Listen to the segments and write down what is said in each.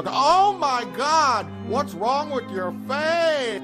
Oh my God! What's wrong with your face?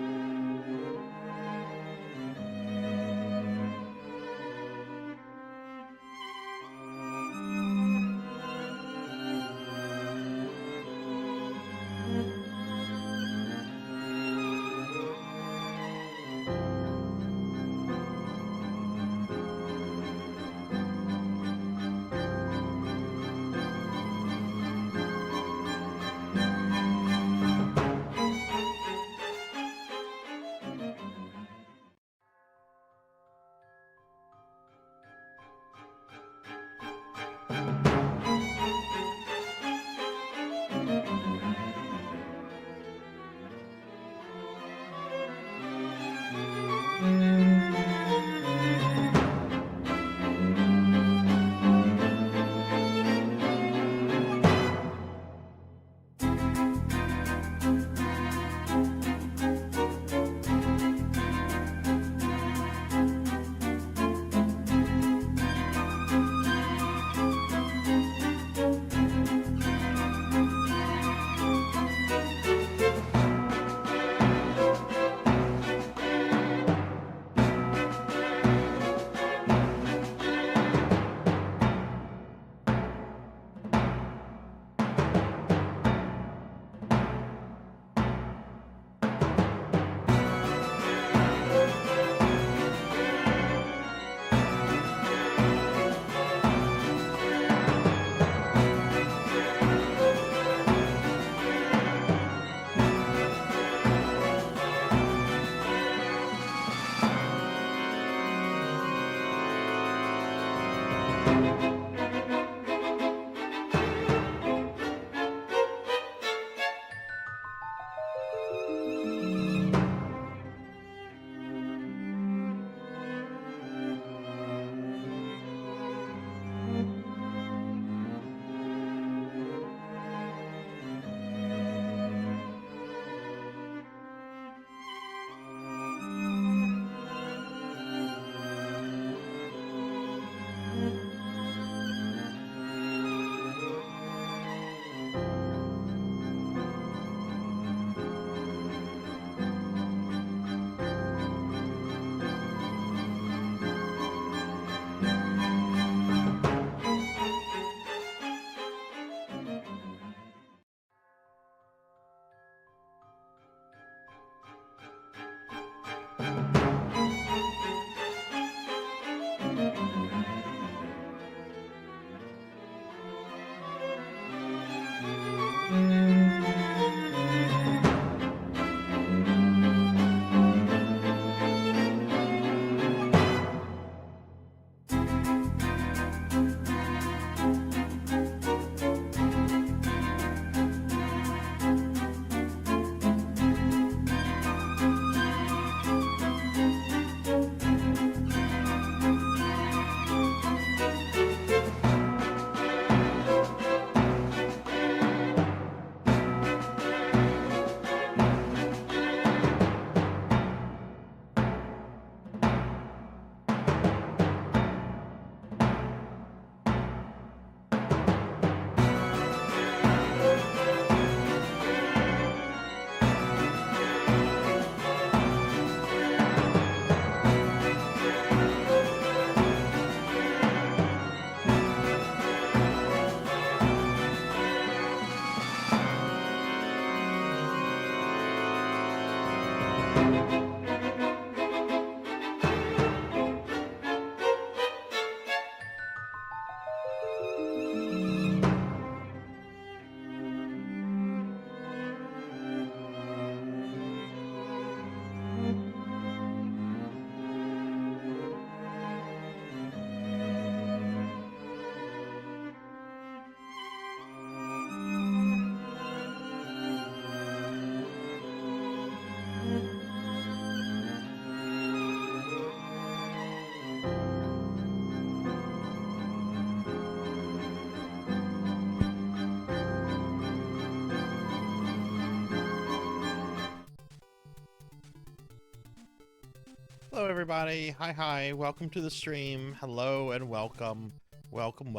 Hello everybody, hi, welcome to the stream. Hello and welcome. Welcome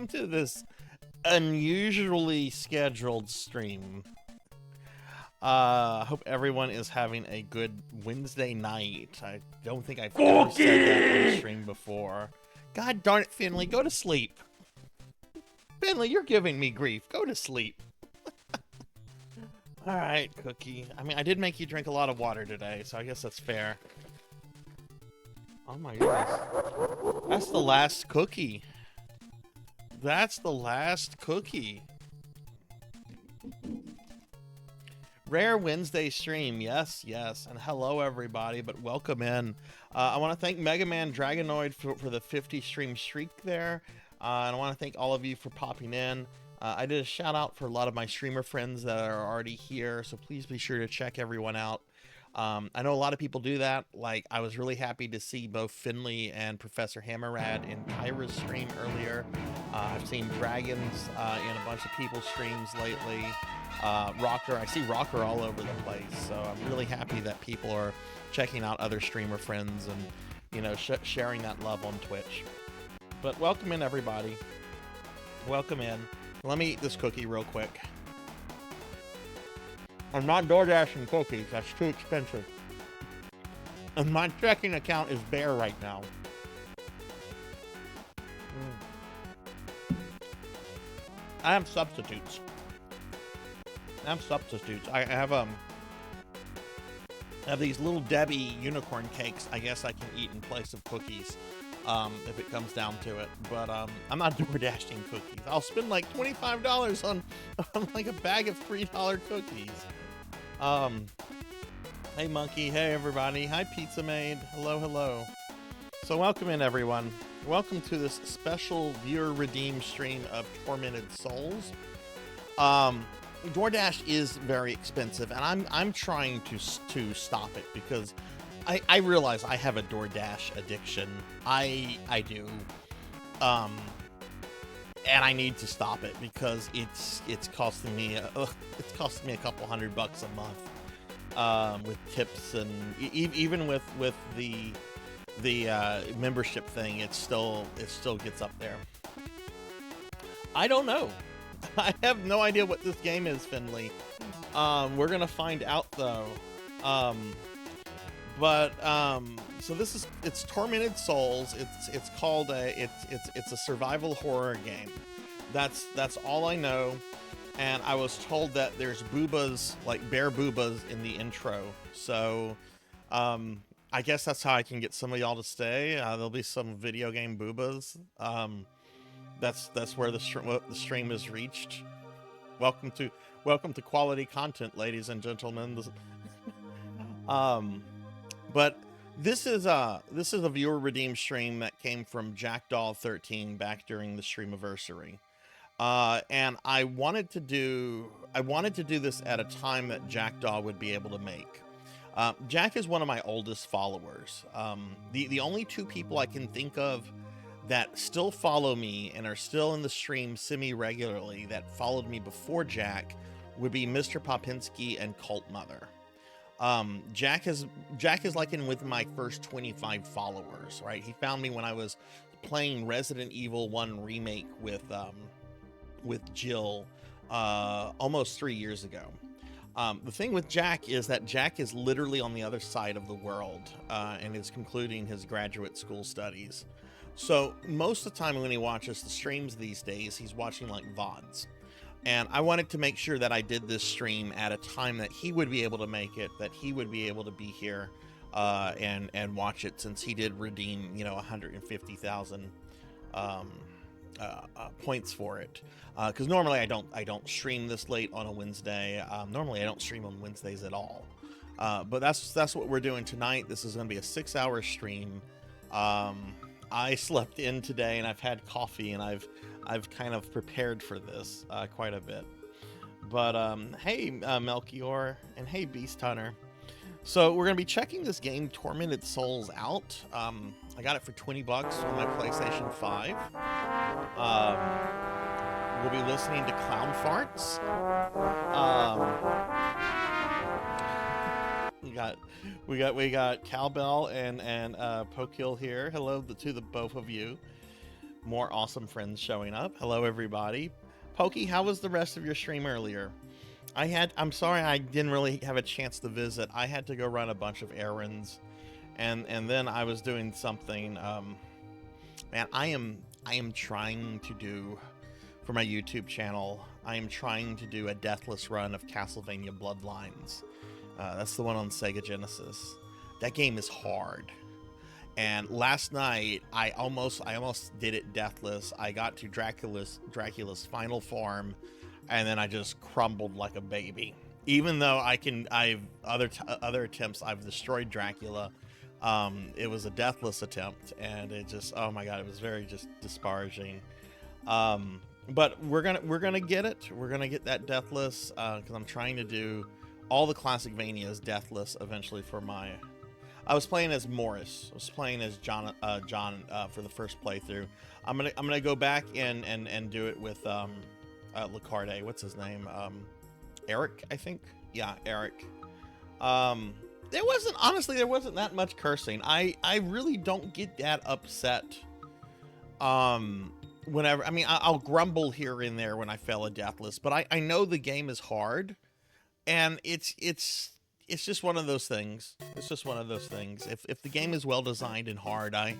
to this unusually scheduled stream. Hope everyone is having a good Wednesday night. I don't think I've ever said that on the stream before. God darn it, Finley, go to sleep. Finley, you're giving me grief. Go to sleep. All right, Cookie. I mean, I did make you drink a lot of water today, so I guess that's fair. Oh my goodness. That's the last cookie. That's the last cookie. Rare Wednesday stream, yes. And hello, everybody, but welcome in. I want to thank Mega Man Dragonoid for the 50 stream streak there. And I want to thank all of you for popping in. I did a shout out for a lot of my streamer friends that are already here, so please be sure to check everyone out. I know a lot of people do that. Like, I was really happy to see both Finley and Professor Hammerrad in Kyra's stream earlier. I've seen Dragons in a bunch of people's streams lately. Rocker, I see Rocker all over the place, so I'm really happy that people are checking out other streamer friends and, you know, sharing that love on Twitch. But welcome in, everybody. Welcome in. Let me eat this cookie real quick. I'm not door dashing cookies. That's too expensive. And my checking account is bare right now. I have substitutes. I have these little Debbie unicorn cakes I guess I can eat in place of cookies. If it comes down to it, but I'm not door dashing cookies. I'll spend like $25 on like a bag of $3 cookies. Hey Monkey, hey everybody, hi Pizza Maid, hello. So welcome in everyone. Welcome to this special viewer redeemed stream of Tormented Souls. DoorDash is very expensive, and I'm trying to stop it because I realize I have a DoorDash addiction. I do. And I need to stop it because it's costing me a couple $100 a month with tips, and even with the membership thing, it still gets up there. I don't know. I have no idea what this game is, Finley. We're gonna find out though. So it's Tormented Souls. It's called it's a survival horror game. That's all I know. And I was told that there's boobas, like bear boobas, in the intro. So, I guess that's how I can get some of y'all to stay. There'll be some video game boobas. That's where the stream is reached. Welcome to quality content, ladies and gentlemen. But this is a viewer redeemed stream that came from Jackdaw13 back during the streamiversary. And I wanted to do this at a time that Jackdaw would be able to make. Jack is one of my oldest followers. The only two people I can think of that still follow me and are still in the stream semi-regularly that followed me before Jack would be Mr. Popinski and Cult Mother. Jack is like in with my first 25 followers, right? He found me when I was playing Resident Evil 1 Remake with Jill almost 3 years ago. The thing with Jack is that Jack is literally on the other side of the world and is concluding his graduate school studies. So most of the time when he watches the streams these days, he's watching like VODs. And I wanted to make sure that I did this stream at a time that he would be able to make it, that he would be able to be here and watch it, since he did redeem, 150,000 points for it. Because normally I don't stream this late on a Wednesday. Normally I don't stream on Wednesdays at all. But that's what we're doing tonight. This is going to be a 6-hour stream. I slept in today and I've had coffee, and I've kind of prepared for this quite a bit. But hey, Melchior, and hey, Beast Hunter. So we're going to be checking this game, Tormented Souls, out. I got it for $20 on my PlayStation 5. We'll be listening to Clown Farts. We got Cowbell and Pokill here. Hello to the both of you. More awesome friends showing up. Hello, everybody. Pokey, how was the rest of your stream earlier? I'm sorry I didn't really have a chance to visit. I had to go run a bunch of errands, and then I was doing something. Man, I am trying to do, for my YouTube channel, I am trying to do a deathless run of Castlevania Bloodlines. That's the one on Sega Genesis. That game is hard. And last night, I almost did it deathless. I got to Dracula's final form, and then I just crumbled like a baby. Even though other attempts I've destroyed Dracula, it was a deathless attempt, and it just, oh my god, it was very just disparaging. But we're gonna get it. We're gonna get that deathless because I'm trying to do all the classic Vanias deathless eventually for my. I was playing as Morris. I was playing as John for the first playthrough. I'm gonna go back and do it with Lacarde. What's his name? Eric, I think. Yeah, Eric. There wasn't that much cursing. I really don't get that upset. Whenever, I mean, I'll grumble here and there when I fail a deathless, but I know the game is hard, and it's just one of those things. It's just one of those things. If the game is well designed and hard, I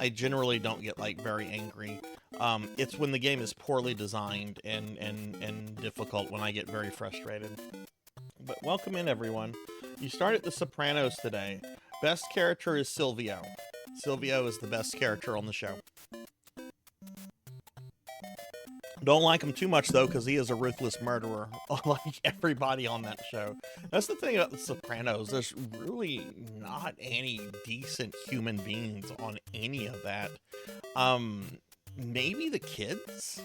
generally don't get like very angry. It's when the game is poorly designed and difficult when I get very frustrated. But welcome in, everyone. You started The Sopranos today. Best character is Silvio. Silvio is the best character on the show. Don't like him too much, though, because he is a ruthless murderer, like everybody on that show. That's the thing about The Sopranos. There's really not any decent human beings on any of that. Maybe the kids?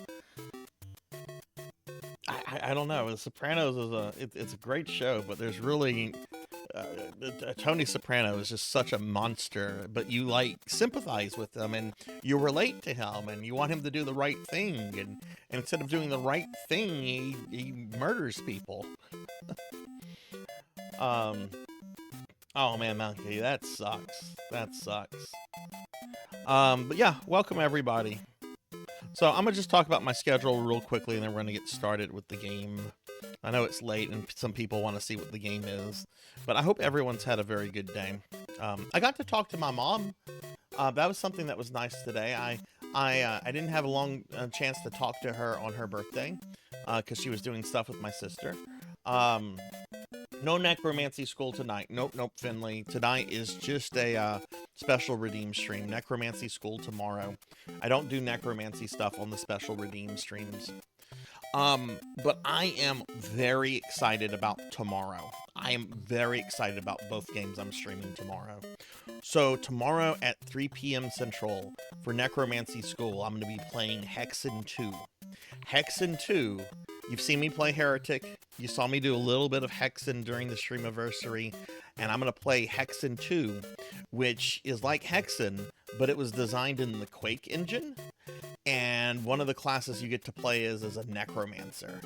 I don't know. The Sopranos is it's a great show, but there's really... Tony Soprano is just such a monster, but you like sympathize with him and you relate to him and you want him to do the right thing, and instead of doing the right thing, he murders people. Oh man, Monkey, that sucks. That sucks. But yeah, welcome everybody. So I'm gonna just talk about my schedule real quickly, and then we're gonna get started with the game. I know it's late and some people want to see what the game is, but I hope everyone's had a very good day. I got to talk to my mom. That was something that was nice today. I didn't have a long chance to talk to her on her birthday because she was doing stuff with my sister. No necromancy school tonight. Nope, Finley. Tonight is just a special redeem stream. Necromancy school tomorrow. I don't do necromancy stuff on the special redeem streams. But I am very excited about tomorrow. I am very excited about both games I'm streaming tomorrow. So tomorrow at 3 p.m. Central for Necromancy School, I'm going to be playing Hexen 2. Hexen 2, you've seen me play Heretic. You saw me do a little bit of Hexen during the Streamiversary, and I'm going to play Hexen 2, which is like Hexen, but it was designed in the Quake engine. And one of the classes you get to play is as a necromancer,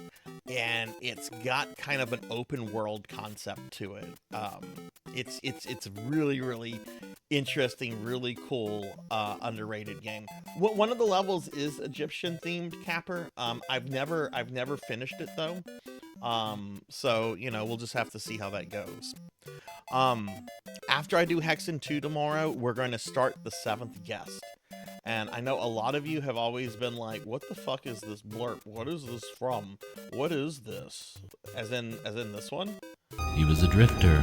and it's got kind of an open world concept to it. It's really, really interesting, really cool, underrated game. One of the levels is Egyptian themed, Capper. I've never finished it though. So you know, we'll just have to see how that goes. After I do Hexen 2 tomorrow, we're going to start the 7th guest. And I know a lot of you have always been like, what the fuck is this blurb? What is this from? What is this? As in this one? He was a drifter,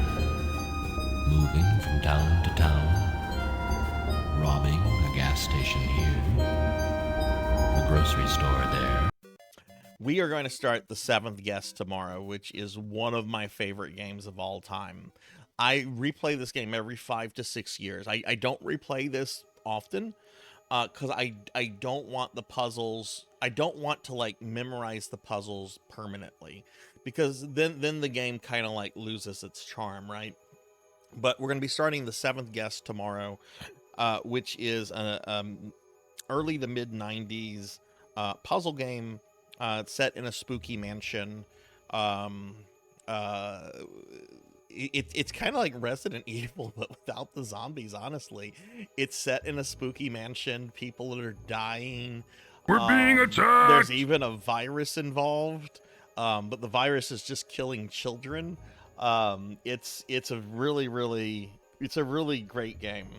moving from town to town, robbing a gas station here, a grocery store there. We are going to start the 7th guest tomorrow, which is one of my favorite games of all time. I replay this game every 5 to 6 years. I don't replay this often, because I don't want the puzzles. I don't want to like memorize the puzzles permanently, because then the game kind of like loses its charm, right? But we're going to be starting the 7th guest tomorrow, which is an early to mid 90s puzzle game set in a spooky mansion. It's kind of like Resident Evil, but without the zombies, honestly. It's set in a spooky mansion. People that are dying. We're being attacked! There's even a virus involved, but the virus is just killing children. It's a really great game.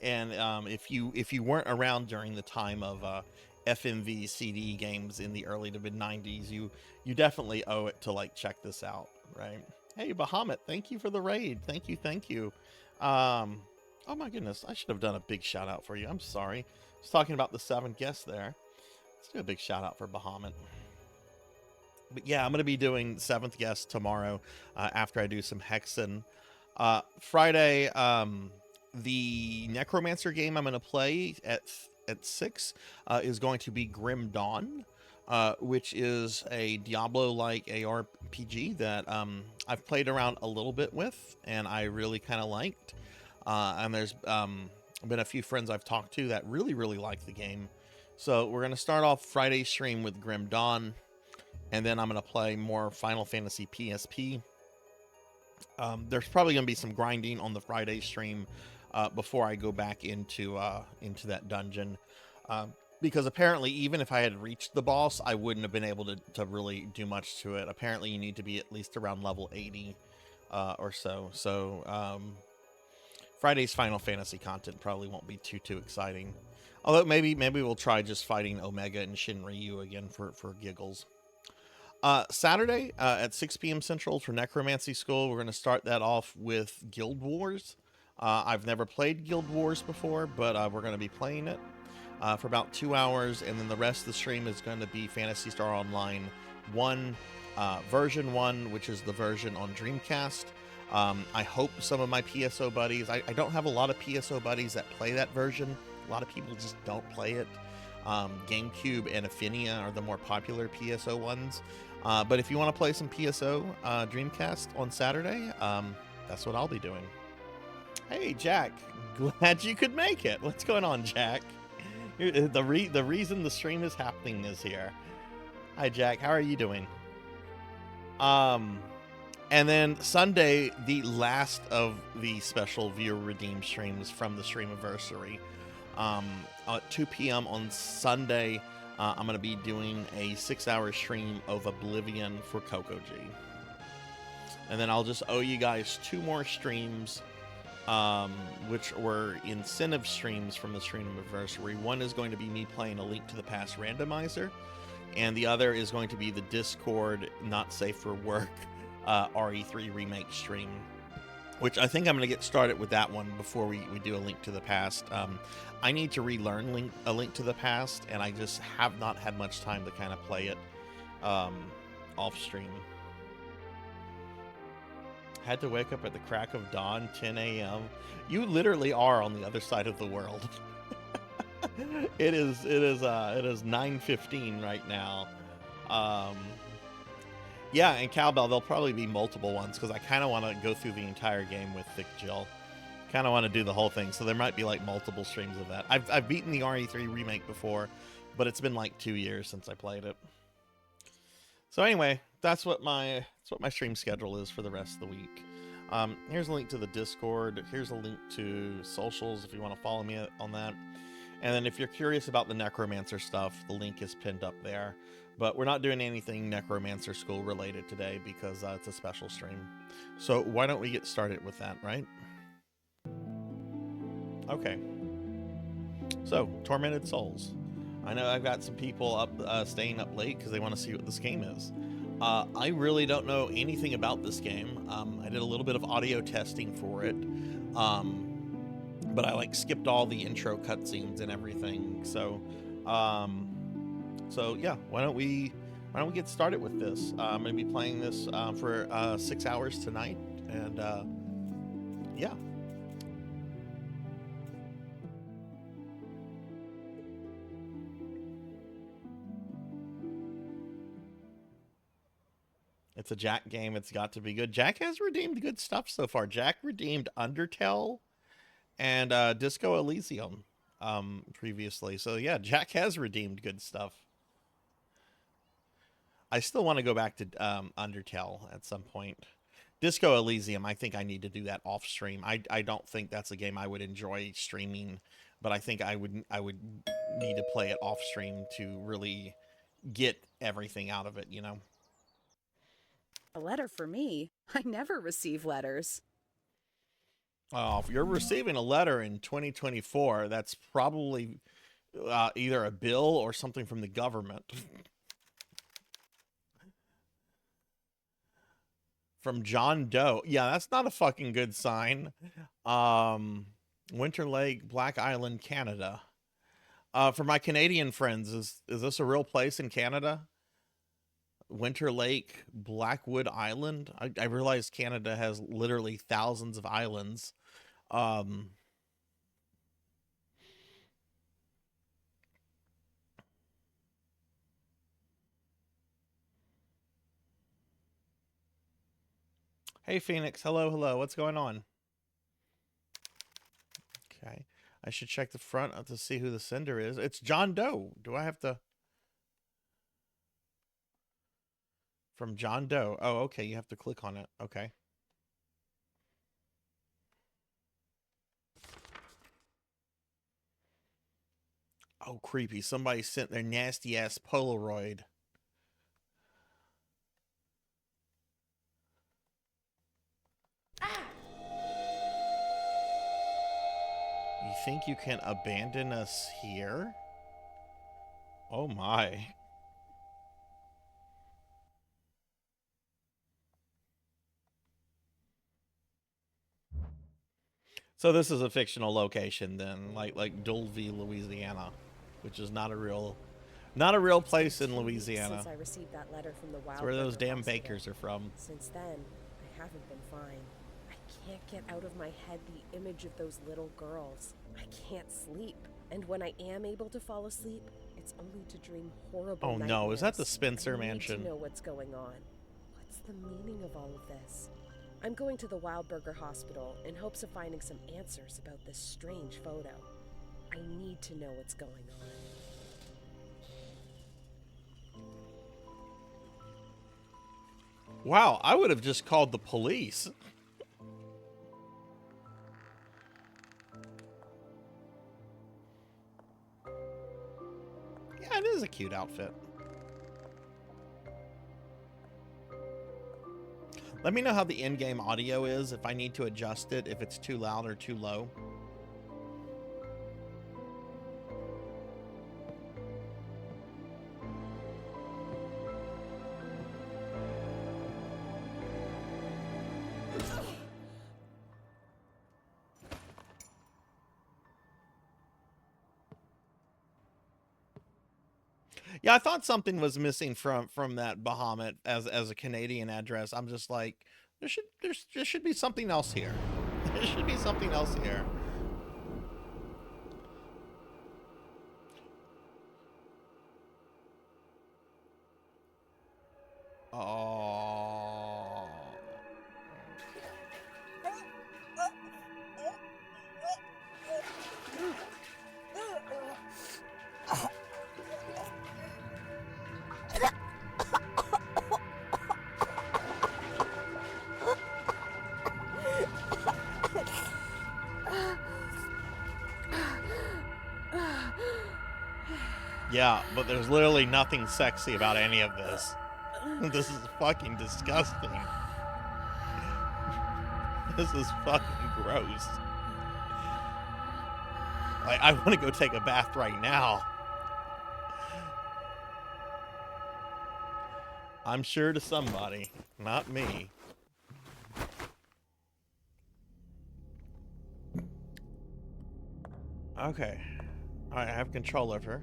If you weren't around during the time of FMV CD games in the early to mid 90s, you definitely owe it to like check this out, right? Hey, Bahamut, thank you for the raid. Thank you. Oh my goodness, I should have done a big shout out for you. I'm sorry. I was talking about the 7 guests there. Let's do a big shout out for Bahamut. But yeah, I'm going to be doing 7th guest tomorrow after I do some Hexen. Friday, the Necromancer game I'm going to play at 6 is going to be Grim Dawn. Which is a Diablo-like ARPG that I've played around a little bit with, and I really kind of liked. And there's been a few friends I've talked to that really like the game. So we're going to start off Friday's stream with Grim Dawn, and then I'm going to play more Final Fantasy PSP. There's probably going to be some grinding on the Friday stream before I go back into that dungeon. Because apparently, even if I had reached the boss, I wouldn't have been able to really do much to it. Apparently, you need to be at least around level 80 or so. So, Friday's Final Fantasy content probably won't be too exciting. Although, maybe we'll try just fighting Omega and Shinryu again for giggles. Saturday at 6 p.m. Central for Necromancy School, we're going to start that off with Guild Wars. I've never played Guild Wars before, but we're going to be playing it. for about 2 hours, and then the rest of the stream is going to be Phantasy Star Online 1, version 1, which is the version on Dreamcast. I hope some of my PSO buddies, I don't have a lot of PSO buddies that play that version. A lot of people just don't play it. GameCube and Affinia are the more popular PSO ones. But if you want to play some PSO Dreamcast on Saturday, that's what I'll be doing. Hey, Jack. Glad you could make it. What's going on, Jack? The reason the stream is happening is here. Hi, Jack. How are you doing? And then Sunday, the last of the special viewer redeem streams from the Streamiversary. At 2 p.m. on Sunday, I'm going to be doing a 6-hour stream of Oblivion for Coco G. And then I'll just owe you guys 2 more streams, which were incentive streams from the Streamiversary. One is going to be me playing a Link to the Past randomizer, and the other is going to be the Discord Not Safe for Work RE3 remake stream, which I think I'm going to get started with that one before we do a Link to the Past. I need to relearn a Link to the Past, and I just have not had much time to kind of play it off stream. Had to wake up at the crack of dawn, 10 a.m. You literally are on the other side of the world. It is 9:15 right now. Yeah, and Cowbell, there'll probably be multiple ones because I kind of want to go through the entire game with Thick Jill. Kind of want to do the whole thing, so there might be like multiple streams of that. I've beaten the RE3 remake before, but it's been like 2 years since I played it. So anyway, that's what my stream schedule is for the rest of the week. Here's a link to the Discord. Here's a link to socials if you want to follow me on that. And then if you're curious about the Necromancer stuff, the link is pinned up there. But we're not doing anything Necromancer School related today because it's a special stream. So why don't we get started with that, right? Okay. So, Tormented Souls. I know I've got some people up staying up late because they want to see what this game is. I really don't know anything about this game. I did a little bit of audio testing for it. But I skipped all the intro cutscenes and everything. So yeah, why don't we get started with this? I'm gonna be playing this for 6 hours tonight, and yeah. It's a Jack game. It's got to be good. Jack has redeemed good stuff so far. Jack redeemed Undertale and Disco Elysium previously. So yeah, Jack has redeemed good stuff. I still want to go back to Undertale at some point. Disco Elysium, I think I need to do that off stream. I don't think that's a game I would enjoy streaming, but I think I would need to play it off stream to really get everything out of it, you know. A letter for me? I never receive letters. Oh, if you're receiving a letter in 2024, that's probably either a bill or something from the government. From John Doe. Yeah, that's not a fucking good sign. Winter Lake, Black Island, Canada. For my Canadian friends, is this a real place in Canada? Winter Lake, Blackwood Island. I realize Canada has literally thousands of islands. Hey, Phoenix. Hello. What's going on? Okay. I should check the front to see who the sender is. It's John Doe. Do I have to... From John Doe. Oh, okay. You have to click on it. Okay. Oh, creepy. Somebody sent their nasty ass Polaroid. You think you can abandon us here? Oh my. So this is a fictional location then, like Dulvey, Louisiana. which is not a real place in Louisiana. Since I received that letter from the It's where those Wildburger damn hospital. bakers are from. Since then, I haven't been fine. I can't get out of my head the image of those little girls. I can't sleep. And when I am able to fall asleep, it's only to dream horrible nightmares. Oh no, is that the Spencer I need mansion? to know what's going on. What's the meaning of all of this? I'm going to the Wildburger hospital in hopes of finding some answers about this strange photo. I need to know what's going on. Wow, I would have just called the police. Yeah, it is a cute outfit. Let me know how the in-game audio is, if I need to adjust it, if it's too loud or too low. Yeah, I thought something was missing from that Bahamut as a Canadian address. I'm just like, there should be something else here. There should be something else here. Oh. Yeah, but there's literally nothing sexy about any of this. This is fucking disgusting. This is fucking gross. Like, I want to go take a bath right now. I'm sure to somebody, not me. Okay. Alright, I have control of her.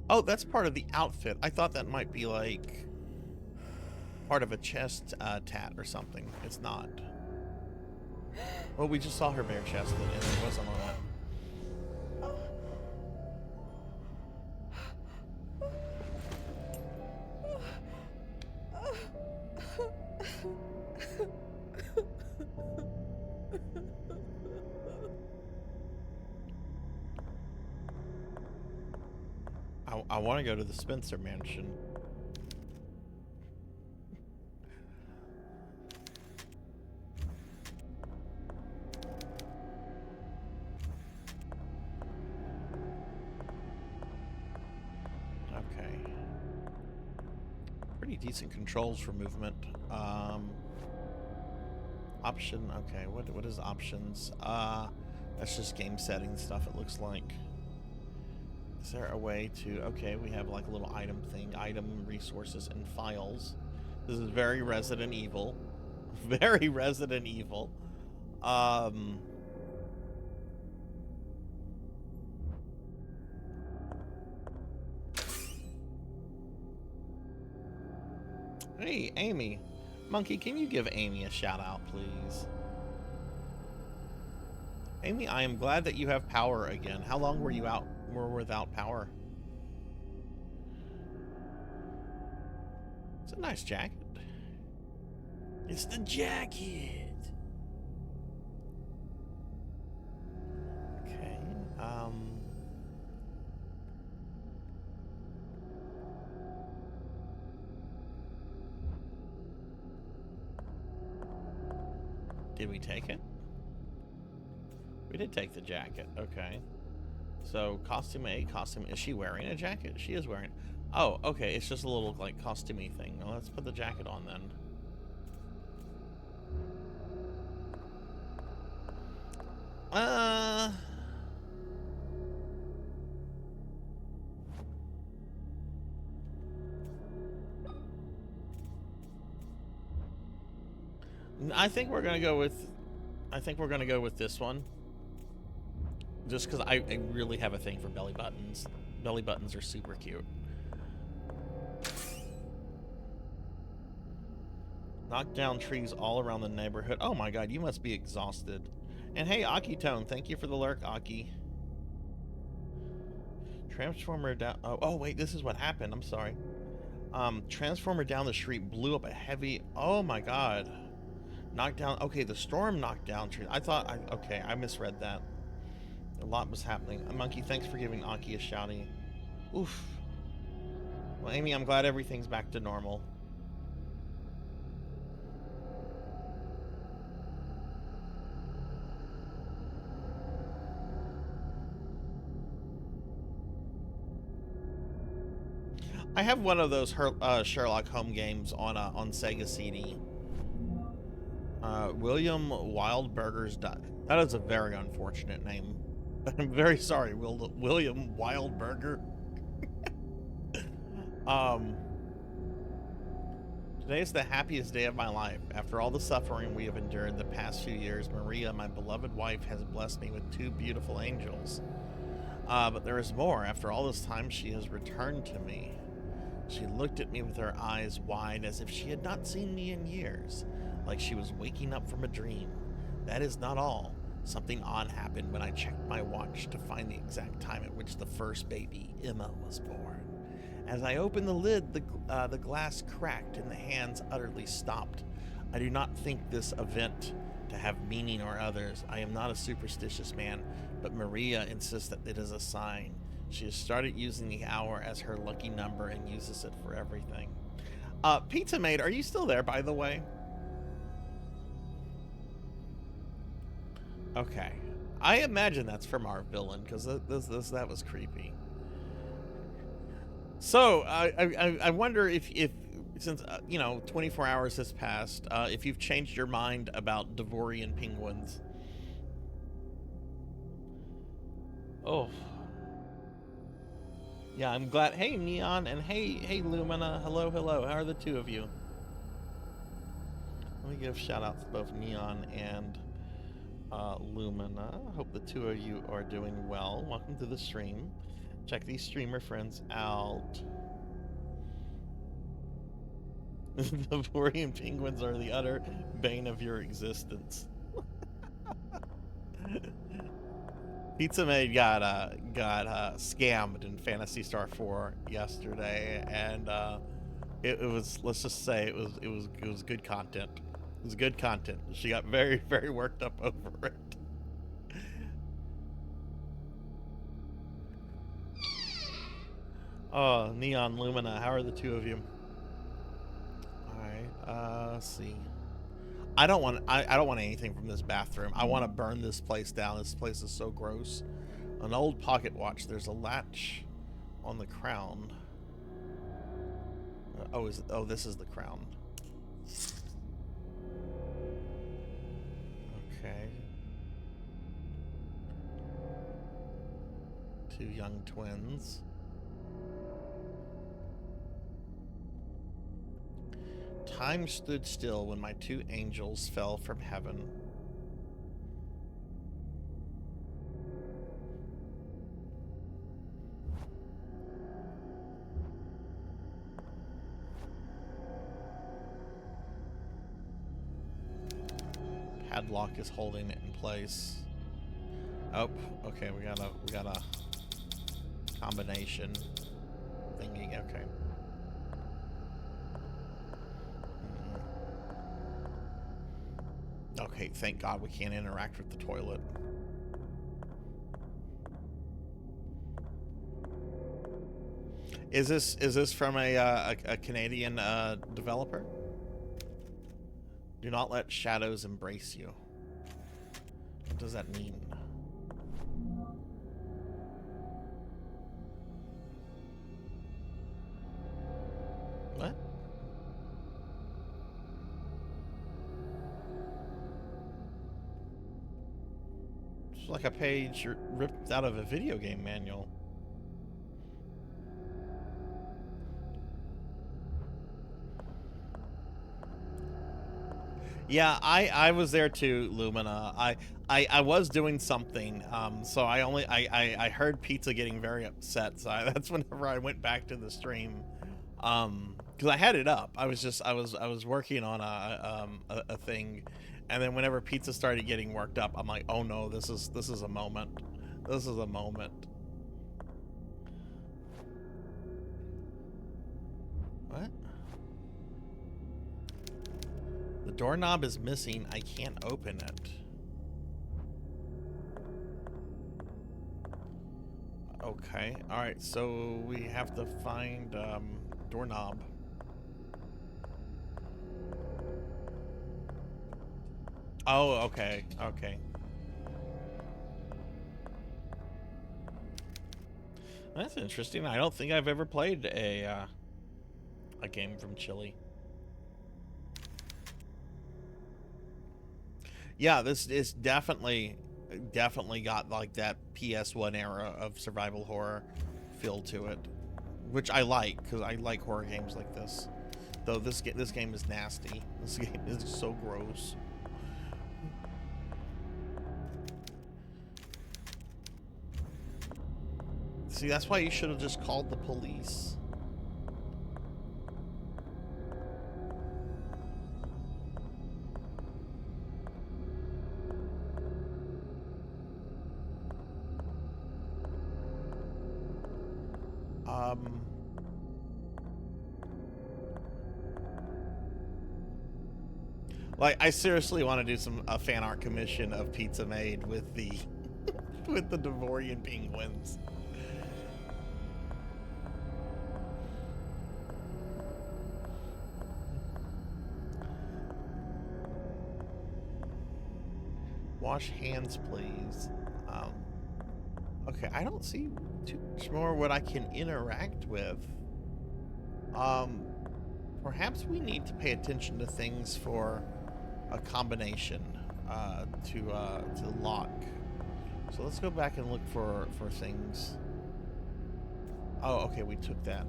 Oh, that's part of the outfit. I thought that might be like part of a chest tat or something. It's not. Well, we just saw her bare chested and it wasn't on that. I want to go to the Spencer mansion. Okay. Pretty decent controls for movement. Option, okay, what is options? That's just game setting stuff, it looks like. Is there a way to, okay, we have like a little item thing, item, resources, and files. This is very Resident Evil. Very Resident Evil. Hey, Amy. Monkey, can you give Amy a shout out, please? Amy, I am glad that you have power again. How long were you were without power? It's a nice jacket. It's the jacket. Okay. Did we take it? We did take the jacket. Okay. So, costume A, costume... Is she wearing a jacket? She is wearing... Oh, okay. It's just a little, like, costumey thing. Well, let's put the jacket on, then. I think we're gonna go with. I think we're gonna go with this one. Just because I really have a thing for belly buttons. Belly buttons are super cute. Knock down trees all around the neighborhood. Oh my god, you must be exhausted. And hey, Akitone, thank you for the lurk, Aki. Transformer down. Oh wait, this is what happened. I'm sorry. Transformer down the street blew up a heavy. Oh my god. Knocked down. Okay, the storm knocked down trees. Okay, I misread that. A lot was happening. Monkey, thanks for giving Aki a shouty. Oof. Well, Amy, I'm glad everything's back to normal. I have one of those Sherlock Holmes games on Sega CD. William Wildberger's that is a very unfortunate name. I'm very sorry, William Wildberger. Today is the happiest day of my life. After all the suffering we have endured the past few years, Maria, my beloved wife, has blessed me with 2 beautiful angels. But there is more. After all this time, she has returned to me. She looked at me with her eyes wide as if she had not seen me in years, like she was waking up from a dream. That is not all. Something odd happened when I checked my watch to find the exact time at which the first baby, Emma, was born. As I opened the lid, the glass cracked and the hands utterly stopped. I do not think this event to have meaning or others. I am not a superstitious man, but Maria insists that it is a sign. She has started using the hour as her lucky number and uses it for everything. Pizza Maid, are you still there, by the way? Okay. I imagine that's from our villain, because that was creepy. So, I wonder if since, 24 hours has passed, if you've changed your mind about Devorian penguins. Oh. Yeah, I'm glad. Hey, Neon, and hey, Lumina. Hello. How are the 2 of you? Let me give shout outs to both Neon and Lumina. Hope the 2 of you are doing well. Welcome to the stream. Check these streamer friends out. The Vorian penguins are the utter bane of your existence. Pizza Maid got scammed in Phantasy Star 4 yesterday, and it was, let's just say, it was good content. It was good content. She got very, very worked up over it. Oh, Neon, Lumina, how are the 2 of you? Alright, let's see. I don't want anything from this bathroom. I want to burn this place down. This place is so gross. An old pocket watch. There's a latch on the crown. This is the crown. Okay. 2 young twins. Time stood still when my 2 angels fell from heaven. Padlock is holding it in place. Oh, okay, we got a combination thingy. Okay. Okay, thank God we can't interact with the toilet. Is this from a Canadian developer? Do not let shadows embrace you. What does that mean? What? It's like a page ripped out of a video game manual. Yeah, I was there too, Lumina. I was doing something, so I heard Pizza getting very upset, so that's whenever I went back to the stream, because I had it up. I was working on a thing, and then whenever Pizza started getting worked up, I'm like, oh no, this is a moment, this is a moment. What? The doorknob is missing. I can't open it. Okay. Alright, so we have to find doorknob. Oh, okay. Okay. That's interesting. I don't think I've ever played a game from Chile. Yeah, this is definitely got like that PS1 era of survival horror feel to it, which I like because I like horror games like this. Though this game is nasty. This game is so gross. See, that's why you should have just called the police. Like, I seriously want to do a fan art commission of Pizza Made with the with the Devorian penguins. Wash hands, please. Okay, I don't see too much more what I can interact with. Perhaps we need to pay attention to things for a combination to lock. So let's go back and look for things. Oh, okay, we took that.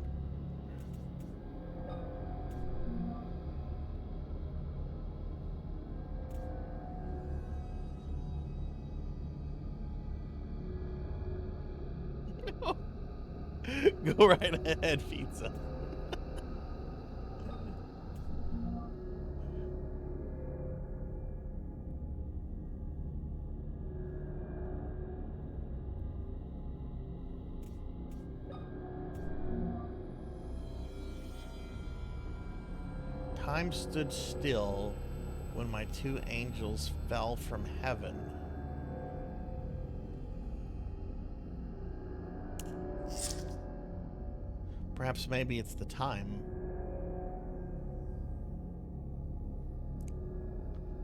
Go right ahead, Pizza. Time stood still when my two angels fell from heaven. Perhaps maybe it's the time.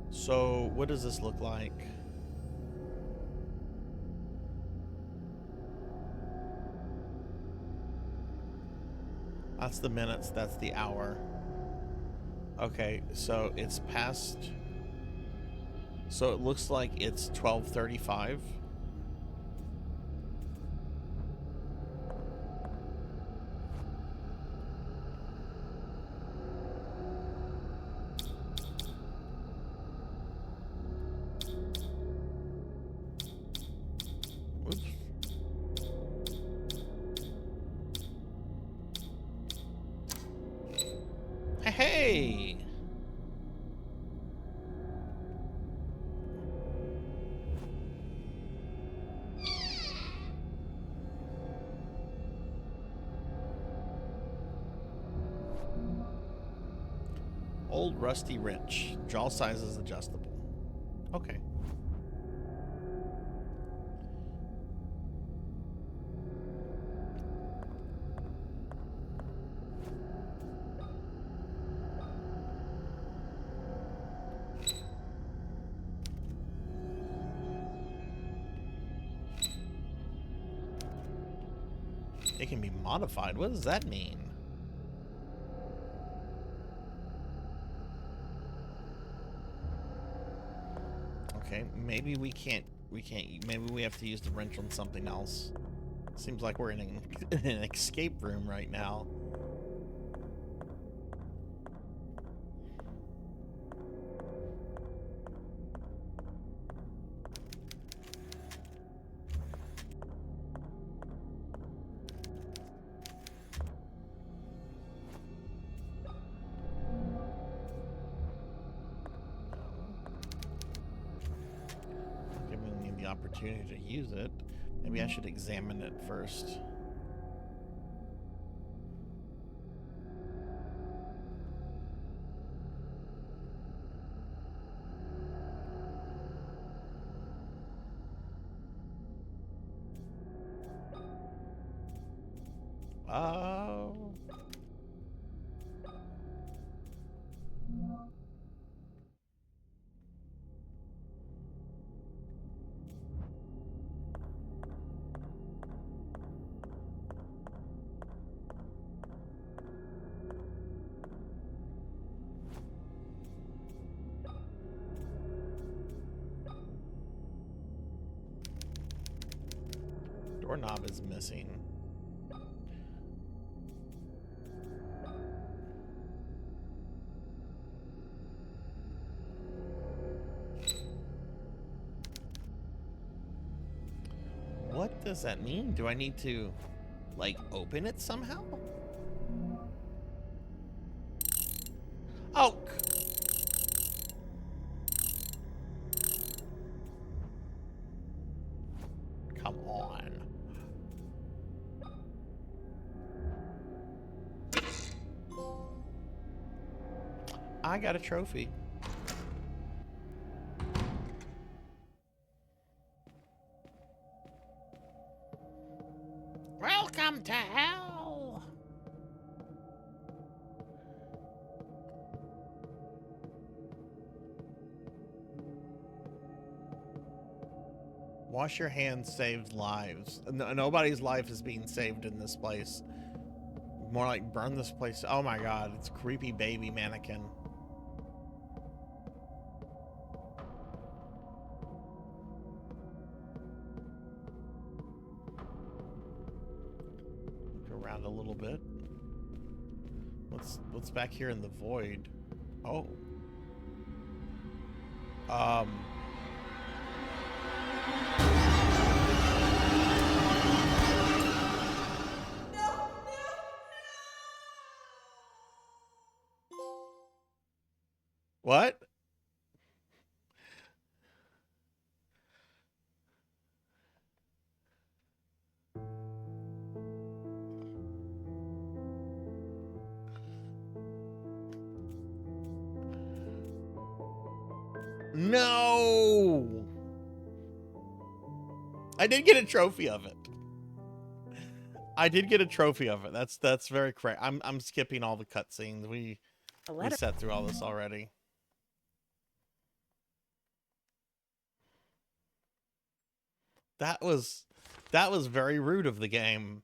So, what does this look like? That's the minutes, that's the hour. Okay, so it's past. So it looks like it's 12:35. Oops. Hey! Old rusty wrench. Jaw size is adjustable. Okay. It can be modified. What does that mean? Okay, maybe we can't, maybe we have to use the wrench on something else. Seems like we're in an escape room right now. opportunity to use it. Maybe I should examine it first. Oh. Doorknob is missing. What does that mean? Do I need to, like, open it somehow? Oh! Come on. I got a trophy. Welcome to hell. Wash your hands saves lives. Nobody's life is being saved in this place. More like burn this place. Oh my god, it's creepy baby mannequin. Look around a little bit. What's back here in the void? Oh. What? No! I did get a trophy of it. I did get a trophy of it. That's very correct. I'm skipping all the cutscenes. We sat through all this already. That was very rude of the game.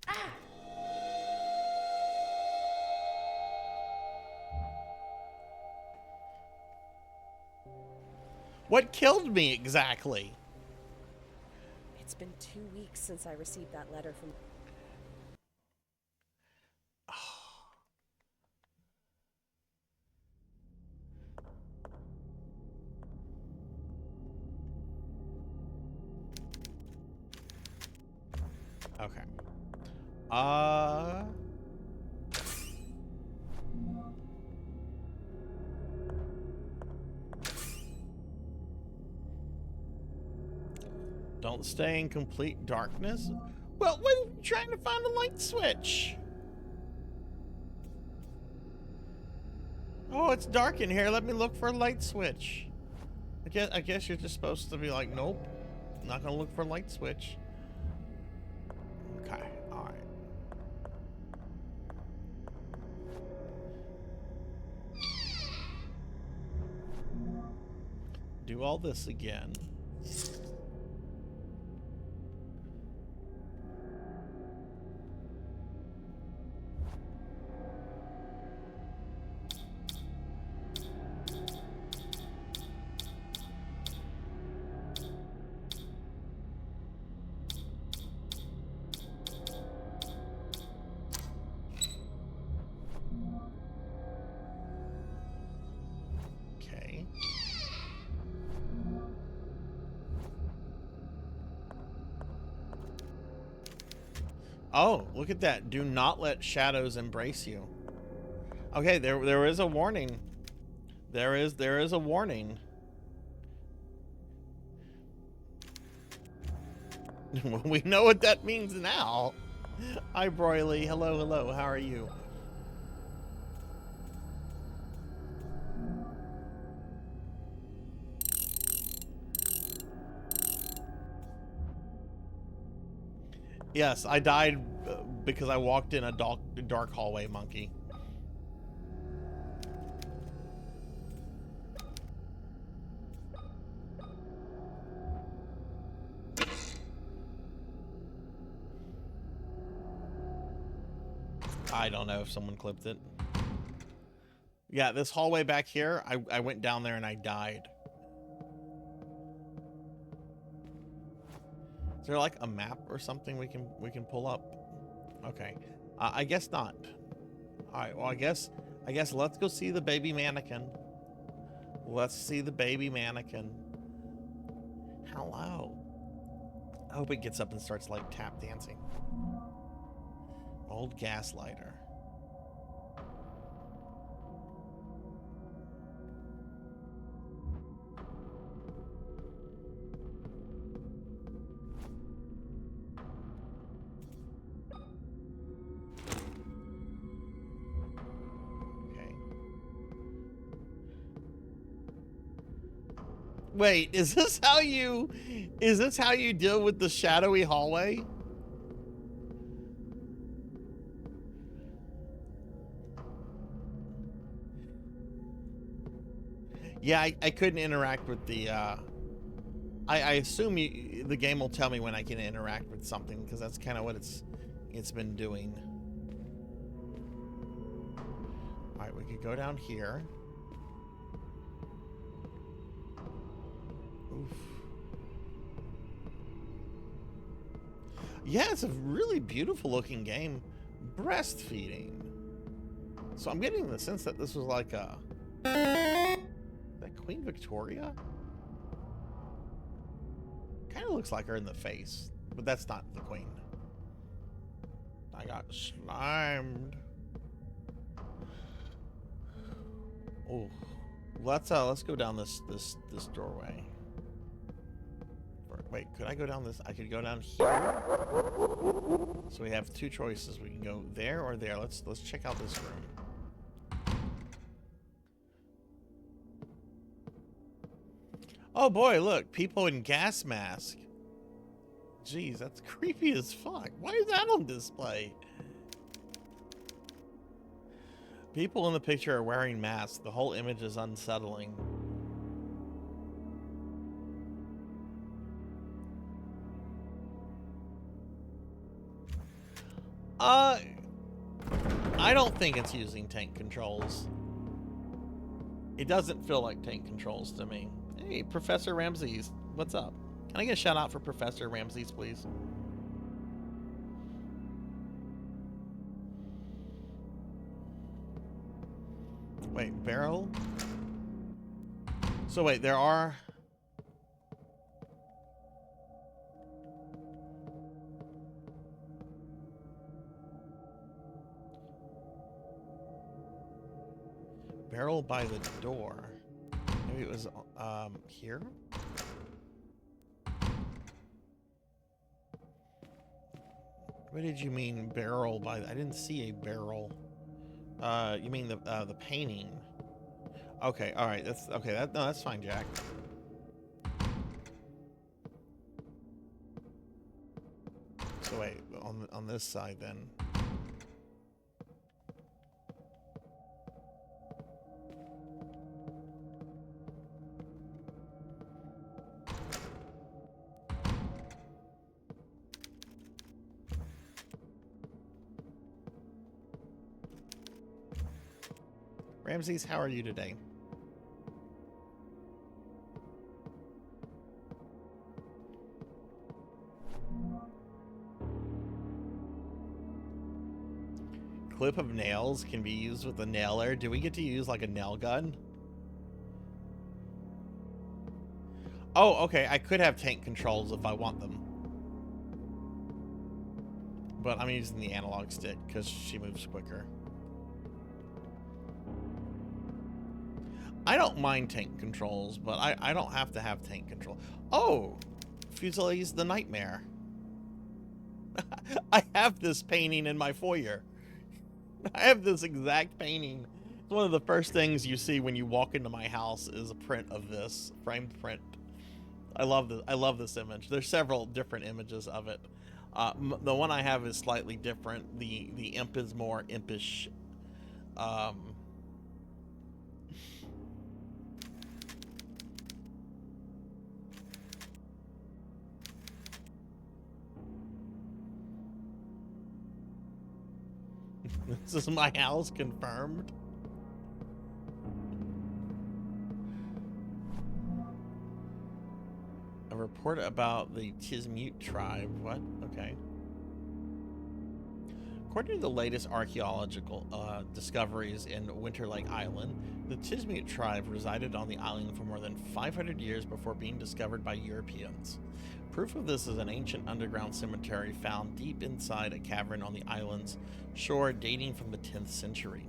What killed me exactly? It's been 2 weeks since I received that letter from... Okay. Don't stay in complete darkness. Well, we're trying to find a light switch. Oh, it's dark in here. Let me look for a light switch. I guess you're just supposed to be like, nope, I'm not gonna look for a light switch. Okay, all right. Do all this again. Oh, look at that. Do not let shadows embrace you. Okay, there is a warning. There is a warning. We know what that means now. Hi, Broily. Hello, hello. How are you? Yes, I died because I walked in a dark hallway, monkey. I don't know if someone clipped it. Yeah, this hallway back here, I went down there and I died. Is there like a map or something we can pull up? Okay, I guess not. All right, well I guess let's go see the baby mannequin. Let's see the baby mannequin. Hello. I hope it gets up and starts like tap dancing. Old gaslighter. Wait, is this how you deal with the shadowy hallway? Yeah, I couldn't interact with the I assume the game will tell me when I can interact with something, because that's kind of what it's been doing. All right, we could go down here. Oof. Yeah, it's a really beautiful looking game. Breastfeeding. So I'm getting the sense that this was like a... Is that Queen Victoria? Kind of looks like her in the face, but that's not the queen. I got slimed. Oh, let's go down this doorway. Wait, could I go down this? I could go down here. So we have two choices. We can go there or there. Let's check out this room. Oh boy, look, people in gas mask. Jeez, that's creepy as fuck. Why is that on display? People in the picture are wearing masks. The whole image is unsettling. I don't think it's using tank controls. It doesn't feel like tank controls to me. Hey, Professor Ramses, what's up? Can I get a shout out for Professor Ramses, please? Wait, barrel? So wait, there are... Barrel by the door. Maybe it was here? What did you mean barrel by? I didn't see a barrel. You mean the painting? Okay, all right. That's okay. No, that's fine, Jack. So wait, on this side then. Ramses, how are you today? Clip of nails can be used with a nailer. Do we get to use like a nail gun? Oh, okay. I could have tank controls if I want them. But I'm using the analog stick because she moves quicker. I don't mind tank controls, but I don't have to have tank control. Oh! Fusili's the nightmare. I have this painting in my foyer. I have this exact painting. It's one of the first things you see when you walk into my house is a print of this, framed print. I love this image. There's several different images of it. The one I have is slightly different. The imp is more impish. This is my house confirmed. A report about the Tismute tribe. What? Okay. According to the latest archaeological discoveries in Winter Lake Island, the Tismute tribe resided on the island for more than 500 years before being discovered by Europeans. Proof of this is an ancient underground cemetery found deep inside a cavern on the island's shore dating from the 10th century.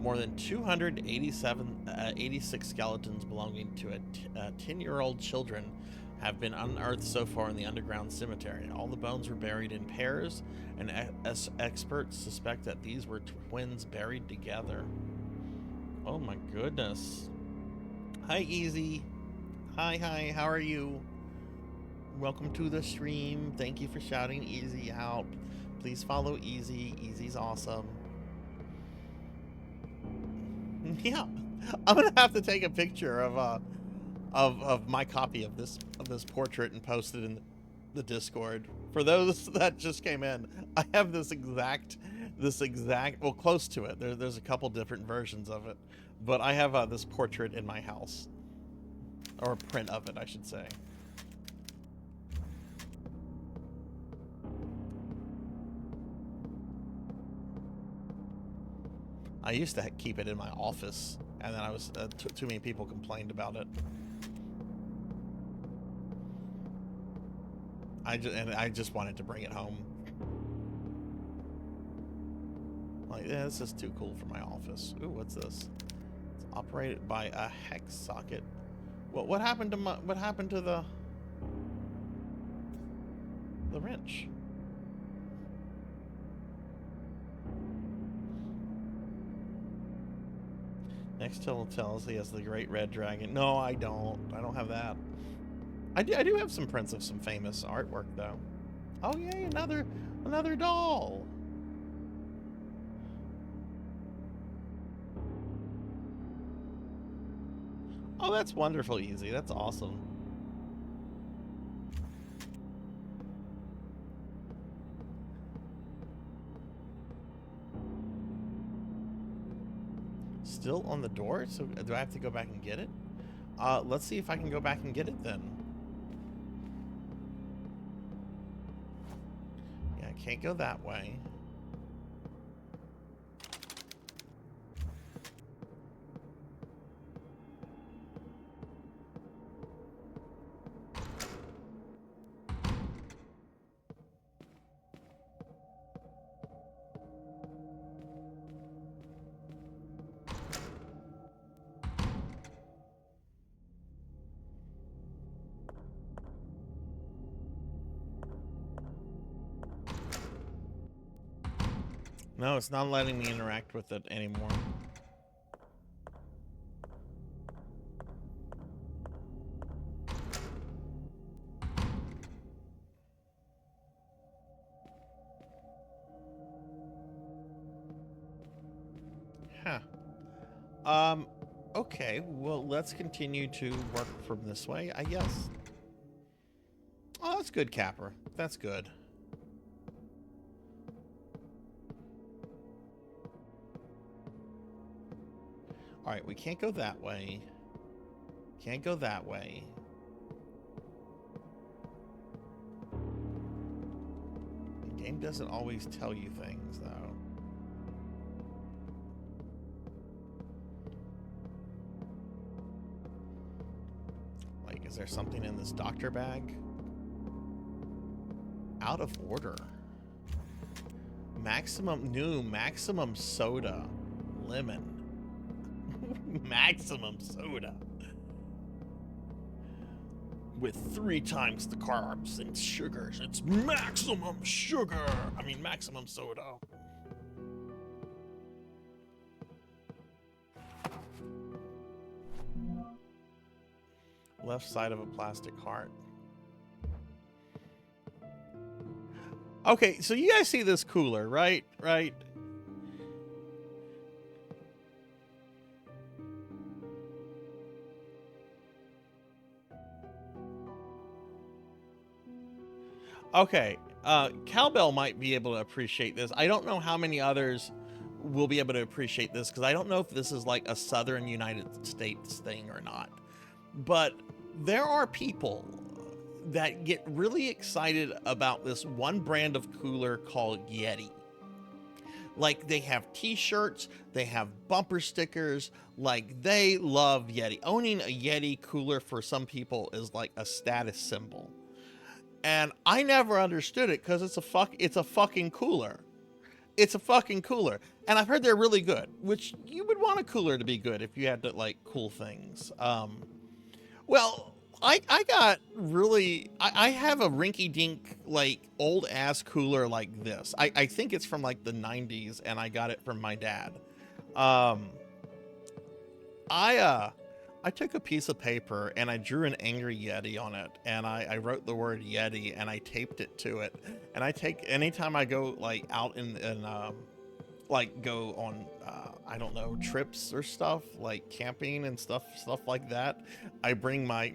More than 286 skeletons belonging to 10-year-old children have been unearthed so far in the underground cemetery. All the bones were buried in pairs, and experts suspect that these were twins buried together. Oh my goodness. Hi, Easy. Hi, how are you? Welcome to the stream. Thank you for shouting Easy out. Please follow Easy. Easy's awesome. Yeah, I'm gonna have to take a picture of my copy of this portrait and post it in the Discord. For those that just came in, I have this exact, well, close to it. There's a couple different versions of it, but I have this portrait in my house, or a print of it, I should say. I used to keep it in my office, and then I was too many people complained about it. I just wanted to bring it home. Like, yeah, this is too cool for my office. Ooh, what's this? It's operated by a hex socket. What happened to the wrench? Next tells he has the great red dragon. No, I don't. I don't have that. I do have some prints of some famous artwork though. Oh yay, another doll. Oh, that's wonderful, Easy. That's awesome. Still on the door? So do I have to go back and get it? Let's see if I can go back and get it then. Yeah, I can't go that way. No, it's not letting me interact with it anymore. Huh. Okay, well, let's continue to work from this way, I guess. Oh, that's good, Capper. That's good. All right, we can't go that way. Can't go that way. The game doesn't always tell you things, though. Like, is there something in this doctor bag? Out of order. Maximum soda. Lemon. Maximum soda. with 3 times the carbs and sugars. It's maximum sugar. I mean, maximum soda. Left side of a plastic heart. Okay, so you guys see this cooler, right? Right? Okay, Cowbell might be able to appreciate this. I don't know how many others will be able to appreciate this, because I don't know if this is like a Southern United States thing or not. But there are people that get really excited about this one brand of cooler called Yeti. Like, they have t-shirts, they have bumper stickers, like, they love Yeti. Owning a Yeti cooler for some people is like a status symbol. And I never understood it, because it's a fucking cooler. It's a fucking cooler. And I've heard they're really good, which you would want a cooler to be good if you had to, like, cool things. Well, I have a rinky-dink, like, old-ass cooler like this. I think it's from, like, the 90s, and I got it from my dad. I took a piece of paper, and I drew an angry Yeti on it, and I wrote the word Yeti, and I taped it to it. And anytime I go, like, out like, go on, I don't know, trips or stuff, like camping and stuff like that, I bring my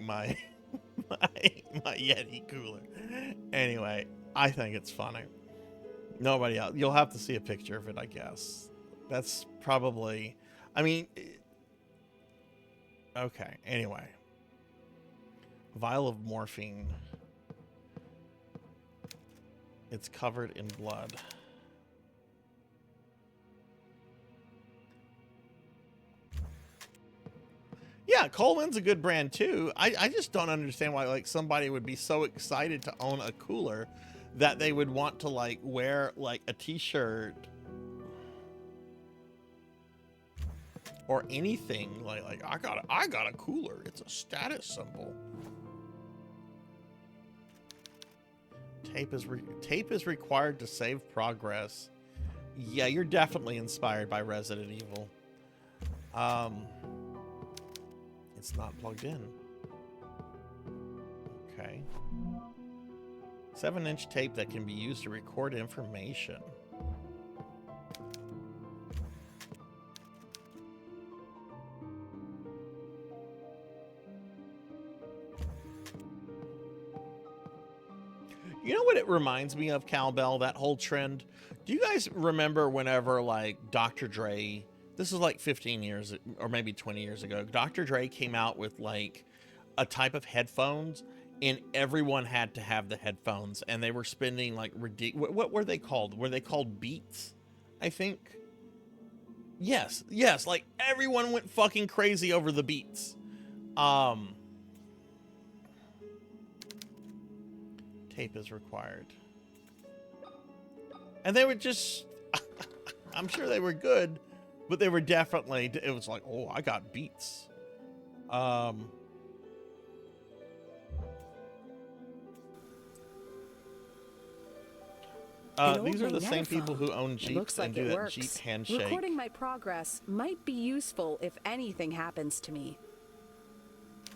Yeti cooler. Anyway, I think it's funny. Nobody else. You'll have to see a picture of it, I guess. That's probably, I mean, okay, anyway. Vial of morphine. It's covered in blood. Yeah, Coleman's a good brand too. I just don't understand why, like, somebody would be so excited to own a cooler that they would want to, like, wear, like, a t-shirt or anything like I got a cooler. It's a status symbol. Tape is required to save progress. Yeah, you're definitely inspired by Resident Evil. It's not plugged in. Okay. 7-inch tape that can be used to record information. You know what it reminds me of, Cowbell, that whole trend? Do you guys remember whenever, like, Dr. Dre, this is like 15 years or maybe 20 years ago, Dr. Dre came out with, like, a type of headphones, and everyone had to have the headphones, and they were spending, like, what were they called? Were they called Beats, I think? Yes, like, everyone went fucking crazy over the Beats. Tape is required. And they were just, I'm sure they were good, but they were definitely, it was like, oh, I got Beats. These are the same people who own Jeeps and do that Jeep handshake. Recording my progress might be useful if anything happens to me.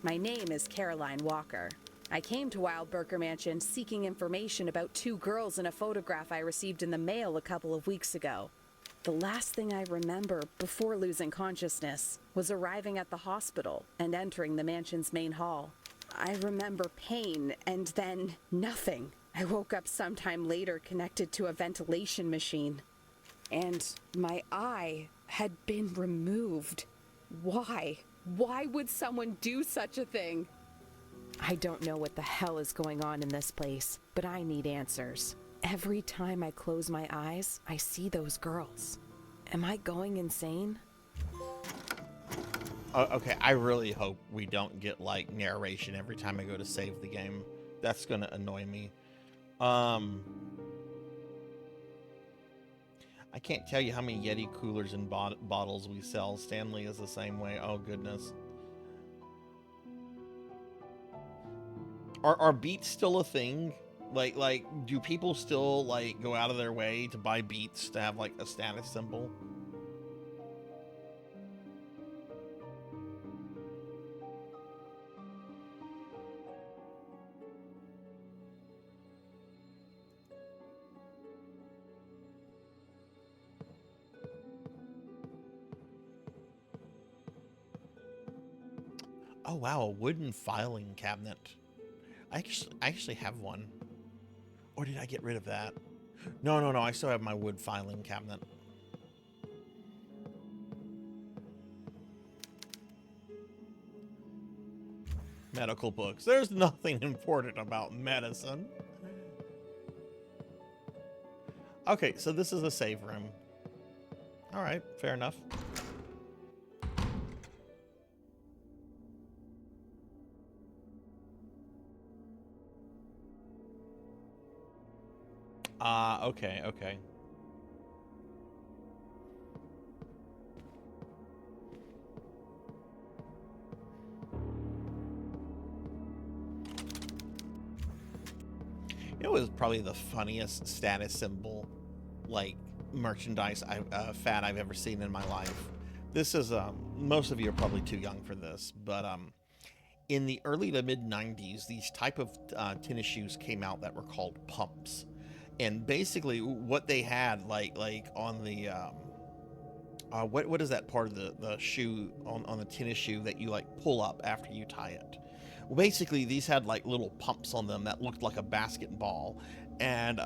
My name is Caroline Walker. I came to Wildberger Mansion seeking information about 2 girls in a photograph I received in the mail a couple of weeks ago. The last thing I remember before losing consciousness was arriving at the hospital and entering the mansion's main hall. I remember pain and then nothing. I woke up sometime later connected to a ventilation machine. And my eye had been removed. Why? Why would someone do such a thing? I don't know what the hell is going on in this place, but I need answers. Every time I close my eyes, I see those girls. Am I going insane? Okay, I really hope we don't get, like, narration every time I go to save the game. That's gonna annoy me. I can't tell you how many Yeti coolers and bottles we sell. Stanley is the same way. Oh, goodness. Are beats still a thing? Like, do people still, like, go out of their way to buy beats to have, like, a status symbol? Oh, wow, a wooden filing cabinet. I actually have one. Or did I get rid of that? No, I still have my wood filing cabinet. Medical books. There's nothing important about medicine. Okay, so this is a save room. All right, fair enough. Okay. It was probably the funniest status symbol, like, merchandise fad I've ever seen in my life. This is, most of you are probably too young for this, but, in the early to mid 90s, these type of tennis shoes came out that were called pumps. And basically what they had, like on the, what is that part of the shoe on the tennis shoe that you, like, pull up after you tie it? Well, basically these had, like, little pumps on them that looked like a basketball. And,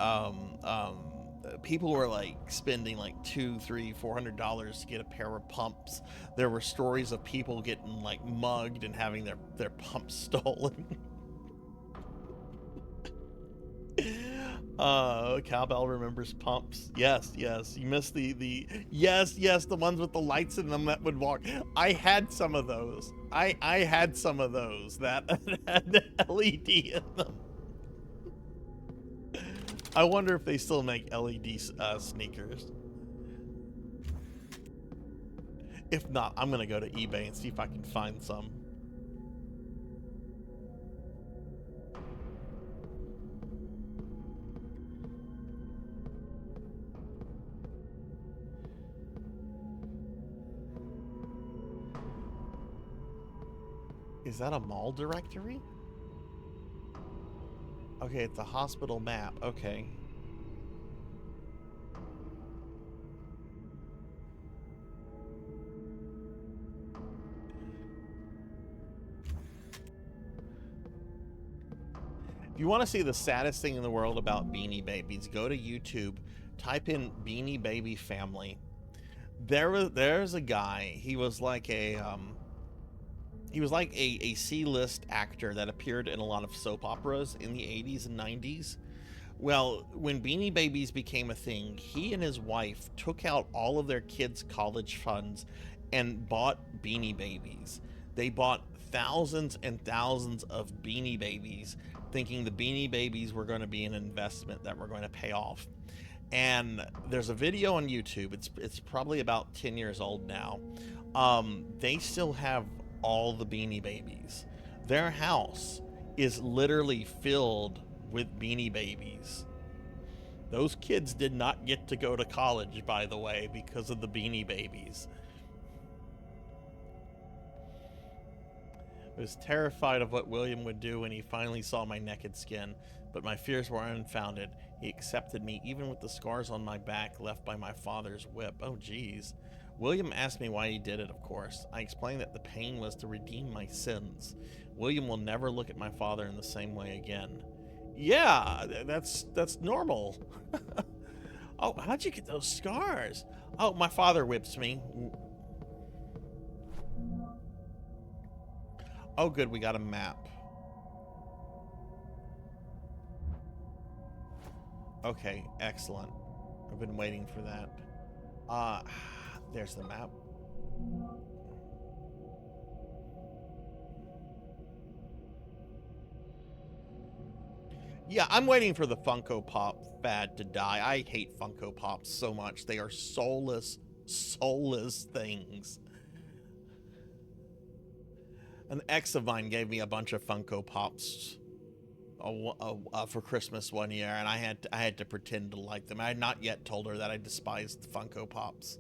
people were, like, spending like $200, $300, $400 to get a pair of pumps. There were stories of people getting, like, mugged and having their pumps stolen. Cowbell remembers pumps. Yes. You missed the yes, the ones with the lights in them that would walk. I had some of those. I had some of those that had the LED in them. I wonder if they still make LED sneakers. If not, I'm gonna go to eBay and see if I can find some. Is that a mall directory? Okay, it's a hospital map. Okay. If you want to see the saddest thing in the world about Beanie Babies, go to YouTube, type in Beanie Baby family. There's a guy. He was like a C-list actor that appeared in a lot of soap operas in the 80s and 90s. Well, when Beanie Babies became a thing, he and his wife took out all of their kids' college funds and bought Beanie Babies. They bought thousands and thousands of Beanie Babies, thinking the Beanie Babies were going to be an investment that were going to pay off. And there's a video on YouTube. It's probably about 10 years old now. They still have all the Beanie Babies. Their house is literally filled with Beanie Babies. Those kids did not get to go to college, by the way, because of the Beanie Babies. I was terrified of what William would do when he finally saw my naked skin, but my fears were unfounded. He accepted me even with the scars on my back left by my father's whip. Oh geez. William asked me why he did it, of course. I explained that the pain was to redeem my sins. William will never look at my father in the same way again. Yeah, that's normal. Oh, how'd you get those scars? Oh, my father whips me. Oh, good, we got a map. Okay, excellent. I've been waiting for that. There's the map. Yeah, I'm waiting for the Funko Pop fad to die. I hate Funko Pops so much. They are soulless things. An ex of mine gave me a bunch of Funko Pops for Christmas one year, and I had to pretend to like them. I had not yet told her that I despised Funko Pops.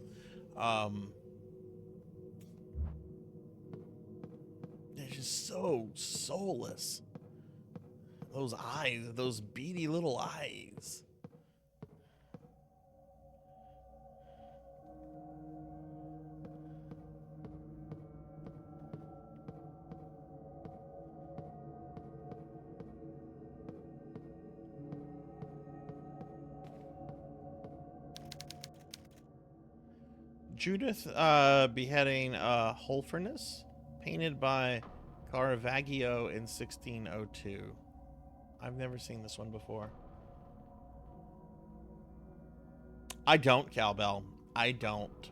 They're just so soulless. Those eyes, those beady little eyes. Judith beheading Holferness, painted by Caravaggio in 1602. I've never seen this one before. I don't, Cowbell. I don't.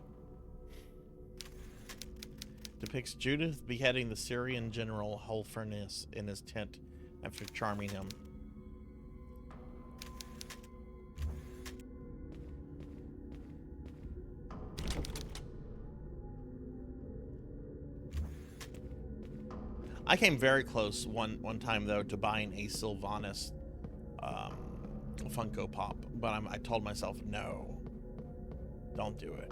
Depicts Judith beheading the Syrian general Holferness in his tent after charming him. I came very close one time though to buying a Sylvanas Funko Pop, but I told myself no, don't do it,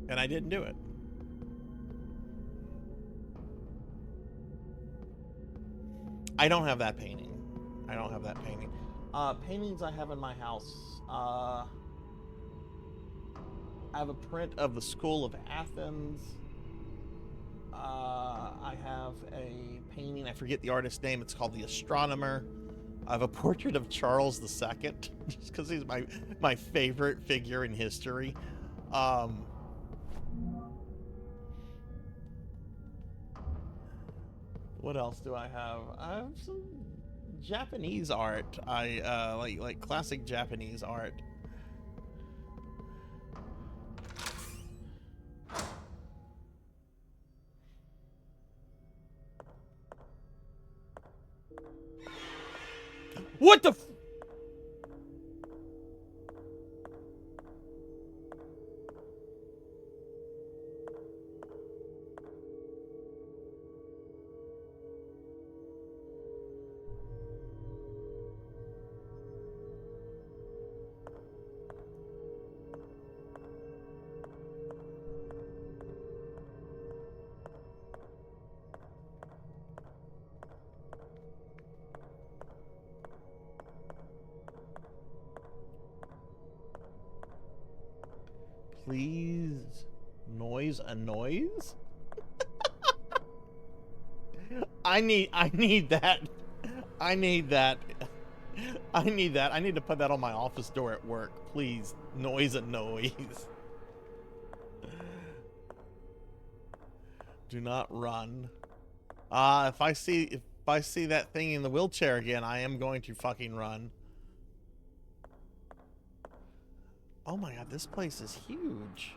and I didn't do it. I don't have that painting. I don't have that painting. Paintings I have in my house. I have a print of the School of Athens. I have a painting, I forget the artist's name, it's called The Astronomer. I have a portrait of Charles II, just because he's my favorite figure in history. What else do I have? I have some Japanese art. I like classic Japanese art. What the f- Please, noise a noise? I need that. I need that. I need that. I need to put that on my office door at work. Please, noise a noise. Do not run. If I see that thing in the wheelchair again, I am going to fucking run. Oh my god, this place is huge.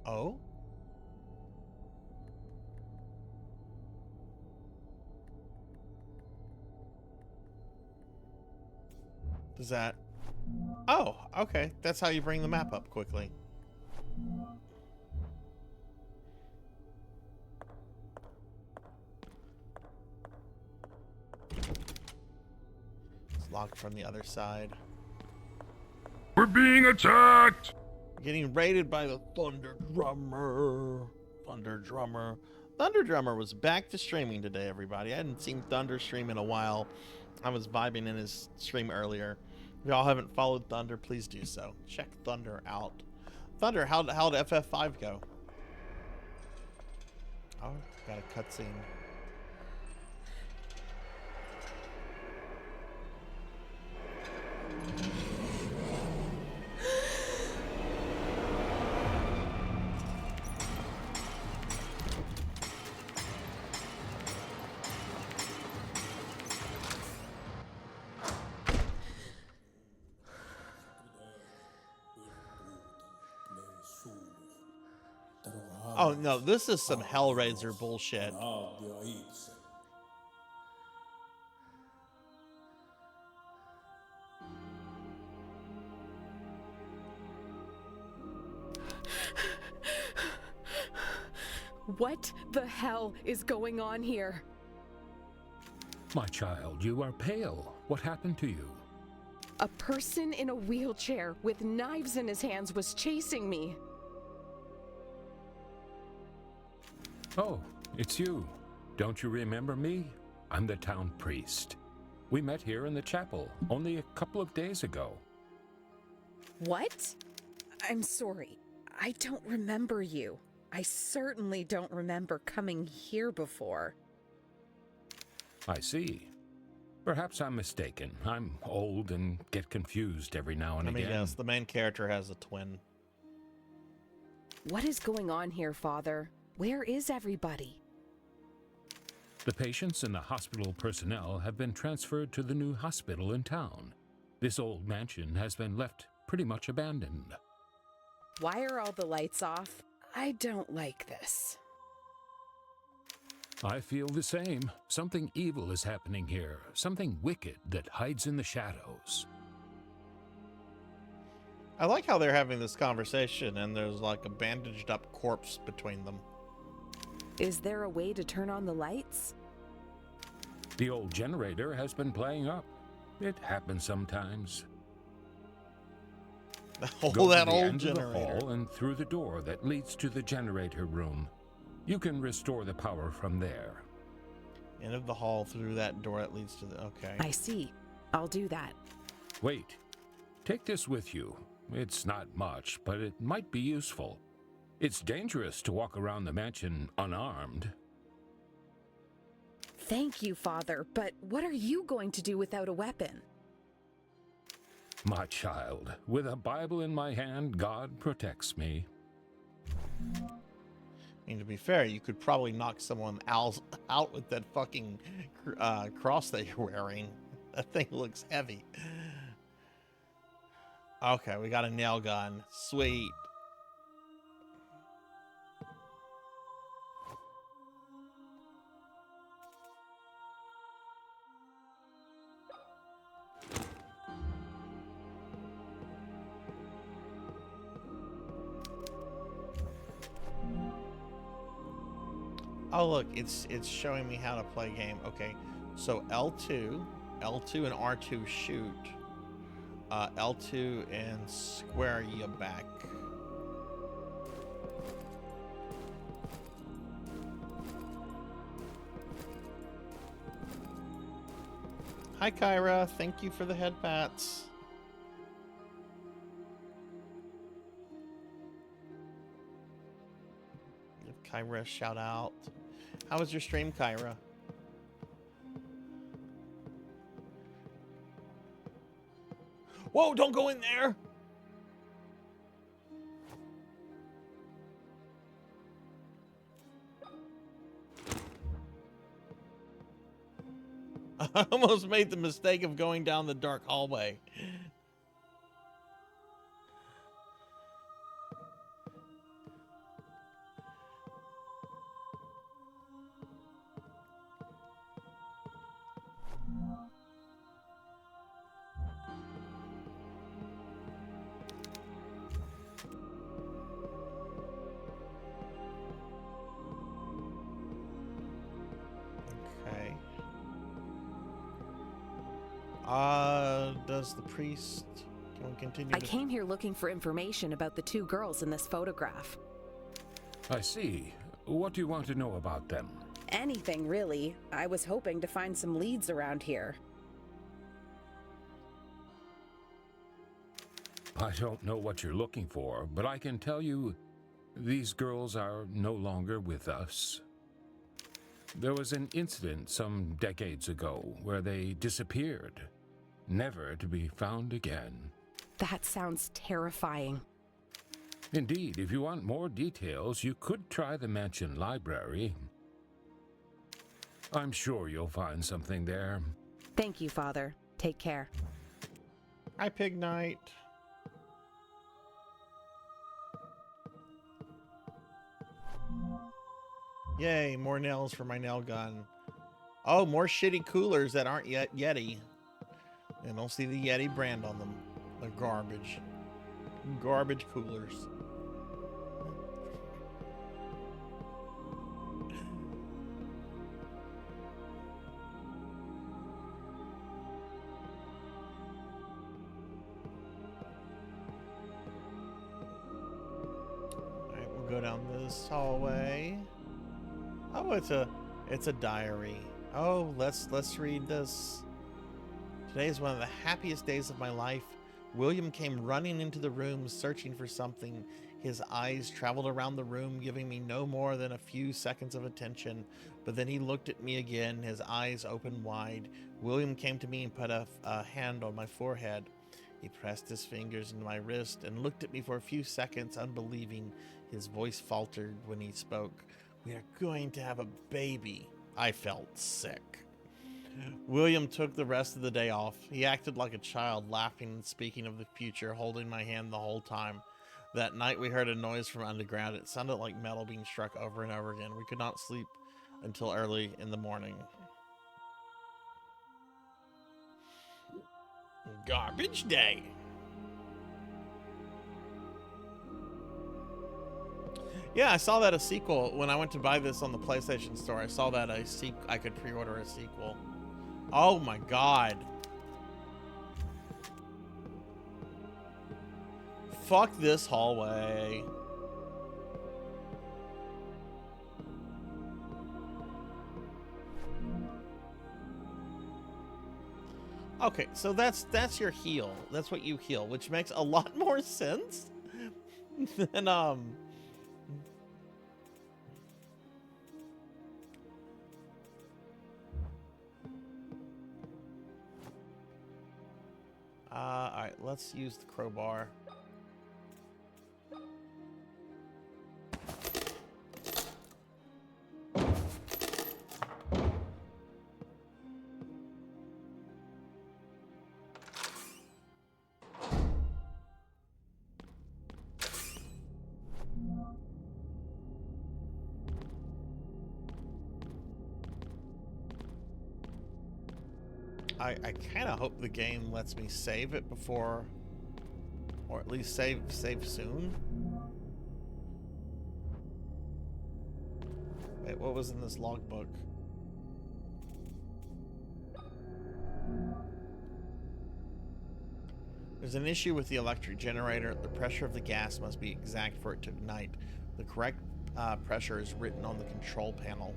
Oh? Does that... Oh, okay. That's how you bring the map up quickly. It's locked from the other side. We're being attacked! Getting raided by the Thunder Drummer. Thunder Drummer. Thunder Drummer was back to streaming today, everybody. I hadn't seen Thunder stream in a while. I was vibing in his stream earlier. If y'all haven't followed Thunder, please do so. Check Thunder out. Thunder, how'd FF5 go? Oh, got a cutscene. Oh no, this is some Hellraiser bullshit. What the hell is going on here? My child, you are pale. What happened to you? A person in a wheelchair with knives in his hands was chasing me. Oh, it's you. Don't you remember me? I'm the town priest. We met here in the chapel only a couple of days ago. What? I'm sorry. I don't remember you. I certainly don't remember coming here before. I see. Perhaps I'm mistaken. I'm old and get confused every now and I mean, again. yes, the main character has a twin. What is going on here, Father? Where is everybody? The patients and the hospital personnel have been transferred to the new hospital in town. This old mansion has been left pretty much abandoned. Why are all the lights off? I don't like this. I feel the same. Something evil is happening here. Something wicked that hides in the shadows. I like how they're having this conversation and there's like a bandaged up corpse between them. Is there a way to turn on the lights? The old generator has been playing up. It happens sometimes. Oh, Go to that the old end of the generator. hall and through the door that leads to the generator room. You can restore the power from there. End of the hall through that door that leads to the... Okay. I see. I'll do that. Wait. Take this with you. It's not much, but it might be useful. It's dangerous to walk around the mansion unarmed. Thank you, Father, but what are you going to do without a weapon? My child, with a Bible in my hand, God protects me. I mean, to be fair, you could probably knock someone out with that fucking cross that you're wearing. That thing looks heavy. Okay, we got a nail gun. Sweet. Oh look, it's showing me how to play a game. Okay, so L2 and R2 shoot. L2 and square you back. Hi Kyra, thank you for the head pats. Give Kyra a shout out. How was your stream, Kyra? Whoa, don't go in there! I almost made the mistake of going down the dark hallway. Does the priest... Can we continue? I came here looking for information about the two girls in this photograph. I see. What do you want to know about them? Anything, really. I was hoping to find some leads around here. I don't know what you're looking for, but I can tell you these girls are no longer with us. There was an incident some decades ago where they disappeared, never to be found again. That sounds terrifying. Indeed, if you want more details, you could try the mansion library. I'm sure you'll find something there. Thank you, Father. Take care. Hi, Pig Knight. Yay, more nails for my nail gun. Oh, more shitty coolers that aren't yet Yeti. I don't see the Yeti brand on them. They're garbage. Garbage coolers. go down this hallway. Oh, it's a diary. Oh, let's read this. Today is one of the happiest days of my life. William came running into the room searching for something. His eyes traveled around the room, giving me no more than a few seconds of attention. But then he looked at me again, his eyes open wide. William came to me and put a hand on my forehead. He pressed his fingers into my wrist and looked at me for a few seconds, unbelieving. His voice faltered when he spoke. We are going to have a baby. I felt sick. William took the rest of the day off. He acted like a child, laughing and speaking of the future, holding my hand the whole time. That night we heard a noise from underground. It sounded like metal being struck over and over again. We could not sleep until early in the morning. Garbage day. Yeah, I saw that a sequel when I went to buy this on the PlayStation Store. I saw that I could pre-order a sequel. Oh my god. Fuck this hallway. Okay, so that's your heal. That's what you heal, which makes a lot more sense than alright, let's use the crowbar. I kind of hope the game lets me save it before, or at least save soon. Wait, what was in this logbook? There's an issue with the electric generator. The pressure of the gas must be exact for it to ignite. The correct pressure is written on the control panel.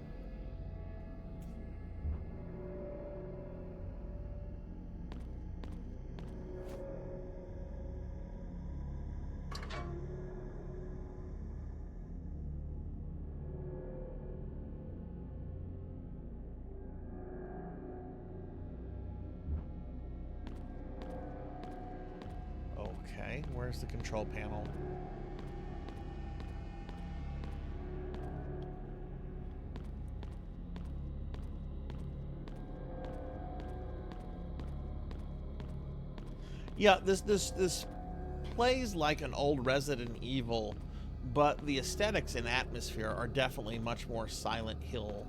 Okay, where's the control panel? Yeah, this plays like an old Resident Evil, but the aesthetics and atmosphere are definitely much more Silent Hill.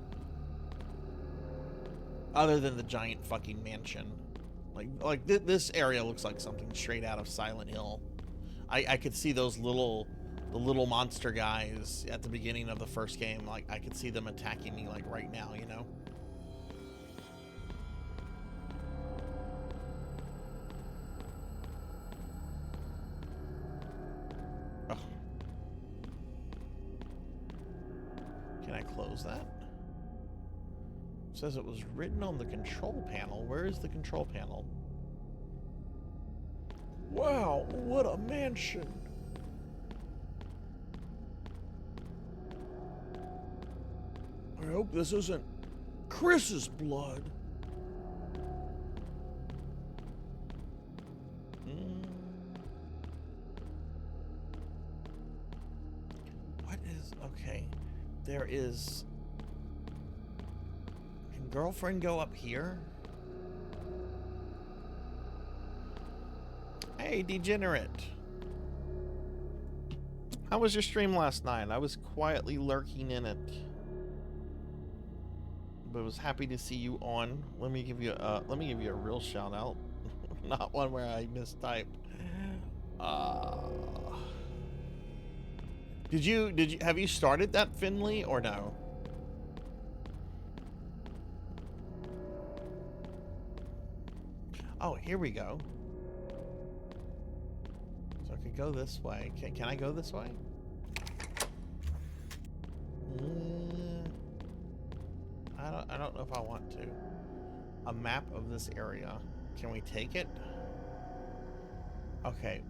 Other than the giant fucking mansion. Like this area looks like something straight out of Silent Hill. I could see those the little monster guys at the beginning of the first game. Like I could see them attacking me like right now, you know? Oh. Can I close that? It says it was written on the control panel. Where is the control panel? Wow, what a mansion. I hope this isn't Chris's blood. What is... Okay. There is... Can girlfriend go up here? Hey, degenerate. How was your stream last night? I was quietly lurking in it, but was happy to see you on. Let me give you a real shout out, not one where I mistype. Have you started that Finley or no? Oh, here we go. So I could go this way. Can I go this way? I don't know if I want to. A map of this area. Can we take it? Okay.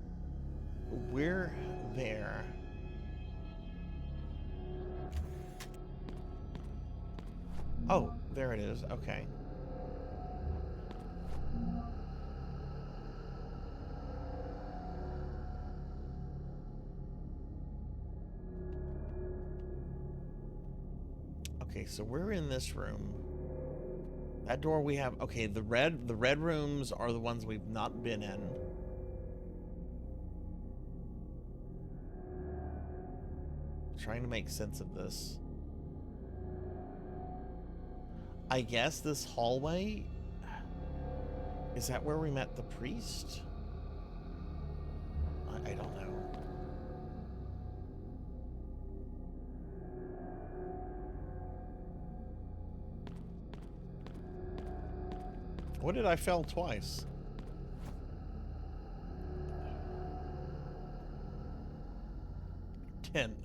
We're there. Oh, there it is. Okay. Okay, so we're in this room. That door we have. Okay, the red rooms are the ones we've not been in. Trying to make sense of this. I guess this hallway, is that where we met the priest? I don't know. What did I fail twice? Ten.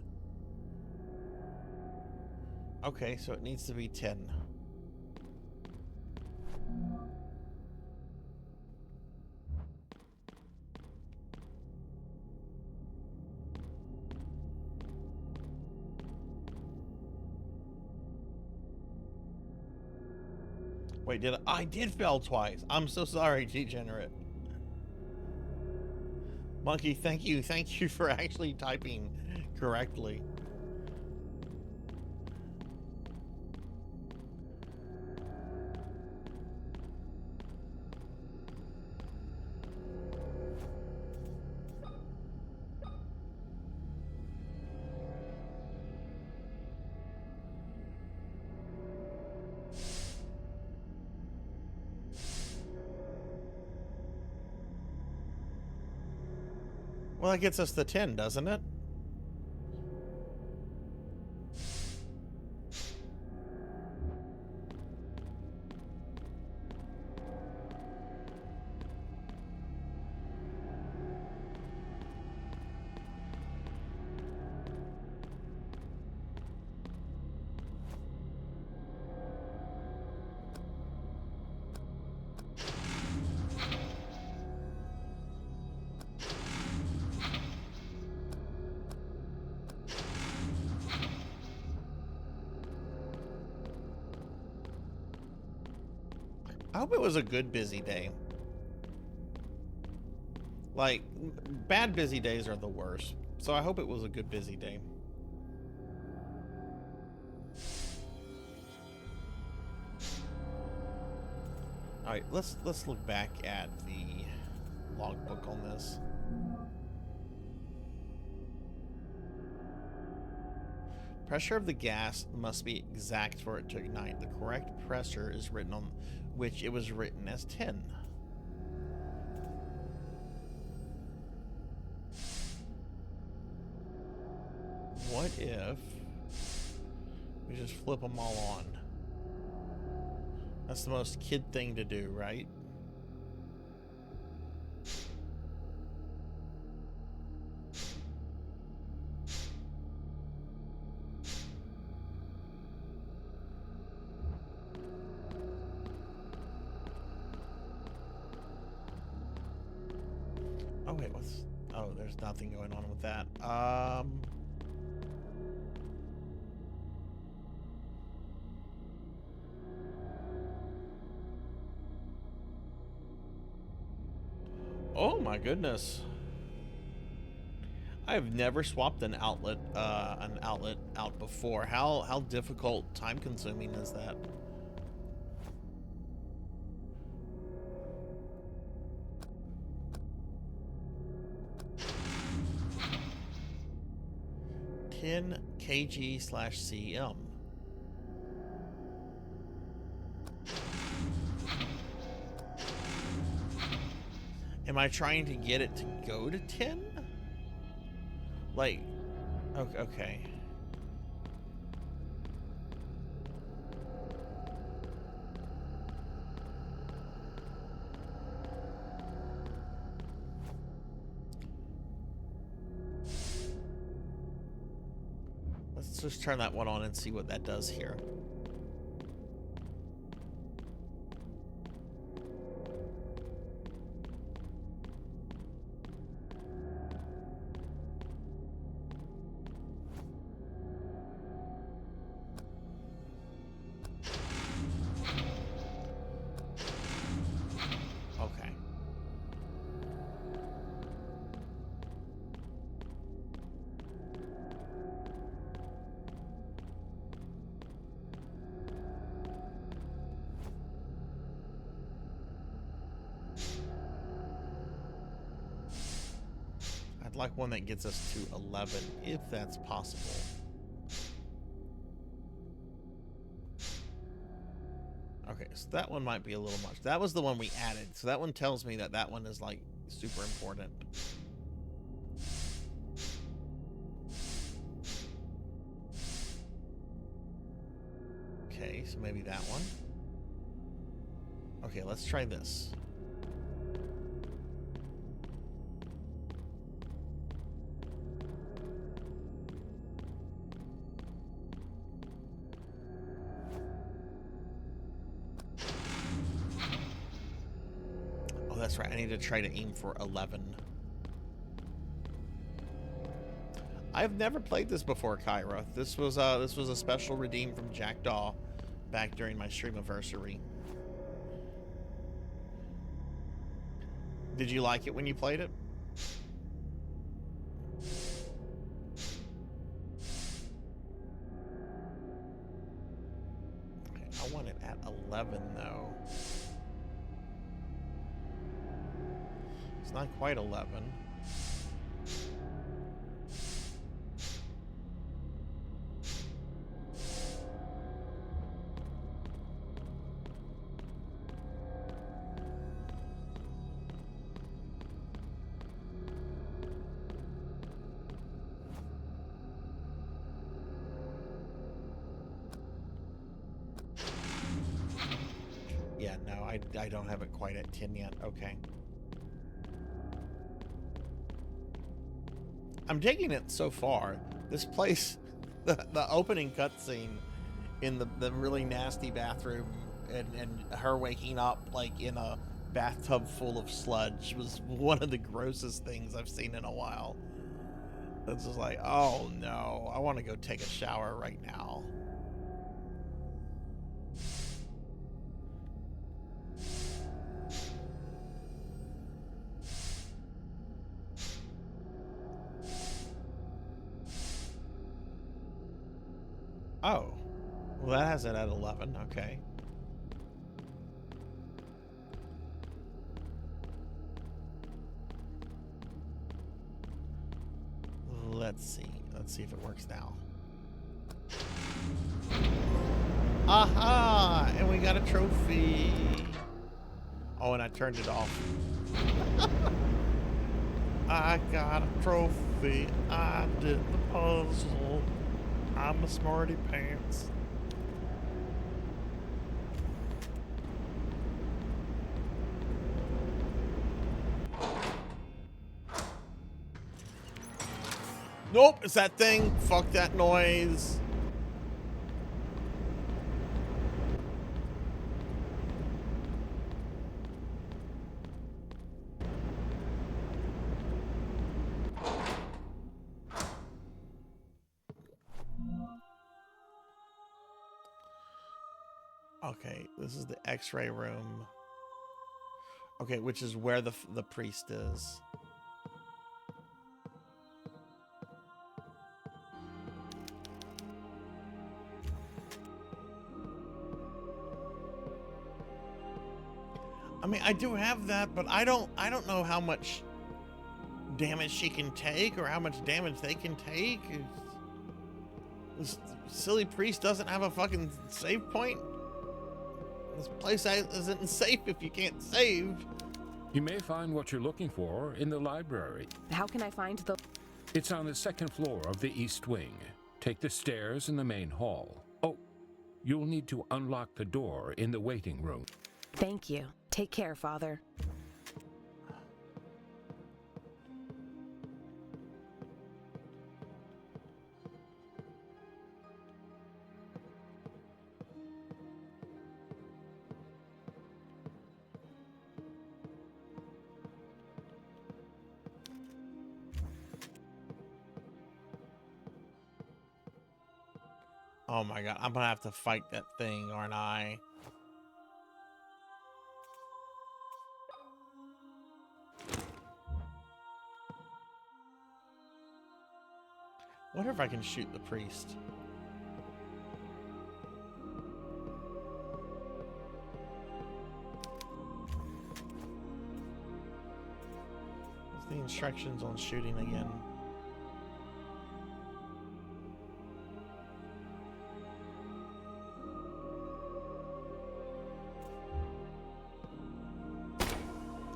Okay, so it needs to be 10. Wait, I did fail twice. I'm so sorry, Degenerate. Monkey, thank you for actually typing correctly. Well, that gets us the 10, doesn't it? I hope it was a good busy day. Like, bad busy days are the worst. So I hope it was a good busy day. Alright, let's look back at the logbook on this. Pressure of the gas must be exact for it to ignite. The correct pressure is written on which it was written as 10. What if we just flip them all on? That's the most kid thing to do, right? Oh wait, what's... Oh, there's nothing going on with that. Oh my goodness. I've never swapped an outlet out before. How difficult, time consuming is that? kg/cm. Am I trying to get it to go to 10? Like, okay. Let's Let's just turn that one on and see what that does here. Okay. I'd like one that gets us to 11, if that's possible. Okay, so that one might be a little much. That was the one we added, so that one tells me that that one is, like, super important. Okay, so maybe that one. Okay, let's try this. That's right, I need to try to aim for 11. I've never played this before, Kyra. This was a special redeem from Jackdaw back during my streamiversary. Did you like it when you played it? Okay, I want it at 11 though. It's not quite 11. Yeah, no, I don't have it quite at 10 yet. Okay. I'm digging it so far. This place, the opening cutscene in the really nasty bathroom and her waking up like in a bathtub full of sludge was one of the grossest things I've seen in a while. It's just like, oh no, I want to go take a shower right now. Oh, well, that has it at 11. Okay. Let's see. Let's see if it works now. Aha! And we got a trophy. Oh, and I turned it off. I got a trophy. I did the puzzle. I'm a smarty pants. Nope, it's that thing. Fuck that noise. Okay, this is the X-ray room. Okay, which is where the priest is. I mean, I do have that, but I don't know how much damage she can take or how much damage they can take. This silly priest doesn't have a fucking save point. This place isn't safe if you can't save. You may find what you're looking for in the library. How can I find the... It's on the second floor of the East Wing. Take the stairs in the main hall. Oh, you'll need to unlock the door in the waiting room. Thank you. Take care, Father. Oh my god, I'm gonna have to fight that thing, aren't I? Wonder if I can shoot the priest. What's the instructions on shooting again?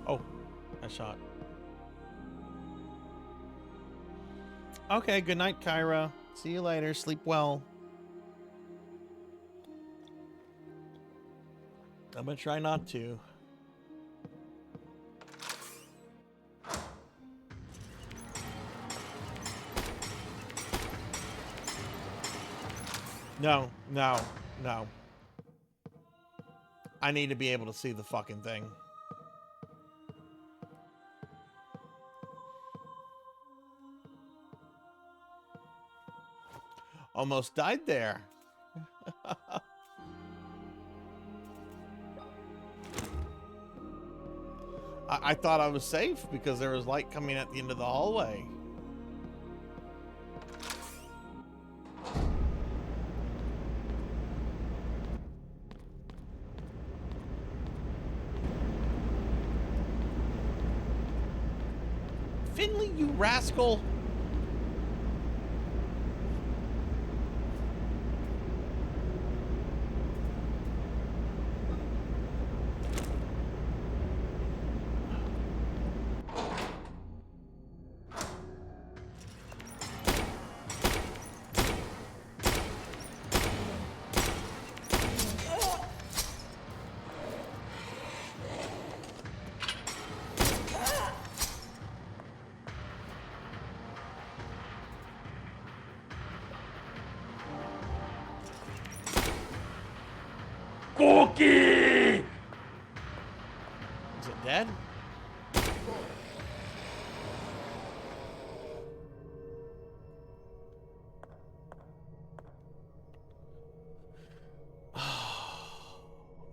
Oh, I shot. Okay, good night, Kyra. See you later. Sleep well. I'm gonna try not to. No, no, no. I need to be able to see the fucking thing. Almost died there. I thought I was safe because there was light coming at the end of the hallway. Finley, you rascal! Cookie! Is it dead?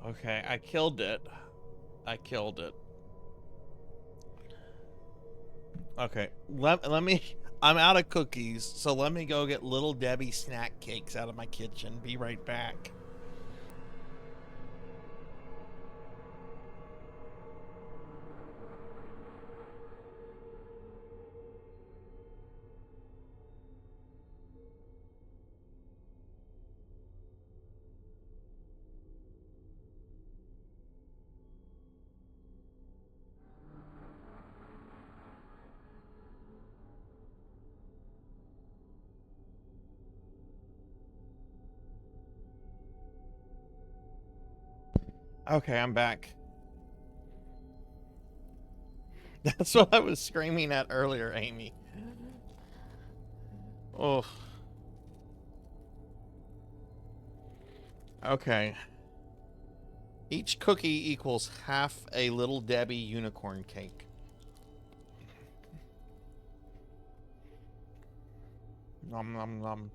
Okay, I killed it. I killed it. Okay, let me... I'm out of cookies, so let me go get Little Debbie snack cakes out of my kitchen. Be right back. Okay, I'm back. That's what I was screaming at earlier, Amy. Oh. Okay. Each cookie equals half a Little Debbie unicorn cake. Nom nom nom.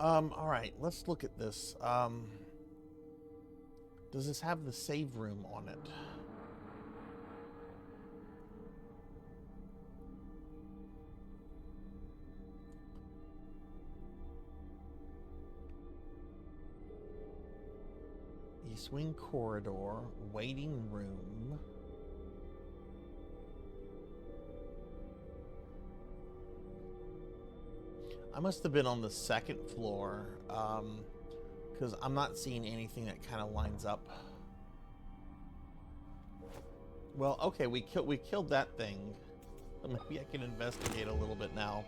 All right, let's look at this. Does this have the save room on it? East Wing corridor, waiting room. I must have been on the second floor, because I'm not seeing anything that kind of lines up. Well, okay, we killed that thing. Maybe I can investigate a little bit now.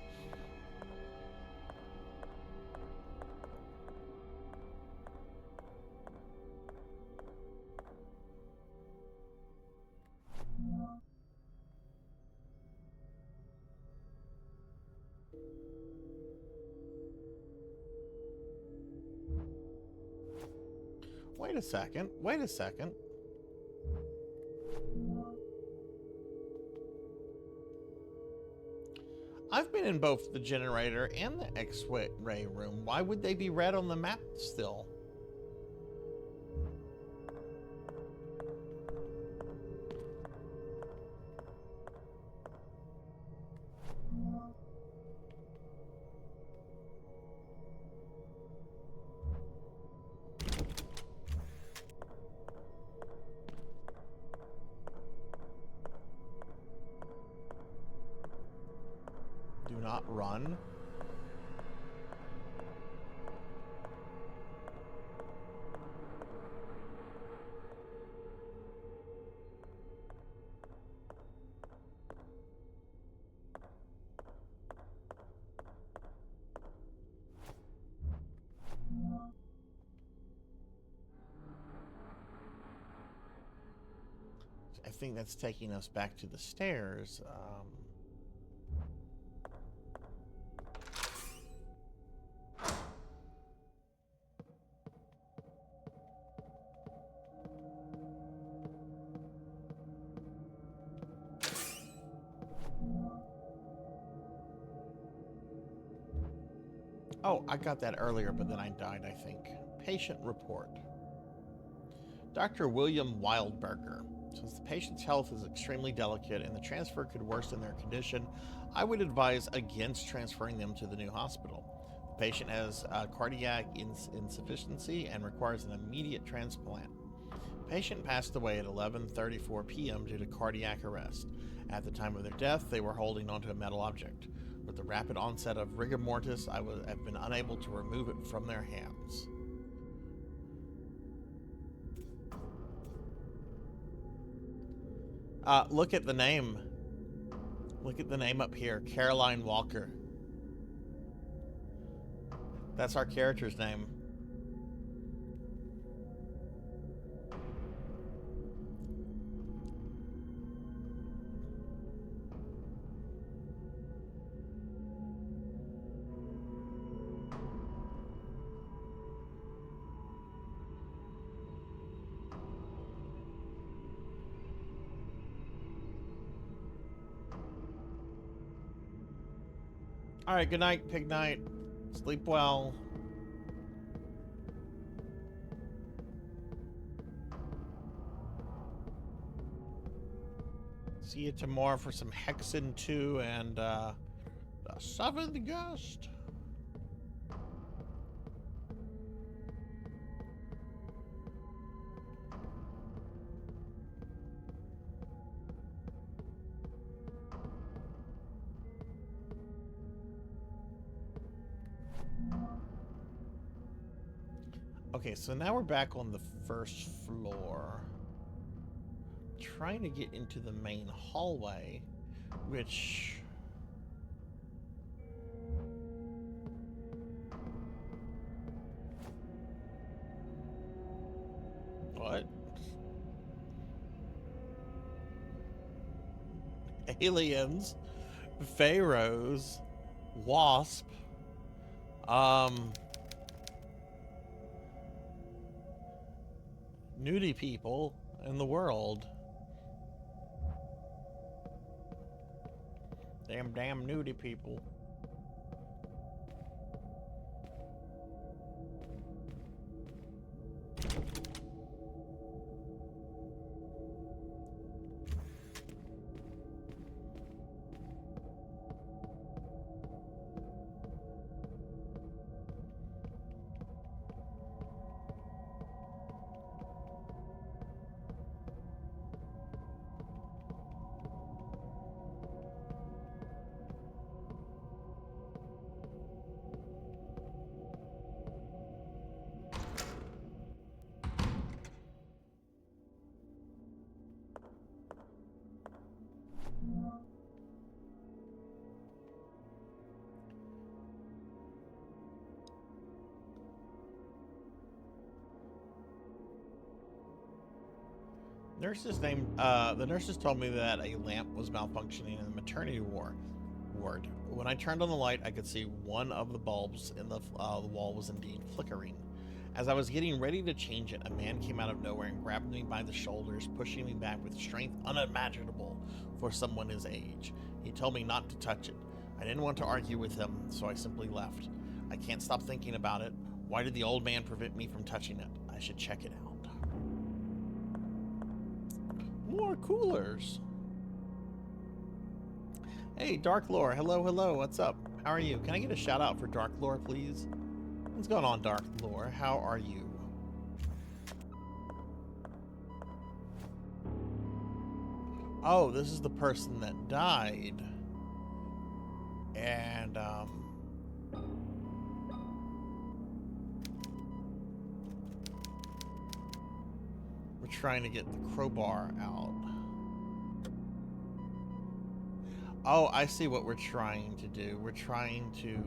Wait a second. Wait a second. I've been in both the generator and the X-ray room. Why would they be red on the map still? Do not run. I think that's taking us back to the stairs. Oh, I got that earlier, but then I died, I think. Patient report. Dr. William Wildberger. Since the patient's health is extremely delicate and the transfer could worsen their condition, I would advise against transferring them to the new hospital. The patient has cardiac insufficiency and requires an immediate transplant. The patient passed away at 11:34 p.m. due to cardiac arrest. At the time of their death, they were holding onto a metal object. With the rapid onset of rigor mortis, I have been unable to remove it from their hands. Look at the name. Look at the name up here, Caroline Walker. That's our character's name. All right, good night, Pig Night. Sleep well. See you tomorrow for some Hexen 2 and the 7th Ghost. Okay, so now we're back on the first floor. Trying to get into the main hallway, which... What? Aliens, pharaohs, wasp, nudie people in the world. Damn nudie people. The nurses told me that a lamp was malfunctioning in the maternity ward. When I turned on the light, I could see one of the bulbs in the wall was indeed flickering. As I was getting ready to change it, a man came out of nowhere and grabbed me by the shoulders, pushing me back with strength unimaginable for someone his age. He told me not to touch it. I didn't want to argue with him, so I simply left. I can't stop thinking about it. Why did the old man prevent me from touching it? I should check it out. More coolers. Hey, Dark Lore. Hello, hello. What's up? How are you? Can I get a shout out for Dark Lore, please? What's going on, Dark Lore? How are you? Oh, this is the person that died. And, we're trying to get the crowbar out. Oh, I see what we're trying to do. We're trying to...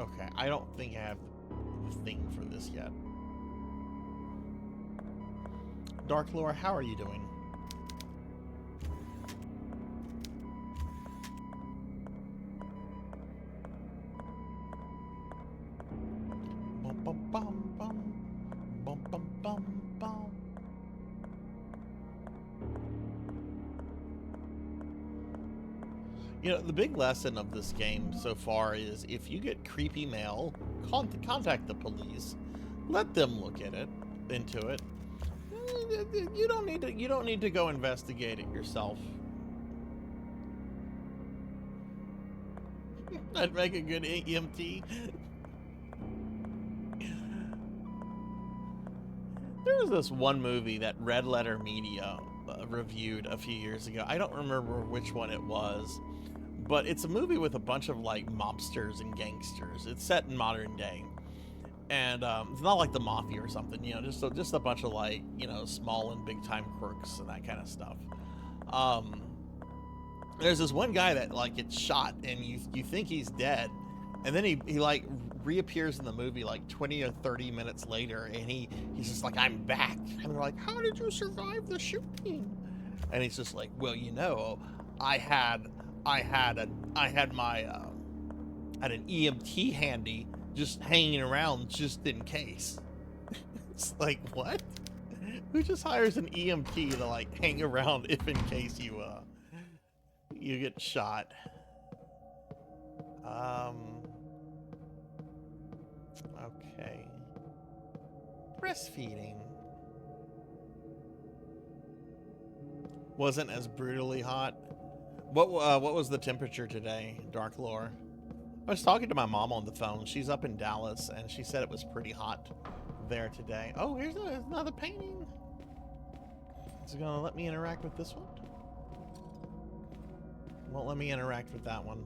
Okay, I don't think I have the thing for this yet. Dark Lore, how are you doing? Bum, bum, bum, bum. Bum, bum, bum, bum. You know, the big lesson of this game so far is if you get creepy mail, contact the police. Let them look at it, into it. You don't need to go investigate it yourself. That'd make a good EMT. There was this one movie that Red Letter Media reviewed a few years ago. I don't remember which one it was, but it's a movie with a bunch of like mobsters and gangsters. It's set in modern day, and it's not like the mafia or something, you know, just a bunch of like, you know, small and big time crooks and that kind of stuff. There's this one guy that like gets shot, and you think he's dead, and then he like reappears in the movie like 20 or 30 minutes later, and he's just like, I'm back. And they're like, how did you survive the shooting? And he's just like, well, you know, I had an EMT handy just hanging around just in case. It's like, what? Who just hires an EMT to like hang around if in case you get shot? Okay. Breastfeeding wasn't as brutally hot. What was the temperature today, Dark Lore? I was talking to my mom on the phone. She's up in Dallas, and she said it was pretty hot there today. Oh, here's another painting. Is it gonna let me interact with this one? Won't let me interact with that one.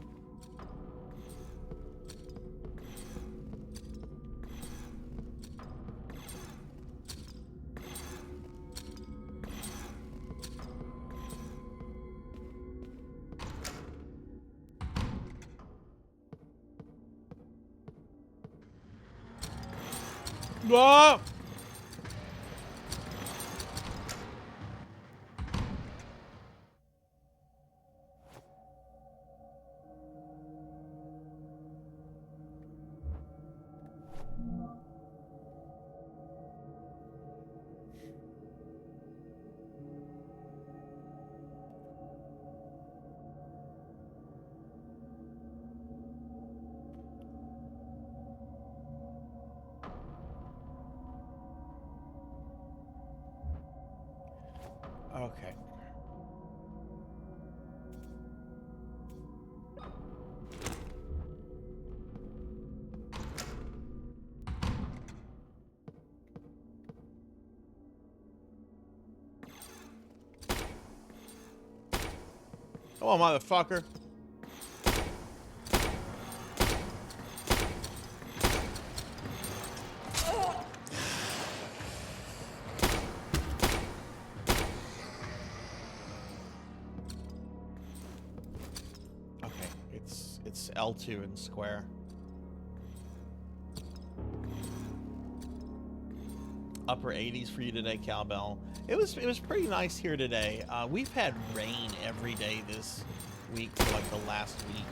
Ah! Okay. Come on, motherfucker. It's L2 and square. Upper 80s for you today, Cowbell. It was pretty nice here today. We've had rain every day this week for like the last week.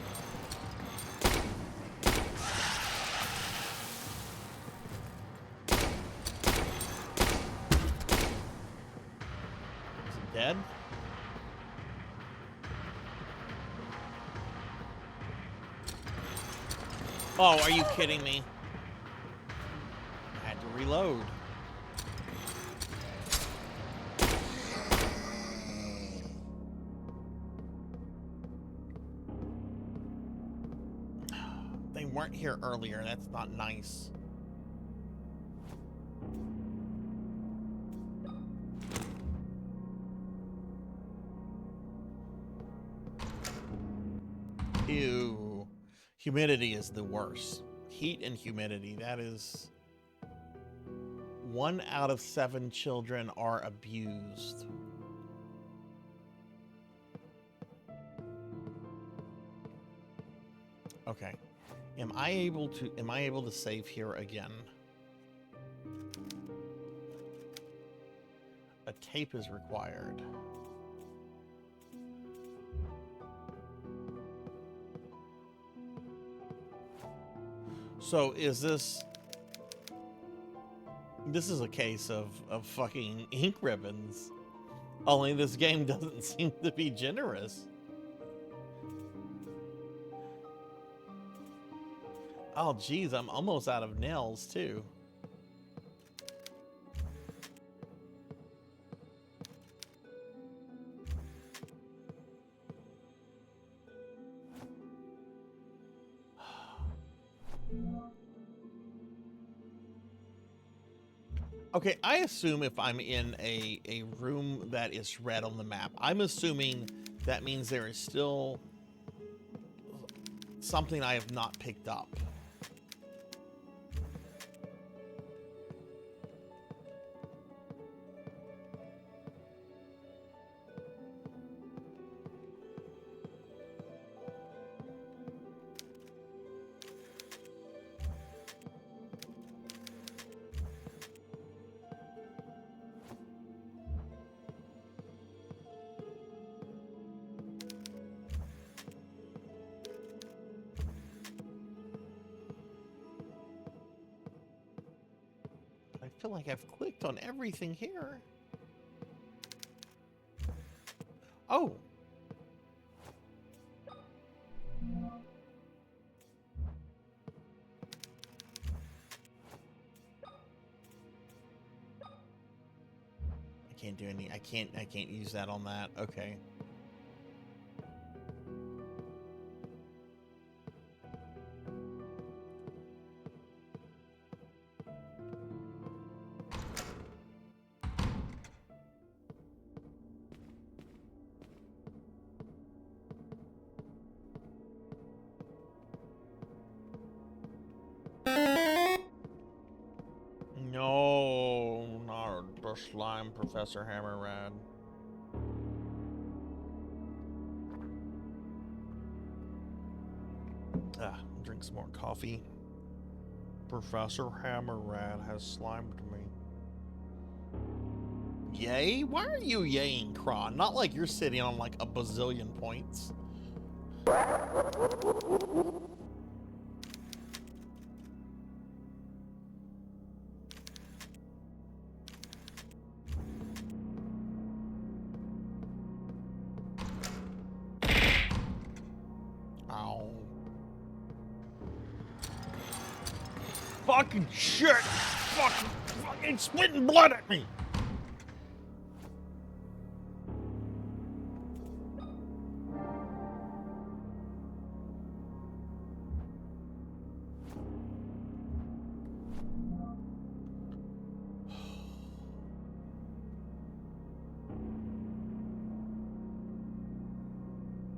Oh, are you kidding me? I had to reload. They weren't here earlier. That's not nice. Ew. Humidity is the worst. Heat and humidity. That is... 1 out of 7 children are abused. Okay. Am I able to save here again? A tape is required. So is this is a case of fucking ink ribbons. Only this game doesn't seem to be generous. Oh geez, I'm almost out of nails too. Okay, I assume if I'm in a room that is red on the map, I'm assuming that means there is still something I have not picked up. I feel like I've clicked on everything here. Oh. I can't do any, I can't use that on that. Okay. No, not the slime, Professor Hammerrad. Drink some more coffee. Professor Hammerrad has slimed me. Yay? Why are you yaying, Kron? Not like you're sitting on like a bazillion points. Fucking shit! Fucking spitting blood at me!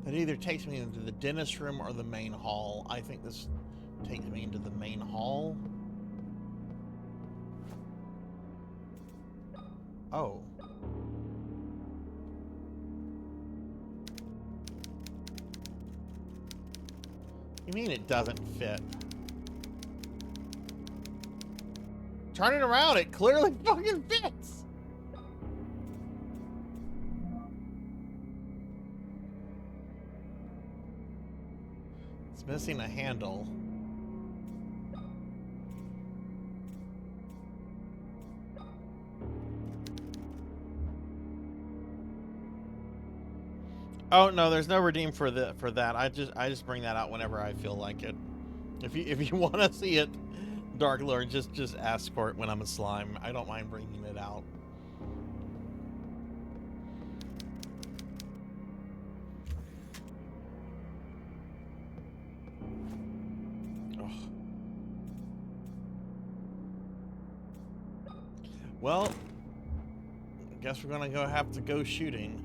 It either takes me into the dentist room or the main hall. I think this takes me into the main hall. Oh. You mean it doesn't fit? Turn it around, it clearly fucking fits! It's missing a handle. Oh no, there's no redeem for that. I just bring that out whenever I feel like it. If you want to see it, Dark Lord, just ask for it when I'm a slime. I don't mind bringing it out. Well, I guess we're gonna have to go shooting.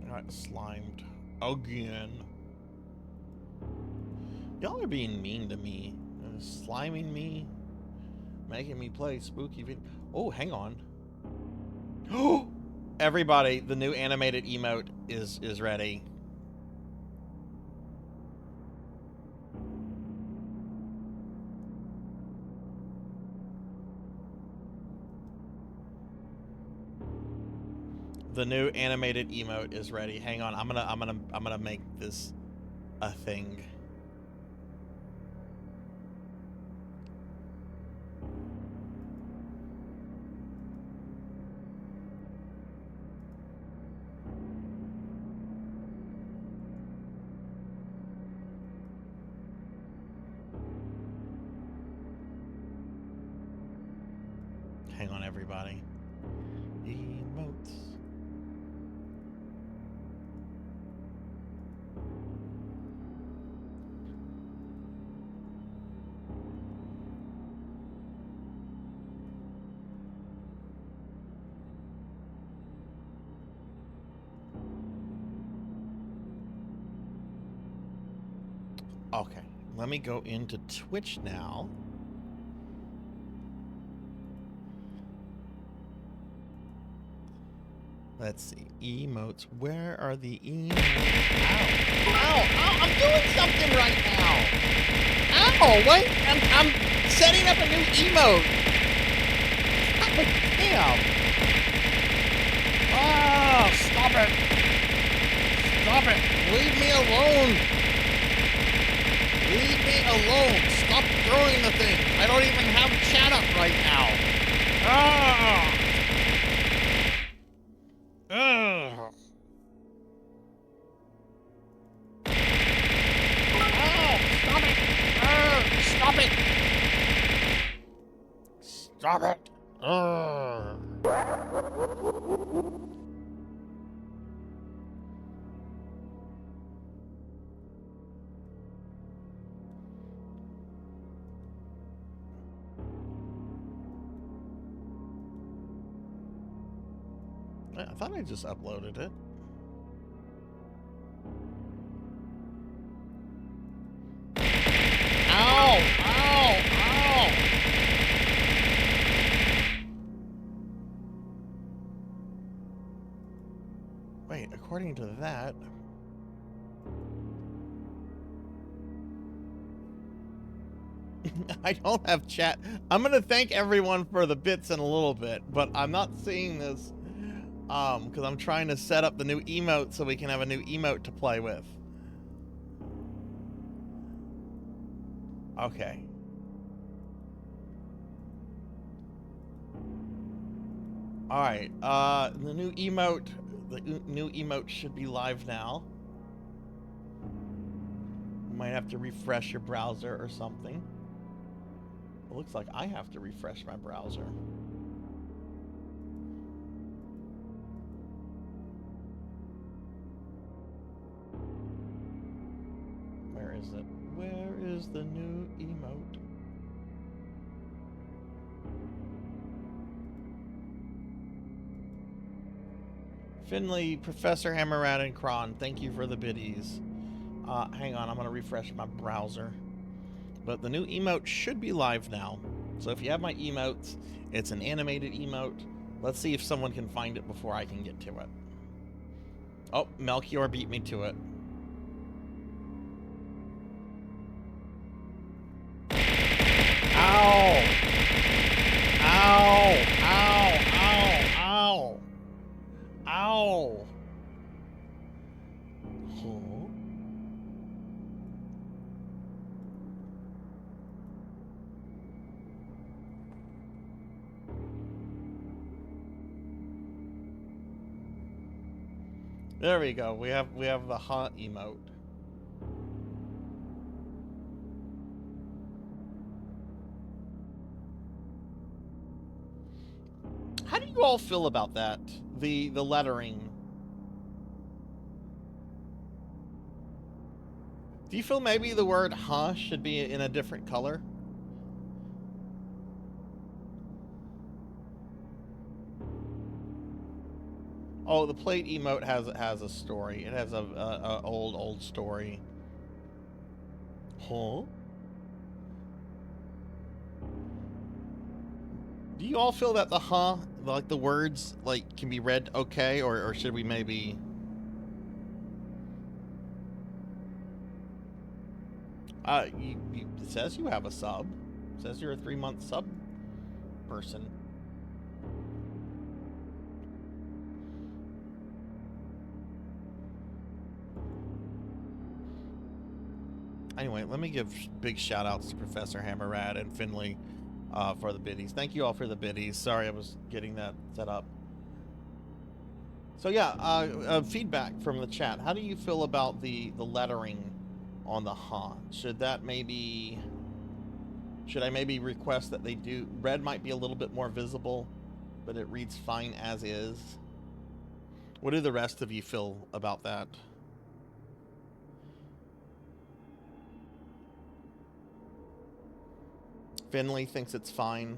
Alright, slimed again. Y'all are being mean to me. Sliming me, making me play spooky video. Oh, hang on. Oh, everybody, the new animated emote is ready. The new animated emote is ready. Hang on, I'm gonna make this a thing. Hang on, everybody. Emotes. Okay, let me go into Twitch now. Let's see, emotes. Where are the emotes? Ow! Ow! I'm doing something right now! Ow! Wait! I'm setting up a new emote! Oh, damn! Oh, stop it! Stop it! Leave me alone! Leave me alone! Stop throwing the thing! I don't even have chat up right now! Ah! Ugh. Oh, stop it! Stop it! Stop it! I thought I just uploaded it. Ow! Ow! Ow! Wait, according to that... I don't have chat. I'm gonna thank everyone for the bits in a little bit, but I'm not seeing this because I'm trying to set up the new emote so we can have a new emote to play with. Okay. All right. The new emote should be live now. You might have to refresh your browser or something. It looks like I have to refresh my browser. Where is it? Where is the new emote? Finley, Professor Hammerad, and Kron, thank you for the biddies. Hang on, I'm gonna refresh my browser. But the new emote should be live now. So if you have my emotes, it's an animated emote. Let's see if someone can find it before I can get to it. Oh, Melchior beat me to it. Ow! Ow! Ow! Ow! Ow! Ow! Oh. There we go. We have the hot emote. you all feel about that? The lettering. Do you feel maybe the word huh should be in a different color? Oh, the plate emote has a story. It has a old story. Huh? Do you all feel that the huh, like the words, like can be read okay, or should we maybe? It says you have a sub. It says you're a 3-month sub person. Anyway, let me give big shout outs to Professor Hammerrad and Finley for the biddies. Thank you all for the biddies. Sorry I was getting that set up. So yeah, feedback from the chat. How do you feel about the lettering on the huh? Should I maybe request that they do, red might be a little bit more visible, but it reads fine as is? What do the rest of you feel about that? Finley thinks it's fine.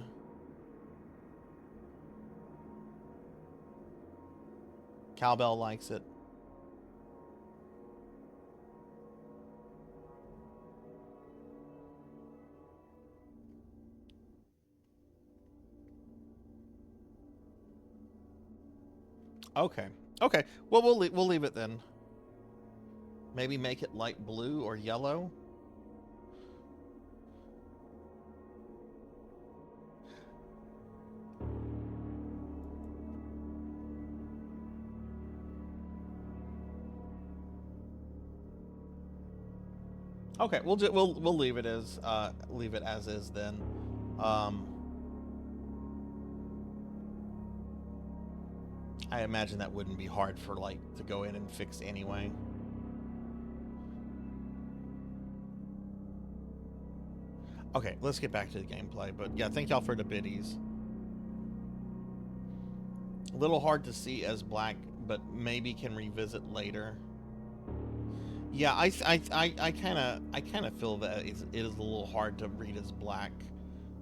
Cowbell likes it. Okay. Okay. Well, we'll leave it then. Maybe make it light blue or yellow. Okay, we'll leave it as is then. I imagine that wouldn't be hard for like to go in and fix anyway. Okay, let's get back to the gameplay. But yeah, thank y'all for the biddies. A little hard to see as black, but maybe can revisit later. Yeah, I kind of feel that it is a little hard to read as black.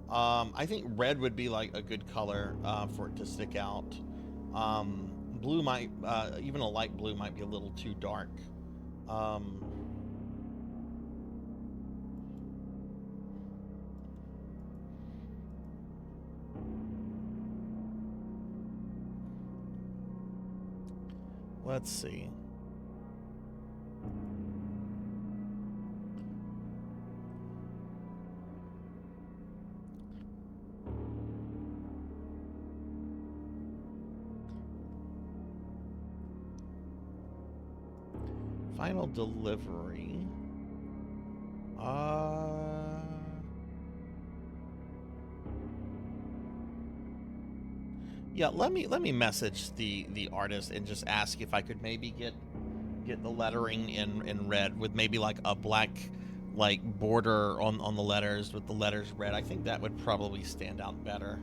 I think red would be like a good color for it to stick out. Blue might, even a light blue might be a little too dark. Let's see. Final delivery. Yeah, let me message the artist and just ask if I could maybe get the lettering in red with maybe like a black like border on the letters with the letters red. I think that would probably stand out better.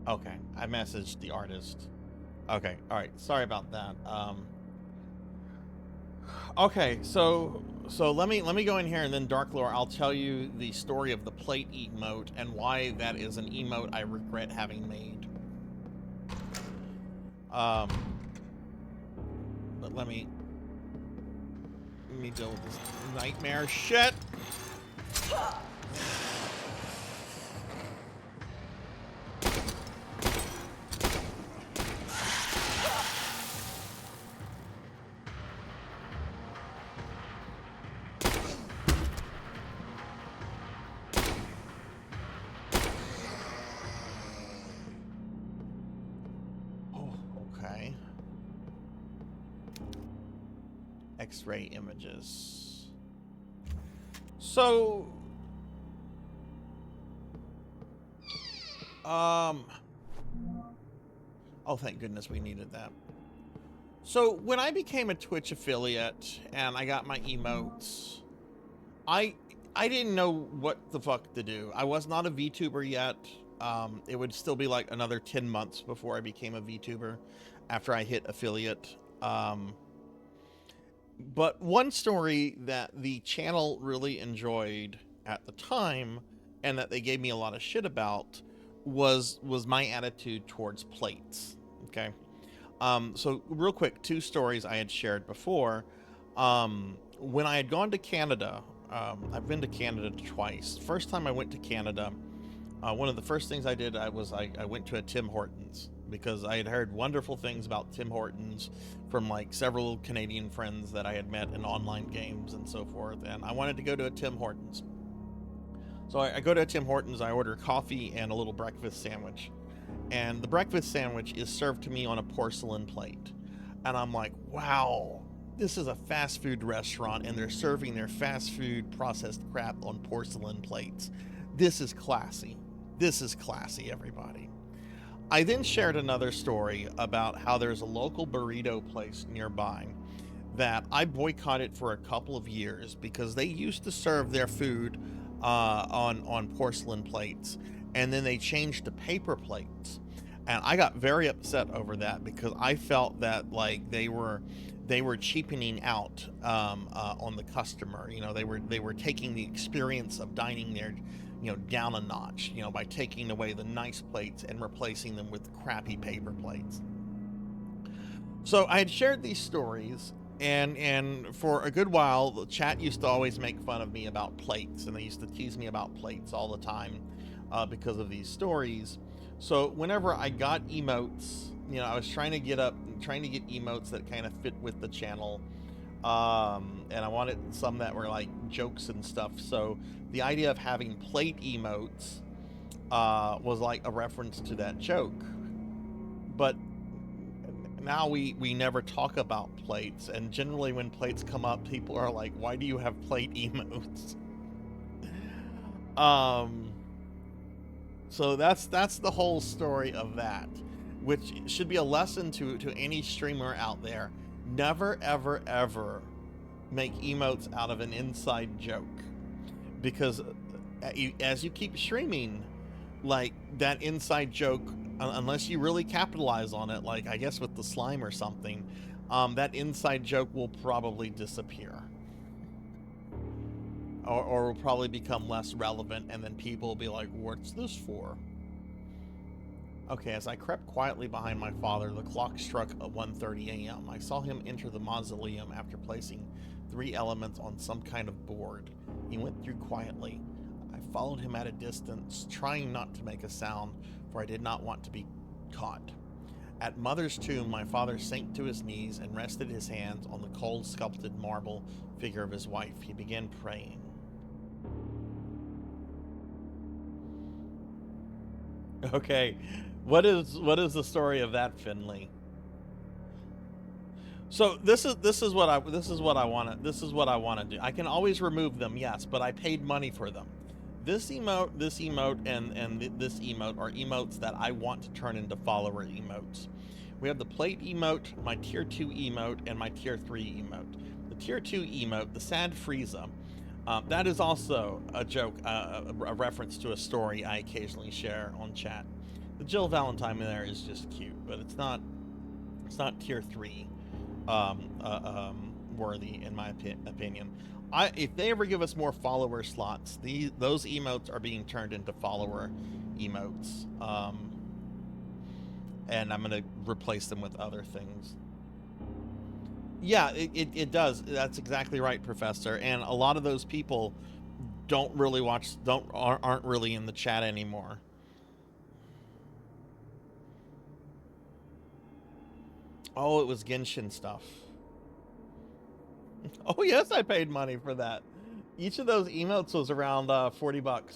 Okay, I messaged the artist. Okay, all right. Sorry about that. Okay, so let me go in here, and then Dark Lore, I'll tell you the story of the plate emote and why that is an emote I regret having made. But let me deal with this nightmare shit. Okay. X-ray images. So, oh, thank goodness we needed that. So when I became a Twitch affiliate and I got my emotes, I didn't know what the fuck to do. I was not a VTuber yet. It would still be like another 10 months before I became a VTuber after I hit affiliate. But one story that the channel really enjoyed at the time, and that they gave me a lot of shit about, was my attitude towards plates. Okay. So real quick, 2 stories I had shared before. When I had gone to Canada, I've been to Canada twice. First time I went to Canada, one of the first things I did, I went to a Tim Hortons, because I had heard wonderful things about Tim Hortons from like several Canadian friends that I had met in online games and so forth, and I wanted to go to a Tim Hortons. So I go to a Tim Hortons, I order coffee and a little breakfast sandwich, and the breakfast sandwich is served to me on a porcelain plate, and I'm like, wow, this is a fast food restaurant and they're serving their fast food processed crap on porcelain plates. This is classy. This is classy, everybody. I then shared another story about how there's a local burrito place nearby that I boycotted for a couple of years because they used to serve their food on porcelain plates, and then they changed to paper plates. And I got very upset over that because I felt that like they were cheapening out on the customer. You know, they were taking the experience of dining there, you know, down a notch, you know, by taking away the nice plates and replacing them with crappy paper plates. So I had shared these stories, and for a good while, the chat used to always make fun of me about plates, and they used to tease me about plates all the time because of these stories. So whenever I got emotes, you know, I was trying to get emotes that kind of fit with the channel. And I wanted some that were like jokes and stuff. So the idea of having plate emotes was like a reference to that joke. But now we never talk about plates, and generally when plates come up, people are like, why do you have plate emotes? So that's the whole story of that, which should be a lesson to any streamer out there. Never, ever, ever make emotes out of an inside joke, because as you keep streaming, like that inside joke, unless you really capitalize on it, like I guess with the slime or something, that inside joke will probably disappear, or will probably become less relevant, and then people will be like, what's this for? Okay, as I crept quietly behind my father, the clock struck at 1:30 a.m. I saw him enter the mausoleum after placing 3 elements on some kind of board. He went through quietly. I followed him at a distance, trying not to make a sound, for I did not want to be caught. At Mother's tomb, my father sank to his knees and rested his hands on the cold sculpted marble figure of his wife. He began praying. Okay, what is the story of that, Finley? So this is what I want to do. I can always remove them, yes, but I paid money for them. This emote, and this emote are emotes that I want to turn into follower emotes. We have the plate emote, my tier 2 emote, and my tier 3 emote. The tier 2 emote, the sad Frieza, that is also a joke, a reference to a story I occasionally share on chat. The Jill Valentine in there is just cute, but it's not tier 3 worthy in my opinion. If they ever give us more follower slots, those emotes are being turned into follower emotes, and I'm gonna replace them with other things. Yeah, it does. That's exactly right, Professor. And a lot of those people don't really aren't really in the chat anymore. Oh, it was Genshin stuff. Oh yes, I paid money for that. Each of those emotes was around $40.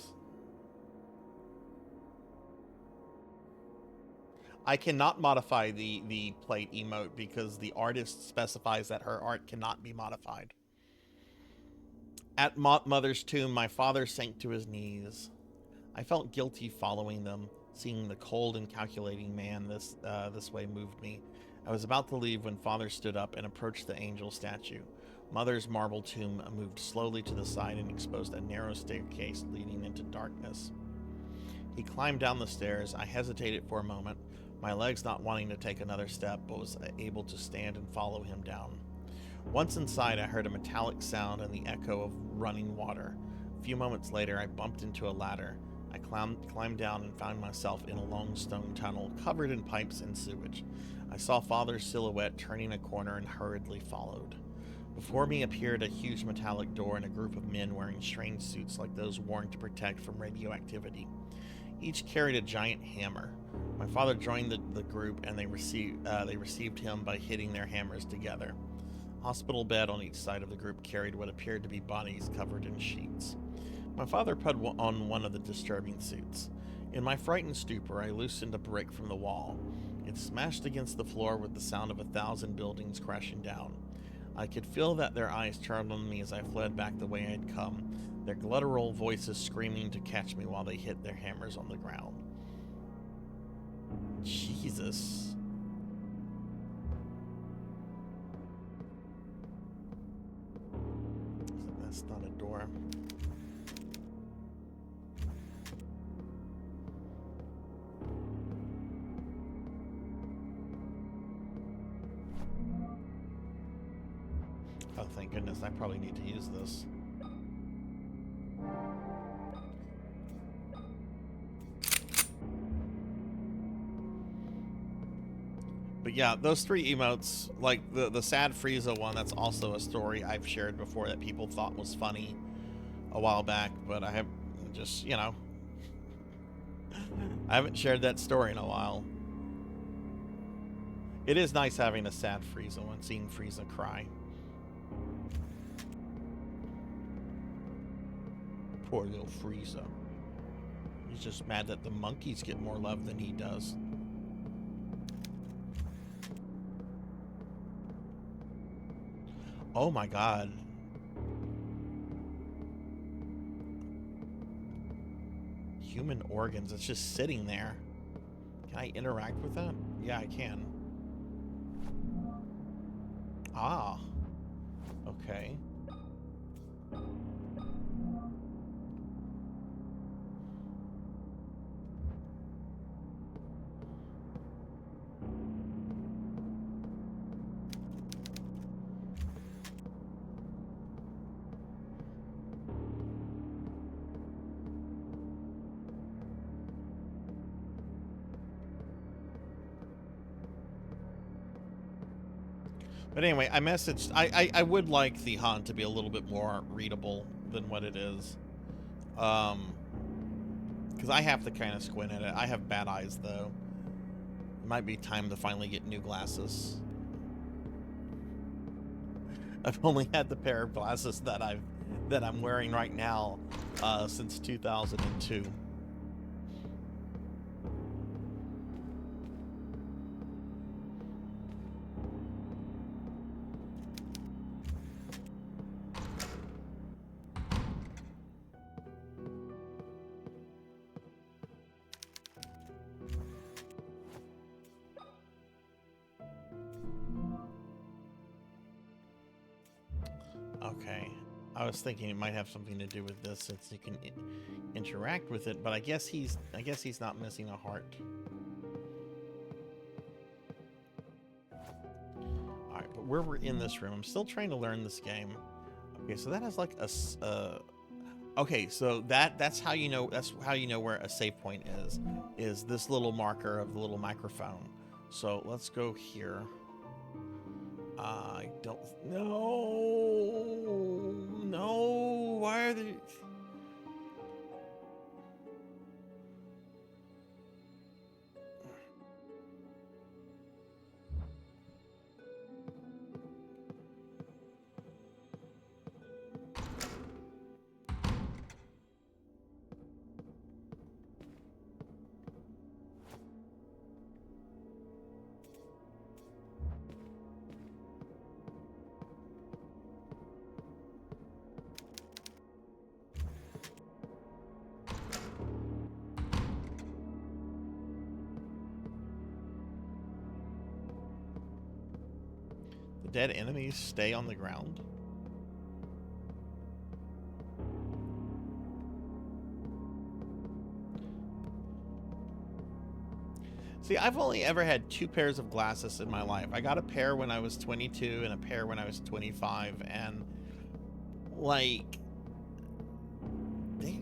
I cannot modify the plate emote because the artist specifies that her art cannot be modified. At Mother's tomb, my father sank to his knees. I felt guilty following them. Seeing the cold and calculating man this way moved me. I was about to leave when Father stood up and approached the angel statue. Mother's marble tomb moved slowly to the side and exposed a narrow staircase leading into darkness. He climbed down the stairs. I hesitated for a moment, my legs not wanting to take another step, but was able to stand and follow him down. Once inside, I heard a metallic sound and the echo of running water. A few moments later, I bumped into a ladder. I climbed down and found myself in a long stone tunnel covered in pipes and sewage. I saw Father's silhouette turning a corner and hurriedly followed. Before me appeared a huge metallic door and a group of men wearing strange suits like those worn to protect from radioactivity. Each carried a giant hammer. My father joined the group, and they received him by hitting their hammers together. A hospital bed on each side of the group carried what appeared to be bodies covered in sheets. My father put on one of the disturbing suits. In my frightened stupor, I loosened a brick from the wall. It smashed against the floor with the sound of 1,000 buildings crashing down. I could feel that their eyes turned on me as I fled back the way I'd come, their guttural voices screaming to catch me while they hit their hammers on the ground. Jesus. That's not a door. Oh, thank goodness. I probably need to use this. But yeah, those three emotes, like the sad Frieza one, that's also a story I've shared before that people thought was funny a while back, but I have just, you know, I haven't shared that story in a while. It is nice having a sad Frieza one, seeing Frieza cry. Poor little Frieza. He's just mad that the monkeys get more love than he does. Oh my god. Human organs, it's just sitting there. Can I interact with that? Yeah, I can. Ah. Okay. But anyway, I messaged, I would like the Han to be a little bit more readable than what it is. Because I have to kind of squint at it. I have bad eyes, though. It might be time to finally get new glasses. I've only had the pair of glasses that I'm wearing right now since 2002. Okay, I was thinking it might have something to do with this, since you can interact with it, but I guess he's not missing a heart. All right, but we're in this room. I'm still trying to learn this game. Okay, so that has like a okay, so that's how you know where a save point is this little marker of the little microphone. So let's go here. I don't no, why are they? Dead enemies stay on the ground. See, I've only ever had 2 pairs of glasses in my life. I got a pair when I was 22 and a pair when I was 25, and like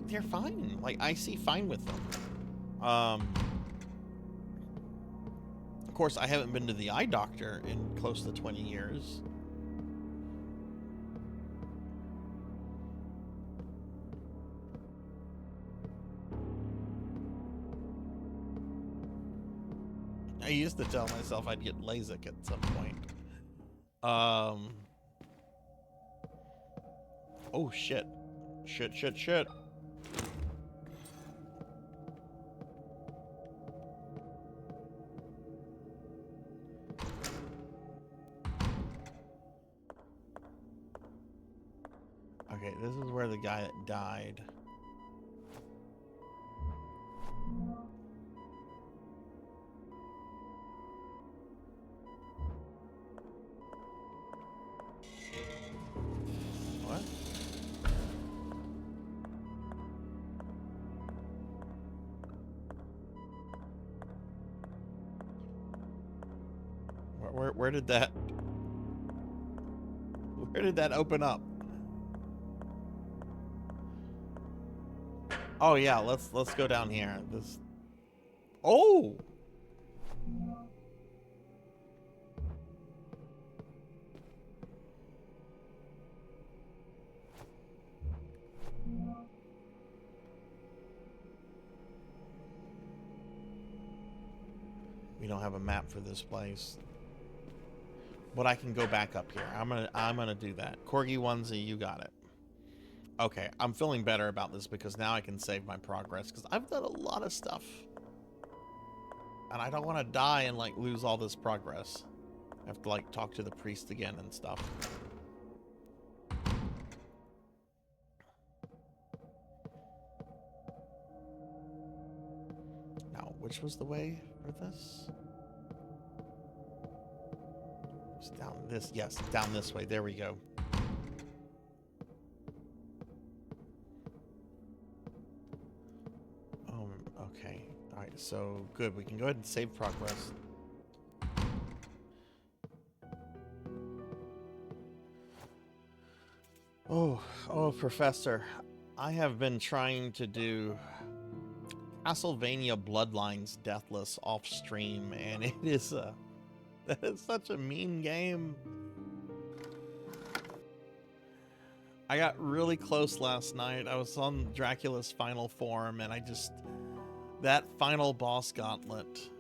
they're fine. Like I see fine with them. Of course, I haven't been to the eye doctor in close to 20 years. I used to tell myself I'd get LASIK at some point. Oh, shit. Shit. Okay, this is where the guy that died. What? Where did that open up? Oh yeah, let's go down here. This. Oh. We don't have a map for this place, but I can go back up here. I'm gonna do that. Corgi onesie, you got it. Okay, I'm feeling better about this because now I can save my progress because I've done a lot of stuff. And I don't want to die and like lose all this progress. I have to like talk to the priest again and stuff. Now, which was the way for this? It's down this, yes, down this way. There we go. Okay. All right. So good. We can go ahead and save progress. Oh, Professor. I have been trying to do Castlevania Bloodlines Deathless off stream, and it is that is such a mean game. I got really close last night. I was on Dracula's final form, and that final boss gauntlet.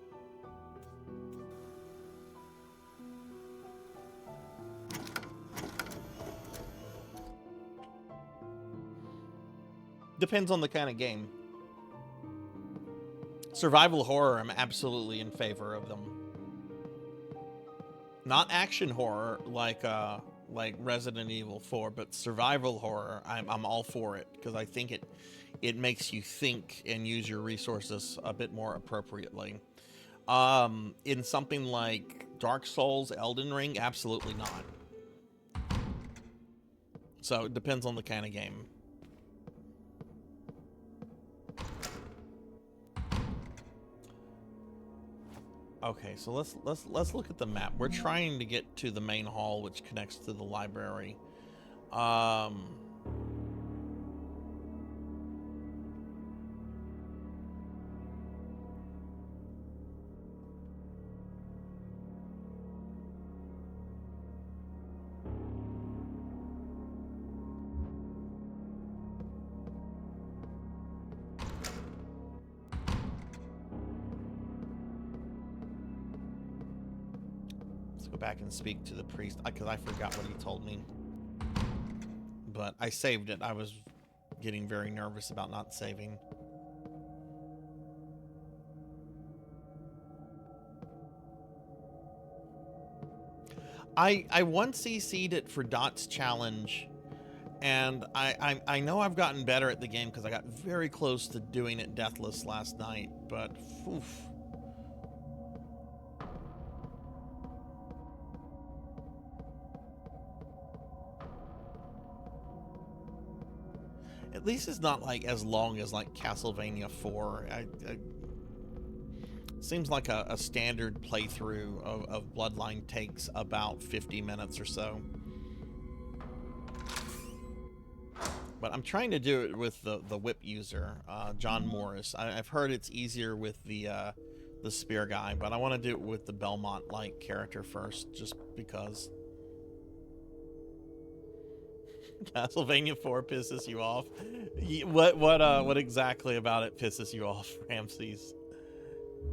Depends on the kind of game. Survival horror, I'm absolutely in favor of them. Not action horror like Resident Evil 4, but survival horror, I'm all for it because I think it makes you think and use your resources a bit more appropriately. In something like Dark Souls, Elden Ring, absolutely not. So it depends on the kind of game. Okay, so let's look at the map. We're trying to get to the main hall, which connects to the library. Go back and speak to the priest because I forgot what he told me, but I saved it. I was getting very nervous about not saving. I once CC'd it for Dot's challenge, and I know I've gotten better at the game because I got very close to doing it deathless last night, but oof. At least it's not like as long as like Castlevania 4. Seems like a standard playthrough of Bloodline takes about 50 minutes or so. But I'm trying to do it with the whip user, John Morris. I've heard it's easier with the spear guy, but I want to do it with the Belmont-like character first, just because. Castlevania 4 pisses you off? What exactly about it pisses you off, Ramses?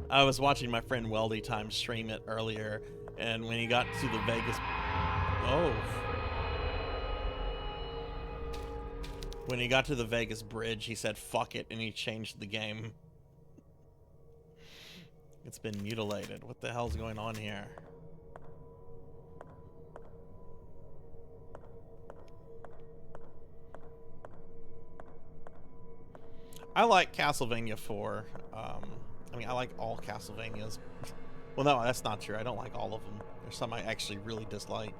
I was watching my friend Weldy Time stream it earlier, and when he got to the Vegas... Oh. When he got to the Vegas bridge, he said, fuck it, and he changed the game. It's been mutilated. What the hell's going on here? I like Castlevania 4. I mean, I like all Castlevanias. Well, no, that's not true. I don't like all of them. There's some I actually really dislike.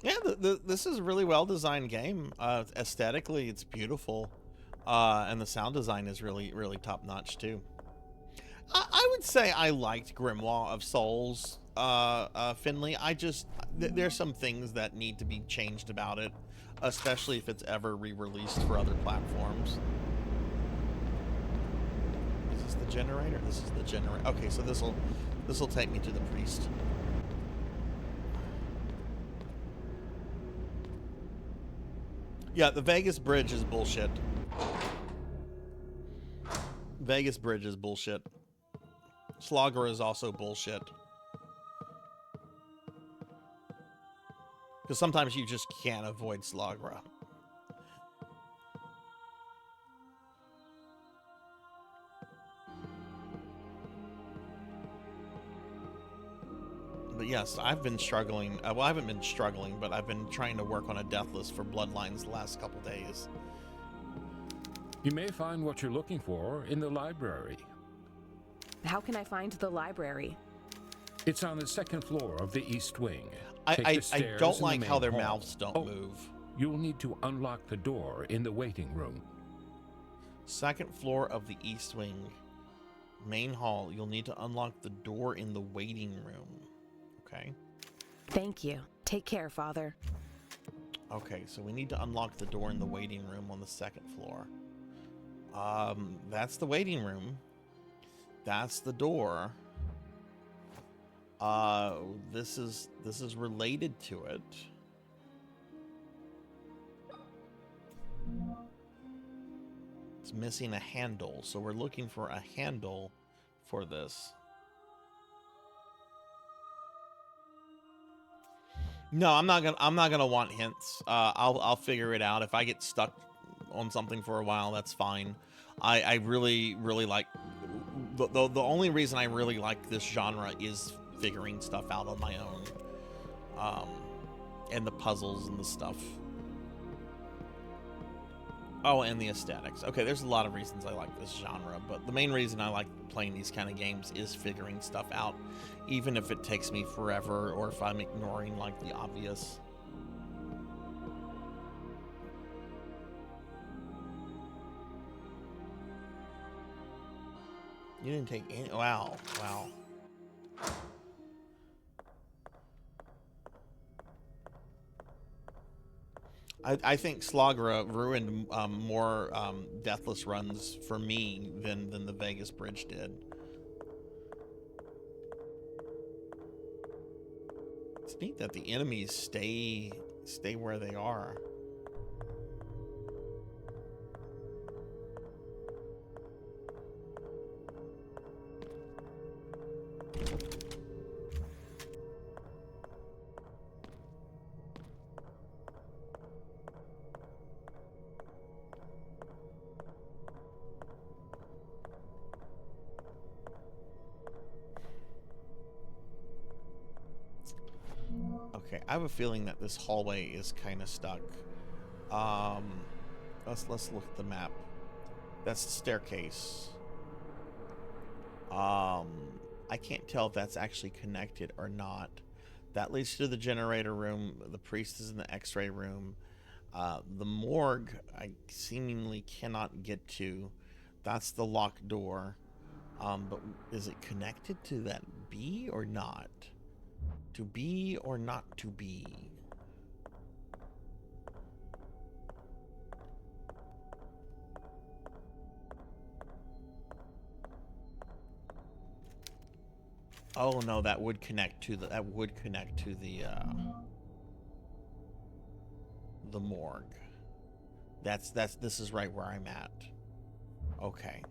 Yeah, this is a really well-designed game. Aesthetically, it's beautiful. And the sound design is really, really top-notch, too. I would say I liked Grimoire of Souls, Finley. There's some things that need to be changed about it, especially if it's ever re-released for other platforms. Is this the generator? This is the generator. Okay, so this'll take me to the priest. Yeah, the Vegas bridge is bullshit. Vegas bridge is bullshit. Slogger is also bullshit. Because sometimes you just can't avoid Slogra. But yes, I've been struggling. Well, I haven't been struggling, but I've been trying to work on a death list for Bloodlines the last couple days. You may find what you're looking for in the library. How can I find the library? It's on the second floor of the East Wing. I don't like how their mouths don't move. You'll need to unlock the door in the waiting room. Second floor of the East Wing. Main hall. You'll need to unlock the door in the waiting room. Okay. Thank you. Take care, Father. Okay, so we need to unlock the door in the waiting room on the second floor. That's the waiting room. That's the door. This is related to it. It's missing a handle, so we're looking for a handle for this. No, I'm not gonna want hints. I'll figure it out. If I get stuck on something for a while, that's fine. I really like the only reason I really like this genre is figuring stuff out on my own. And the puzzles and the stuff. Oh, and the aesthetics. Okay, there's a lot of reasons I like this genre, but the main reason I like playing these kind of games is figuring stuff out, even if it takes me forever or if I'm ignoring, like, the obvious. You didn't take any... Wow. Wow. I think Slagra ruined more deathless runs for me than the Vegas Bridge did. It's neat that the enemies stay where they are. Okay, I have a feeling that this hallway is kind of stuck. Let's look at the map. That's the staircase. I can't tell if that's actually connected or not. That leads to the generator room. The priest is in the X-ray room. The morgue I seemingly cannot get to. That's the locked door. But is it connected to that B or not? To be or not to be? Oh no, that would connect to the morgue. This is right where I'm at. Okay.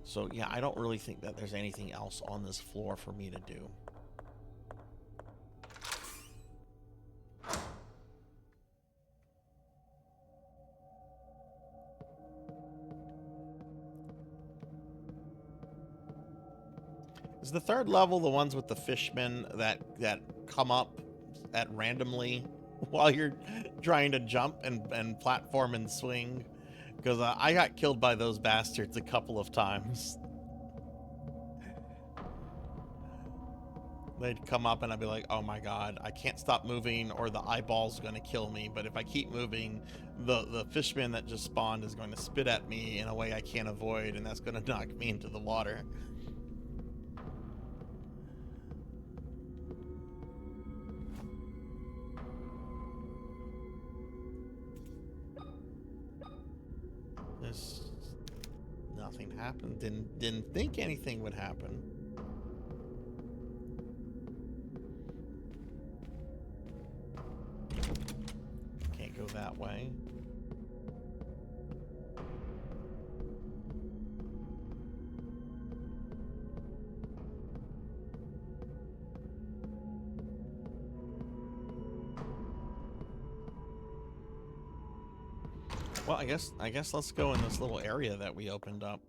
So yeah, I don't really think that there's anything else on this floor for me to do. Is the third level the ones with the fishmen that come up at randomly while you're trying to jump and platform and swing? Because I got killed by those bastards a couple of times. They'd come up and I'd be like, oh my god, I can't stop moving or the eyeball's going to kill me. But if I keep moving, the fishman that just spawned is going to spit at me in a way I can't avoid, and that's going to knock me into the water. Nothing happened. Didn't think anything would happen. Can't go that way. Well, I guess let's go in this little area that we opened up.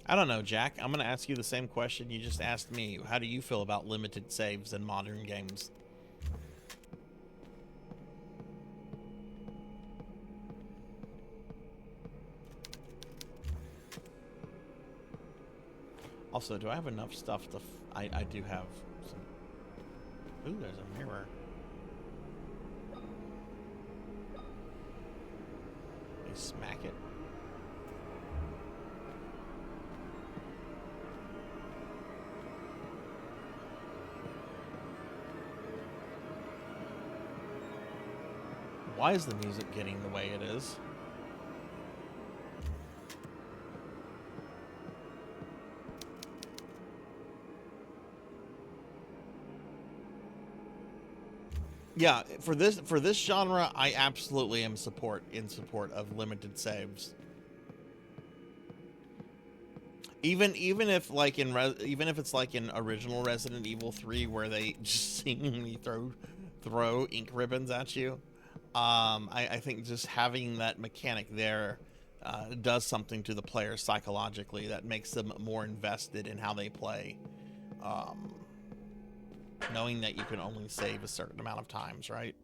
I don't know, Jack. I'm going to ask you the same question you just asked me. How do you feel about limited saves in modern games? Also, do I have enough stuff to... I do have some... Ooh, there's a mirror. You smack it. Why is the music getting the way it is? Yeah, for this genre, I absolutely am in support of limited saves. Even if like even if it's like in original Resident Evil 3 where they just seemingly throw ink ribbons at you, I think just having that mechanic there does something to the player psychologically that makes them more invested in how they play. Knowing that you can only save a certain amount of times, right?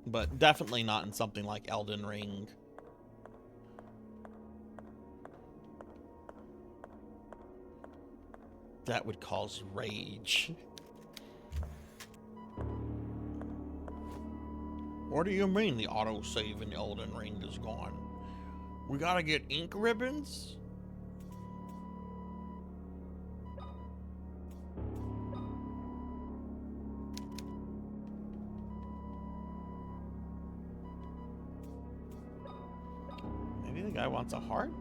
But definitely not in something like Elden Ring. That would cause rage. What do you mean the autosave in Elden Ring is gone? We gotta get ink ribbons? Maybe the guy wants a heart?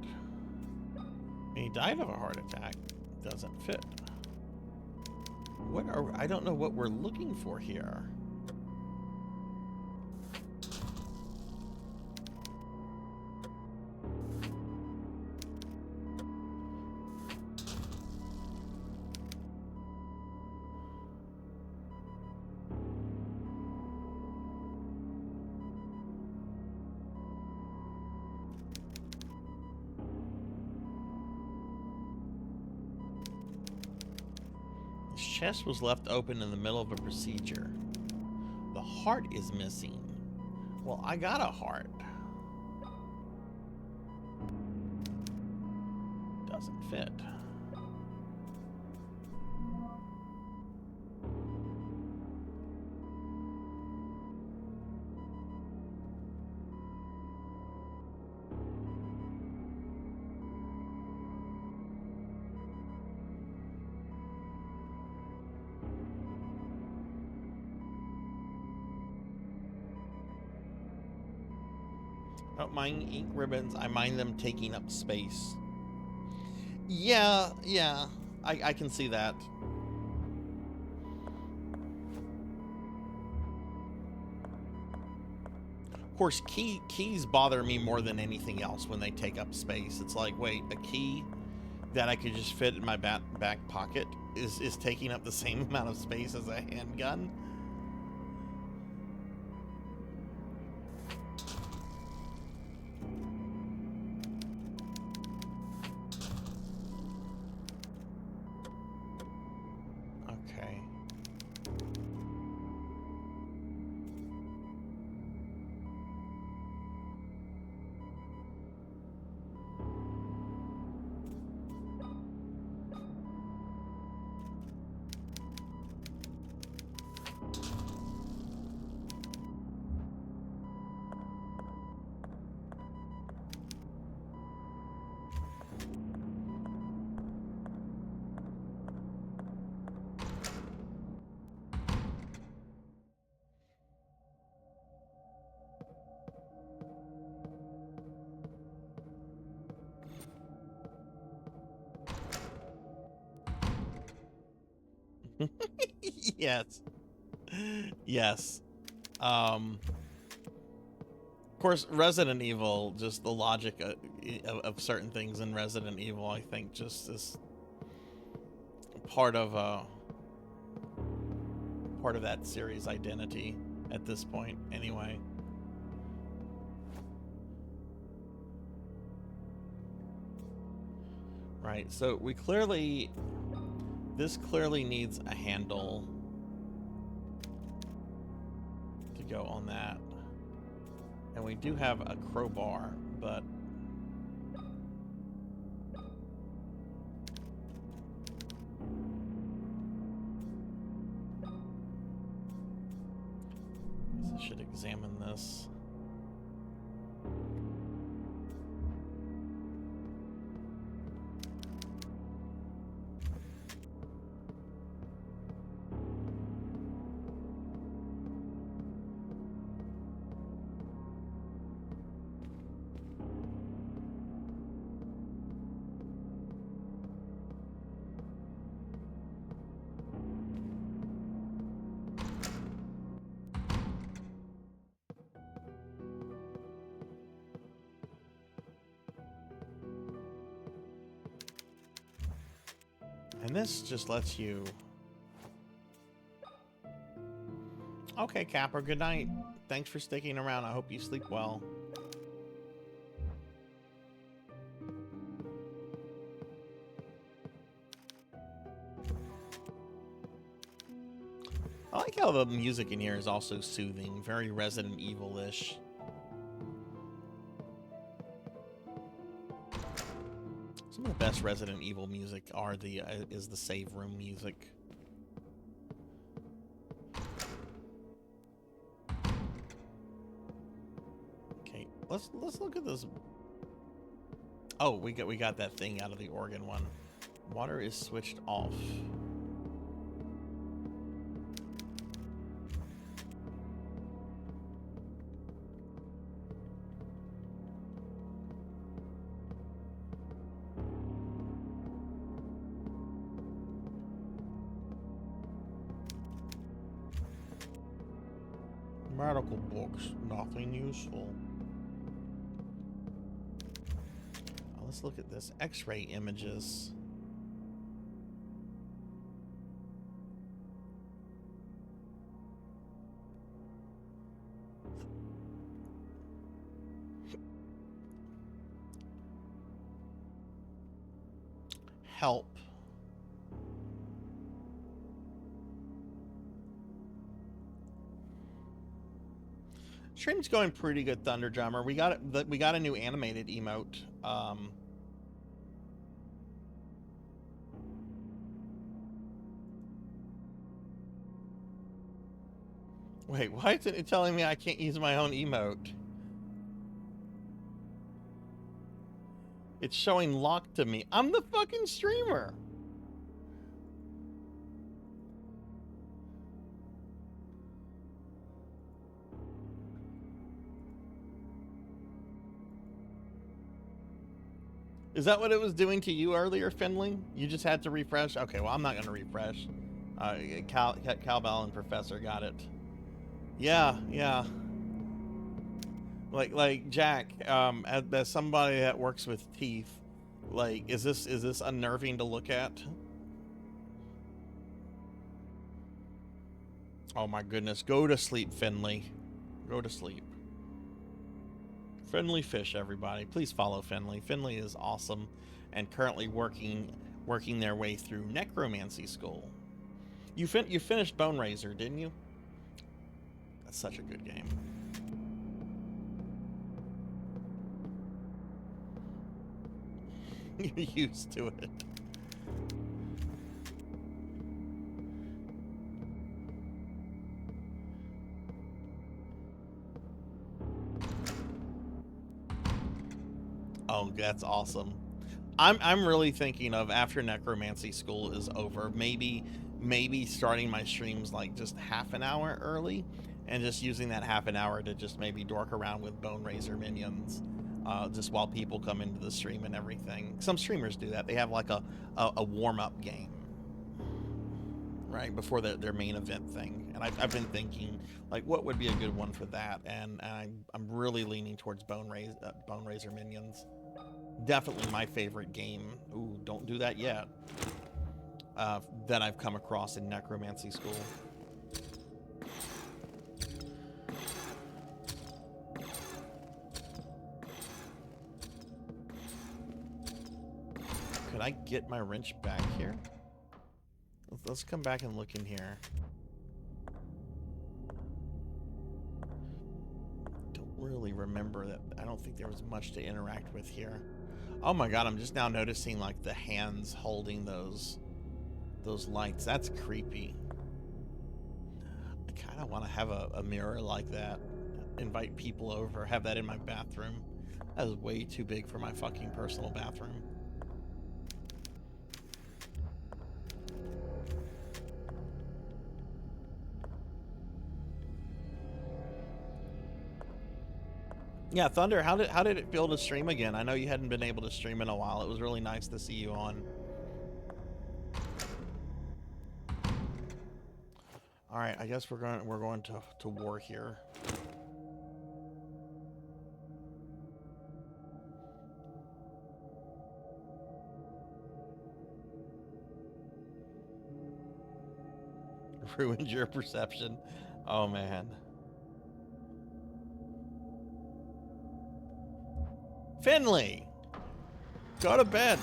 He died of a heart attack. Doesn't fit. What are... I don't know what we're looking for here. Chest was left open in the middle of a procedure. The heart is missing. Well, I got a heart. Doesn't fit. I don't mind ink ribbons. I mind them taking up space. Yeah, I can see that. Of course, keys bother me more than anything else when they take up space. It's like, wait, a key that I could just fit in my back pocket is taking up the same amount of space as a handgun? Yes. Yes. Of course, Resident Evil, just the logic of certain things in Resident Evil, I think, just is part of that series' identity at this point, anyway. Right, so we clearly... This clearly needs a handle to go on that. And we do have a crowbar, but... I should examine this. And this just lets you... Okay, Capper, good night. thanks for sticking around. I hope you sleep well. I like how the music in here is also soothing, very Resident Evil-ish. Some of the best Resident Evil music are is the save room music. Okay, let's look at this. Oh, we got that thing out of the organ one. Water is switched off. Medical books, nothing useful. Let's look at this. X-ray images. Help. Stream's going pretty good, Thunder Drummer. We got a new animated emote. Wait, why is it telling me I can't use my own emote? It's showing locked to me. I'm the fucking streamer. Is that what it was doing to you earlier, Finley? You just had to refresh? Okay, well, I'm not going to refresh. Cowbell and Professor got it. Yeah. Like Jack, as somebody that works with teeth, like, is this unnerving to look at? Oh my goodness, go to sleep, Finley. Go to sleep. Friendly Fish, everybody. Please follow Finley. Finley is awesome and currently working their way through necromancy school. You finished Bone Razor, didn't you? That's such a good game. You're used to it. Oh, that's awesome. I'm really thinking of, after necromancy school is over, maybe starting my streams like just half an hour early and just using that half an hour to just maybe dork around with Bone Razor minions, just while people come into the stream and everything. Some streamers do that. They have like a warm-up game right before their main event thing, and I've been thinking, like, what would be a good one for that, and I'm really leaning towards Bone Razor minions. Definitely my favorite game. Ooh, don't do that yet. That I've come across in necromancy school. Could I get my wrench back here? Let's come back and look in here. Don't really remember that. I don't think there was much to interact with here. Oh my god, I'm just now noticing like the hands holding those lights. That's creepy. I kind of want to have a mirror like that. Invite people over, have that in my bathroom. That is way too big for my fucking personal bathroom. Yeah, Thunder, how did it feel to stream again? I know you hadn't been able to stream in a while. It was really nice to see you on. All right, I guess we're going to war here. Ruined your perception. Oh man. Finley, go to bed.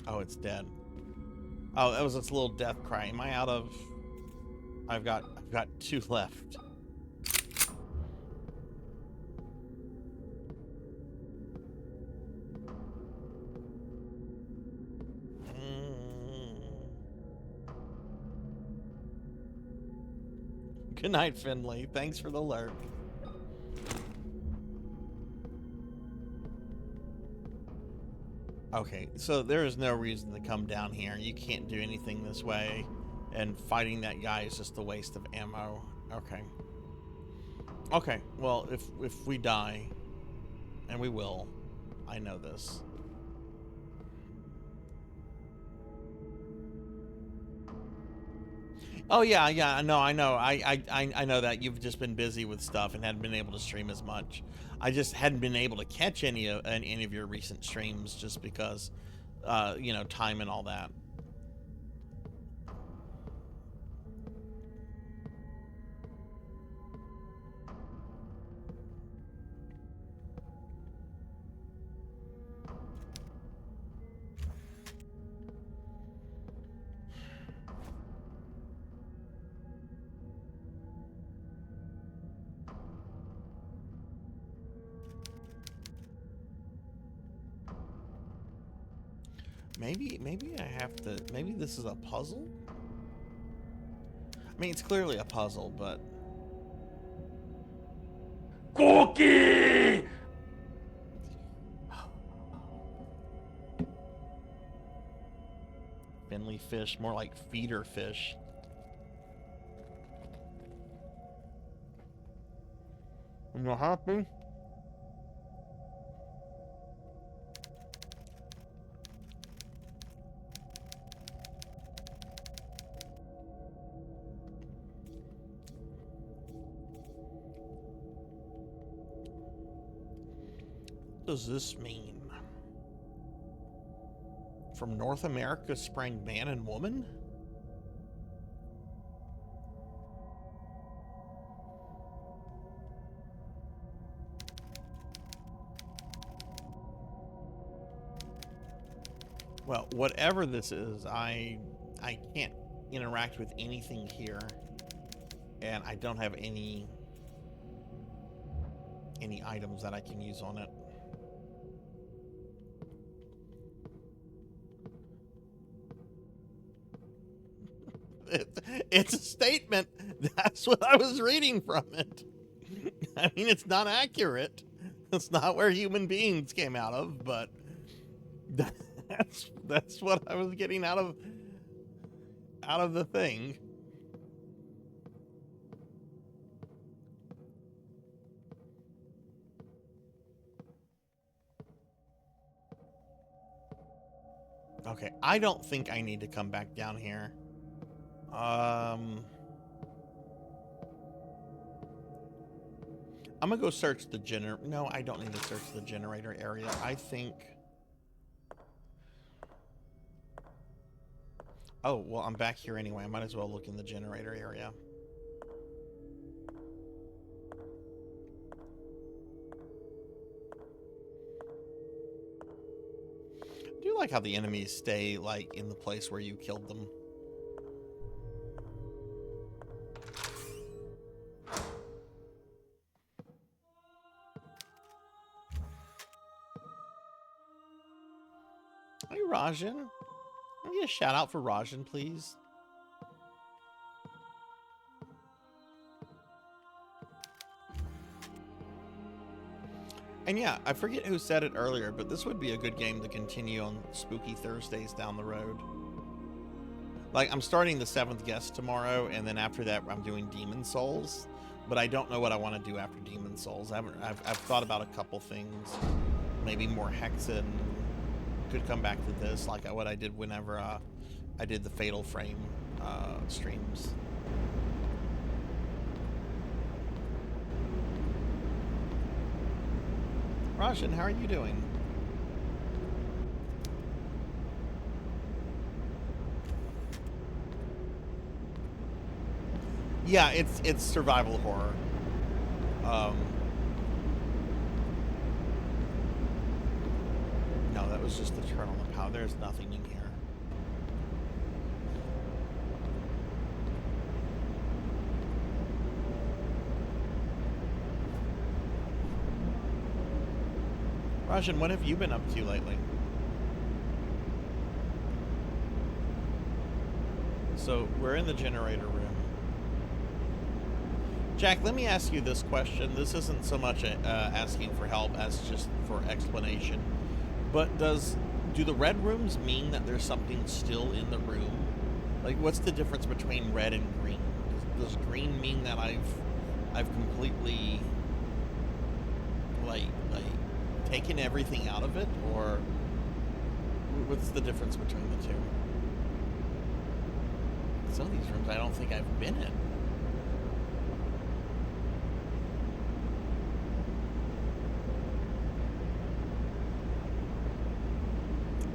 Oh, it's dead. Oh, that was its little death cry. Am I out of... I've got 2 left. Good night, Finley. Thanks for the alert. Okay, so there is no reason to come down here. You can't do anything this way, and fighting that guy is just a waste of ammo. Okay. Okay, well, if we die, and we will, I know this. Oh yeah, no, I know. I know that you've just been busy with stuff and hadn't been able to stream as much. I just hadn't been able to catch any of your recent streams just because, you know, time and all that. Maybe I have to, maybe this is a puzzle? I mean, it's clearly a puzzle, but... Cookie! Finley fish, more like feeder fish. Are you happy? What does this mean? From North America sprang man and woman? Well, whatever this is, I can't interact with anything here, and I don't have any items that I can use on it. It's a statement. That's what I was reading from it. I mean, it's not accurate. It's not where human beings came out of, but that's what I was getting out of the thing. Okay, I don't think I need to come back down here. I'm gonna go search the no, I don't need to search the generator area. I think... Oh, well, I'm back here anyway. I might as well look in the generator area. I do like how the enemies stay, like, in the place where you killed them. Hey, Rajan. Can we get a shout out for Rajan, please? And yeah, I forget who said it earlier, but this would be a good game to continue on Spooky Thursdays down the road. Like, I'm starting the 7th Guest tomorrow, and then after that, I'm doing Demon Souls. But I don't know what I want to do after Demon Souls. I've thought about a couple things. Maybe more Hexen. Could come back to this, like what I did whenever I did the Fatal Frame streams. Rajan, how are you doing? Yeah, it's survival horror. No, that was just the turn on the power. There's nothing in here. Rajan, what have you been up to lately? So, we're in the generator room. Jack, let me ask you this question. This isn't so much asking for help as just for explanation. But do the red rooms mean that there's something still in the room? Like, what's the difference between red and green? Does green mean that I've completely like taken everything out of it, or what's the difference between the two? Some of these rooms I don't think I've been in.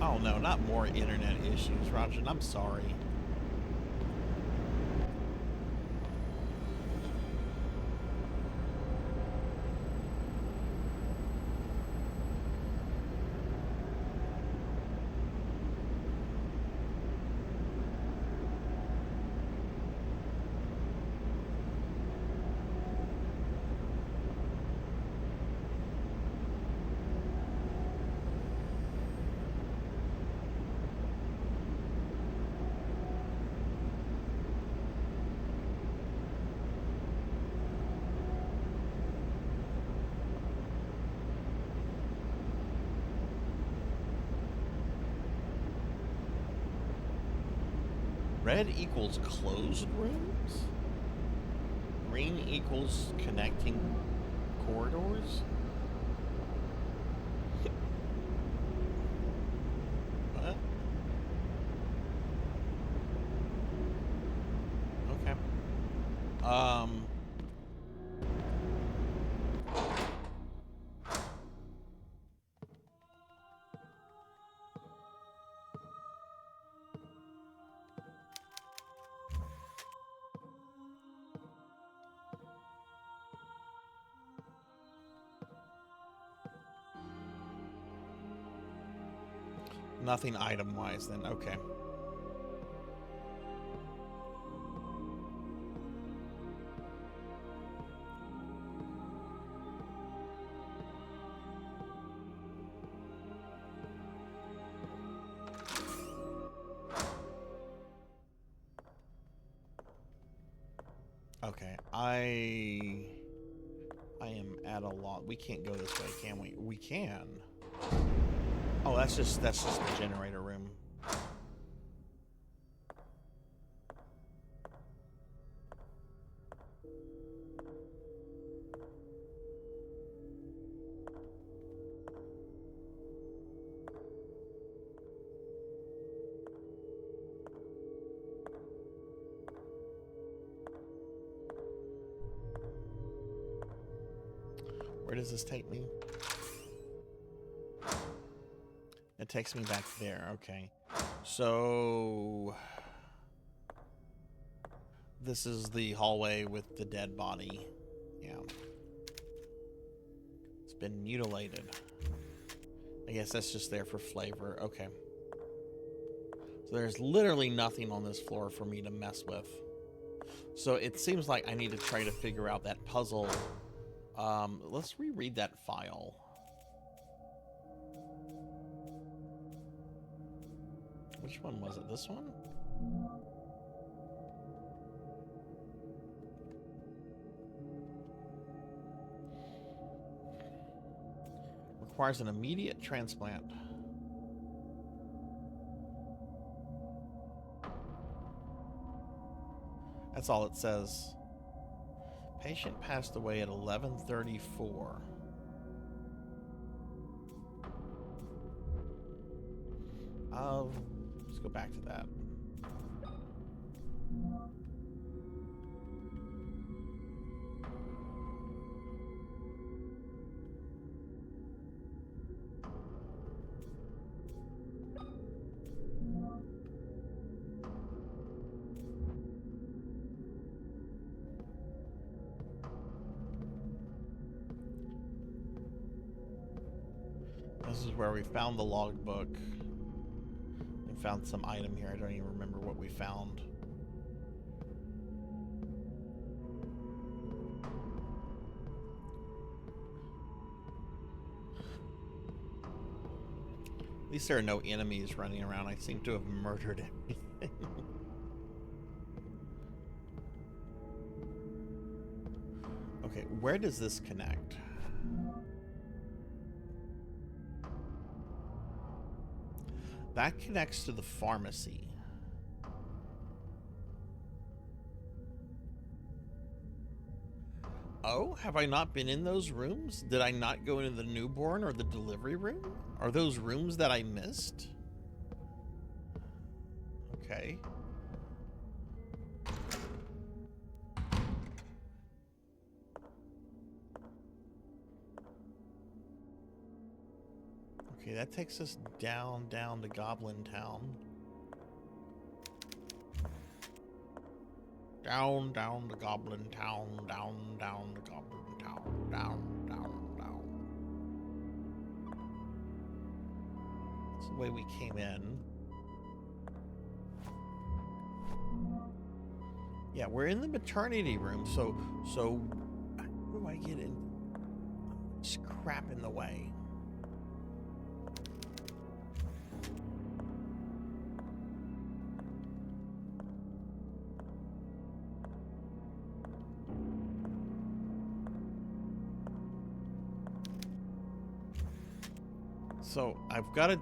Oh no, not more internet issues, Rajan. I'm sorry. Red equals closed rooms? Green equals connecting corridors? What? Okay. Nothing item-wise then, okay. Okay, I am at a lot. We can't go this way, can we? We can. Oh, that's just the generator room. Where does this take me? It takes me back there, okay. So this is the hallway with the dead body. Yeah. It's been mutilated. I guess that's just there for flavor. Okay. So there's literally nothing on this floor for me to mess with. So it seems like I need to try to figure out that puzzle. Let's reread that file. Which one was it? This one? Requires an immediate transplant. That's all it says. Patient passed away at 11:34. Let's go back to that. where we found the logbook and found some item here. I don't even remember what we found. At least there are no enemies running around. I seem to have murdered everything. Okay, where does this connect? That connects to the pharmacy. Oh, have I not been in those rooms? Did I not go into the newborn or the delivery room? Are those rooms that I missed? Okay. Okay, that takes us down to Goblin Town. Down to Goblin Town, down to Goblin Town, down. That's the way we came in. Yeah, we're in the maternity room, so how do I get in? There's crap in the way. So I've got to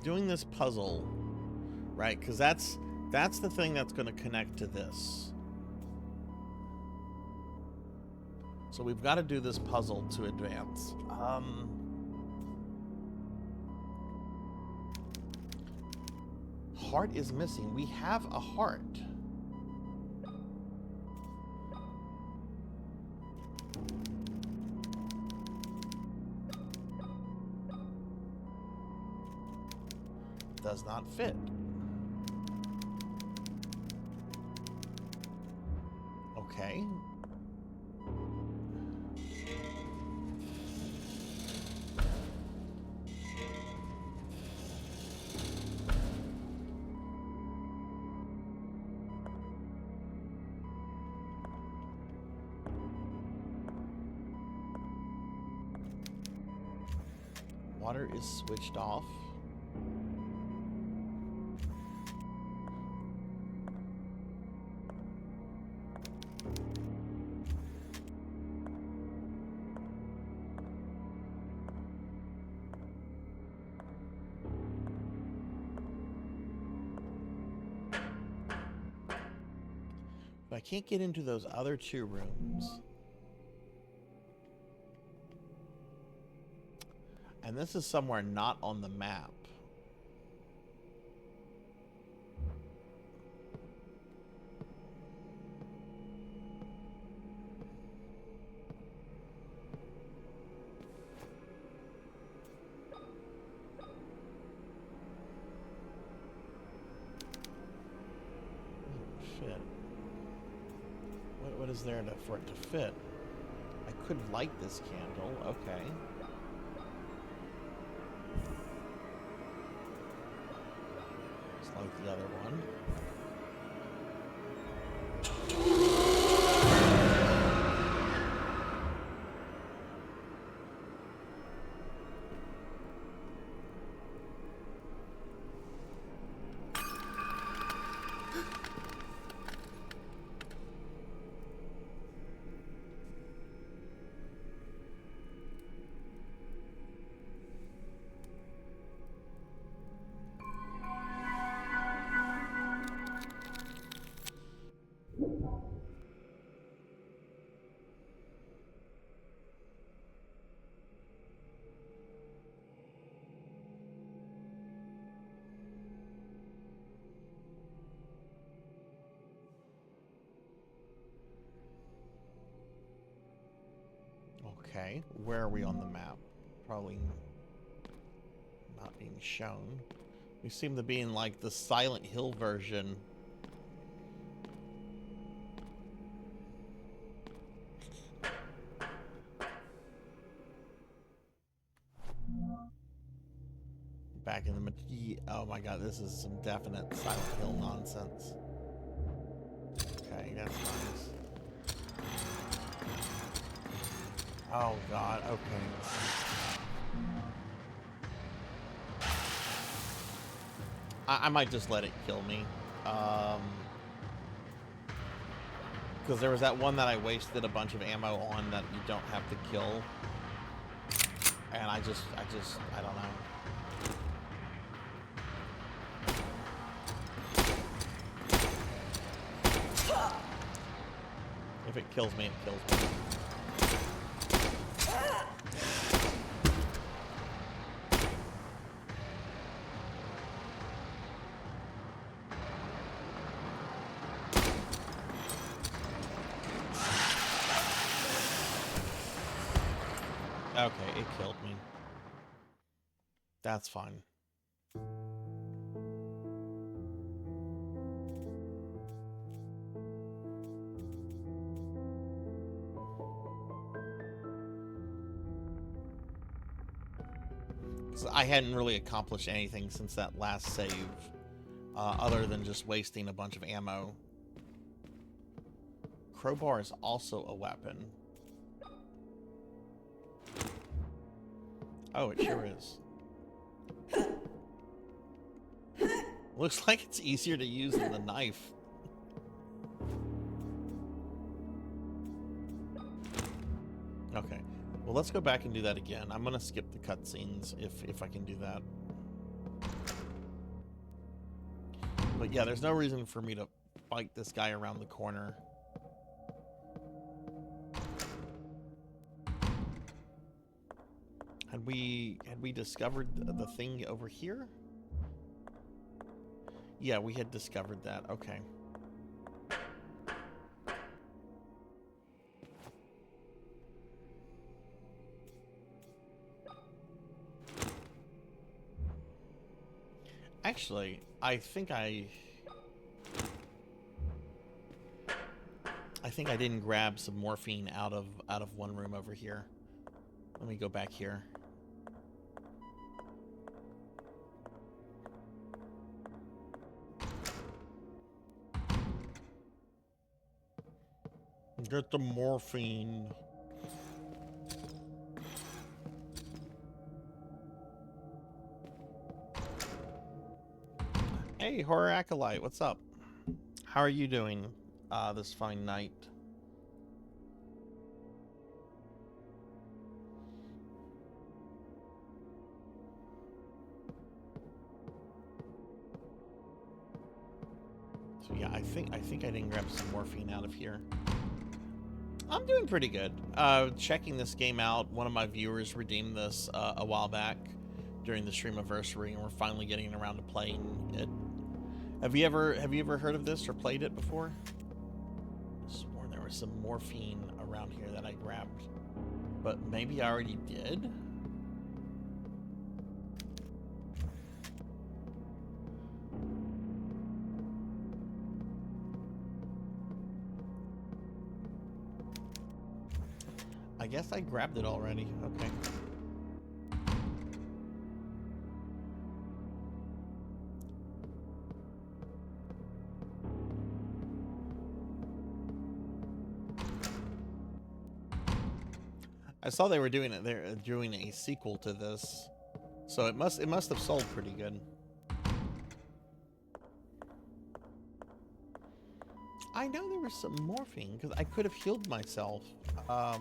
doing this puzzle, right? Because that's the thing that's going to connect to this. So we've got to do this puzzle to advance. Heart is missing. We have a heart. Does not fit. Okay. Water is switched off. But I can't get into those other two rooms. And this is somewhere not on the map. Shit. What is there for it to fit? I could light this candle. Okay. Just light the other one. Okay, where are we on the map? Probably not being shown. We seem to be in like the Silent Hill version. Oh my god, this is some definite Silent Hill nonsense. Okay, that's nice. Oh god, okay. I might just let it kill me. Because there was that one that I wasted a bunch of ammo on that you don't have to kill. And I don't know. If it kills me, it kills me. Okay, it killed me. That's fine. I hadn't really accomplished anything since that last save, other than just wasting a bunch of ammo. Crowbar is also a weapon. Oh, it sure is. Looks like it's easier to use than the knife. Okay. Well, let's go back and do that again. I'm gonna skip the cutscenes if I can do that. But yeah, there's no reason for me to fight this guy around the corner. Had we discovered the thing over here? Yeah, we had discovered that. Okay. Actually, I think I didn't grab some morphine out of one room over here. Let me go back here. Get the morphine. Hey, Horror Acolyte, what's up? How are you doing this fine night? So yeah, I think I didn't grab some morphine out of here. I'm doing pretty good. Checking this game out. One of my viewers redeemed this a while back during the streamiversary, and we're finally getting around to playing it. Have you ever heard of this or played it before? I swore there was some morphine around here that I grabbed, but maybe I already did. I guess I grabbed it already. Okay. I saw they were doing it. They're doing a sequel to this, so it must have sold pretty good. I know there was some morphine because I could have healed myself. All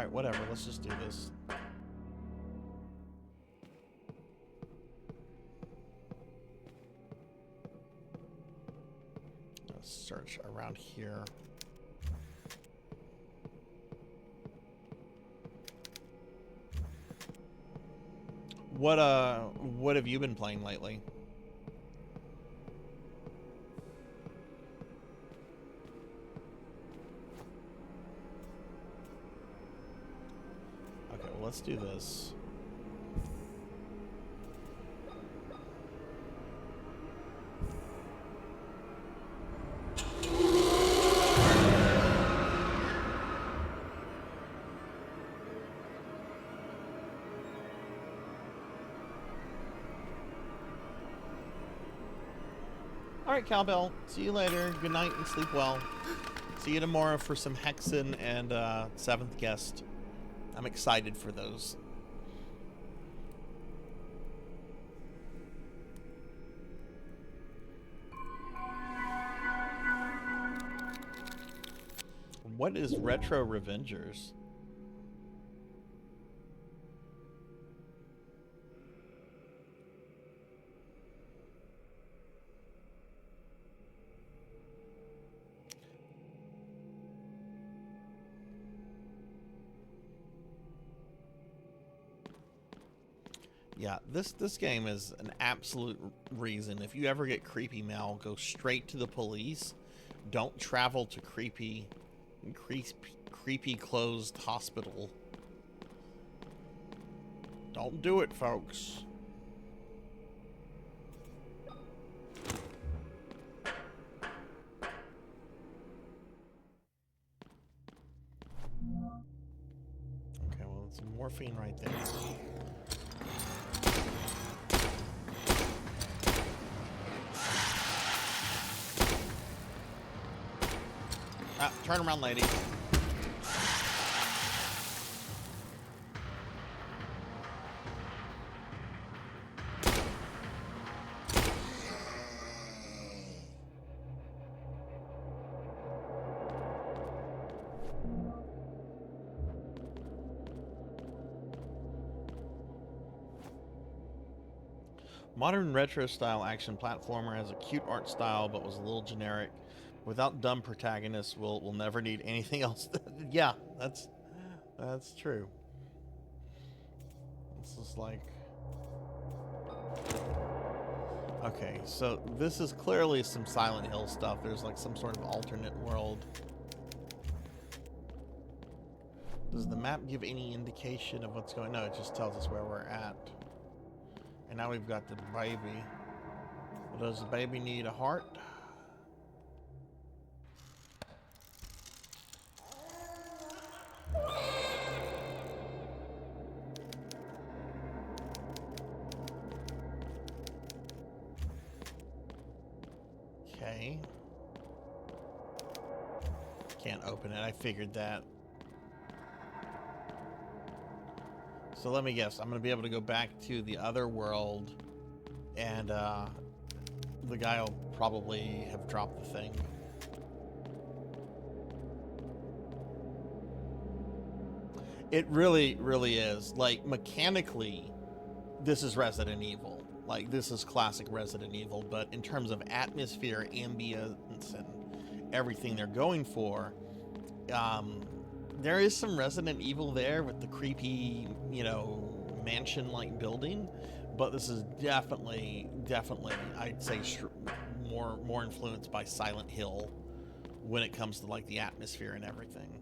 right, whatever. Let's just do this. Let's search around here. What have you been playing lately? Okay, well, let's do this. Alright, Cowbell. See you later. Good night and sleep well. See you tomorrow for some Hexen and 7th Guest. I'm excited for those. What is Retro Revengers? Yeah, this game is an absolute reason. If you ever get creepy mail, go straight to the police. Don't travel to creepy closed hospital. Don't do it, folks. Okay, well, it's morphine right there. Ah, turn around, lady. Modern retro style action platformer has a cute art style but was a little generic. Without dumb protagonists, we'll never need anything else. Yeah, that's true. This is like... Okay, so this is clearly some Silent Hill stuff. There's like some sort of alternate world. Does the map give any indication of what's going on? No, it just tells us where we're at. And now we've got the baby. Does the baby need a heart? Okay. Can't open it. I figured that. So let me guess. I'm going to be able to go back to the other world, and the guy will probably have dropped the thing. It really, really is. Like, mechanically, this is Resident Evil. Like, this is classic Resident Evil, but in terms of atmosphere, ambience, and everything they're going for, there is some Resident Evil there with the creepy, you know, mansion-like building, but this is definitely, I'd say more influenced by Silent Hill when it comes to, like, the atmosphere and everything.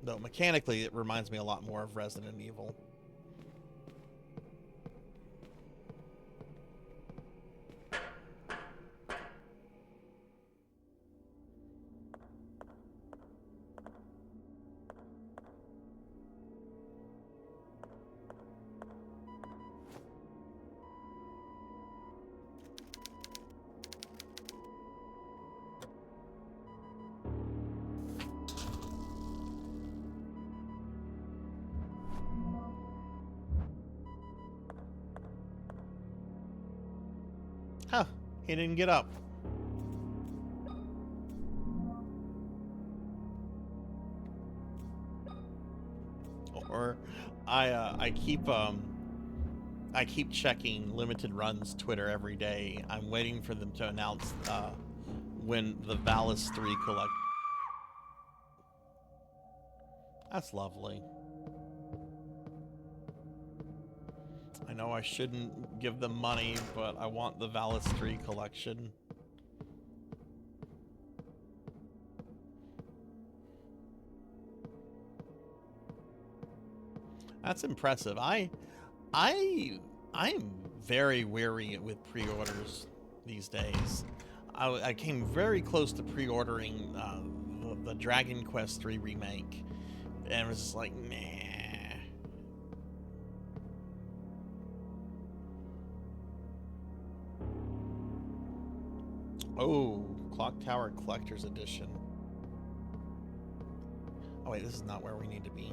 Though mechanically, it reminds me a lot more of Resident Evil. Huh, he didn't get up. Or I keep checking Limited Run's Twitter every day. I'm waiting for them to announce when the Valis 3 collect. That's lovely. I know I shouldn't give them money, but I want the Valis 3 collection. That's impressive. I'm very wary with pre-orders these days. I came very close to pre-ordering the Dragon Quest 3 remake, and it was just like, nah. Oh, Clock Tower Collector's Edition. Oh wait, this is not where we need to be.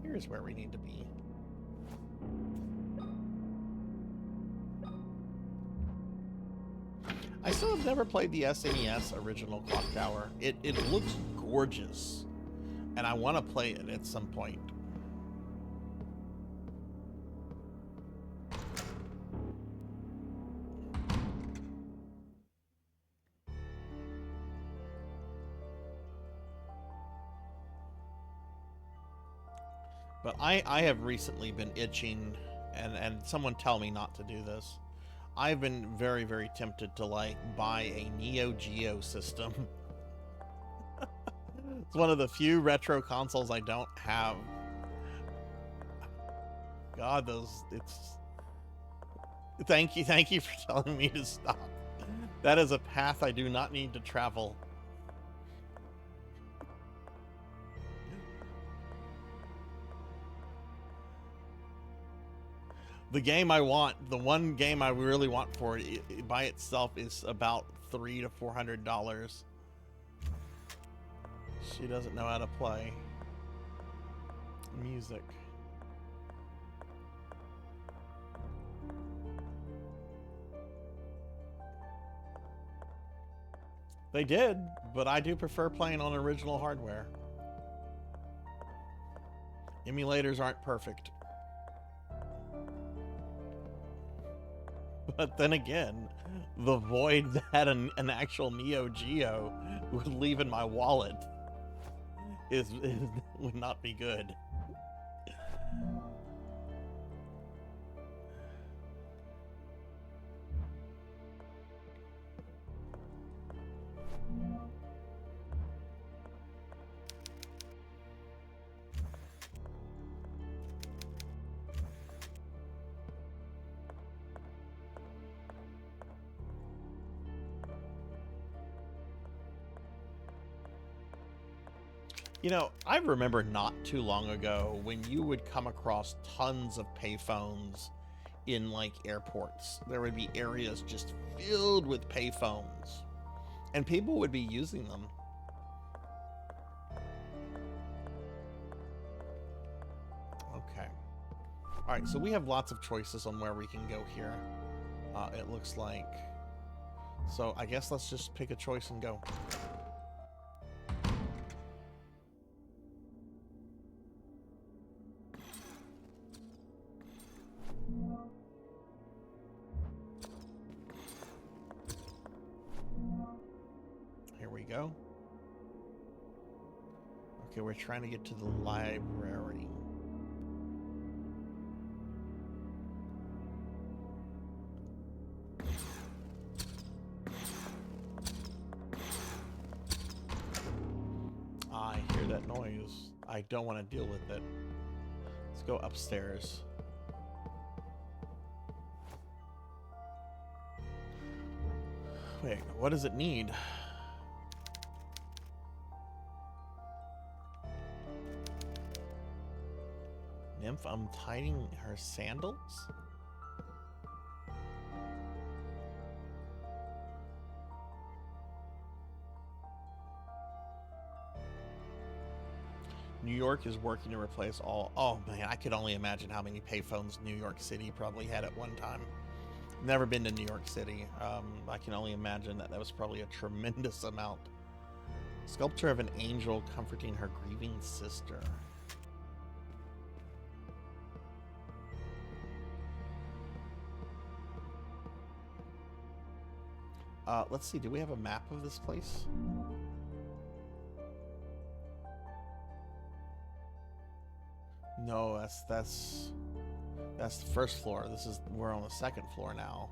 Here's where we need to be. I still have never played the SNES original Clock Tower. It looks gorgeous, and I want to play it at some point. But I have recently been itching, and someone tell me not to do this. I've been very, very tempted to, like, buy a Neo Geo system. It's one of the few retro consoles I don't have. God, Thank you for telling me to stop. That is a path I do not need to travel. The game I want, the one game I really want for it by itself is about $300 to $400. She doesn't know how to play music. They did, but I do prefer playing on original hardware. Emulators aren't perfect. But then again, the void that an actual Neo Geo would leave in my wallet would not be good. You know, I remember not too long ago when you would come across tons of payphones in, like, airports. There would be areas just filled with payphones, and people would be using them. Okay. All right, so we have lots of choices on where we can go here. It looks like. So I guess let's just pick a choice and go. Go. Okay, we're trying to get to the library. I hear that noise. I don't want to deal with it. Let's go upstairs. Wait, what does it need? Nymph untying her sandals? New York is working to replace all... Oh man, I could only imagine how many payphones New York City probably had at one time. Never been to New York City. I can only imagine that was probably a tremendous amount. Sculpture of an angel comforting her grieving sister. Let's see, do we have a map of this place? No, that's the first floor. We're on the second floor now.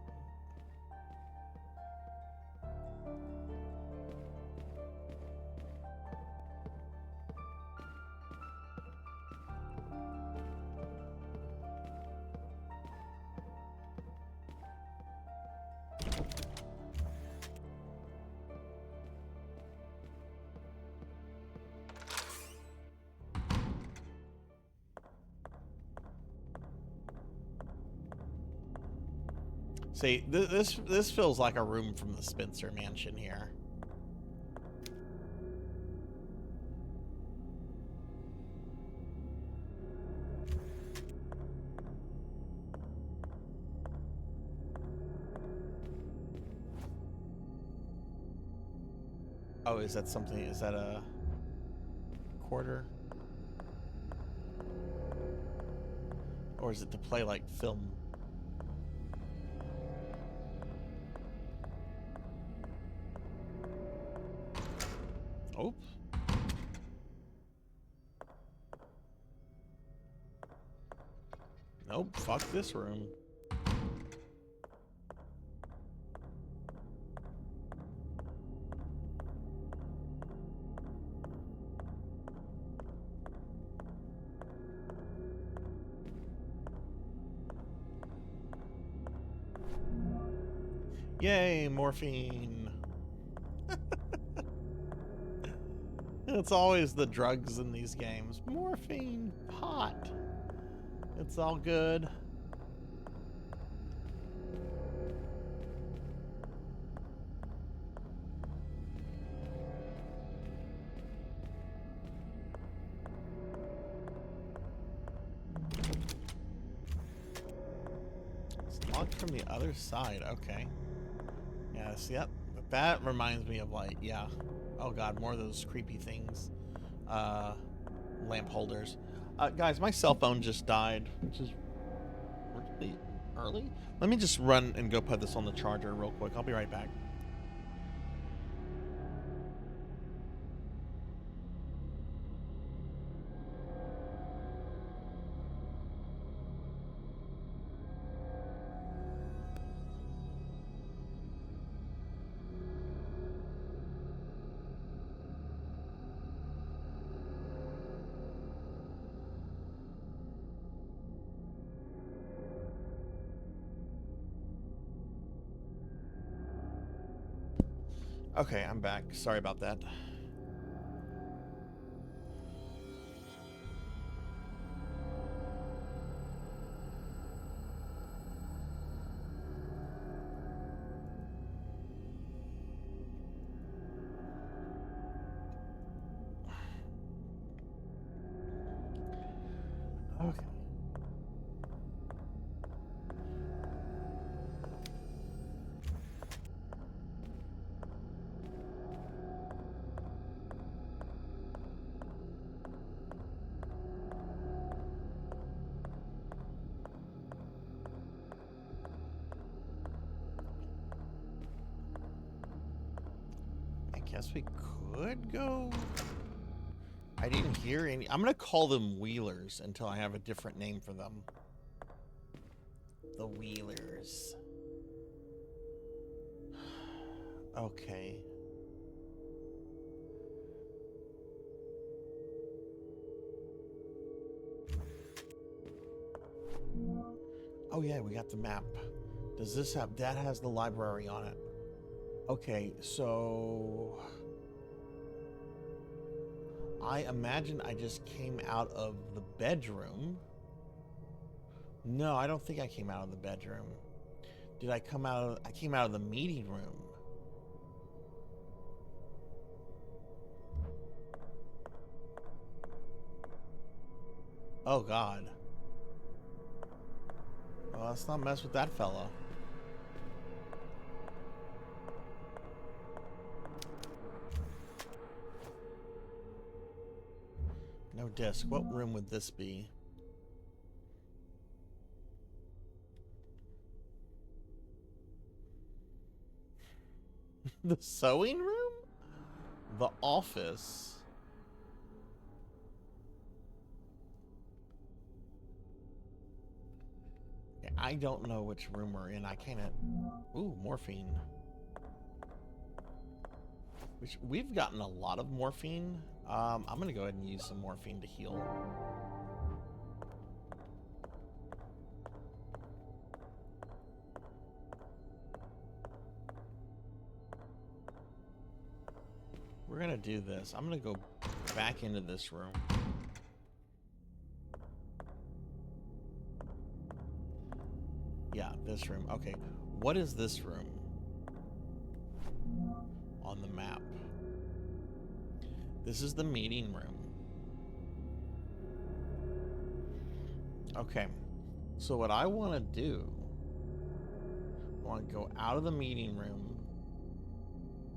See, this feels like a room from the Spencer Mansion here. Oh, is that something? Is that a quarter? Or is it to play like film? Oh. Nope, fuck this room. Yay, morphine. It's always the drugs in these games. Morphine, pot. It's all good. It's locked from the other side. Okay. Yes, yep. That reminds me of like, yeah. Oh god, more of those creepy things. Lamp holders. Guys, my cell phone just died, which is really early. Let me just run and go put this on the charger real quick. I'll be right back. Okay, I'm back. Sorry about that. Okay. I guess we could go. I didn't hear any. I'm gonna call them Wheelers until I have a different name for them. The Wheelers. Okay. Oh yeah, we got the map. Does this have, that has the library on it. Okay, so I imagine I just came out of the bedroom. No, I don't think I came out of the bedroom. Did I come out of, I came out of the meeting room. Oh God. Well, let's not mess with that fella. No disc. What room would this be? The sewing room? The office? I don't know which room we're in. I can't. Ooh, morphine. Which we've gotten a lot of morphine. I'm gonna go ahead and use some morphine to heal. We're gonna do this. I'm gonna go back into this room. Yeah, this room. Okay, what is this room on the map? This is the meeting room. Okay, so what I want to do, I want to go out of the meeting room,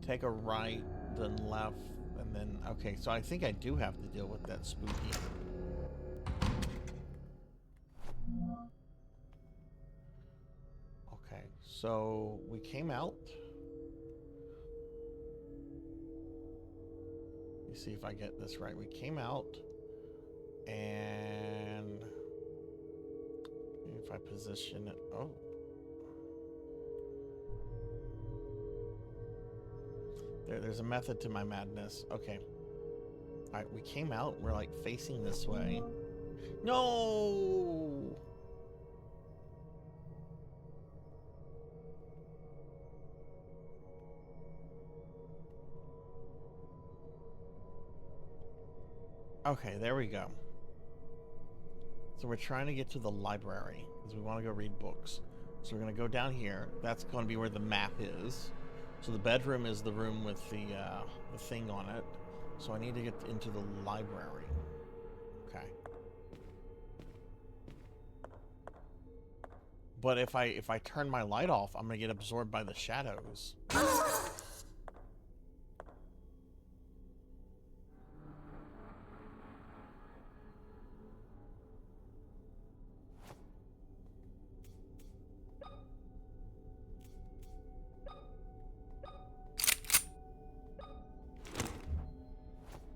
take a right, then left, and then, okay, so I think I do have to deal with that spooky. Okay, so we came out. Let me see if I get this right. We came out, and if I position it, oh. There's a method to my madness. Okay. All right, we came out. We're like facing this way. No! Okay, there we go. So we're trying to get to the library because we want to go read books. So we're going to go down here. That's going to be where the map is. So the bedroom is the room with the thing on it. So I need to get into the library. Okay. But if I turn my light off, I'm gonna get absorbed by the shadows.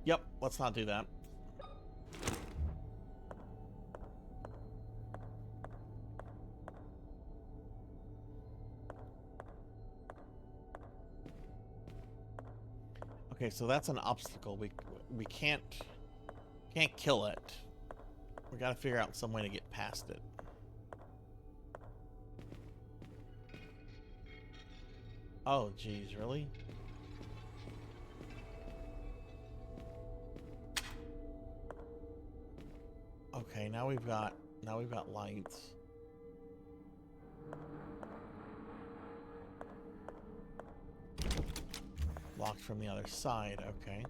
Yep, let's not do that. Okay, so that's an obstacle. We can't kill it. We gotta figure out some way to get past it. Oh, geez, really? Okay, now we've got lights. Locked from the other side, okay.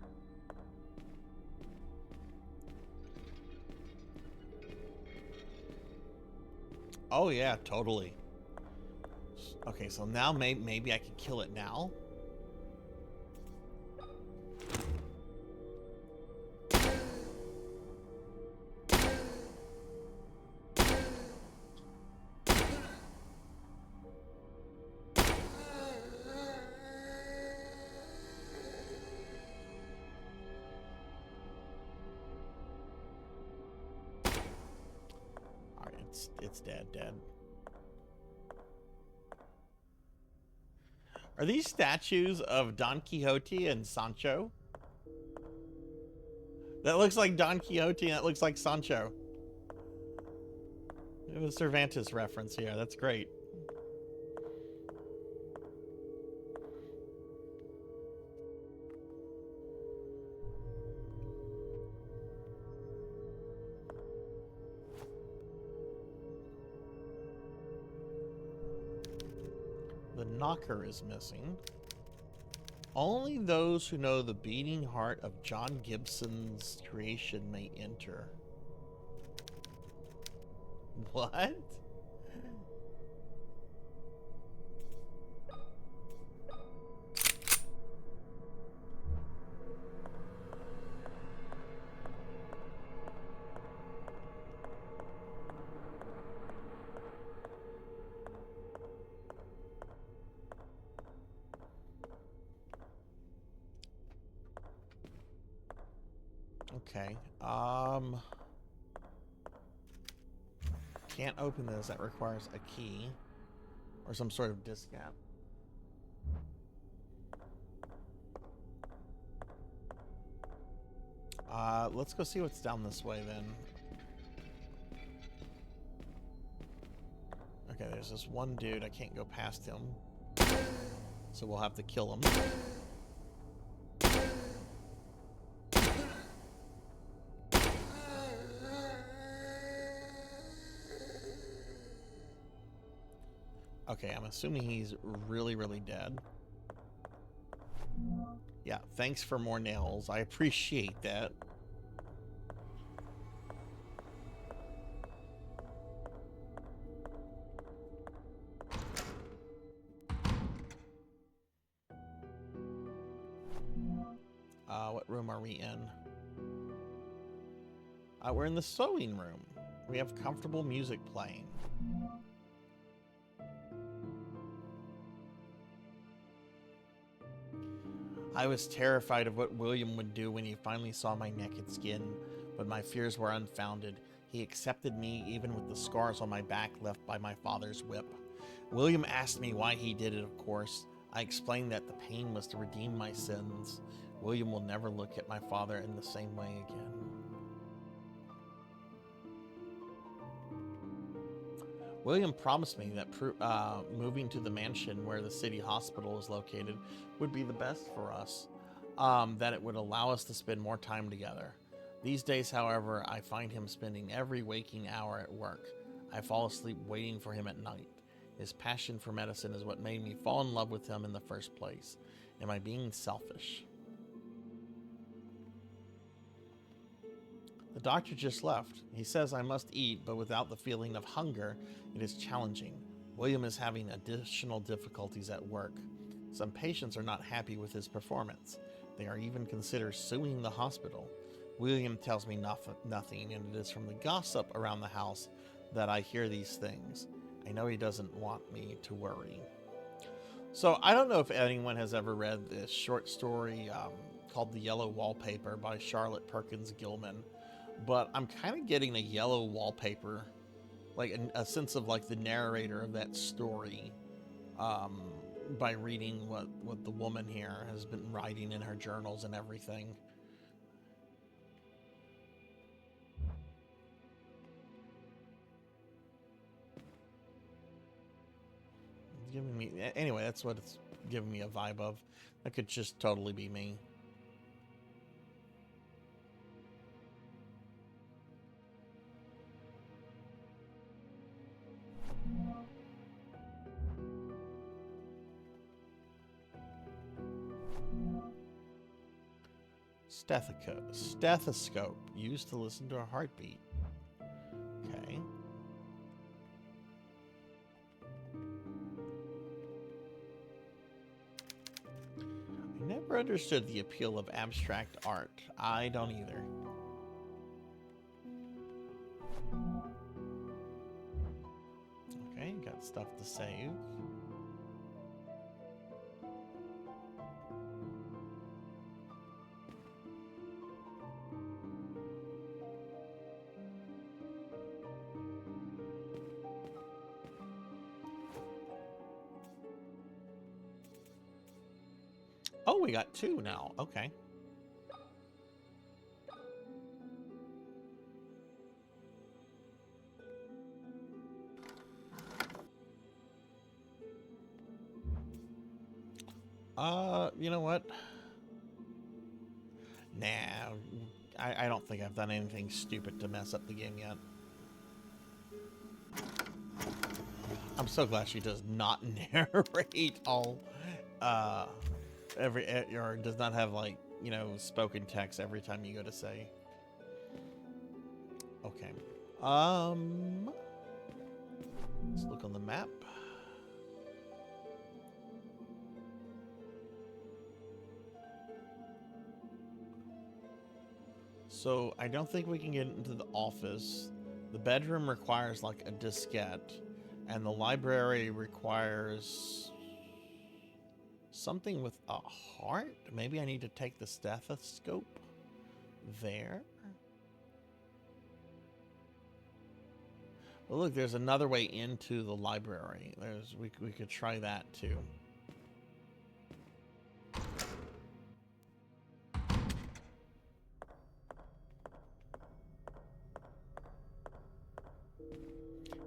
Oh yeah, totally. Okay, so now maybe I can kill it now. It's dead. Are these statues of Don Quixote and Sancho? That looks like Don Quixote and that looks like Sancho. It was Cervantes reference here. That's great. The knocker is missing. Only those who know the beating heart of John Gibson's creation may enter. What? Okay, can't open this. That requires a key or some sort of diskette. Let's go see what's down this way then. Okay, there's this one dude. I can't go past him, so we'll have to kill him. Okay, I'm assuming he's really, really dead. Yeah, thanks for more nails. I appreciate that. What room are we in? We're in the sewing room. We have comfortable music playing. I was terrified of what William would do when he finally saw my naked skin, but my fears were unfounded. He accepted me even with the scars on my back left by my father's whip. William asked me why he did it, of course. I explained that the pain was to redeem my sins. William will never look at my father in the same way again. William promised me that moving to the mansion where the city hospital is located would be the best for us, that it would allow us to spend more time together. These days, however, I find him spending every waking hour at work. I fall asleep waiting for him at night. His passion for medicine is what made me fall in love with him in the first place. Am I being selfish? The doctor just left. He says I must eat, but without the feeling of hunger, it is challenging. William is having additional difficulties at work. Some patients are not happy with his performance. They are even considered suing the hospital. William tells me nothing, and it is from the gossip around the house that I hear these things. I know he doesn't want me to worry. So I don't know if anyone has ever read this short story called The Yellow Wallpaper by Charlotte Perkins Gilman. But I'm kind of getting a yellow wallpaper, like a sense of like the narrator of that story, by reading what the woman here has been writing in her journals and everything. It's giving me, anyway, that's what it's giving me a vibe of. That could just totally be me. Stethoscope used to listen to a heartbeat. Okay. I never understood the appeal of abstract art. I don't either. Okay, got stuff to save. Oh, we got two now. Okay. You know what? Nah, I don't think I've done anything stupid to mess up the game yet. I'm so glad she does not narrate all, or does not have, like, you know, spoken text every time you go to say. Okay. Let's look on the map. So I don't think we can get into the office. The bedroom requires like a diskette, and the library requires something with a heart. Maybe I need to take the stethoscope there. Well, look, there's another way into the library. We could try that too.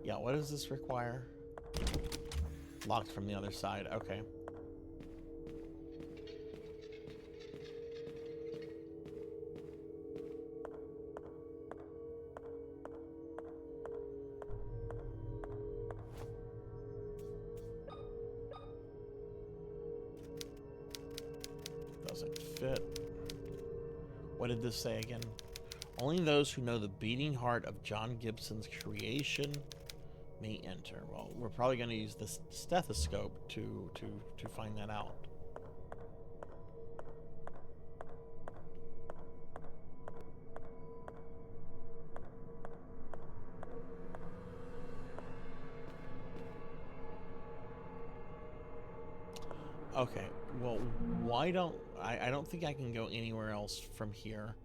Yeah, what does this require? Locked from the other side. Okay. doesn't fit. What did this say again? Only those who know the beating heart of John Gibson's creation may enter. Well, we're probably going to use this stethoscope to find that out. Okay, well, why don't I don't think I can go anywhere else from here.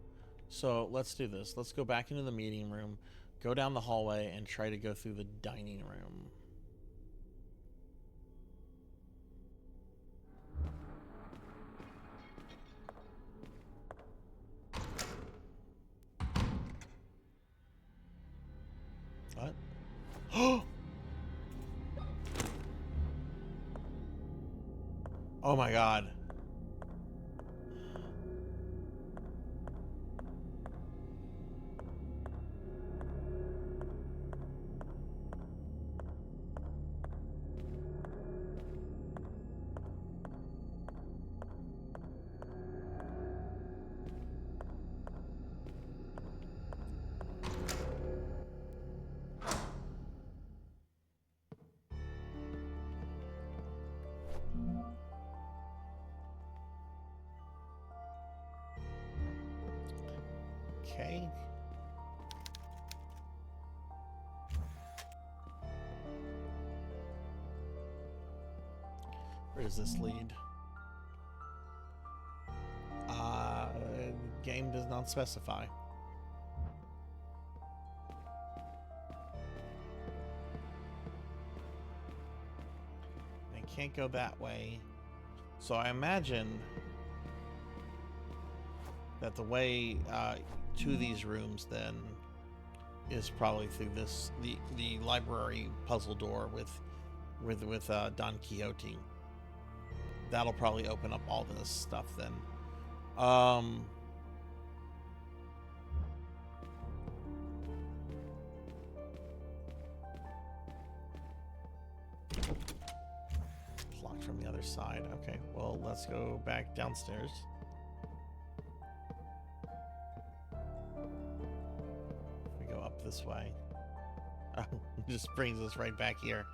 So let's do this. Let's go back into the meeting room, go down the hallway, and try to go through the dining room. What? Oh my god. Okay. Where does this lead? Game does not specify. They can't go that way. So I imagine that the way to these rooms then is probably through this the library puzzle door with Don Quixote. That'll probably open up all this stuff then. It's locked from the other side. Okay, well, let's go back downstairs. We go up this way. Oh, it just brings us right back here.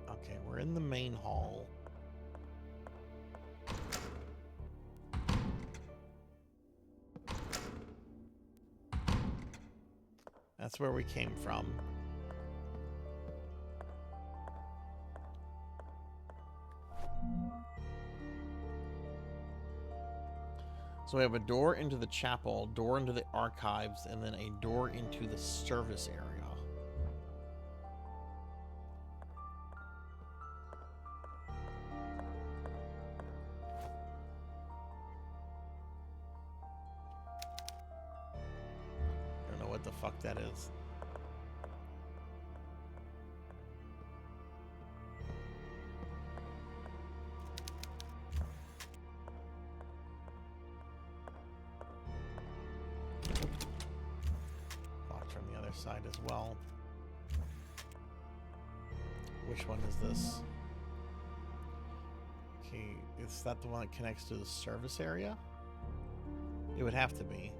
Okay, we're in the main hall. That's where we came from. So we have a door into the chapel, door into the archives, and then a door into the service area. I don't know what the fuck that is. Side as well. Which one is this? Okay, is that the one that connects to the service area? It would have to be.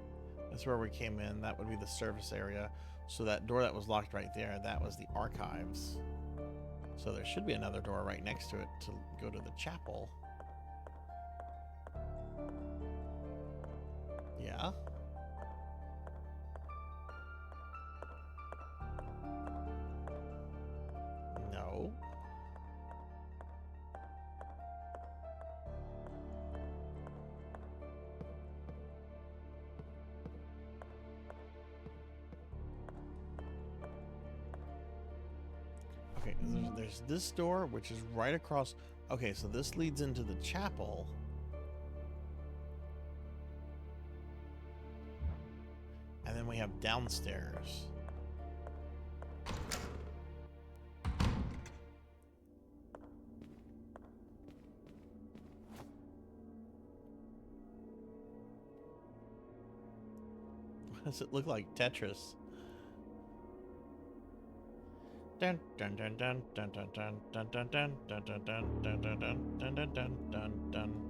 That's where we came in. That would be the service area. So that door that was locked right there, that was the archives. So there should be another door right next to it to go to the chapel. Yeah. No. Okay, there's this door, which is right across. Okay, so this leads into the chapel. And then we have downstairs. What does it look like? Tetris. Dun dun dun dun dun dun dun dun dun dun dun dun dun dun dun dun dun dun dun dun.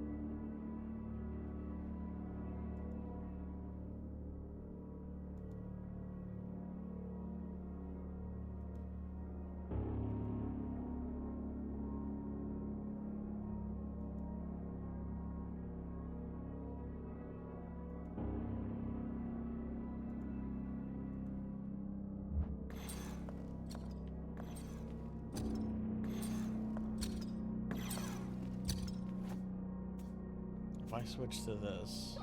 If I switch to this.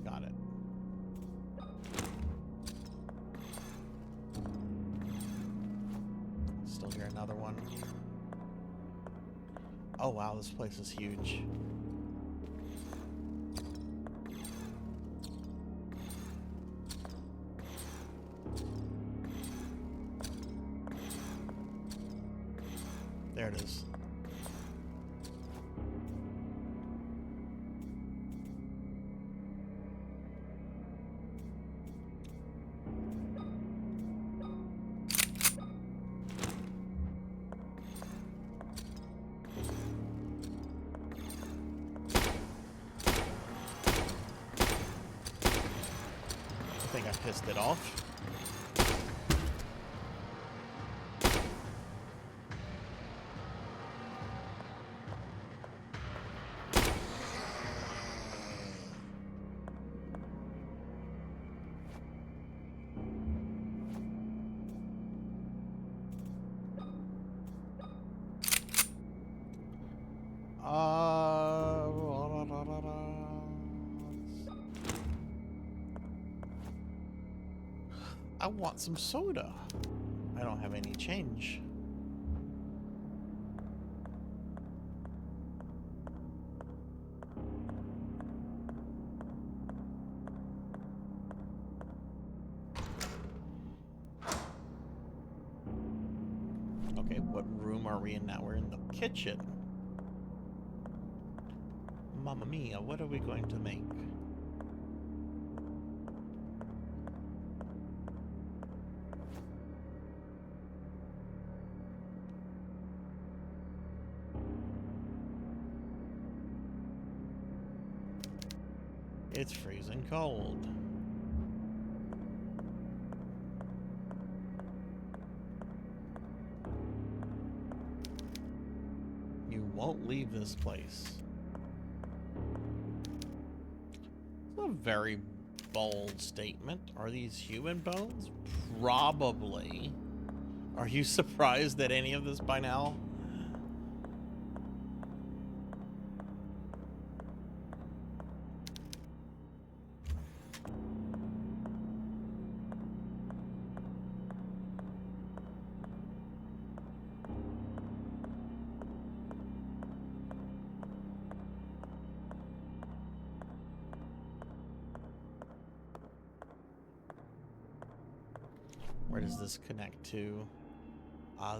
Got it. Still hear another one. Oh wow, this place is huge. There it is. I think I pissed it off. I want some soda. I don't have any change. Okay, what room are we in now? We're in the kitchen. Mamma mia, what are we going to make? It's freezing cold. You won't leave this place. It's a very bold statement. Are these human bones? Probably. Are you surprised at any of this by now? Where does this connect to?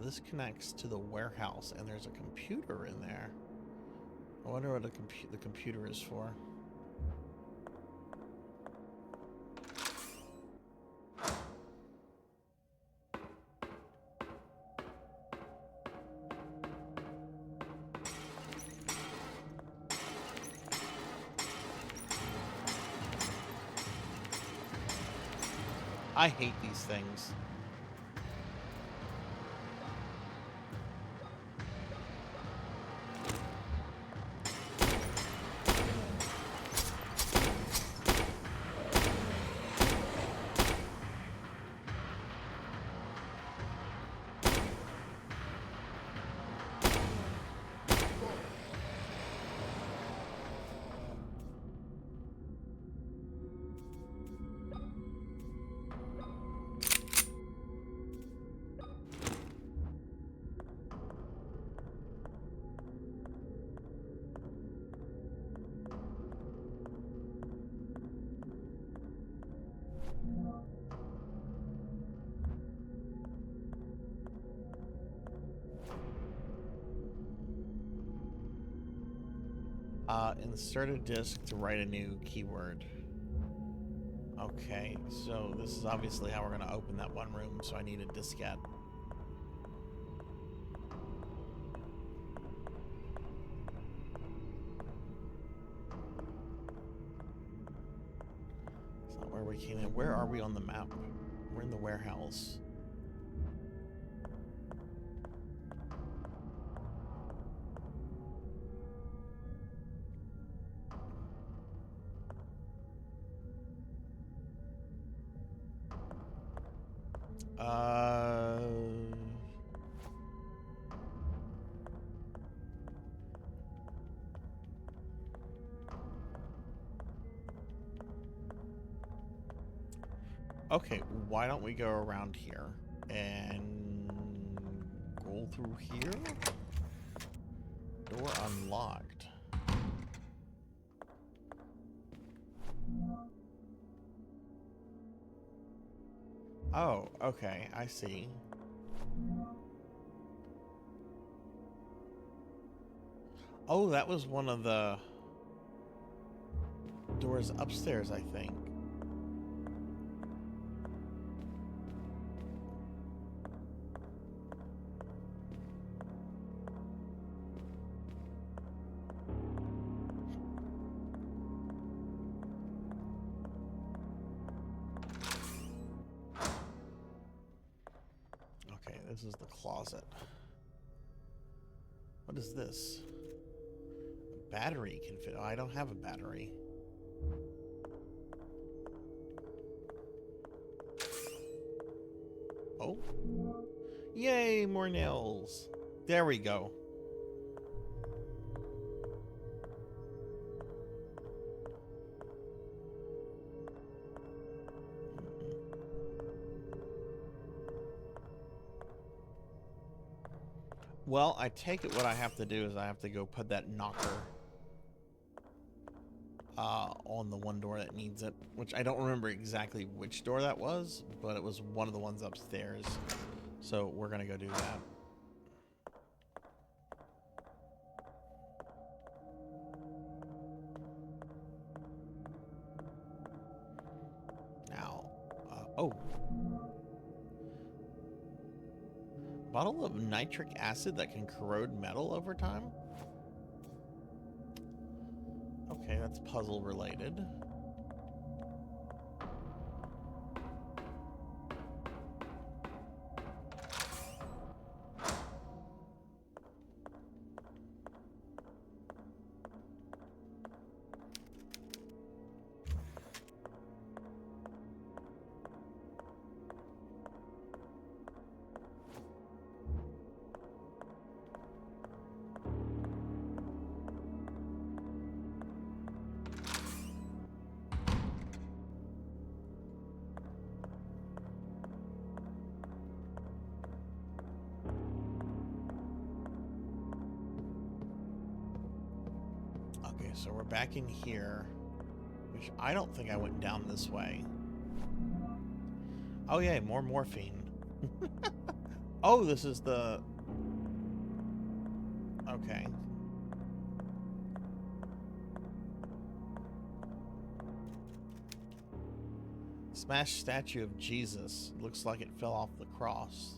This connects to the warehouse, and there's a computer in there. I wonder what the computer is for. I hate these things. Insert a disk to write a new keyword. Okay, so this is obviously how we're going to open that one room, so I need a diskette. It's not where we came in. Where are we on the map? We're in the warehouse. Okay, why don't we go around here and go through here? Door unlocked. Oh, okay, I see. Oh, that was one of the doors upstairs, I think. Okay, this is the closet. What is this? A battery can fit. Oh, I don't have a battery. Oh. Yay, more nails. There we go. Well, I take it what I have to do is I have to go put that knocker on the one door that needs it, which I don't remember exactly which door that was, but it was one of the ones upstairs. So we're gonna go do that. Now, oh. Bottle of nitric acid that can corrode metal over time? Okay, that's puzzle related. Okay, so we're back in here, which I don't think I went down this way. Oh yeah, more morphine. Oh, this is the... Okay. Smashed statue of Jesus. Looks like it fell off the cross.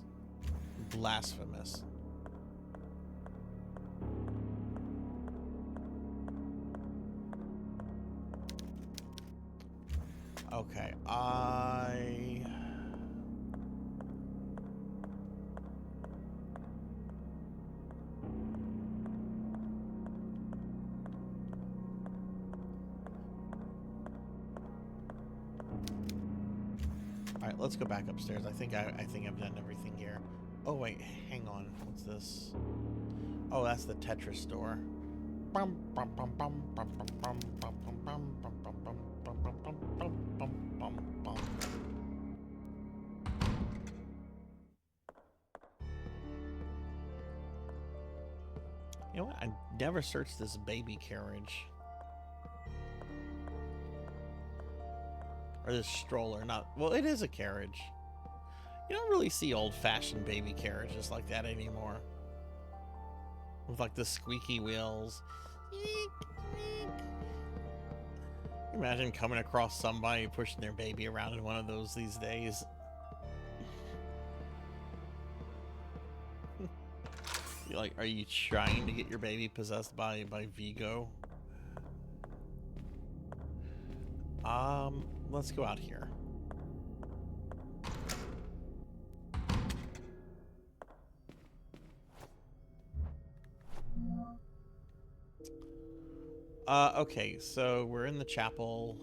Blasphemous. Okay, Alright, let's go back upstairs. I think I've done everything here. Oh wait, hang on. What's this? Oh, that's the Tetris door. You know what? I never searched this baby carriage. Or this stroller, not... Well, it is a carriage. You don't really see old-fashioned baby carriages like that anymore. With, like, the squeaky wheels. Imagine coming across somebody pushing their baby around in one of those these days. You're like, are you trying to get your baby possessed by Vigo? Let's go out here. Okay, so we're in the chapel.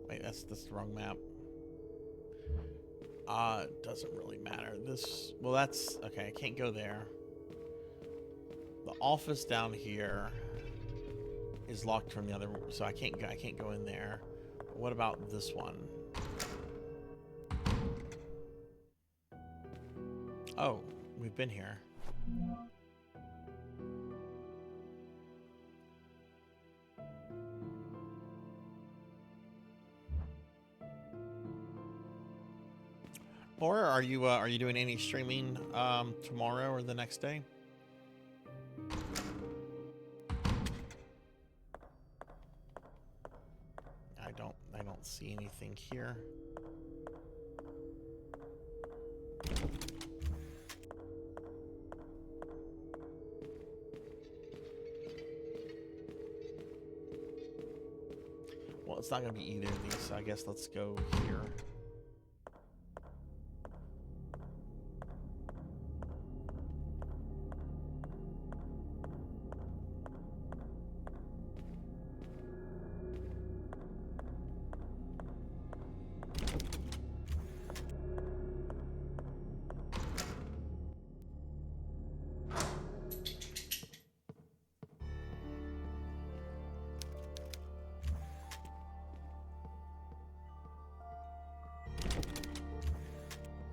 Wait, that's the wrong map. Doesn't really matter. This, well, that's, okay, I can't go there. The office down here is locked from the other, so I can't go in there. What about this one? Oh, we've been here. Or are you doing any streaming tomorrow or the next day? I don't see anything here. Well, it's not going to be either of these, so I guess let's go here.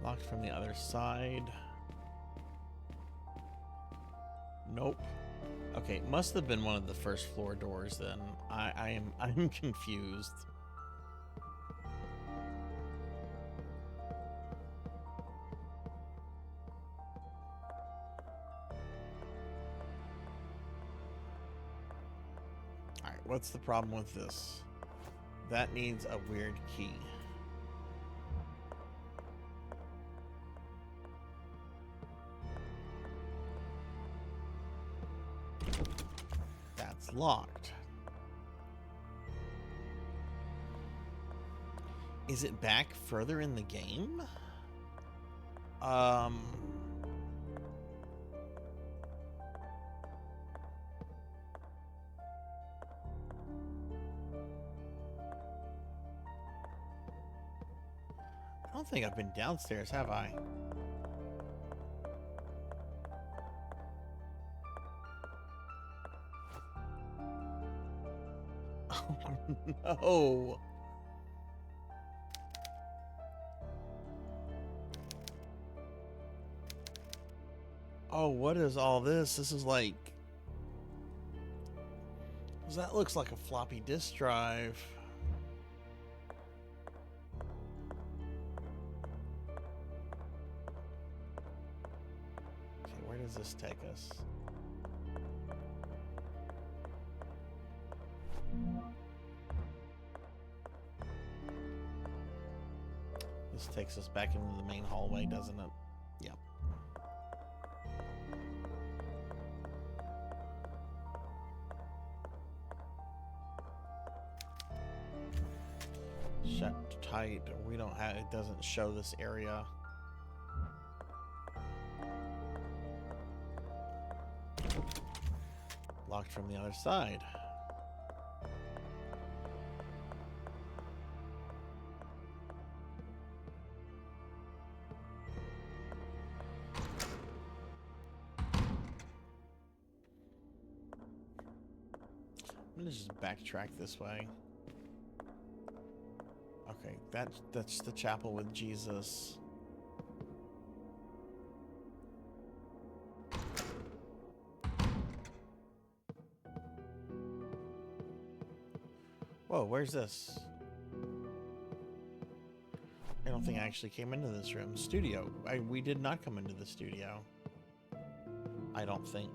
Locked from the other side. Nope. Okay, must have been one of the first floor doors then. I'm confused. Alright, what's the problem with this? That needs a weird key. Locked. Is it back further in the game? I don't think I've been downstairs, have I? No. Oh, what is all this? This is like... That looks like a floppy disk drive. Okay, where does this take us? This takes us back into the main hallway, doesn't it? Yep. Shut tight. We don't have, it doesn't show this area. Locked from the other side. I'm gonna just backtrack this way. Okay, that's the chapel with Jesus. Whoa, where's this? I don't think I actually came into this room. Studio. We did not come into the studio. I don't think.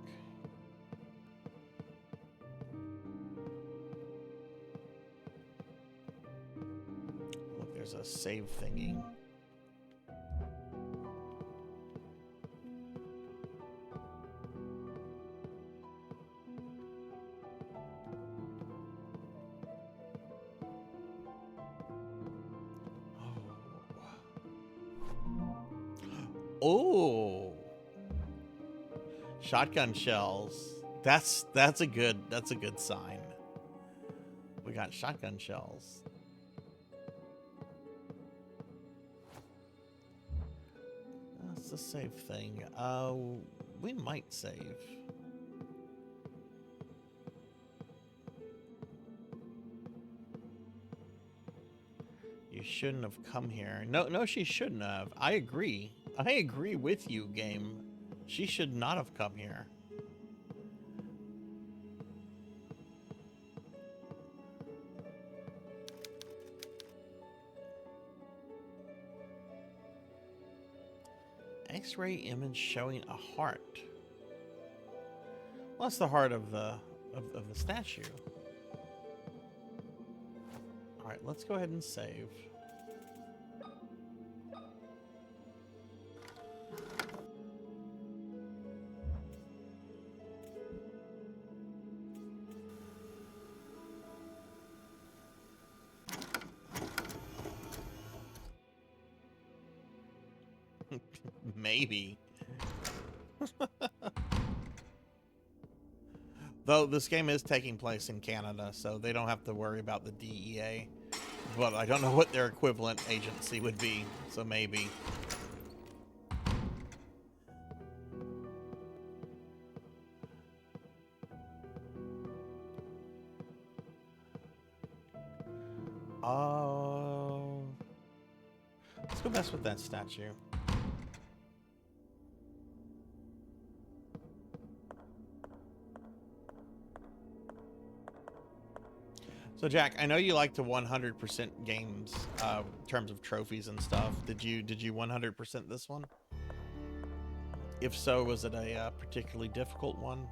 there's a save thingy. Oh, shotgun shells. That's a good sign. We got shotgun shells. That's the save thing. We might save. You shouldn't have come here. No, she shouldn't have. I agree. I agree with you, game. She should not have come here. X-ray image showing a heart. Well, that's the heart of the statue. All right, let's go ahead and save. Maybe. Though this game is taking place in Canada, so they don't have to worry about the DEA. But I don't know what their equivalent agency would be, so maybe. Let's go mess with that statue. So Jack, I know you like to 100% games in terms of trophies and stuff. Did you 100% this one? If so, was it a particularly difficult one?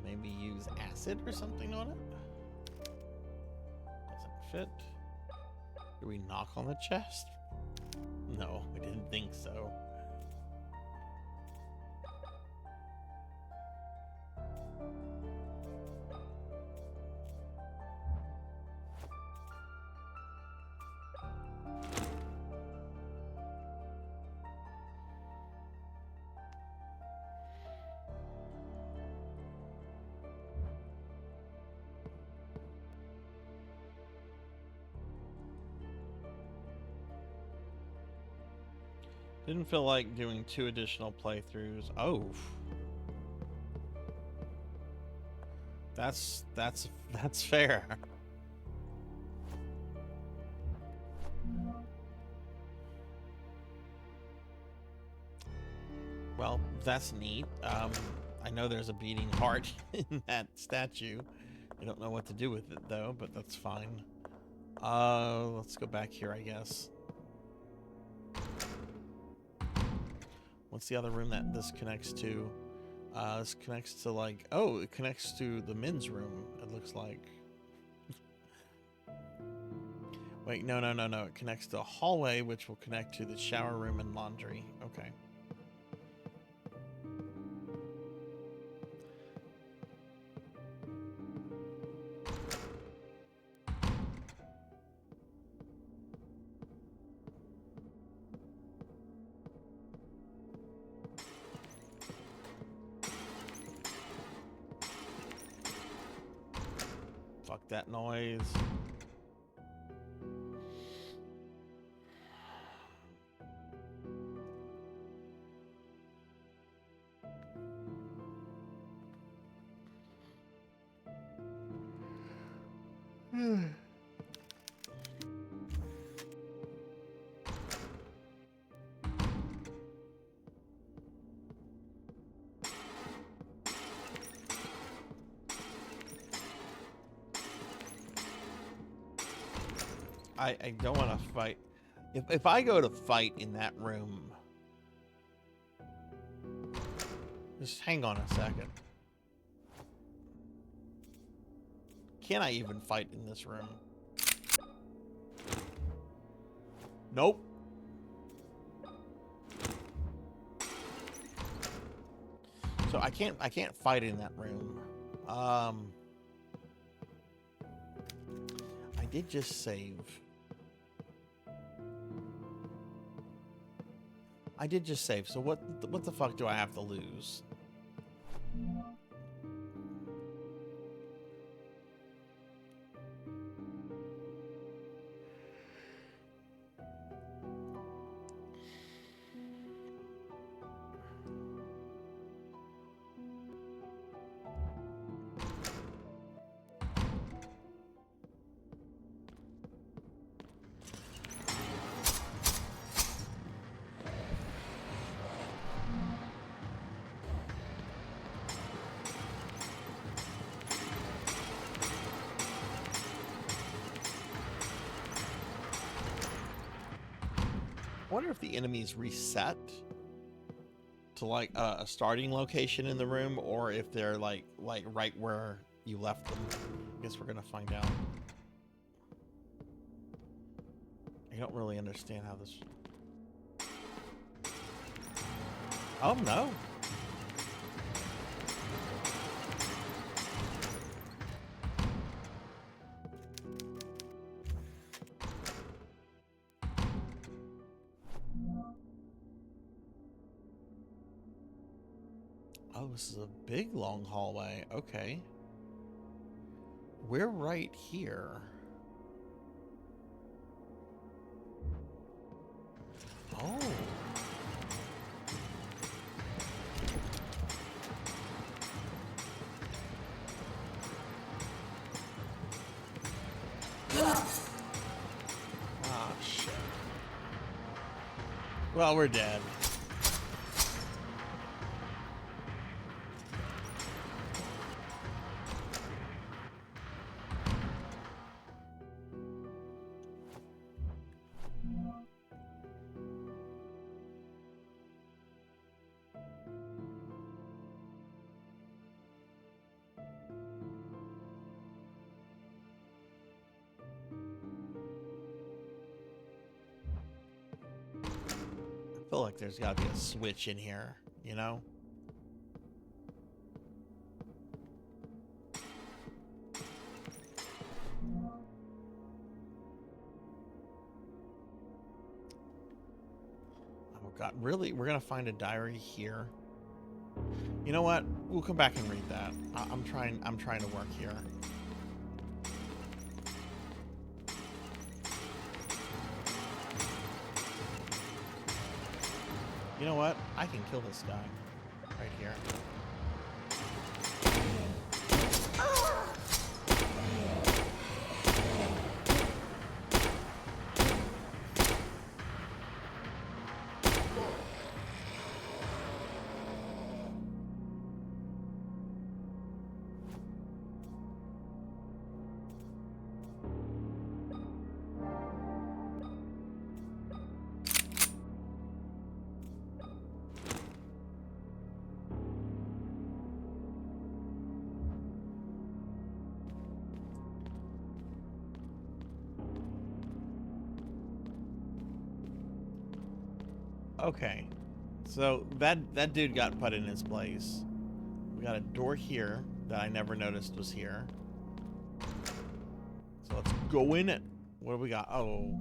Maybe use acid or something on it? Doesn't fit. Do we knock on the chest? No, we didn't think so. Didn't feel like doing 2 additional playthroughs. Oh, that's fair. Well, that's neat. I know there's a beating heart in that statue. I don't know what to do with it though, but that's fine. Let's go back here, I guess. What's the other room that this connects to? This connects to like, oh, it connects to the men's room, it looks like. Wait, no. It connects to a hallway, which will connect to the shower room and laundry. Okay. Fuck that noise. I don't want to fight. If I go to fight in that room, just hang on a second. Can I even fight in this room? Nope. So I can't fight in that room. I did just save. I did just save. So what the fuck do I have to lose? I wonder if the enemies reset to like a starting location in the room, or if they're like right where you left them. I guess we're gonna find out. I don't really understand how this. Oh no. Oh, this is a big long hallway. Okay. We're right here. Oh. Ah, shit. Well, we're dead. I feel like there's got to be a switch in here, you know? Oh God, really? We're gonna find a diary here? You know what? We'll come back and read that. I'm trying to work here. You know what? I can kill this guy right here. Okay, so that dude got put in his place. We got a door here that I never noticed was here. So let's go in it. What do we got? Oh,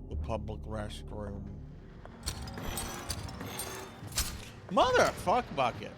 the public restroom. Motherfuck bucket.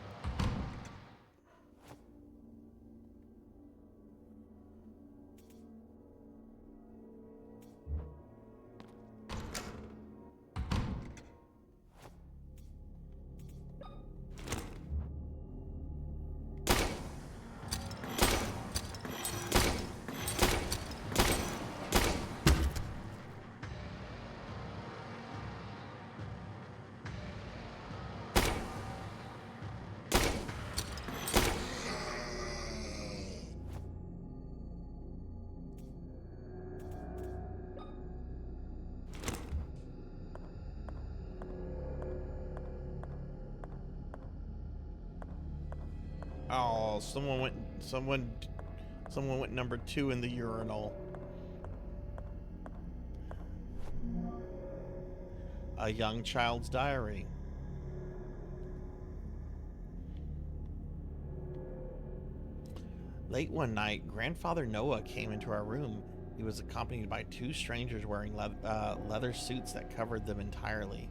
Oh, someone went number 2 in the urinal. A young child's diary. Late one night, Grandfather Noah came into our room. He was accompanied by 2 strangers wearing leather suits that covered them entirely.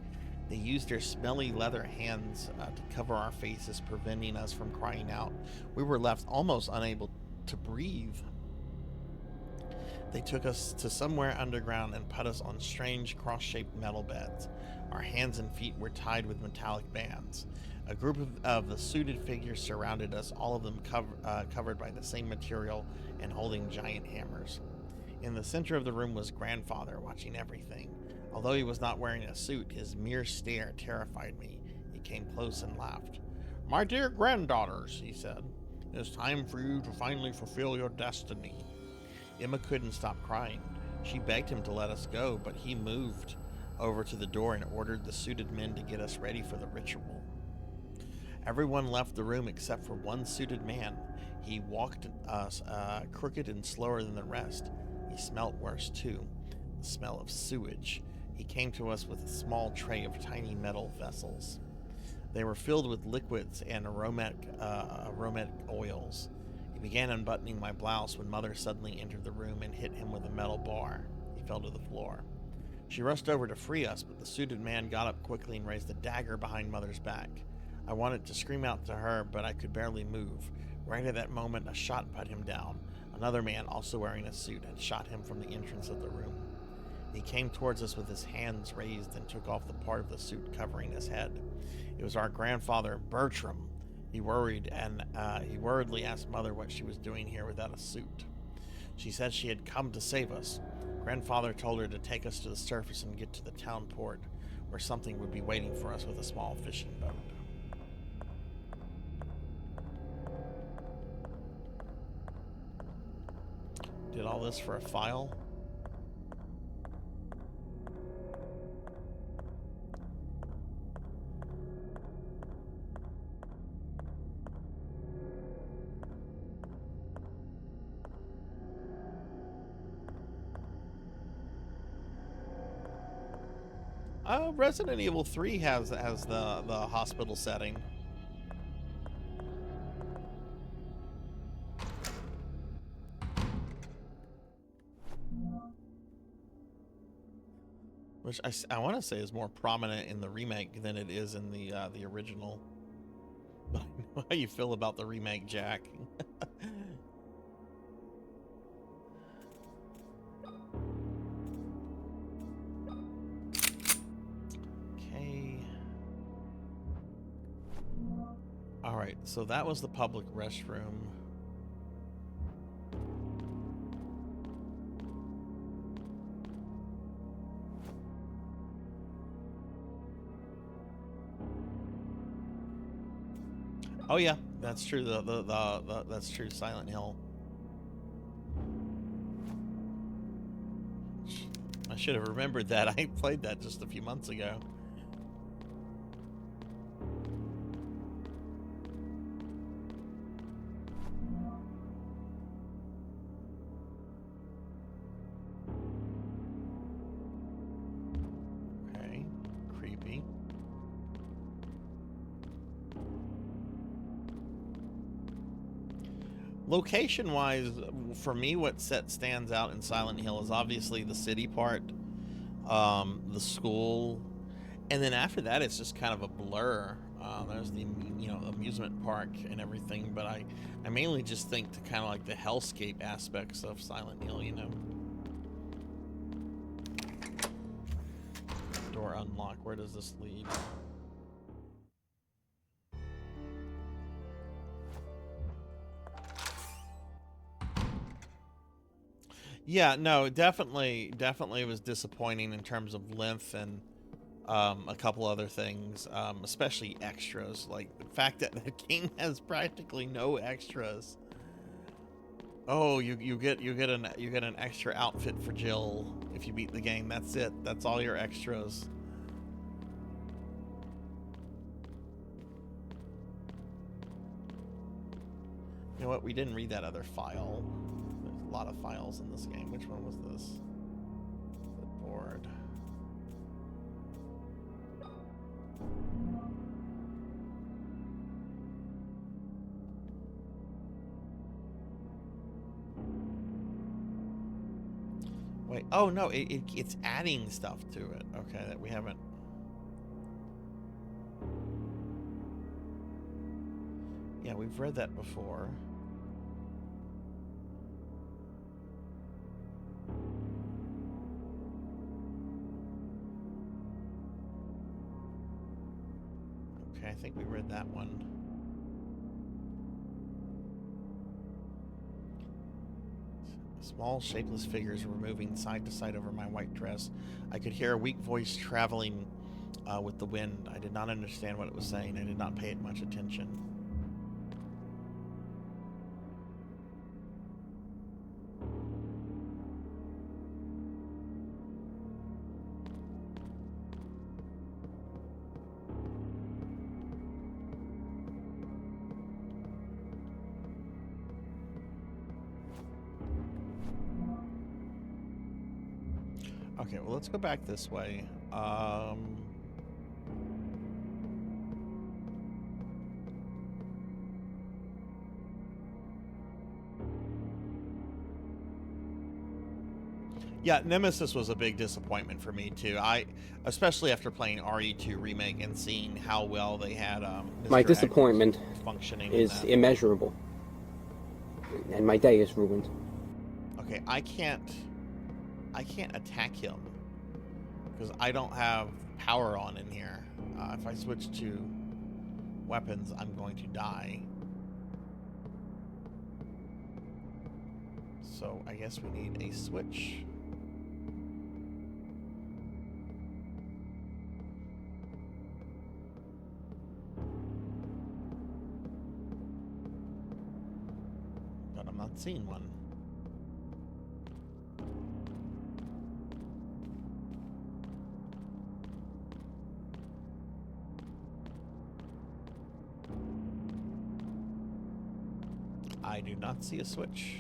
They used their smelly leather hands to cover our faces, preventing us from crying out. We were left almost unable to breathe. They took us to somewhere underground and put us on strange cross-shaped metal beds. Our hands and feet were tied with metallic bands. A group of the suited figures surrounded us, all of them covered by the same material and holding giant hammers. In the center of the room was Grandfather, watching everything. Although he was not wearing a suit, his mere stare terrified me. He came close and laughed. "My dear granddaughters," he said, "it is time for you to finally fulfill your destiny." Emma couldn't stop crying. She begged him to let us go, but he moved over to the door and ordered the suited men to get us ready for the ritual. Everyone left the room except for one suited man. He walked us crooked and slower than the rest. He smelt worse too, the smell of sewage. He came to us with a small tray of tiny metal vessels. They were filled with liquids and aromatic oils. He began unbuttoning my blouse when Mother suddenly entered the room and hit him with a metal bar. He fell to the floor. She rushed over to free us, but the suited man got up quickly and raised a dagger behind Mother's back. I wanted to scream out to her, but I could barely move. Right at that moment, a shot put him down. Another man, also wearing a suit, had shot him from the entrance of the room. He came towards us with his hands raised and took off the part of the suit covering his head. It was our grandfather, Bertram. He worriedly asked Mother what she was doing here without a suit. She said she had come to save us. Grandfather told her to take us to the surface and get to the town port, where something would be waiting for us with a small fishing boat. Did all this for a file? Resident Evil 3 has the hospital setting. Which I want to say is more prominent in the remake than it is in the original. But I know how you feel about the remake, Jack. Okay. All right, so that was the public restroom. Oh yeah, that's true. That's true. Silent Hill. I should have remembered that. I played that just a few months ago. Okay, creepy. Location-wise, for me, what stands out in Silent Hill is obviously the city part, the school, and then after that, it's just kind of a blur. There's the amusement park and everything, but I mainly just think to kind of like the hellscape aspects of Silent Hill, you know. Door unlocked. Where does this lead? Yeah, no, definitely was disappointing in terms of length and a couple other things, especially extras. Like the fact that the game has practically no extras. Oh, you get an extra outfit for Jill if you beat the game. That's it. That's all your extras. You know what? We didn't read that other file. There's a lot of files in this game. Which one was this? The board. Wait. Oh no! It's adding stuff to it. Okay, that we haven't. Yeah, we've read that before. Okay, I think we read that one. Small, shapeless figures were moving side to side over my white dress. I could hear a weak voice traveling with the wind. I did not understand what it was saying. I did not pay it much attention. Okay, well, let's go back this way. Yeah, Nemesis was a big disappointment for me too. Especially after playing RE2 Remake and seeing how well they had my Mr. disappointment X functioning is immeasurable, and my day is ruined. Okay, I can't attack him because I don't have power on in here. If I switch to weapons, I'm going to die. So I guess we need a switch. But I'm not seeing one. I do not see a switch.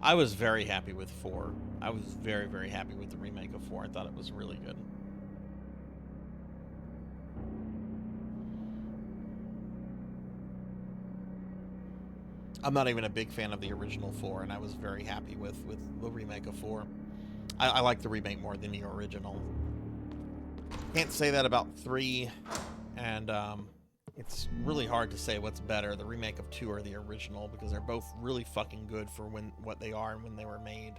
I was very happy with 4. I was very, very happy with the remake of 4. I thought it was really good. I'm not even a big fan of the original 4, and I was very happy with the remake of 4. I like the remake more than the original. Can't say that about 3, and it's really hard to say what's better, the remake of 2 or the original, because they're both really fucking good for what they are and when they were made.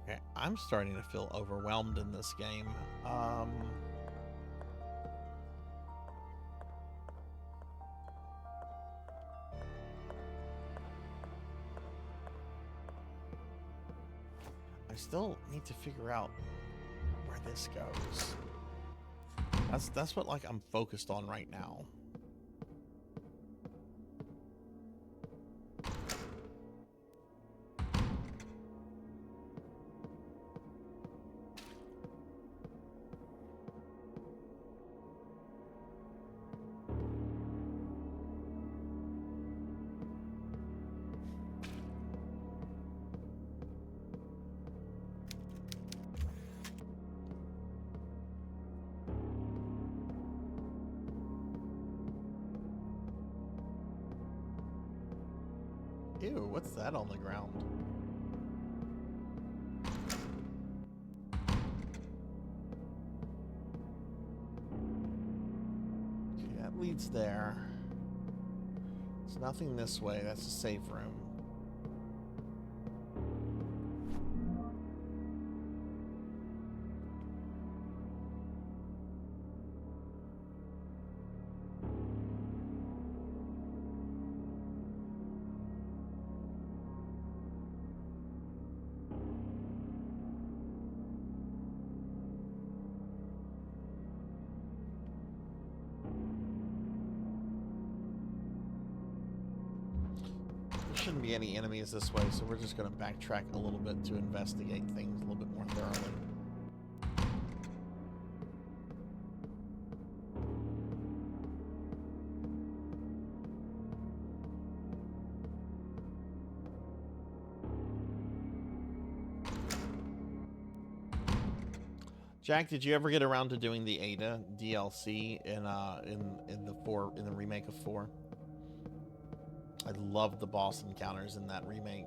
Okay, I'm starting to feel overwhelmed in this game. I still need to figure out where this goes. That's what like I'm focused on right now. Ew, what's that on the ground? Okay, that leads there. There's nothing this way. That's a safe room. shouldn't be any enemies this way, so we're just going to backtrack a little bit to investigate things a little bit more thoroughly. Jack, did you ever get around to doing the Ada DLC in the remake of 4? I loved the boss encounters in that remake,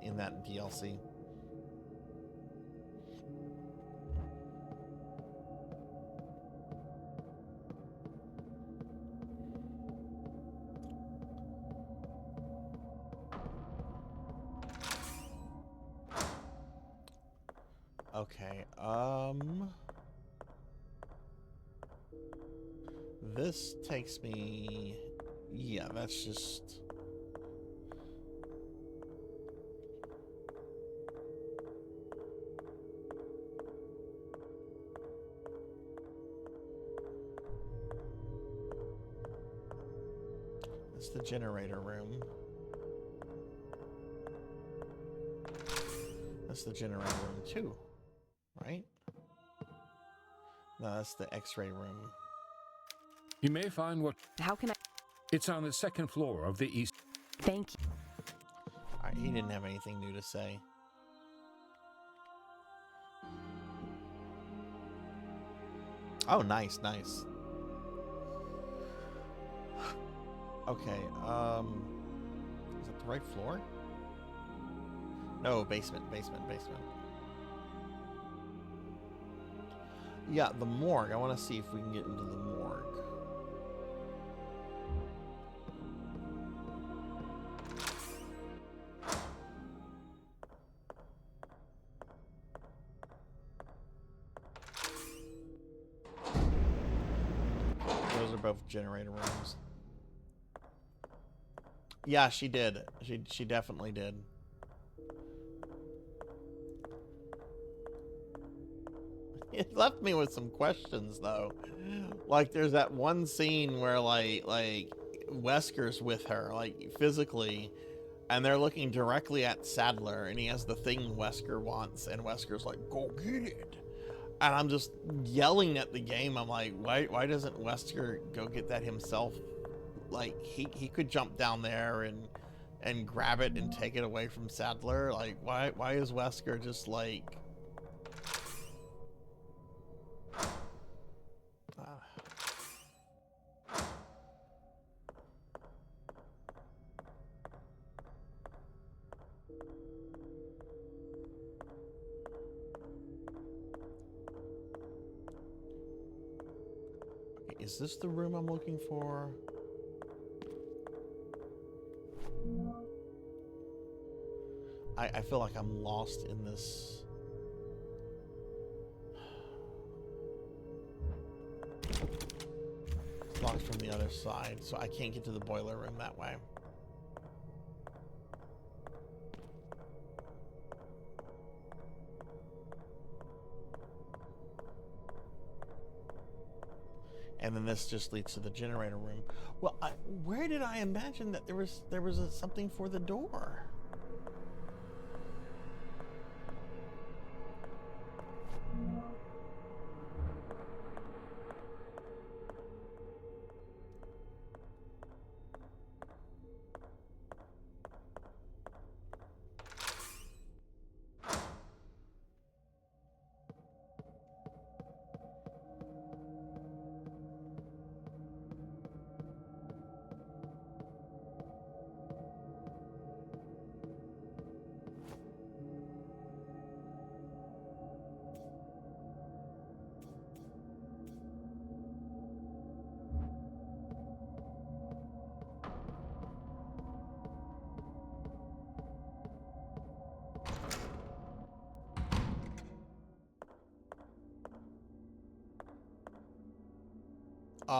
in that DLC. Okay, this takes me, yeah, that's just, it's the generator room. That's the generator room too, right? No, that's the X-ray room. You may find what... How can I... It's on the second floor of the east... Thank you. Alright, he didn't have anything new to say. Oh, nice, nice. Okay, is that the right floor? No, basement. Yeah, the morgue. I want to see if we can get into the morgue. Those are both generator rooms. Yeah, she did. She definitely did. It left me with some questions though. Like there's that one scene where like Wesker's with her, like physically, and they're looking directly at Sadler, and he has the thing Wesker wants, and Wesker's like, "Go get it." And I'm just yelling at the game. I'm like, why doesn't Wesker go get that himself? Like he could jump down there and grab it and take it away from Sadler. Like why is Wesker just like is this the room I'm looking for? I feel like I'm lost in this. It's locked from the other side, so I can't get to the boiler room that way. And then this just leads to the generator room. Well, where did I imagine that there was something for the door?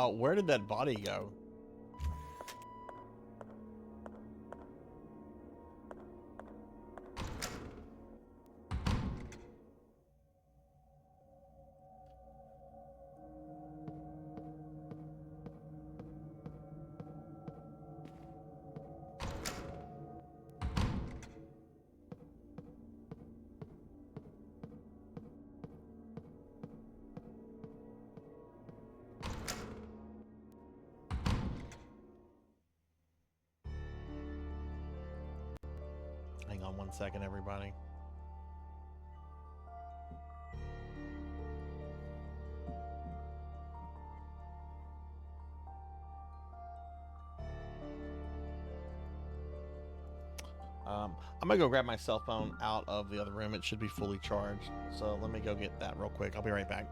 Where did that body go? Hang on one second, everybody. I'm gonna go grab my cell phone out of the other room. It should be fully charged. So let me go get that real quick. I'll be right back.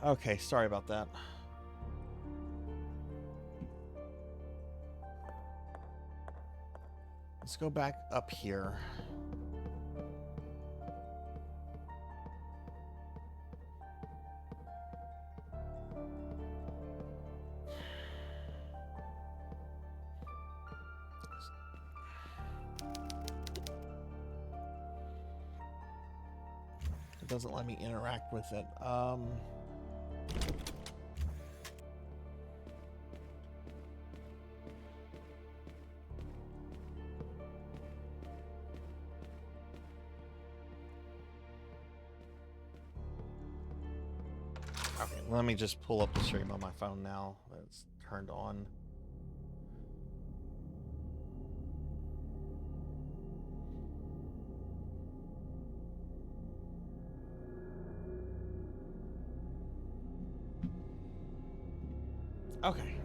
Okay, sorry about that. Let's go back up here. It doesn't let me interact with it. Okay, let me just pull up the stream on my phone now. That's turned on. Okay.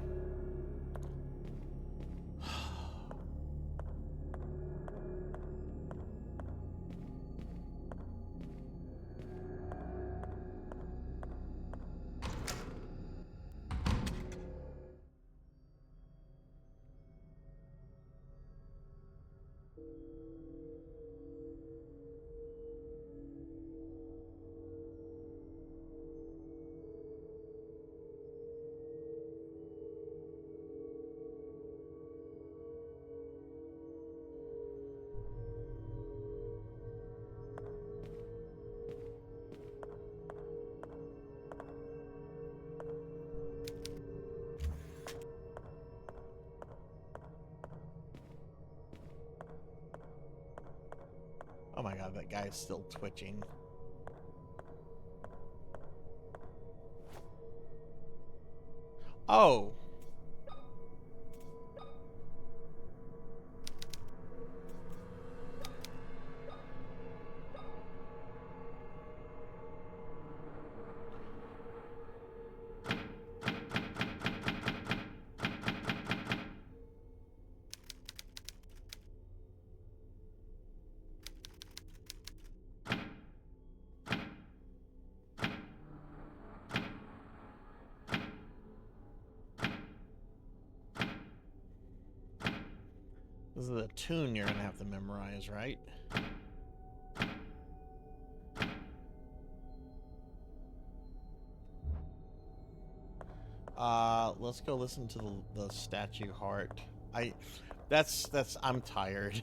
Oh my god, that guy's still twitching. Oh. This is a tune you're gonna have to memorize, right? Let's go listen to the statue heart. I'm tired.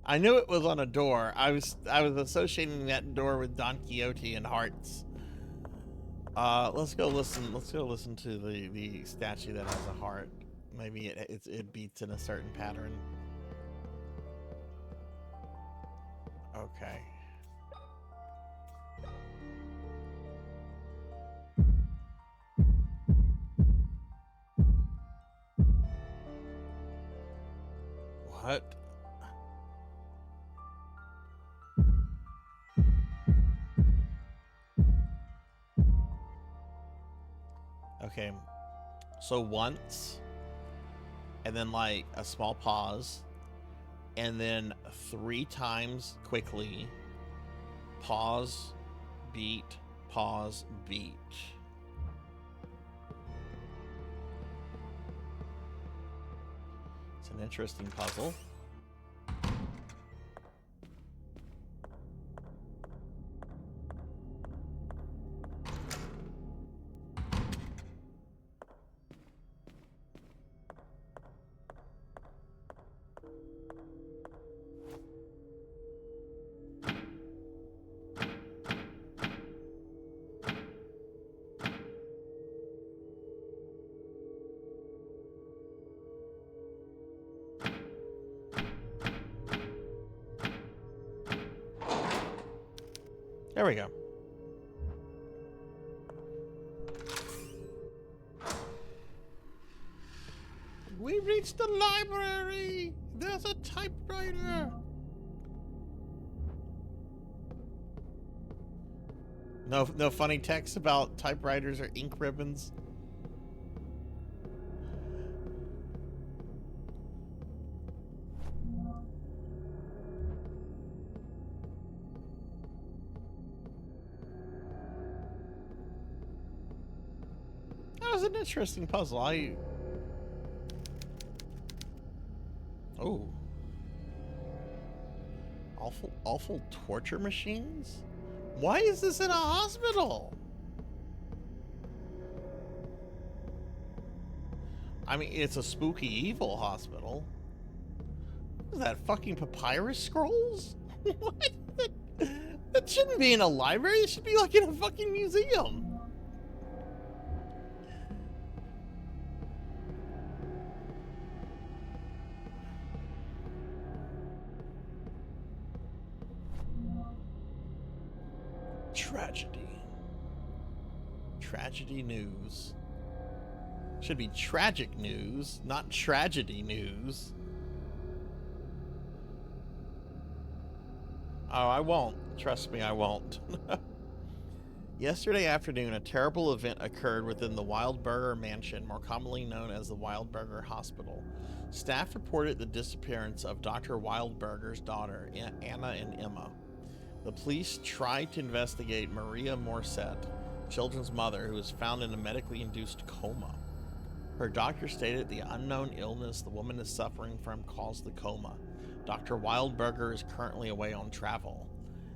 I knew it was on a door. I was associating that door with Don Quixote and hearts. Let's go listen to the statue that has a heart. Maybe it beats in a certain pattern. Okay. What? Okay, so once, and then like a small pause, and then 3 times quickly, pause, beat, pause, beat. It's an interesting puzzle. There we go. We've reached the library! There's a typewriter! No funny text about typewriters or ink ribbons? That was an interesting puzzle. Oh. Awful torture machines? Why is this in a hospital? I mean, it's a spooky evil hospital. What is that, fucking papyrus scrolls? What? That shouldn't be in a library. It should be like in a fucking museum. Tragedy news. Should be tragic news, not tragedy news. Oh, I won't. Trust me, I won't. Yesterday afternoon, a terrible event occurred within the Wildberger Mansion, more commonly known as the Wildberger Hospital. Staff reported the disappearance of Dr. Wildberger's daughter, Anna and Emma. The police tried to investigate Maria Morset, children's mother, who was found in a medically induced coma. Her doctor stated the unknown illness the woman is suffering from caused the coma. Dr. Wildberger is currently away on travel.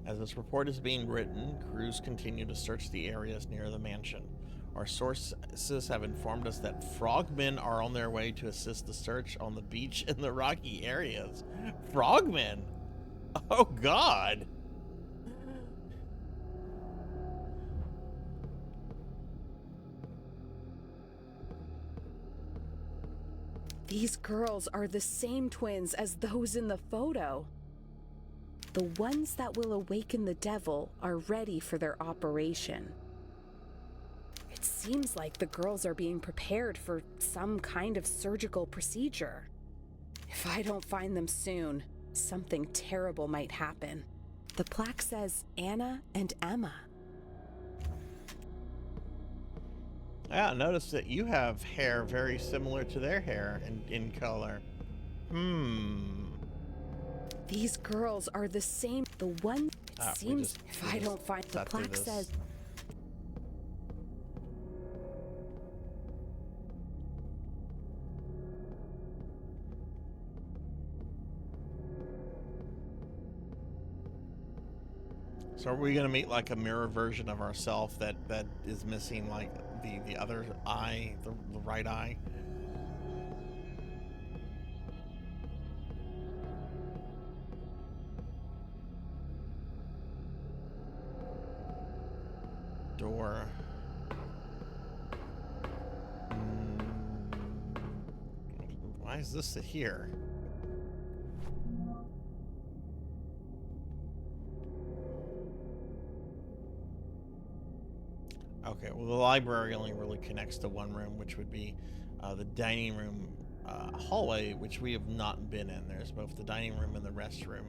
As this report is being written, crews continue to search the areas near the mansion. Our sources have informed us that frogmen are on their way to assist the search on the beach in the rocky areas. Frogmen? Oh, God. These girls are the same twins as those in the photo. The ones that will awaken the devil are ready for their operation. It seems like the girls are being prepared for some kind of surgical procedure. If I don't find them soon, something terrible might happen. The plaque says Anna and Emma. Yeah, notice that you have hair very similar to their hair in color. These girls are the same. The one, it seems, if I don't find the plaque says. So are we gonna meet like a mirror version of ourselves that is missing like the other eye, the right eye? Door. Why is this here? Okay, well, the library only really connects to one room, which would be the dining room hallway, which we have not been in. There's both the dining room and the restroom.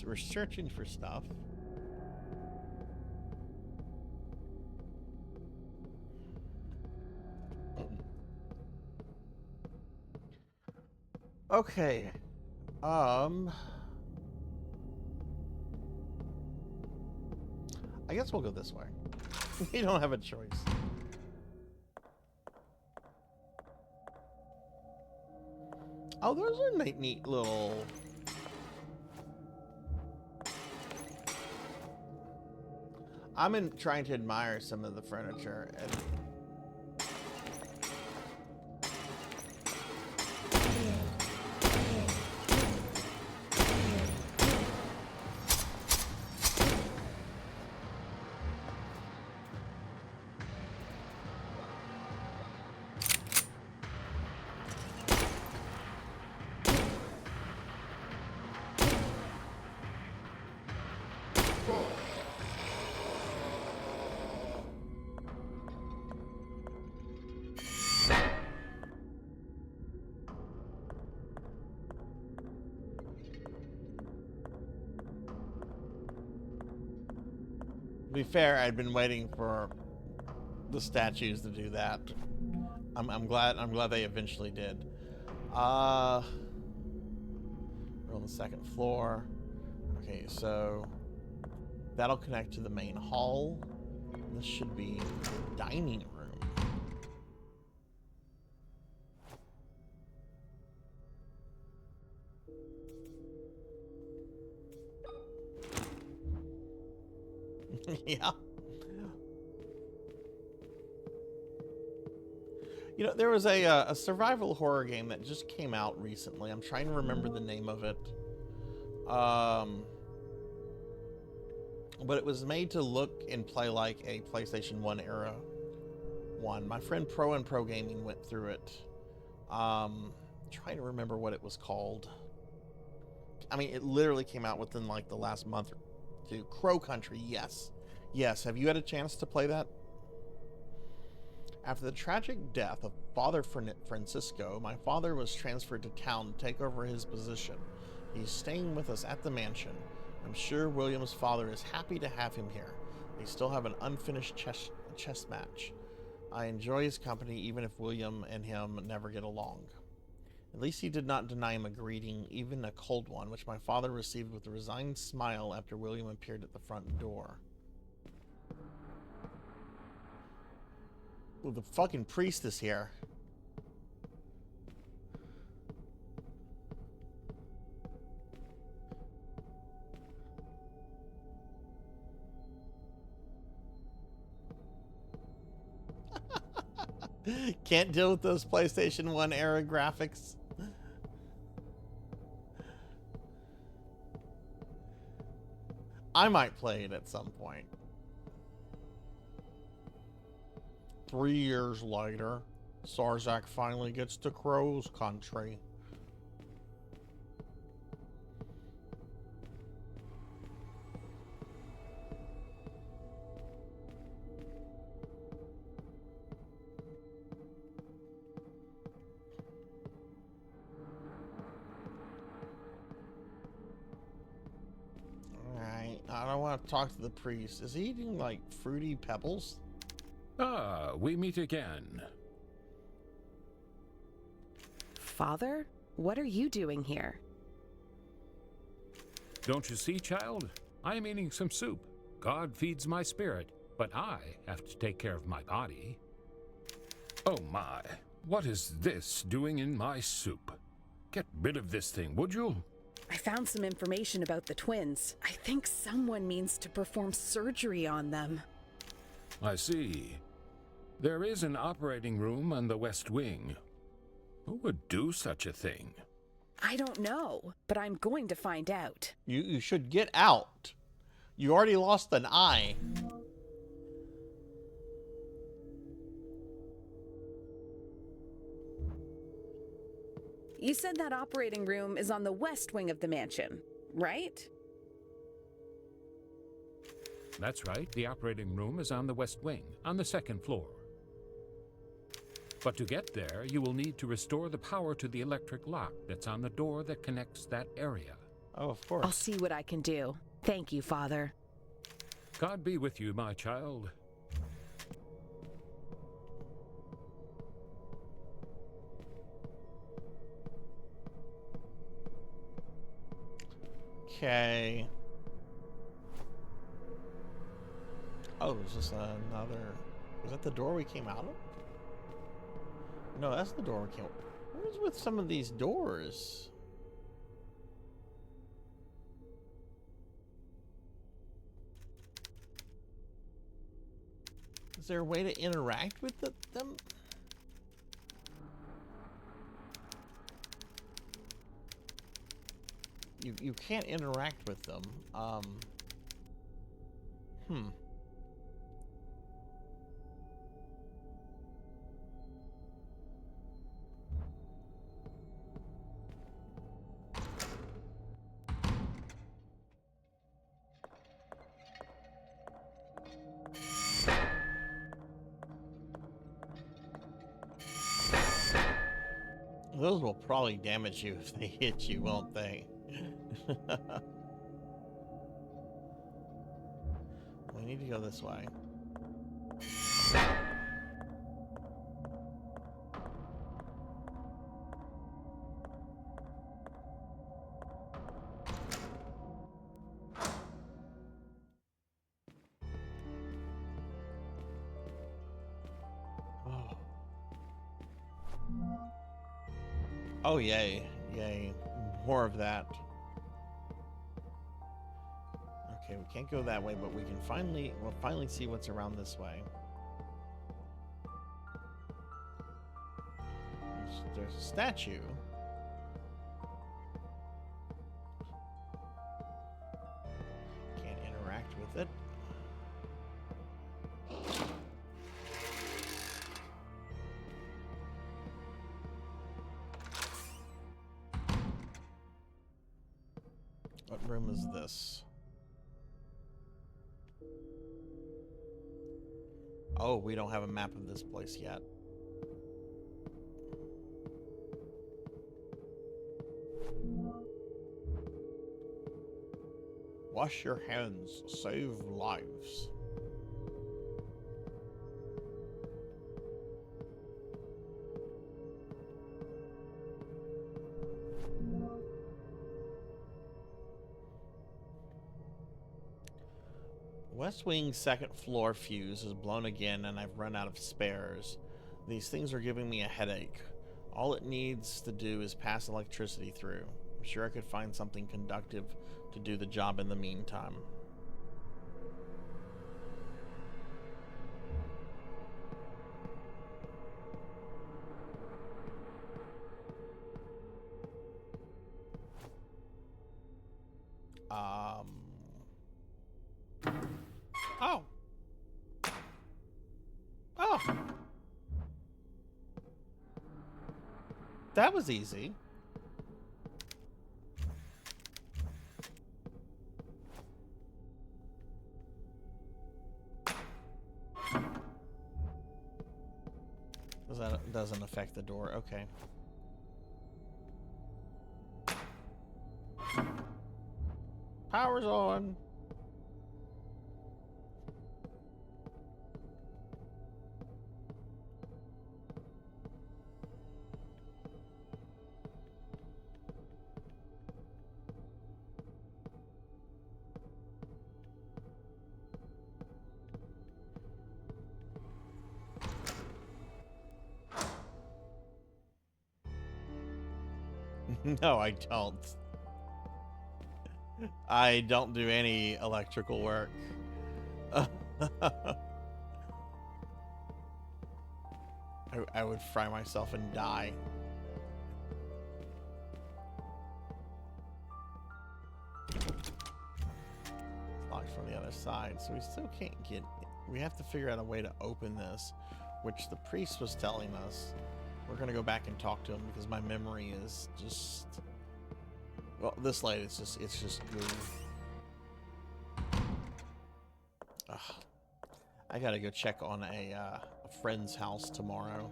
We're searching for stuff. Okay. I guess we'll go this way. We don't have a choice. Oh, those are neat little... I'm trying to admire some of the furniture, and To be fair, I'd been waiting for the statues to do that. I'm glad they eventually did. We're on the second floor. Okay, so that'll connect to the main hall. This should be the dining room. Yeah. You know, there was a survival horror game that just came out recently. I'm trying to remember the name of it. But it was made to look and play like a PlayStation 1 era one. My friend Pro and Pro Gaming went through it. Trying to remember what it was called. I mean, it literally came out within like the last month or two. Crow Country, yes. Yes, have you had a chance to play that? After the tragic death of Father Francisco, my father was transferred to town to take over his position. He's staying with us at the mansion. I'm sure William's father is happy to have him here. They still have an unfinished chess match. I enjoy his company even if William and him never get along. At least he did not deny him a greeting, even a cold one, which my father received with a resigned smile after William appeared at the front door. Well, the fucking priest is here. Can't deal with those PlayStation 1 era graphics. I might play it at some point. 3 years later, Sarzac finally gets to Crow's Country. Alright, I don't want to talk to the priest. Is he eating like fruity pebbles? Ah, we meet again. Father, what are you doing here? Don't you see, child? I am eating some soup. God feeds my spirit, but I have to take care of my body. Oh my, what is this doing in my soup? Get rid of this thing, would you? I found some information about the twins. I think someone means to perform surgery on them. I see. There is an operating room on the West Wing. Who would do such a thing? I don't know, but I'm going to find out. You should get out. You already lost an eye. You said that operating room is on the west wing of the mansion, right? That's right. The operating room is on the West Wing, on the second floor. But to get there, you will need to restore the power to the electric lock that's on the door that connects that area. Oh, of course. I'll see what I can do. Thank you, Father. God be with you, my child. Okay. Oh, is this another... Is that the door we came out of? No, that's the door we came out. What is with some of these doors? Is there a way to interact with them? You can't interact with them. Those will probably damage you if they hit you, won't they? We need to go this way. Oh, yay. Yay. More of that. Okay, we can't go that way, but we can we'll finally see what's around this way. There's a statue. Can't interact with it. What room is this? Oh, we don't have a map of this place yet. Wash your hands, save lives. West Wing's second floor fuse is blown again and I've run out of spares. These things are giving me a headache. All it needs to do is pass electricity through. I'm sure I could find something conductive to do the job in the meantime. Oh. Oh. That was easy. That doesn't affect the door. Okay. Power's on. No, I don't. I don't do any electrical work. I would fry myself and die. It's locked from the other side, so we still can't get... We have to figure out a way to open this, which the priest was telling us. We're gonna go back and talk to him because my memory is just... Well, this light, it's just good. I gotta go check on a friend's house tomorrow.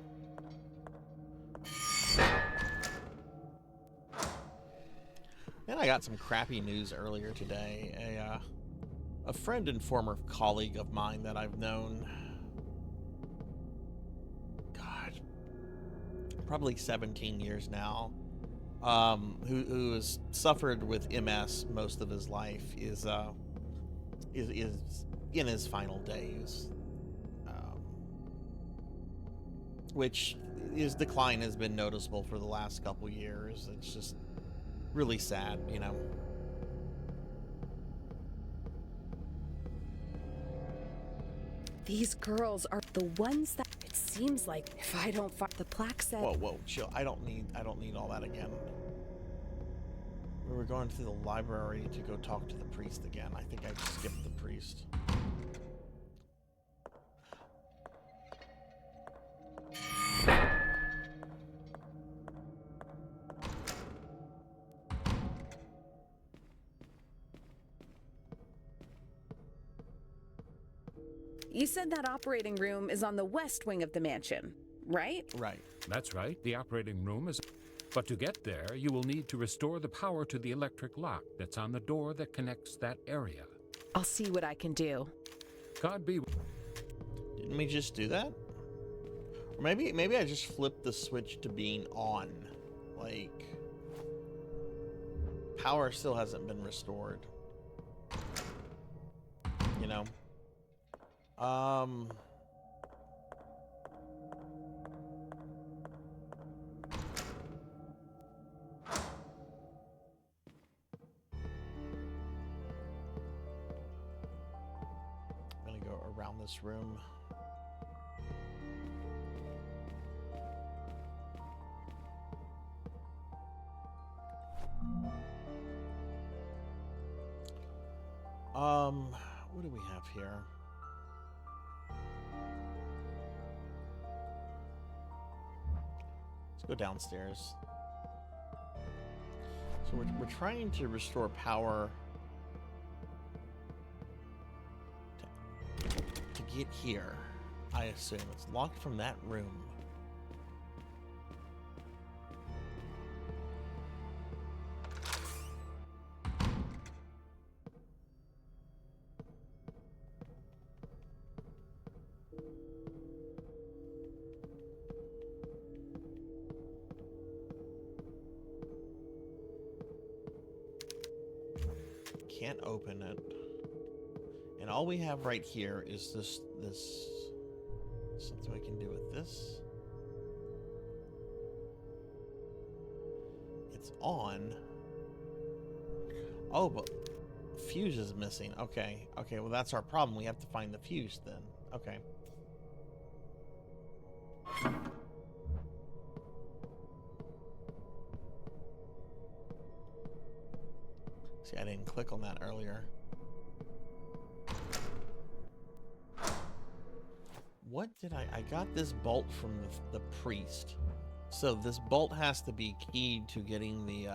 And I got some crappy news earlier today. A friend and former colleague of mine that I've known, God, probably 17 years now, who has suffered with MS most of his life, is in his final days, which his decline has been noticeable for the last couple years. It's just really sad, you know. These girls are the ones that it seems like if I don't find the plaque said. Whoa, chill. I don't need all that again. We were going to the library to go talk to the priest again. I think I skipped the priest. You said that operating room is on the west wing of the mansion, right? Right. That's right. The operating room is... But to get there, you will need to restore the power to the electric lock that's on the door that connects that area. I'll see what I can do. God be. Didn't we just do that? Or maybe I just flipped the switch to being on. Like, power still hasn't been restored. You know? I'm gonna go around this room. What do we have here? Let's go downstairs. So we're trying to restore power to get here. I assume it's locked from that room. Can't open it. And all we have right here is this something we can do with this. It's on. Oh, but fuse is missing. Okay. Okay, well that's our problem. We have to find the fuse then. Okay. See, I didn't click on that earlier. What did I got this bolt from the priest. So this bolt has to be keyed to getting the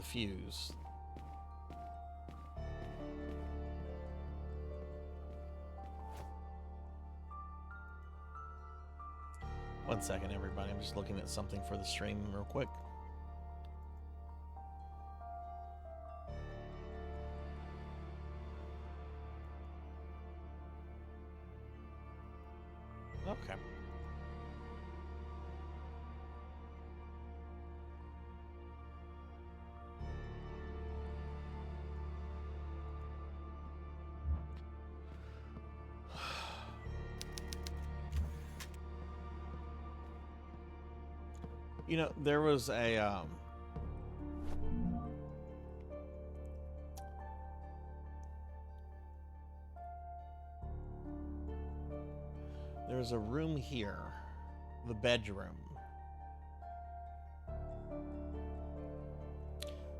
fuse. One second, everybody. I'm just looking at something for the stream real quick. Okay. You know, there was a there's a room here, the bedroom.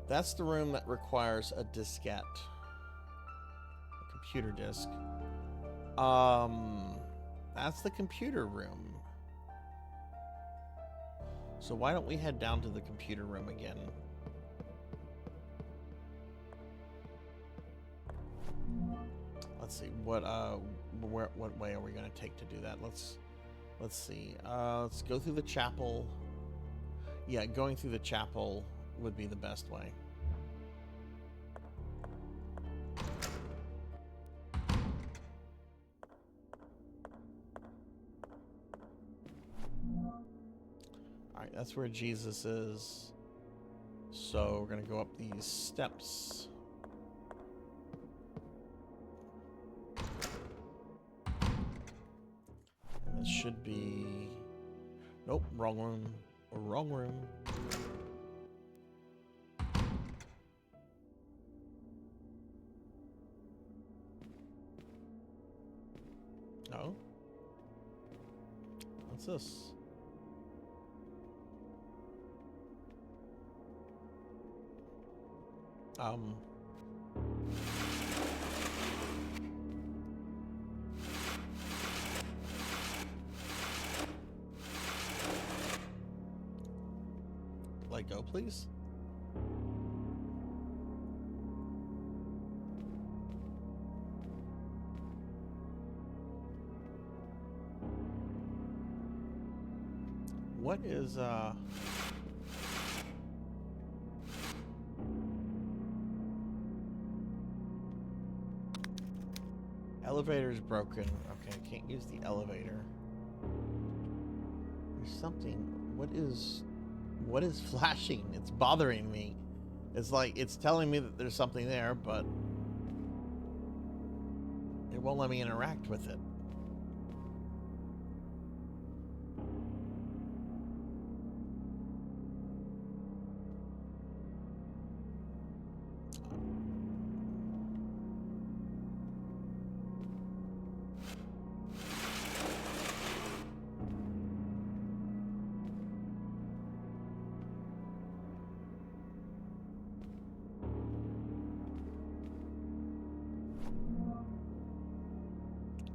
That's the room that requires a diskette, a computer disk. That's the computer room. So why don't we head down to the computer room again? Let's see what way are we going to take to do that? Let's see. Let's go through the chapel. Yeah, going through the chapel would be the best way. Alright, that's where Jesus is. So we're going to go up these steps. And this should be... Nope, wrong room. Wrong room. Oh. What's this? Let go, please. What is Elevator's broken. Okay, I can't use the elevator. There's something. What is flashing? It's bothering me. It's like it's telling me that there's something there, but it won't let me interact with it.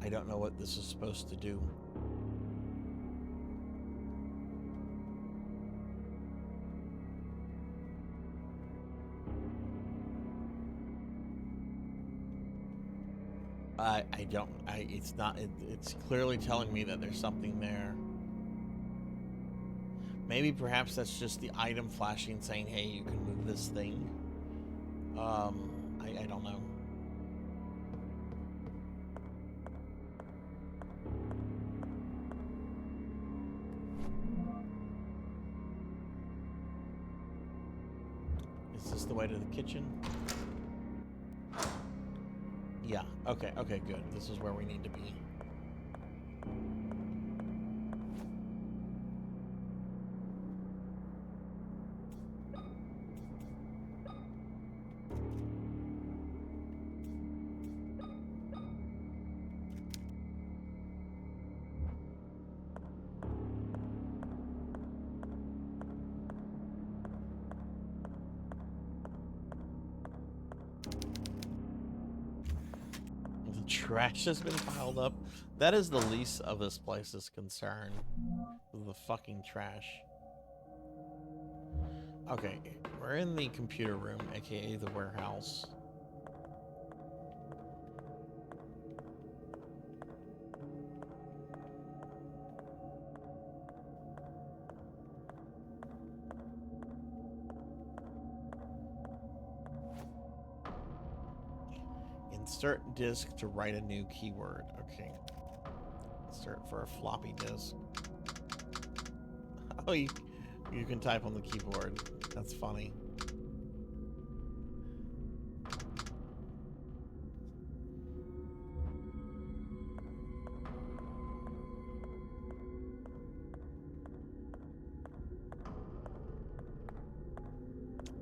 I don't know what this is supposed to do. It's clearly telling me that there's something there. Maybe perhaps that's just the item flashing saying, hey, you can move this thing. I don't know. Is this the way to the kitchen? Yeah, okay, good. This is where we need to be. Trash has been piled up. That is the least of this place's concern. The fucking trash. Okay, we're in the computer room, aka the warehouse. Insert disk to write a new keyword. Okay. Insert for a floppy disk. Oh, you can type on the keyboard. That's funny.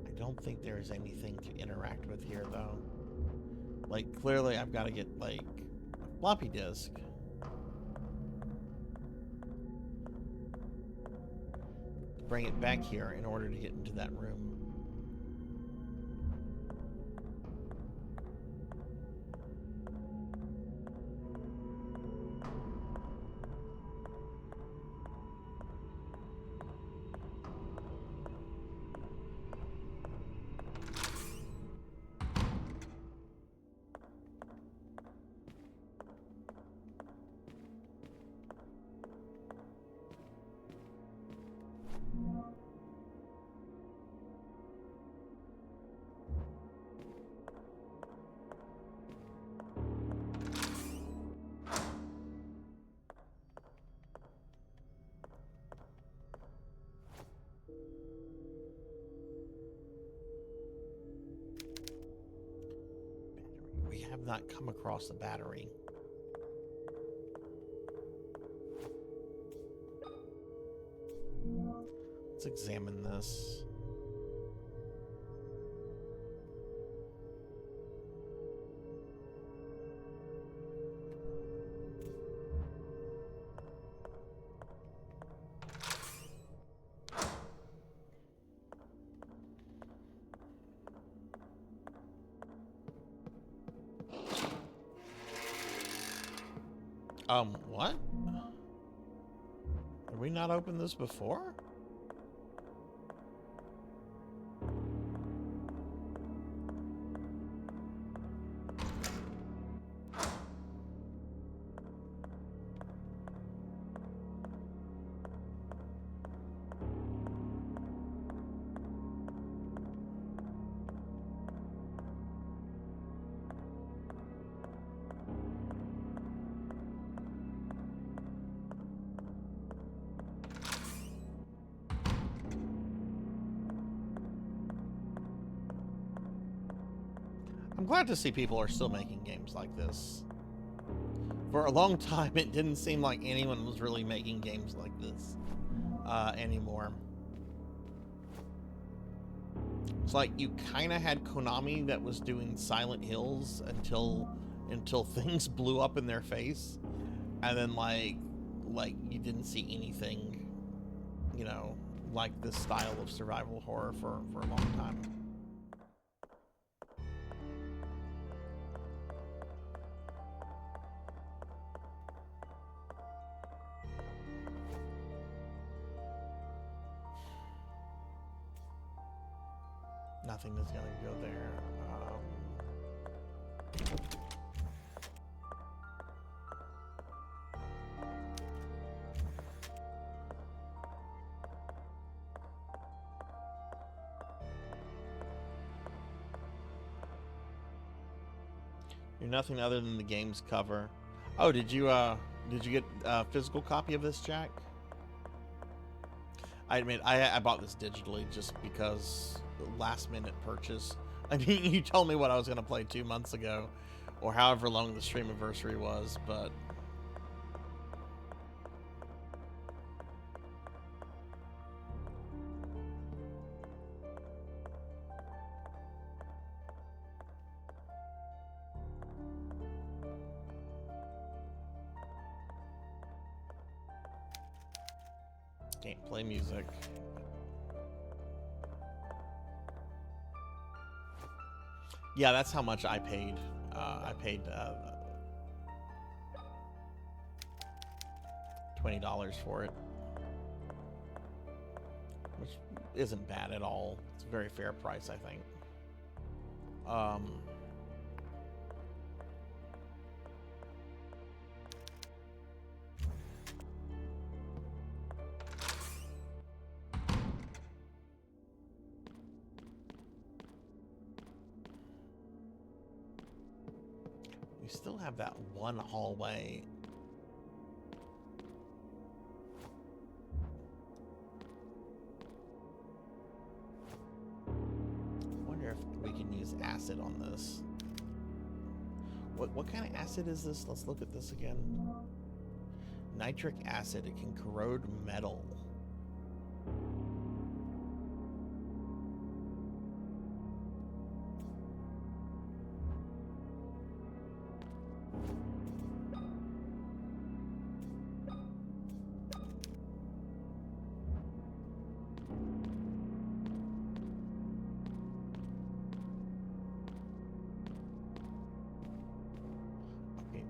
I don't think there's anything to interact with here, though. Like, clearly I've got to get, like, a floppy disk. To bring it back here in order to get into that room. Not come across the battery. Let's examine this. What? Did we not open this before? glad to see people are still making games like this. For a long time, it didn't seem like anyone was really making games like this anymore. It's like you kind of had Konami that was doing Silent Hills until things blew up in their face, and then like you didn't see anything, you know, like this style of survival horror for a long time. Nothing is going to go there. You're nothing other than the game's cover. Oh, did you get a physical copy of this, Jack? I admit, I bought this digitally just because last minute purchase. I mean, you told me what I was going to play 2 months ago, or however long the stream anniversary was, but can't play music. Yeah, that's how much I paid. I paid $20 for it, which isn't bad at all. It's a very fair price, I think. We still have that one hallway. I wonder if we can use acid on this. What kind of acid is this? Let's look at this again. Nitric acid. It can corrode metal.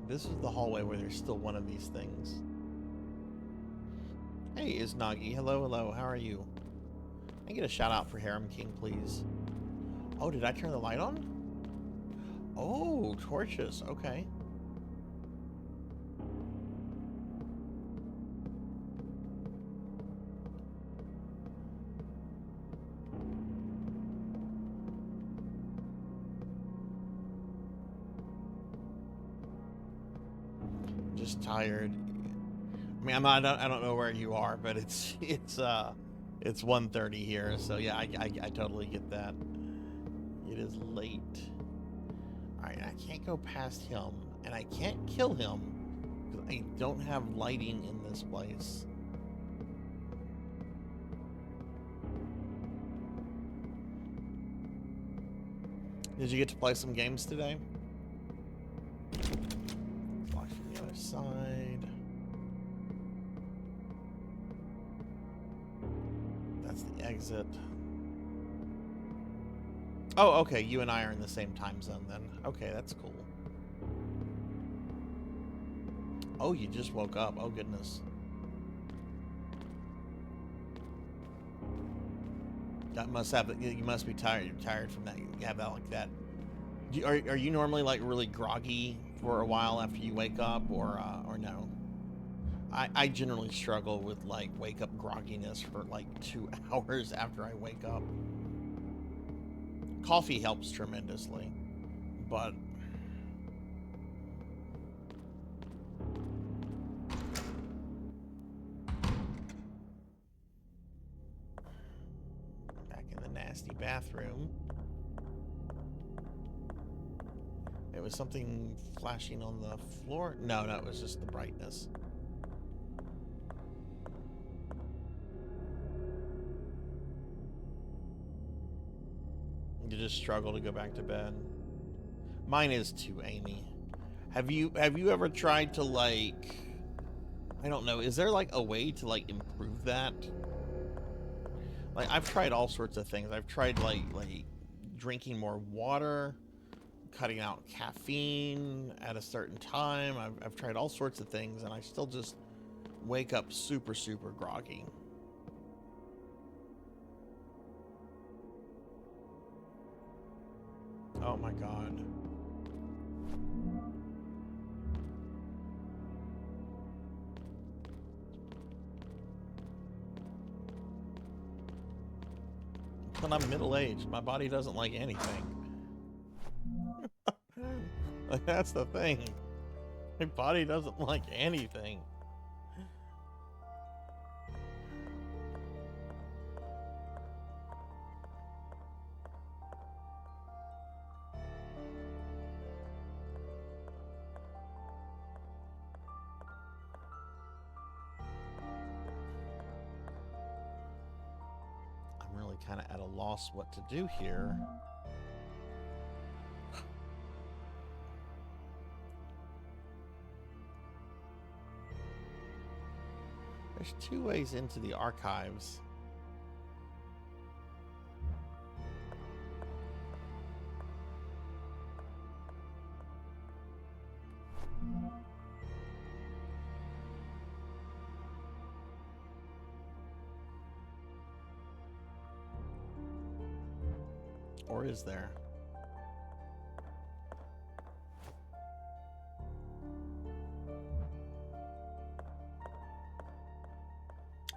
This is the hallway where there's still one of these things. Hey, Iznagi. Hello, hello. How are you? Can I get a shout out for Harem King, please? Oh, did I turn the light on? Oh, torches. Okay. Tired. I mean, I don't know where you are, but it's 1:30 here, so yeah, I totally get that. It is late. All right, I can't go past him, and I can't kill him because I don't have lighting in this place. Did you get to play some games today? Side. That's the exit. Oh, okay. You and I are in the same time zone then. Okay, that's cool. Oh, you just woke up. Oh, goodness. That must have. You must be tired. You're tired from that. You have that like that. Are you normally like really groggy for a while after you wake up, or no? I generally struggle with like wake up grogginess for like 2 hours after I wake up. Coffee helps tremendously, but back in the nasty bathroom. It was something flashing on the floor. No, it was just the brightness. You just struggle to go back to bed. Mine is too, Amy. Have you ever tried to, like, I don't know, is there like a way to like improve that? Like, I've tried all sorts of things. I've tried like drinking more water, cutting out caffeine at a certain time. I've tried all sorts of things, and I still just wake up super groggy. Oh my god. When I'm middle-aged, my body doesn't like anything. Like, that's the thing. My body doesn't like anything. I'm really kind of at a loss what to do here. There's two ways into the archives. Or is there?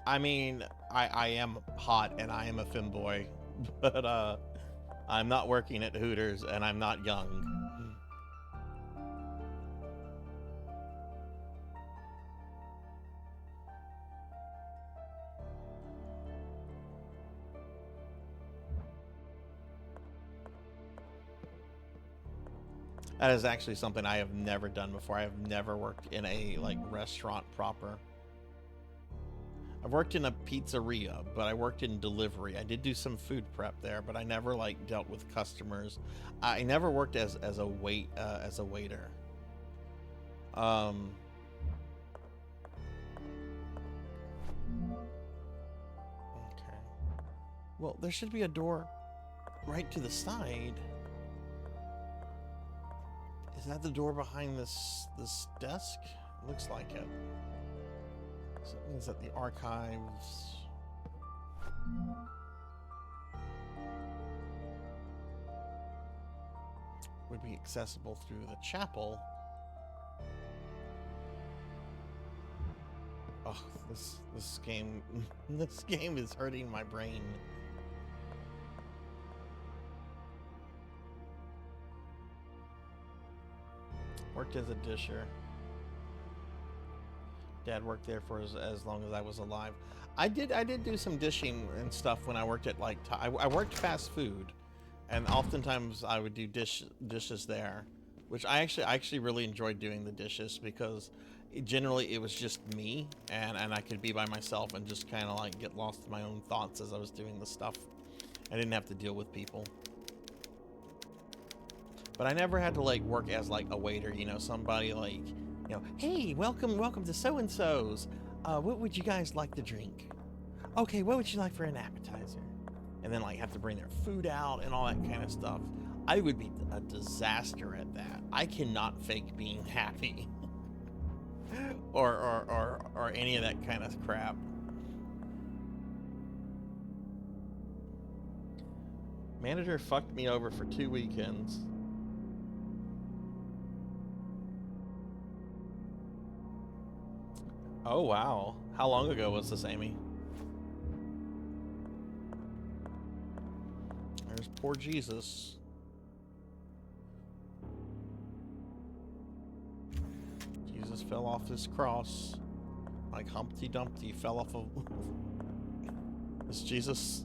I mean, I am hot and I am a femboy, but I'm not working at Hooters and I'm not young. That is actually something I have never done before. I have never worked in a like restaurant proper. I've worked in a pizzeria, but I worked in delivery. I did do some food prep there, but I never like dealt with customers. I never worked as a waiter. Okay. Well, there should be a door right to the side. Is that the door behind this desk? Looks like it. So it means that the archives would be accessible through the chapel. Oh, this game is hurting my brain. Worked as a disher. Dad worked there for as long as I was alive. I did do some dishing and stuff when I worked at like I worked fast food, and oftentimes I would do dishes there, which I actually really enjoyed doing the dishes because generally it was just me and I could be by myself and just kind of like get lost in my own thoughts as I was doing the stuff. I didn't have to deal with people. But I never had to like work as like a waiter, you know, somebody like, you know, hey, welcome to so-and-so's. What would you guys like to drink? Okay, what would you like for an appetizer? And then like have to bring their food out and all that kind of stuff. I would be a disaster at that. I cannot fake being happy. or any of that kind of crap. Manager fucked me over for 2 weekends. Oh, wow. How long ago was this, Amy? There's poor Jesus. Jesus fell off his cross like Humpty Dumpty fell off of... Is Jesus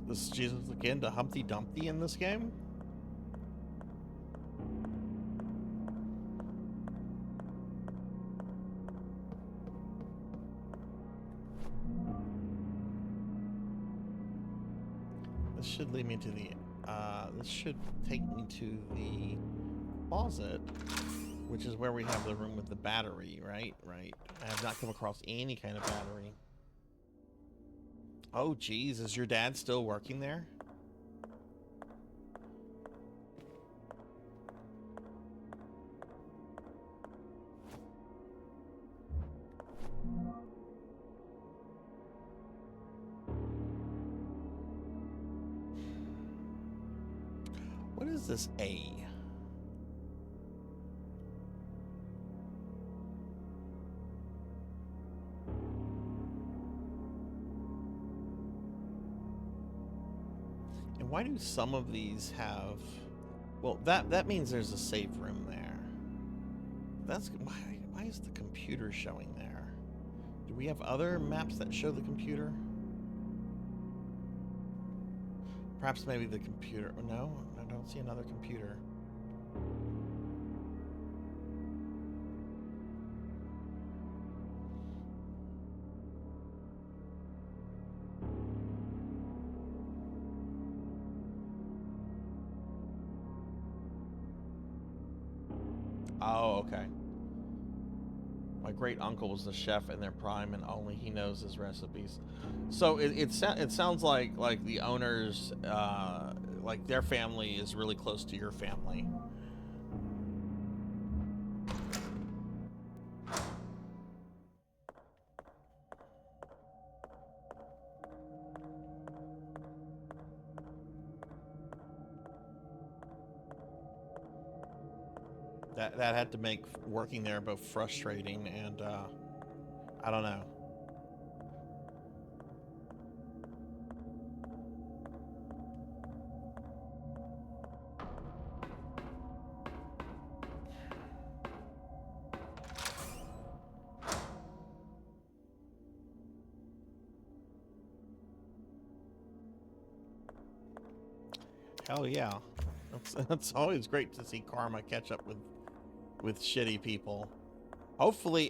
again to Humpty Dumpty in this game? this should lead me to the, this should take me to the closet, which is where we have the room with the battery, right? Right. I have not come across any kind of battery. Oh, geez. Is your dad still working there? What is this A? And why do some of these have... Well, that means there's a save room there. That's... Why is the computer showing there? Do we have other maps that show the computer? Perhaps maybe the computer... No, I don't see another computer. Oh, okay. My great uncle was the chef in their prime, and only he knows his recipes. So it sounds like the owners, like their family is really close to your family. That had to make working there both frustrating and, I don't know. Hell yeah. That's always great to see karma catch up with shitty people. Hopefully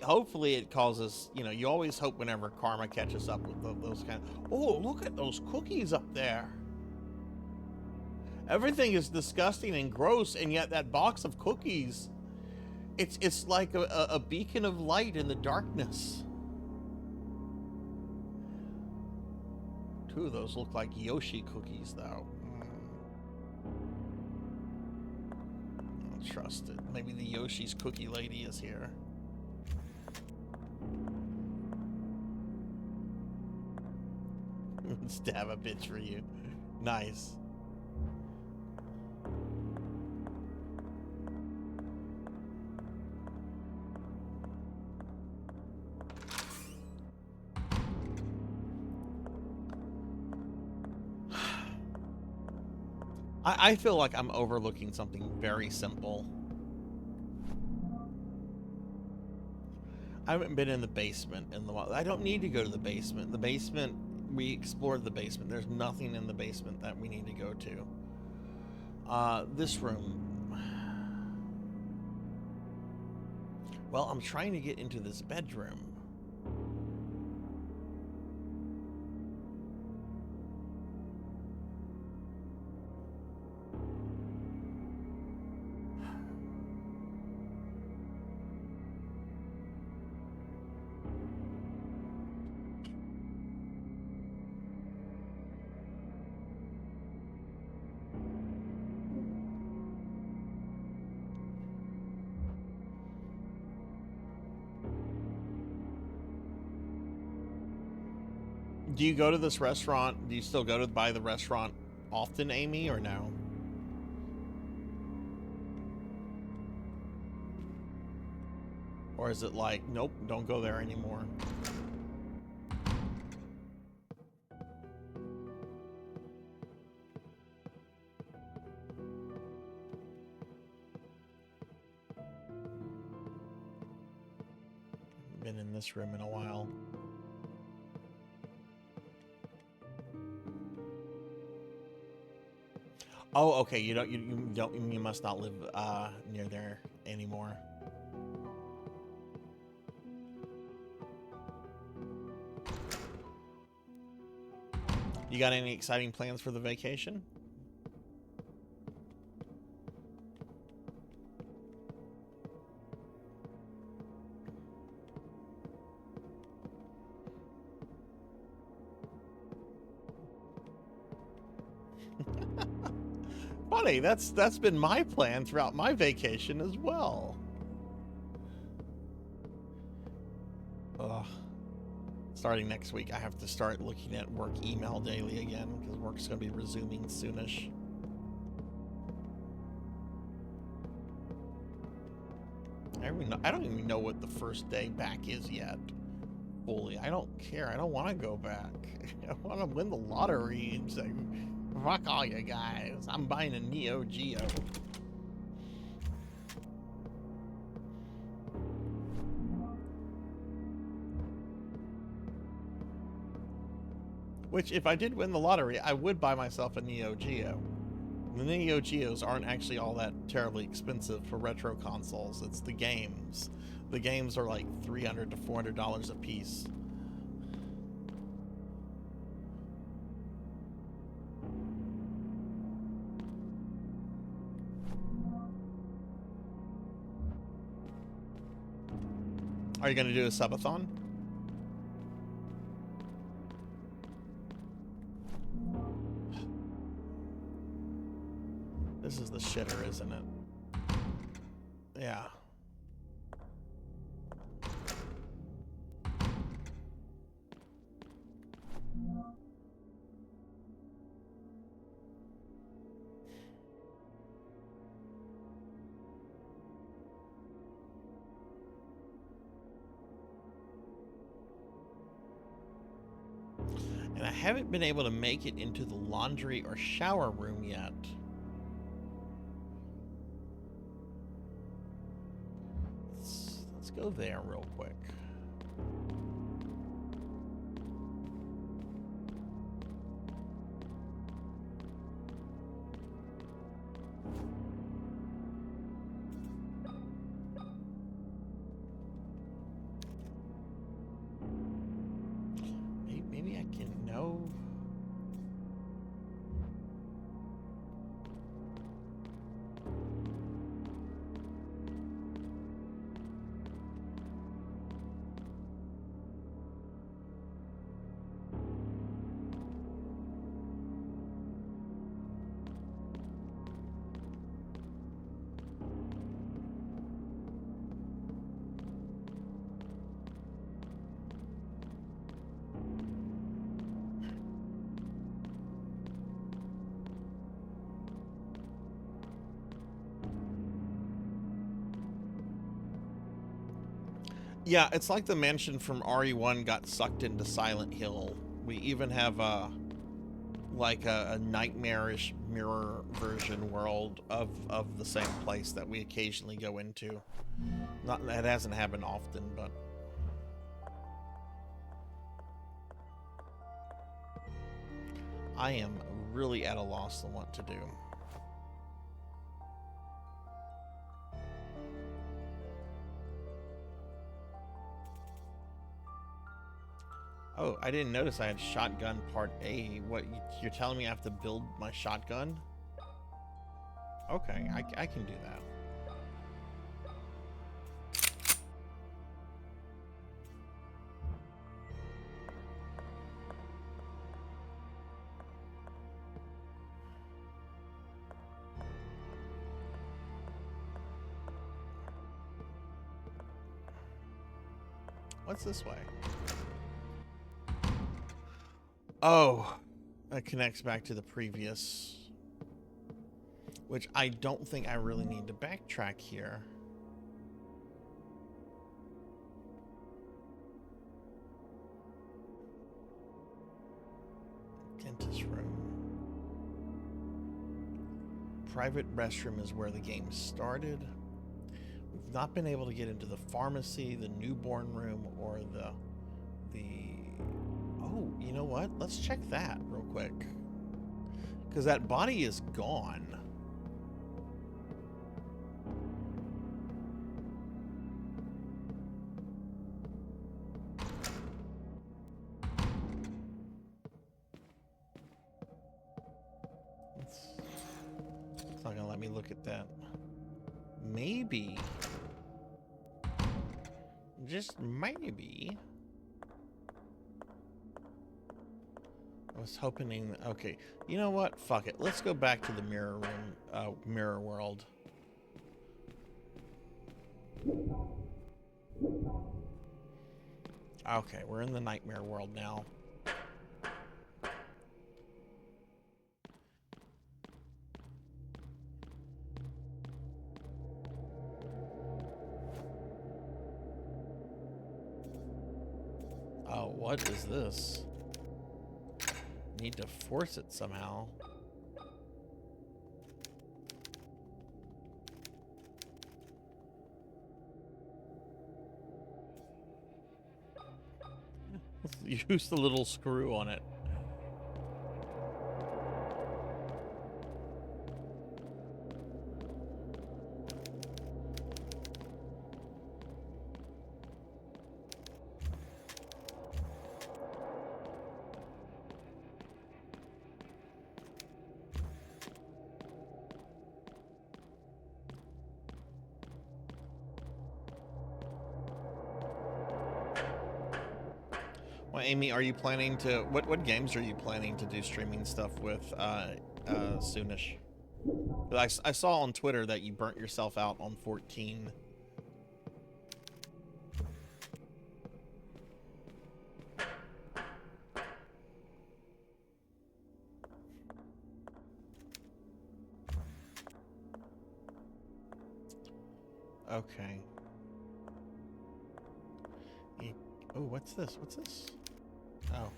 it causes, you know, you always hope whenever karma catches up with those kind of... Oh, look at those cookies up there. Everything is disgusting and gross, and yet that box of cookies, it's like a beacon of light in the darkness. Two of those look like Yoshi cookies, though. Trust it. Maybe the Yoshi's cookie lady is here. Stab a bitch for you. Nice. I feel like I'm overlooking something very simple. I haven't been in the basement in the while. I don't need to go to the basement. The basement, we explored the basement. There's nothing in the basement that we need to go to. This room. Well, I'm trying to get into this bedroom. Do you go to this restaurant? Do you still go to by the restaurant often, Amy, or no? Or is it like, nope, don't go there anymore? Been in this room in a while. Oh, okay. You must not live near there anymore. You got any exciting plans for the vacation? Funny, that's been my plan throughout my vacation as well. Ugh. Starting next week, I have to start looking at work email daily again because work's going to be resuming soonish. I don't even know what the first day back is yet. Fully, I don't care. I don't want to go back. I want to win the lottery and say, fuck all you guys. I'm buying a Neo Geo. Which, if I did win the lottery, I would buy myself a Neo Geo. The Neo Geos aren't actually all that terribly expensive for retro consoles. It's the games. The games are like $300 to $400 a piece. Are you going to do a subathon? This is the shitter, isn't it? Yeah. And I haven't been able to make it into the laundry or shower room yet. Let's go there real quick. Maybe I can know. Yeah, it's like the mansion from RE1 got sucked into Silent Hill. We even have a nightmarish mirror version world of the same place that we occasionally go into. Not that hasn't happened often, but I am really at a loss on what to do. Oh, I didn't notice I had shotgun part A. What, you're telling me I have to build my shotgun? Okay, I can do that. What's this way? Oh, that connects back to the previous, which I don't think I really need to backtrack here. Dentist room. Private restroom is where the game started. We've not been able to get into the pharmacy, the newborn room, or the oh, you know what? Let's check that real quick. Because that body is gone. Let me look at that. Maybe. Just maybe. I was hoping. Okay, you know what? Fuck it. Let's go back to the mirror room, mirror world. Okay, we're in the nightmare world now. Oh, what is this? Need to force it somehow. Use the little screw on it. Well, Amy, are you planning to what games are you planning to do streaming stuff with soonish? I saw on Twitter that you burnt yourself out on 14. Okay. Oh, what's this? What's this? Oh.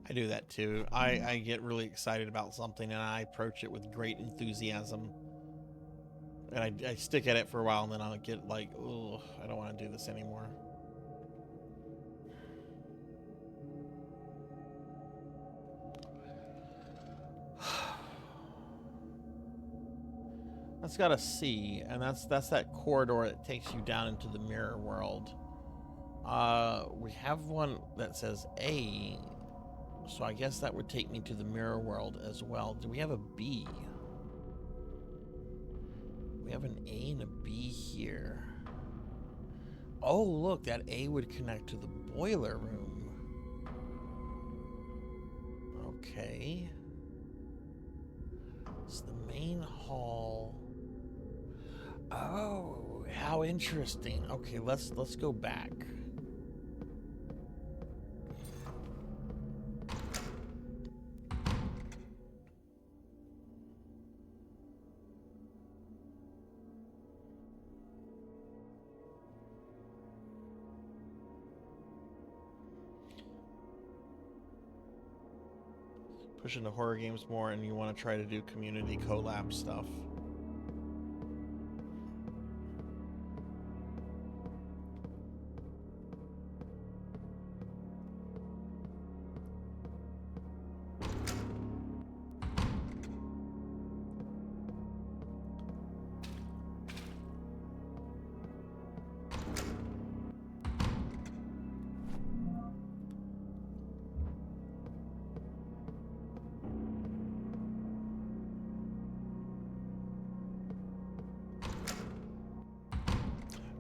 I do that too. I get really excited about something and I approach it with great enthusiasm. And I stick at it for a while and then I'll get like, oh, I don't want to do this anymore. That's got a C, and that's that corridor that takes you down into the mirror world. We have one that says A, so I guess that would take me to the mirror world as well. Do we have a B? We have an A and a B here. Oh, look, that A would connect to the boiler room. Okay. It's the main hall. Oh, how interesting. Okay, let's go back. Push into horror games more and you want to try to do community collab stuff.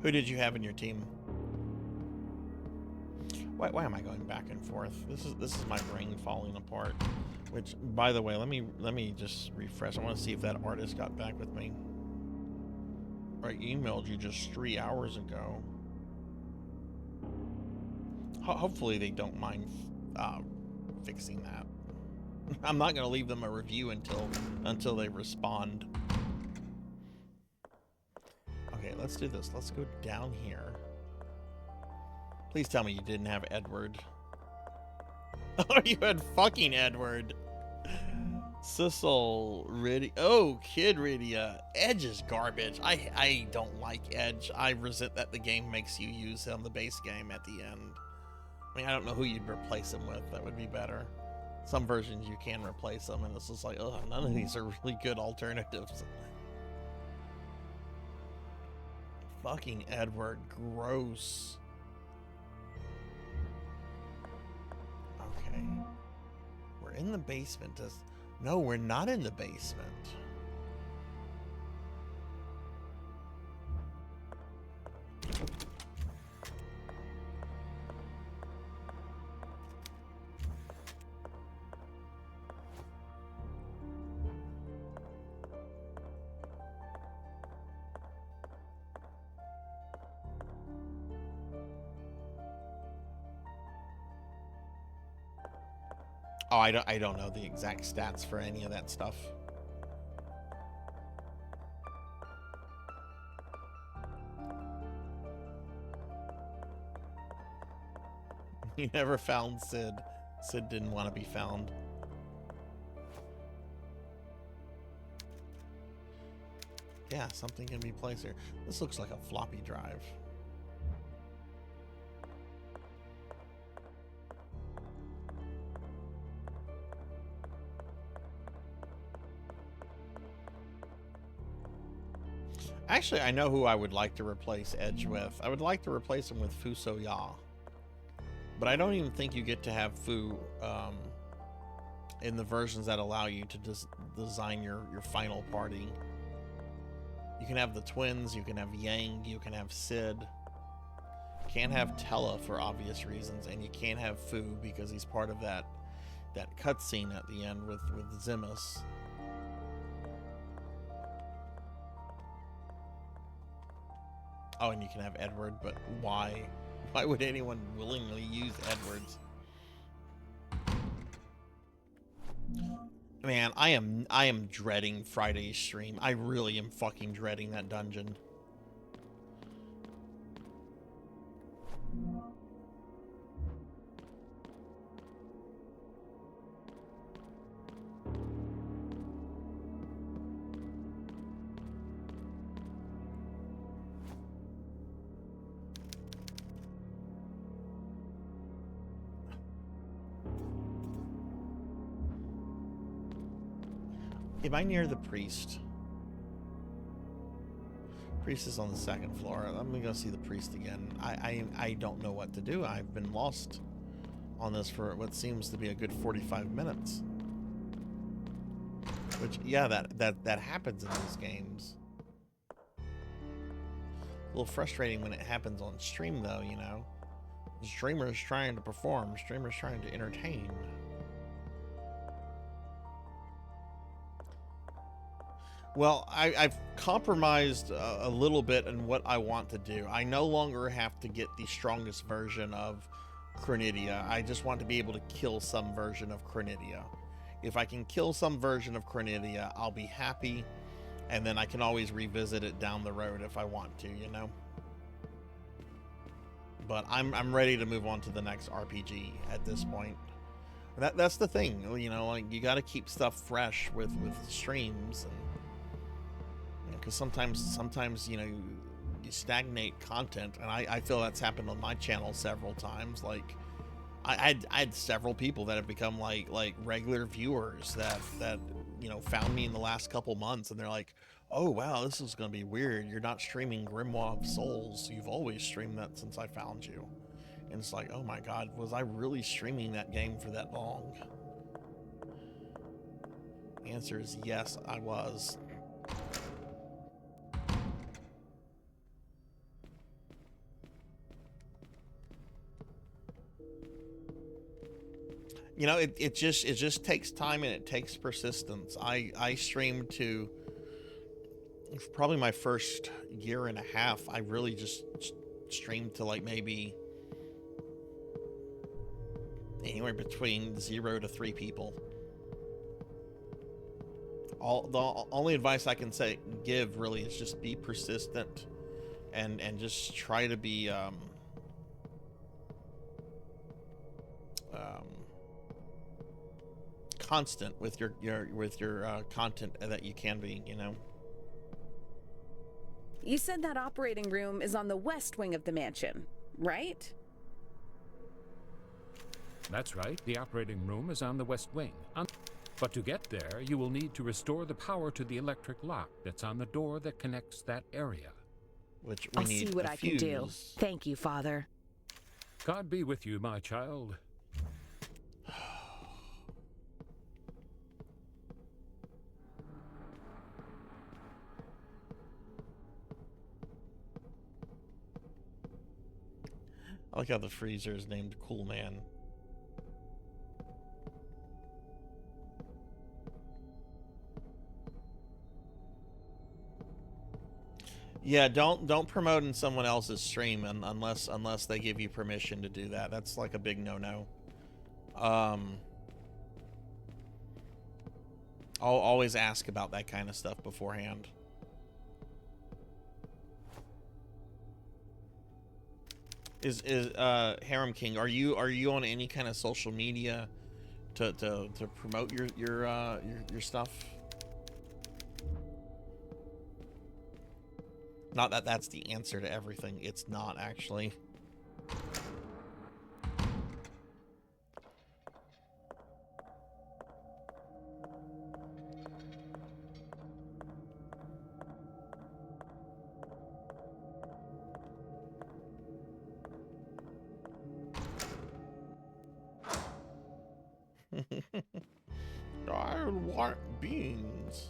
Who did you have in your team? Why am I going back and forth? This is my brain falling apart. Which, by the way, let me just refresh. I want to see if that artist got back with me. I emailed you just 3 hours ago. Hopefully they don't mind fixing that. I'm not gonna leave them a review until they respond. Okay, let's do this. Let's go down here. Please tell me you didn't have Edward. Oh, you had fucking Edward. Sissel, Rydia. Oh, Kid Rydia. Edge is garbage. I don't like Edge. I resent that the game makes you use him, the base game, at the end. I mean, I don't know who you'd replace him with. That would be better. some versions you can replace them, and it's just like, oh, none of these are really good alternatives. Fucking Edward, gross. Okay. We're in the basement. No, we're not in the basement. Oh, I don't know the exact stats for any of that stuff. You never found Sid. Sid didn't want to be found. Yeah, something can be placed here. This looks like a floppy drive. Actually, I know who I would like to replace Edge with. I would like to replace him with Fuso Ya. But I don't even think you get to have Fu in the versions that allow you to design your final party. You can have the twins, you can have Yang, you can have Sid. Can't have Tella for obvious reasons, and you can't have Fu because he's part of that cutscene at the end with Zimus. Oh, and you can have Edward, but why? Why would anyone willingly use Edwards? Man, I am dreading Friday's stream. I really am fucking dreading that dungeon. Am I near the priest? Priest is on the second floor. I'm gonna go see the priest again. I don't know what to do. I've been lost on this for what seems to be a good 45 minutes. Which, yeah, that happens in these games. A little frustrating when it happens on stream, though, you know. The streamer's trying to perform. Streamer's trying to entertain. Well, I've compromised a little bit in what I want to do. I no longer have to get the strongest version of Cranidia. I just want to be able to kill some version of Cranidia. If I can kill some version of Cranidia, I'll be happy, and then I can always revisit it down the road if I want to, you know? But I'm ready to move on to the next RPG at this point. That's the thing, you know, like, you got to keep stuff fresh with streams, and because sometimes you know, you stagnate content, and I feel that's happened on my channel several times. Like I had several people that have become like regular viewers that you know, found me in the last couple months, and they're like, oh wow, this is gonna be weird, you're not streaming Grimoire of Souls, you've always streamed that since I found you. And it's like, oh my god, was I really streaming that game for that long? The answer is yes, I was. You know, it just takes time, and it takes persistence. I streamed to probably my first year and a half. I really just streamed to like maybe anywhere between 0 to 3 people. The only advice I can give really is just be persistent, and just try to be constant with your content that you can be, you know. You said that operating room is on the west wing of the mansion, right? That's right. The operating room is on the west wing. But to get there, you will need to restore the power to the electric lock that's on the door that connects that area. Which we I'll need see what a I can do. fuse. Thank you, Father. God be with you, my child. I like how the freezer is named Cool Man. Yeah, don't promote in someone else's stream unless they give you permission to do that. That's like a big no-no. I'll always ask about that kind of stuff beforehand. Is Harem King, are you on any kind of social media to promote your stuff? Not that that's the answer to everything. It's not, actually. I want beans.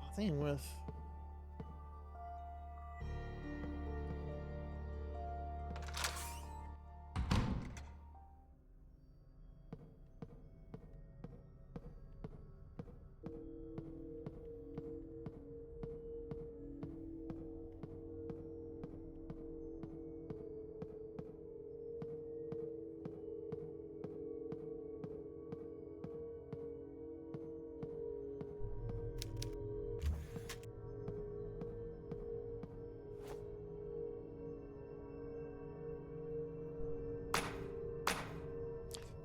Nothing with...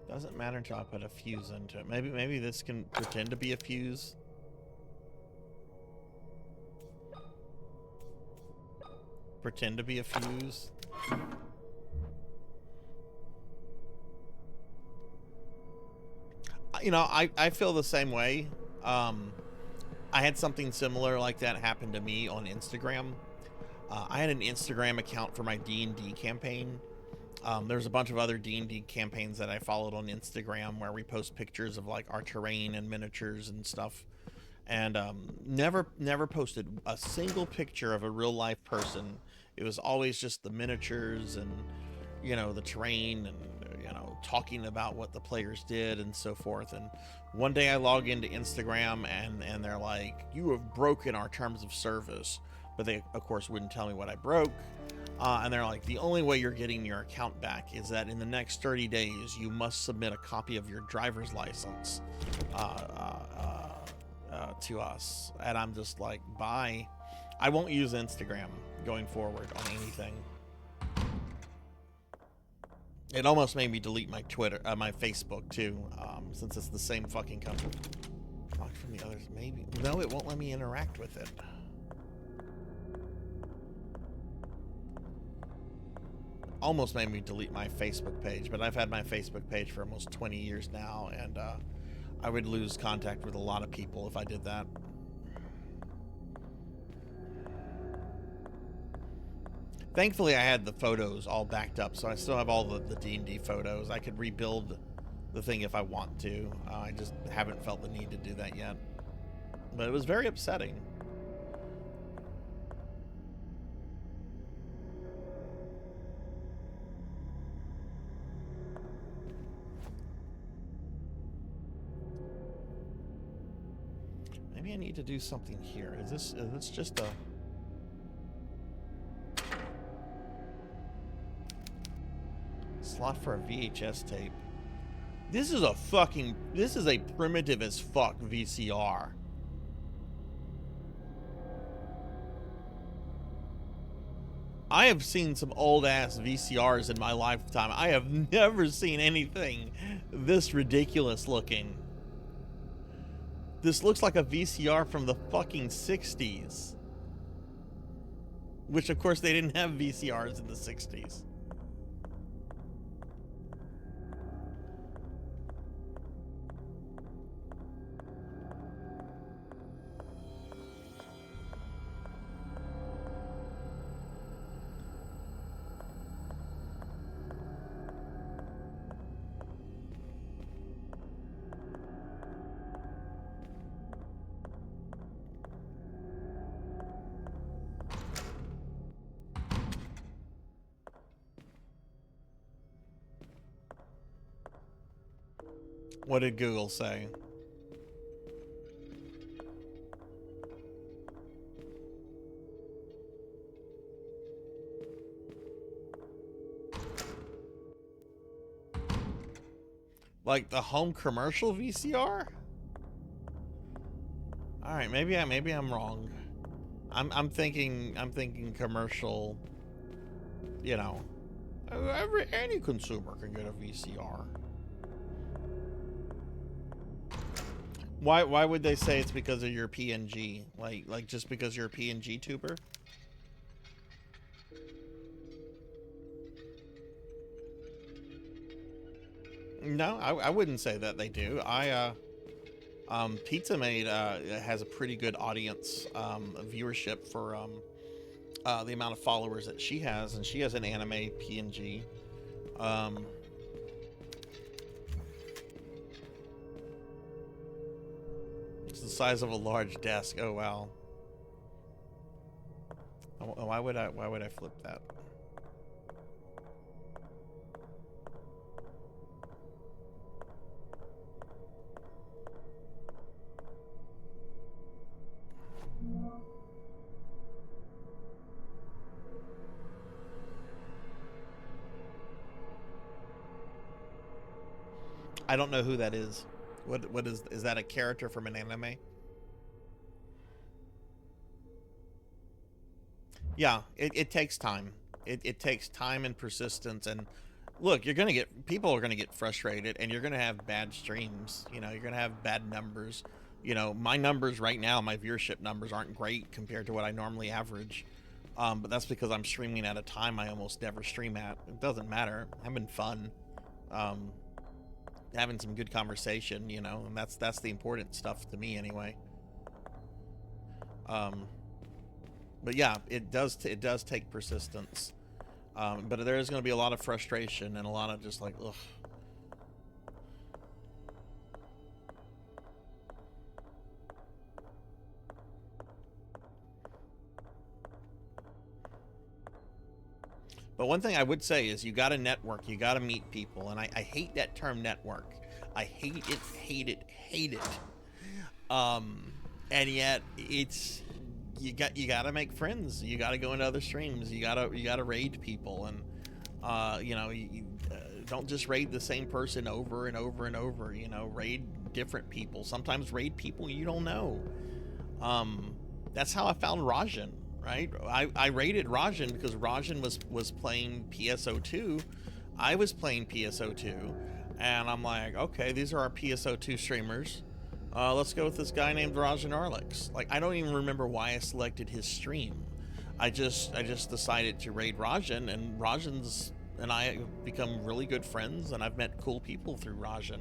Doesn't matter until I put a fuse into it. Maybe this can pretend to be a fuse. Pretend to be a fuse. You know, I feel the same way. I had something similar like that happen to me on Instagram. I had an Instagram account for my D&D campaign. There's a bunch of other D&D campaigns that I followed on Instagram where we post pictures of like our terrain and miniatures and stuff, and never posted a single picture of a real life person. It was always just the miniatures and, you know, the terrain and, you know, talking about what the players did and so forth. And one day I log into Instagram and they're like, "You have broken our terms of service," but they of course wouldn't tell me what I broke. And they're like, "The only way you're getting your account back is that in the next 30 days, you must submit a copy of your driver's license to us." And I'm just like, bye. I won't use Instagram going forward on anything. It almost made me delete my Twitter, my Facebook too, since it's the same fucking company. Locked from the others, maybe. No, it won't let me interact with it. Almost made me delete my Facebook page, but I've had my Facebook page for almost 20 years now, and I would lose contact with a lot of people if I did that. Thankfully, I had the photos all backed up, so I still have all the D&D photos. I could rebuild the thing if I want to. I just haven't felt the need to do that yet. But it was very upsetting. Maybe I need to do something here. Is this just a... slot for a VHS tape? This is a primitive as fuck VCR. I have seen some old ass VCRs in my lifetime. I have never seen anything this ridiculous looking. This looks like a VCR from the fucking 60s. Which of course they didn't have VCRs in the 60s. What did Google say? Like the home commercial VCR? All right, maybe I'm wrong. I'm thinking commercial. You know, any consumer can get a VCR. Why would they say it's because of your PNG? Like just because you're a PNG tuber? No, I wouldn't say that they do. Pizza Maid has a pretty good audience viewership for the amount of followers that she has, and she has an anime PNG. It's the size of a large desk. Oh wow. Why would I flip that? I don't know who that is. What is that a character from an anime? Yeah, it takes time. It takes time and persistence, and look, people are gonna get frustrated, and you're gonna have bad streams. You know, you're gonna have bad numbers. You know, my numbers right now, my viewership numbers aren't great compared to what I normally average. But that's because I'm streaming at a time I almost never stream at. It doesn't matter. I'm having fun. Having some good conversation, you know, and that's the important stuff to me anyway. But yeah, it does take persistence. But there is going to be a lot of frustration and a lot of just like, ugh. But one thing I would say is you got to network, you got to meet people, and I hate that term network. I hate it. And yet it's you got to make friends. You got to go into other streams. You got to raid people, and you know, you don't just raid the same person over and over and over. You know, raid different people. Sometimes raid people you don't know. That's how I found Rajan. Right? I raided Rajan because Rajan was playing PSO2. I was playing PSO2, and I'm like, okay, these are our PSO2 streamers. Let's go with this guy named Rajan Arlix. Like, I don't even remember why I selected his stream. I just decided to raid Rajan, and Rajan's and I have become really good friends, and I've met cool people through Rajan.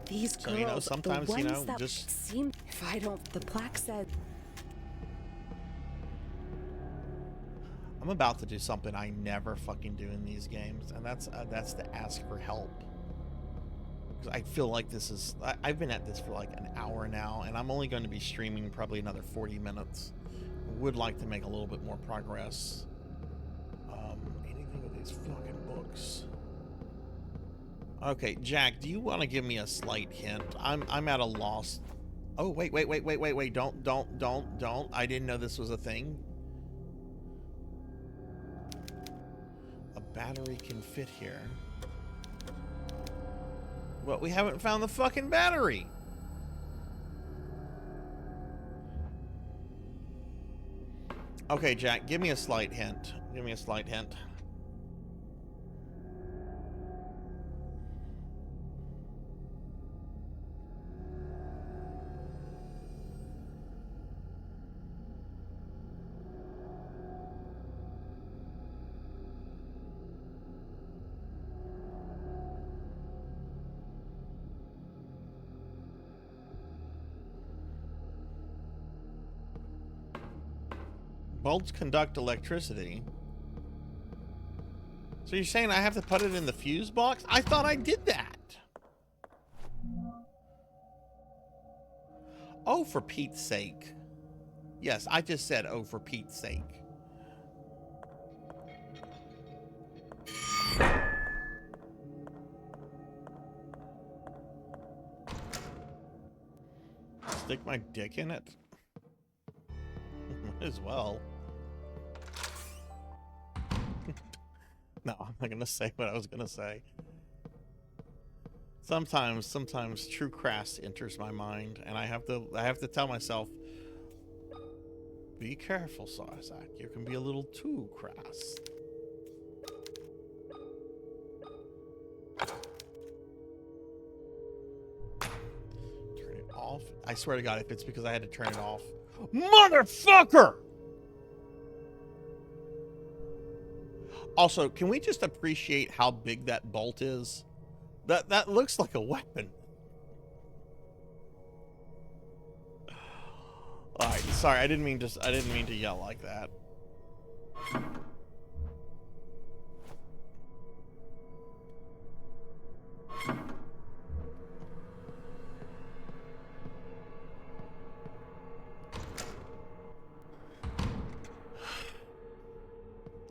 These girls, so, you know, sometimes, the you ones know, that just seem, if I don't, the plaque said. I'm about to do something I never fucking do in these games, and that's to ask for help. Because I feel like this is, I've been at this for like an hour now, and I'm only going to be streaming probably another 40 minutes. Would like to make a little bit more progress. Anything with these fucking books. Okay, Jack, do you want to give me a slight hint? I'm at a loss. Oh, wait. Don't. I didn't know this was a thing. A battery can fit here. Well, we haven't found the fucking battery. Okay, Jack, give me a slight hint. Give me a slight hint. Bolts conduct electricity. So you're saying I have to put it in the fuse box? I thought I did that. Oh, for Pete's sake. Yes, I just said, oh, for Pete's sake. Stick my dick in it? Might as well. No, I'm not gonna say what I was gonna say. Sometimes true crass enters my mind, and I have to tell myself, be careful, Sarzac. You can be a little too crass. Turn it off. I swear to God, if it's because I had to turn it off, motherfucker! Also, can we just appreciate how big that bolt is? That looks like a weapon. All right, sorry, I didn't mean to yell like that.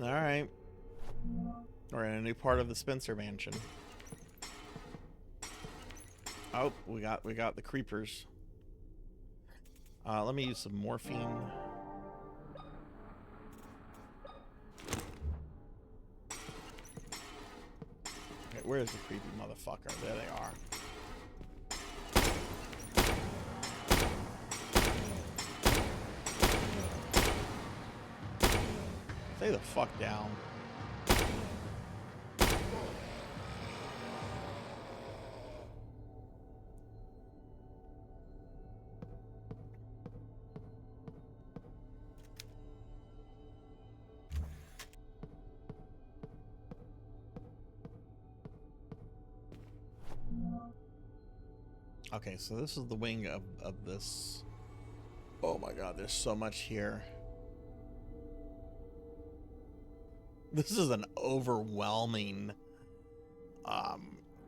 All right, we're in a new part of the Spencer Mansion. Oh, we got the creepers. Let me use some morphine. Okay, where's the creepy motherfucker? There they are. Stay the fuck down. Okay, so this is the wing of this. Oh my God, there's so much here. This is an overwhelming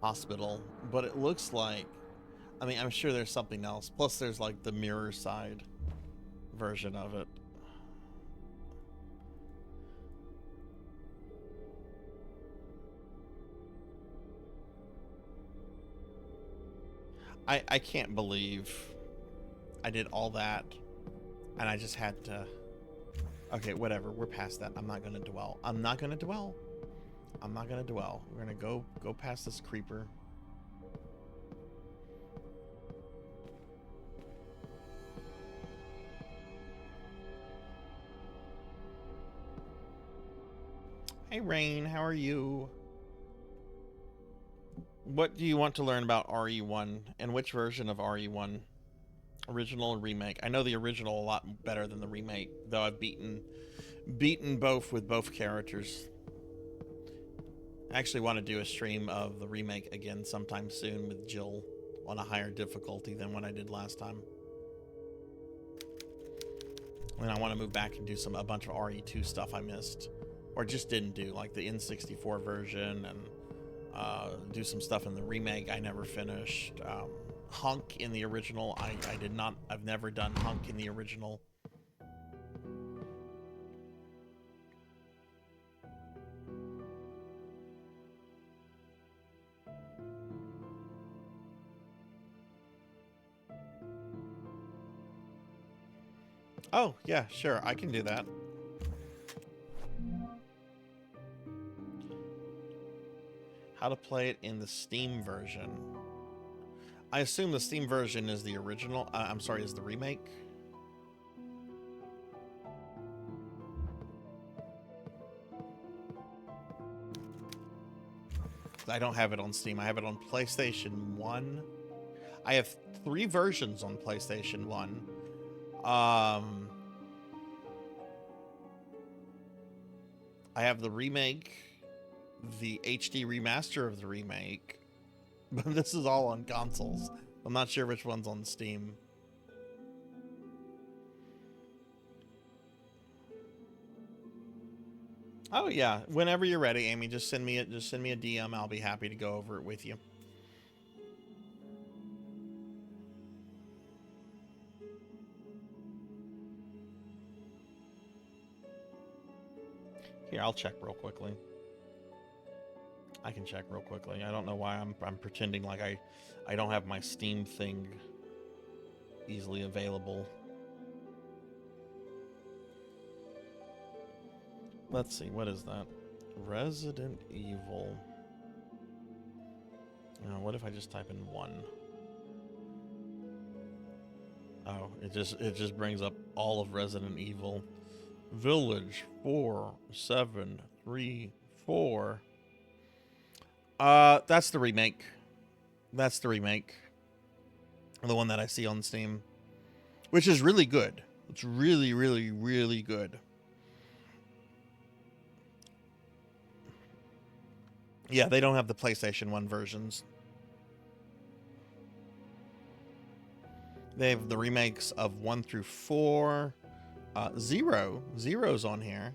hospital, but it looks like, I mean, I'm sure there's something else. Plus there's like the mirror side version of it. I can't believe I did all that and I just had to. Okay, whatever, we're past that. I'm not gonna dwell. I'm not gonna dwell. We're gonna go past this creeper. Hey Rain, how are you? What do you want to learn about RE1 and which version of RE1? Original and remake. I know the original a lot better than the remake, though I've beaten both with both characters. I actually want to do a stream of the remake again sometime soon with Jill on a higher difficulty than what I did last time. And I want to move back and do a bunch of RE2 stuff I missed or just didn't do, like the N64 version, and do some stuff in the remake I never finished. Hunk in the original, I did not. I've never done Hunk in the original. Oh, yeah, sure, I can do that. How to play it in the Steam version. I assume the Steam version is the original. I'm sorry, is the remake? I don't have it on Steam. I have it on PlayStation 1. I have 3 versions on PlayStation 1. I have the remake, the HD remaster of the remake, but this is all on consoles. I'm not sure which one's on Steam. Oh yeah, whenever you're ready, Amy, just send me a DM. I'll be happy to go over it with you. Here, I'll check real quickly. I can check real quickly. I don't know why I'm pretending like I don't have my Steam thing easily available. Let's see, what is that? Resident Evil. What if I just type in 1? Oh, it just brings up all of Resident Evil. Village 4734. That's the remake. That's the remake. The one that I see on Steam, which is really good. It's really, really, really good. Yeah, they don't have the PlayStation 1 versions. They have the remakes of 1 through 4. Zero's on here.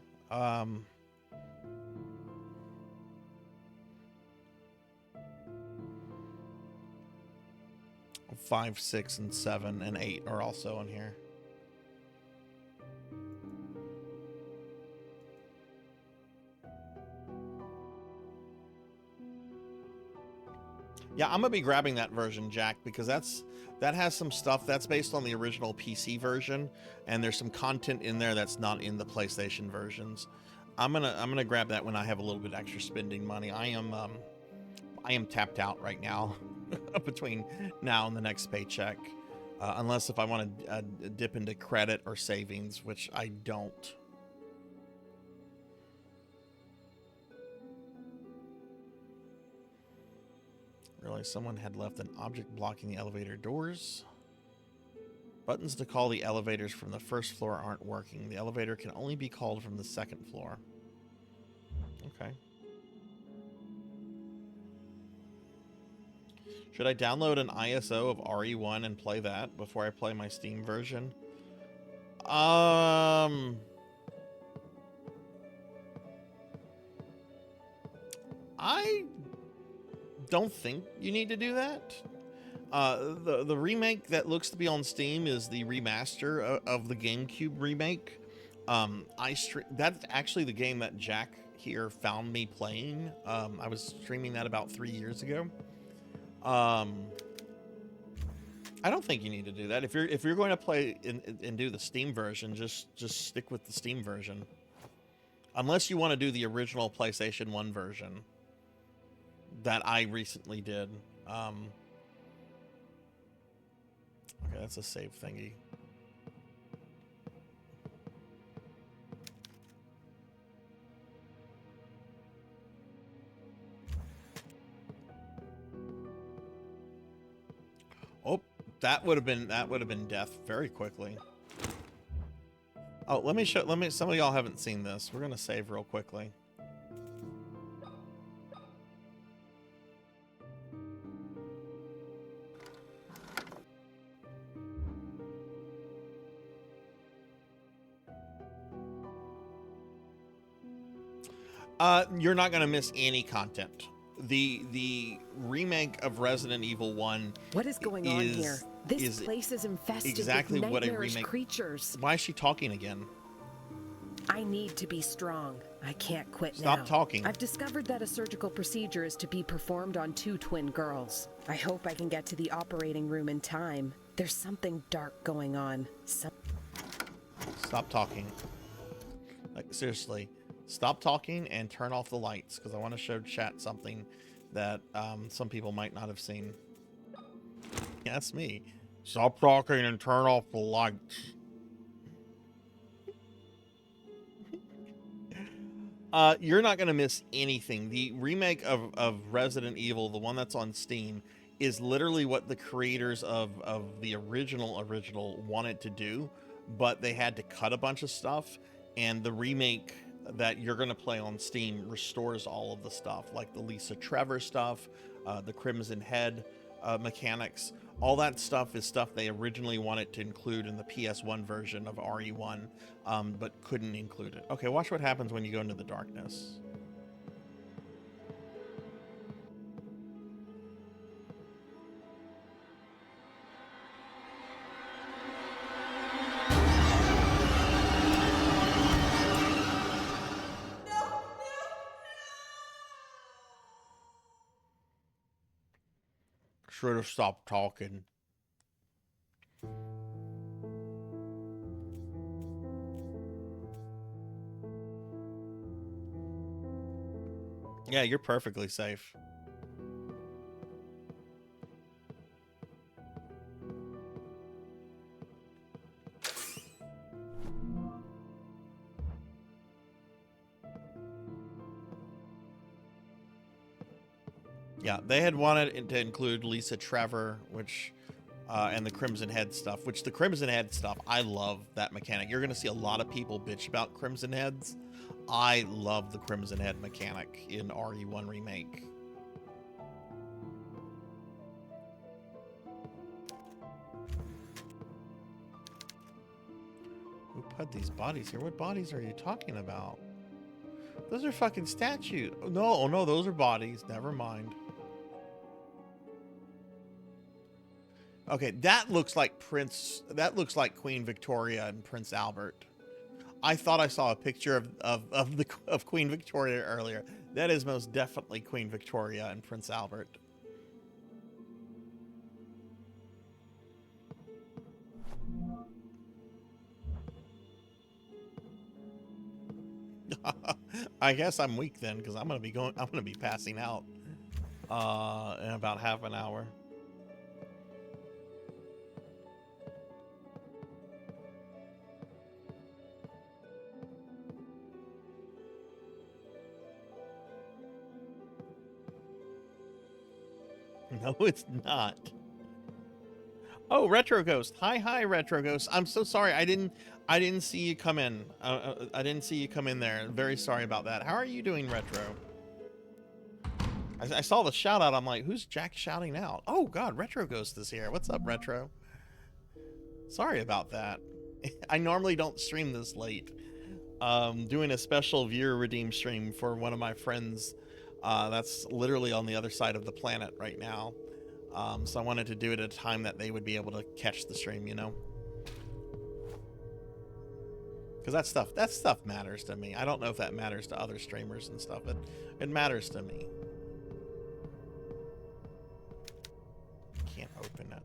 5, 6, and 7, and 8 are also on here. Yeah, I'm gonna be grabbing that version, Jack, because that has some stuff that's based on the original PC version, and there's some content in there that's not in the PlayStation versions. I'm gonna grab that when I have a little bit extra spending money. I am tapped out right now between now and the next paycheck, unless if I want to dip into credit or savings, which I don't. Really, someone had left an object blocking the elevator doors. Buttons to call the elevators from the first floor aren't working. The elevator can only be called from the second floor. Okay. Should I download an ISO of RE1 and play that before I play my Steam version? I don't think you need to do that. The remake that looks to be on Steam is the remaster of the GameCube remake. That's actually the game that Jack here found me playing. I was streaming that about 3 years ago. I don't think you need to do that. If you're going to play and do the Steam version, just stick with the Steam version. Unless you want to do the original PlayStation 1 version that I recently did. Okay, that's a save thingy. Oh, that would have been death very quickly. Oh, let me some of y'all haven't seen this. We're gonna save real quickly. You're not gonna miss any content. The remake of Resident Evil 1. What is going on here? This place is infested exactly with what a nightmarish remake. creatures. Why is she talking again? I need to be strong. I can't quit now. Stop talking. I've discovered that a surgical procedure is to be performed on 2 twin girls. I hope I can get to the operating room in time. There's something dark going on. Stop talking. Like, seriously. Stop talking and turn off the lights, because I want to show chat something that some people might not have seen. Yeah, that's me. Stop talking and turn off the lights. You're not going to miss anything. The remake of Resident Evil, the one that's on Steam, is literally what the creators of the original wanted to do, but they had to cut a bunch of stuff, and the remake that you're going to play on Steam restores all of the stuff, like the Lisa Trevor stuff, the Crimson Head mechanics. All that stuff is stuff they originally wanted to include in the PS1 version of RE1, but couldn't include it. Okay, watch what happens when you go into the darkness. should have stopped talking. Yeah, you're perfectly safe. Yeah, they had wanted it to include Lisa Trevor, which, and the Crimson Head stuff, which the Crimson Head stuff, I love that mechanic. You're going to see a lot of people bitch about Crimson Heads. I love the Crimson Head mechanic in RE1 Remake. Who put these bodies here? What bodies are you talking about? Those are fucking statues. No, oh no, those are bodies. Never mind. Okay, that looks like Queen Victoria and Prince Albert. I thought I saw a picture of Queen Victoria earlier. That is most definitely Queen Victoria and Prince Albert. I guess I'm weak then, because I'm gonna be passing out in about half an hour. No, it's not. Oh, Retro Ghost. Hi, Retro Ghost. I'm so sorry. I didn't see you come in. I didn't see you come in there. Very sorry about that. How are you doing, Retro? I saw the shout out. I'm like, who's Jack shouting out? Oh God, Retro Ghost is here. What's up, Retro? Sorry about that. I normally don't stream this late. Doing a special viewer redeem stream for one of my friends. That's literally on the other side of the planet right now. So I wanted to do it at a time that they would be able to catch the stream, you know? Because that stuff matters to me. I don't know if that matters to other streamers and stuff, but it matters to me. Can't open it.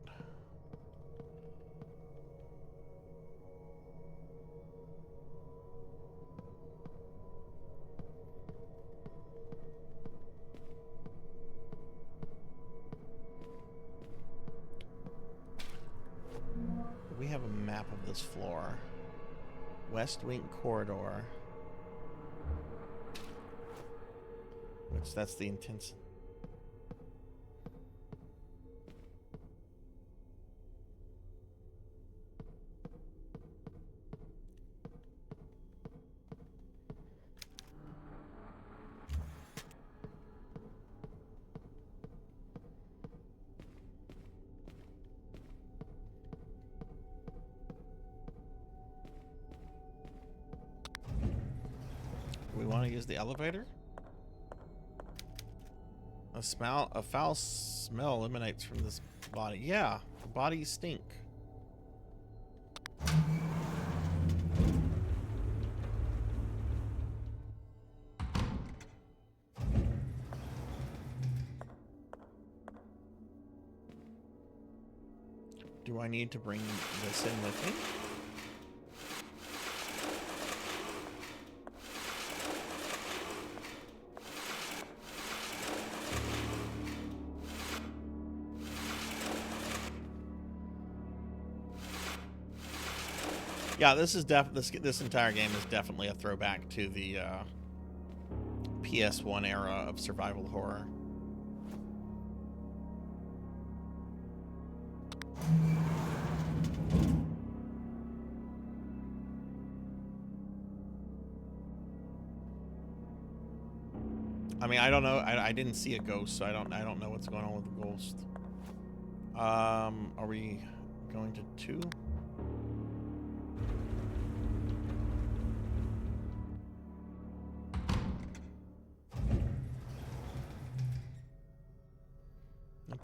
We have a map of this floor. West Wing Corridor. Which, that's the intense... We want to use the elevator? A foul smell emanates from this body. Yeah, the bodies stink. Do I need to bring this in with me? Yeah, this entire game is definitely a throwback to the PS1 era of survival horror. I mean, I don't know. I didn't see a ghost, so I don't know what's going on with the ghost. Are we going to 2?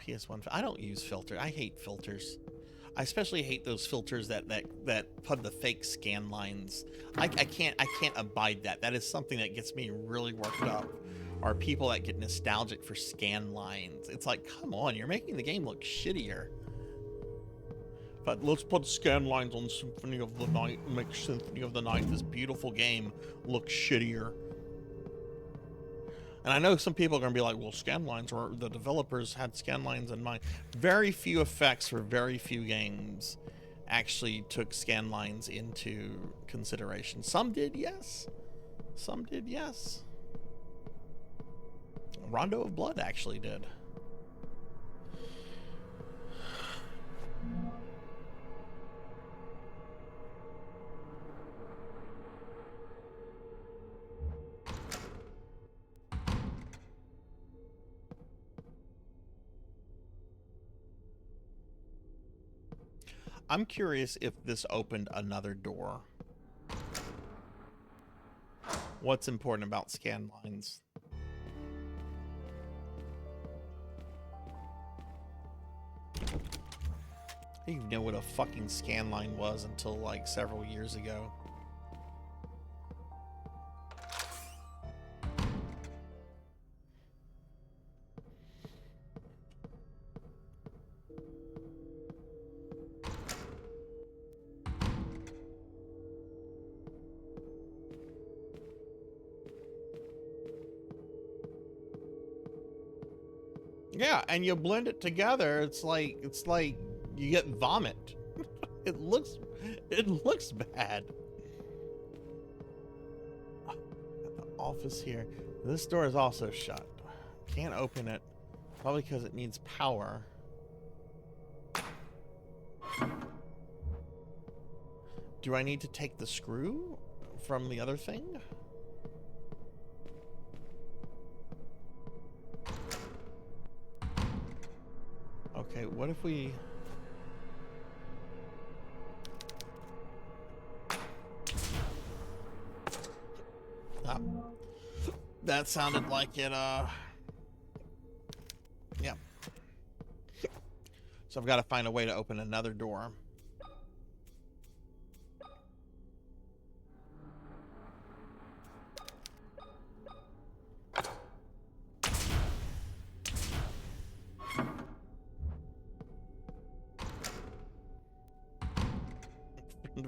PS1. I don't use filters. I hate filters. I especially hate those filters that put the fake scan lines. I can't abide that. That is something that gets me really worked up. are people that get nostalgic for scan lines. It's like, come on, you're making the game look shittier. But let's put scan lines on Symphony of the Night and make Symphony of the Night, this beautiful game, look shittier. And I know some people are going to be like, well, scan lines, or the developers had scan lines in mind. Very few effects for very few games actually took scan lines into consideration. Some did, yes. Some did, yes. Rondo of Blood actually did. I'm curious if this opened another door. What's important about scan lines? I didn't even know what a fucking scan line was until like several years ago. Yeah, and you blend it together, it's like you get vomit. It looks bad. At the office here. This door is also shut. Can't open it. Probably because it needs power. Do I need to take the screw from the other thing? Okay, what if we... Ah, that sounded like it, yeah. So I've got to find a way to open another door.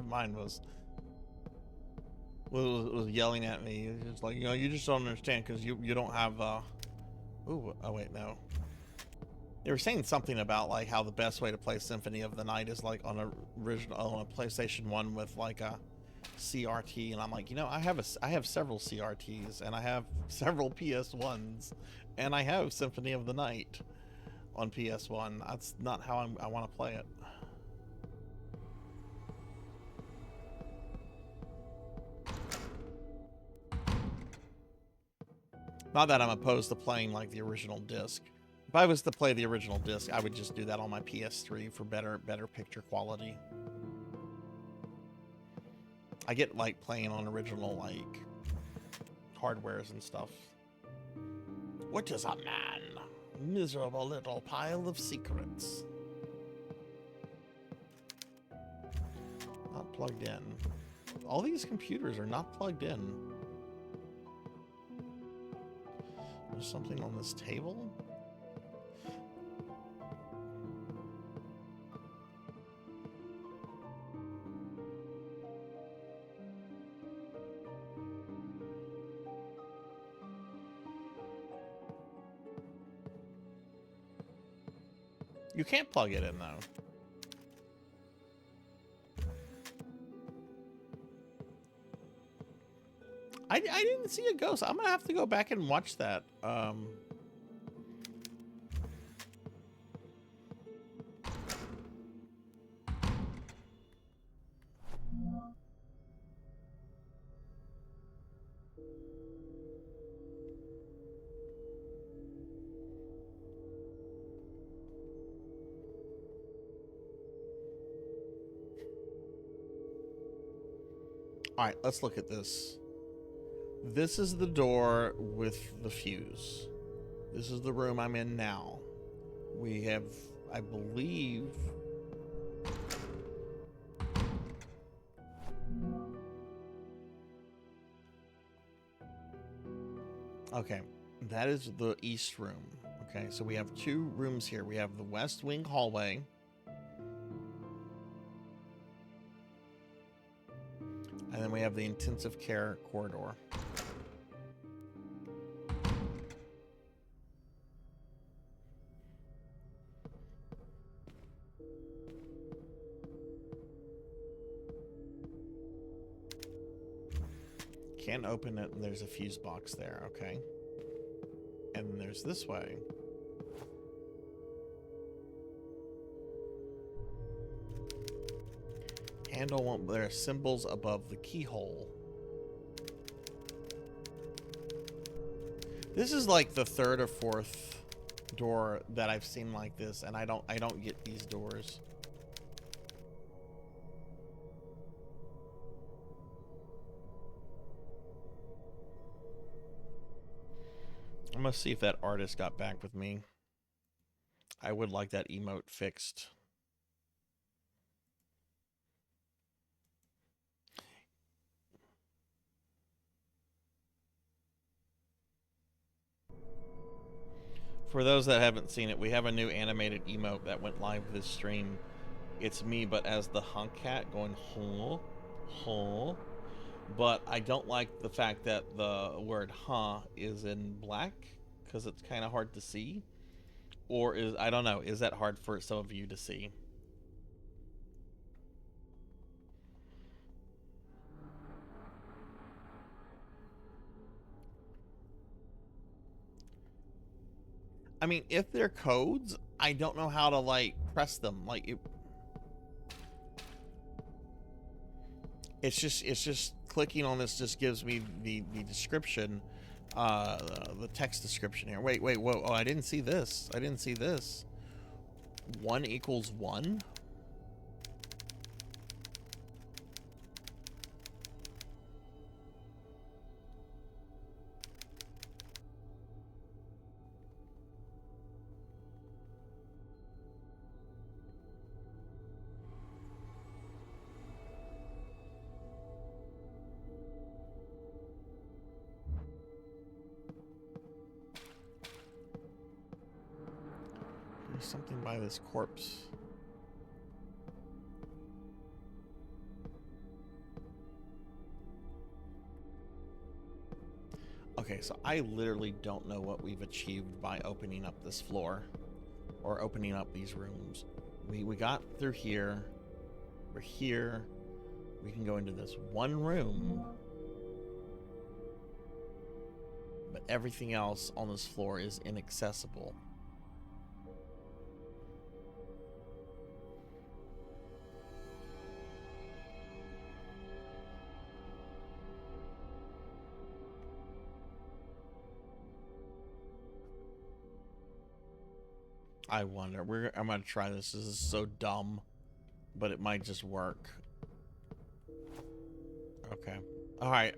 Mine was yelling at me. It's like, you know, you just don't understand because you don't have ooh, oh wait, no. They were saying something about like how the best way to play Symphony of the Night is like on a PlayStation 1 with like a CRT, and I'm like, you know, I have several CRTs and I have several PS1s and I have Symphony of the Night on PS1. That's not how I want to play it. Not that I'm opposed to playing like the original disc. If I was to play the original disc, I would just do that on my PS3 for better picture quality. I get like playing on original like hardwares and stuff. What is a man? Miserable little pile of secrets. Not plugged in. All these computers are not plugged in. There's something on this table? You can't plug it in, though. I didn't see a ghost. I'm gonna have to go back and watch that. All right, let's look at this. This is the door with the fuse. This is the room I'm in now. We have, I believe... Okay, That is the east room. Okay, so we have two rooms here. We have the west wing hallway. And then we have the intensive care corridor. Can't open it, and there's a fuse box there. Okay. And then there's this way. Handle won't. There are symbols above the keyhole. This is like the third or fourth door that I've seen like this, and I don't get these doors. I'm gonna see if that artist got back with me. I would like that emote fixed. For those that haven't seen it, we have a new animated emote that went live this stream. It's me, but as the hunk cat going, huh, huh. But I don't like the fact that the word huh is in black, because it's kind of hard to see. Or is, I don't know, is that hard for some of you to see? I mean, if they're codes, I don't know how to, like, press them. Like, it's just clicking on this just gives me the description, the text description here. Wait, whoa, oh, I didn't see this. I didn't see this. 1 equals 1? There's something by this corpse. Okay, so I literally don't know what we've achieved by opening up this floor or opening up these rooms. We got through here. We're here. We can go into this one room. But everything else on this floor is inaccessible. I wonder. I'm gonna try this. This is so dumb, but it might just work. Okay. All right.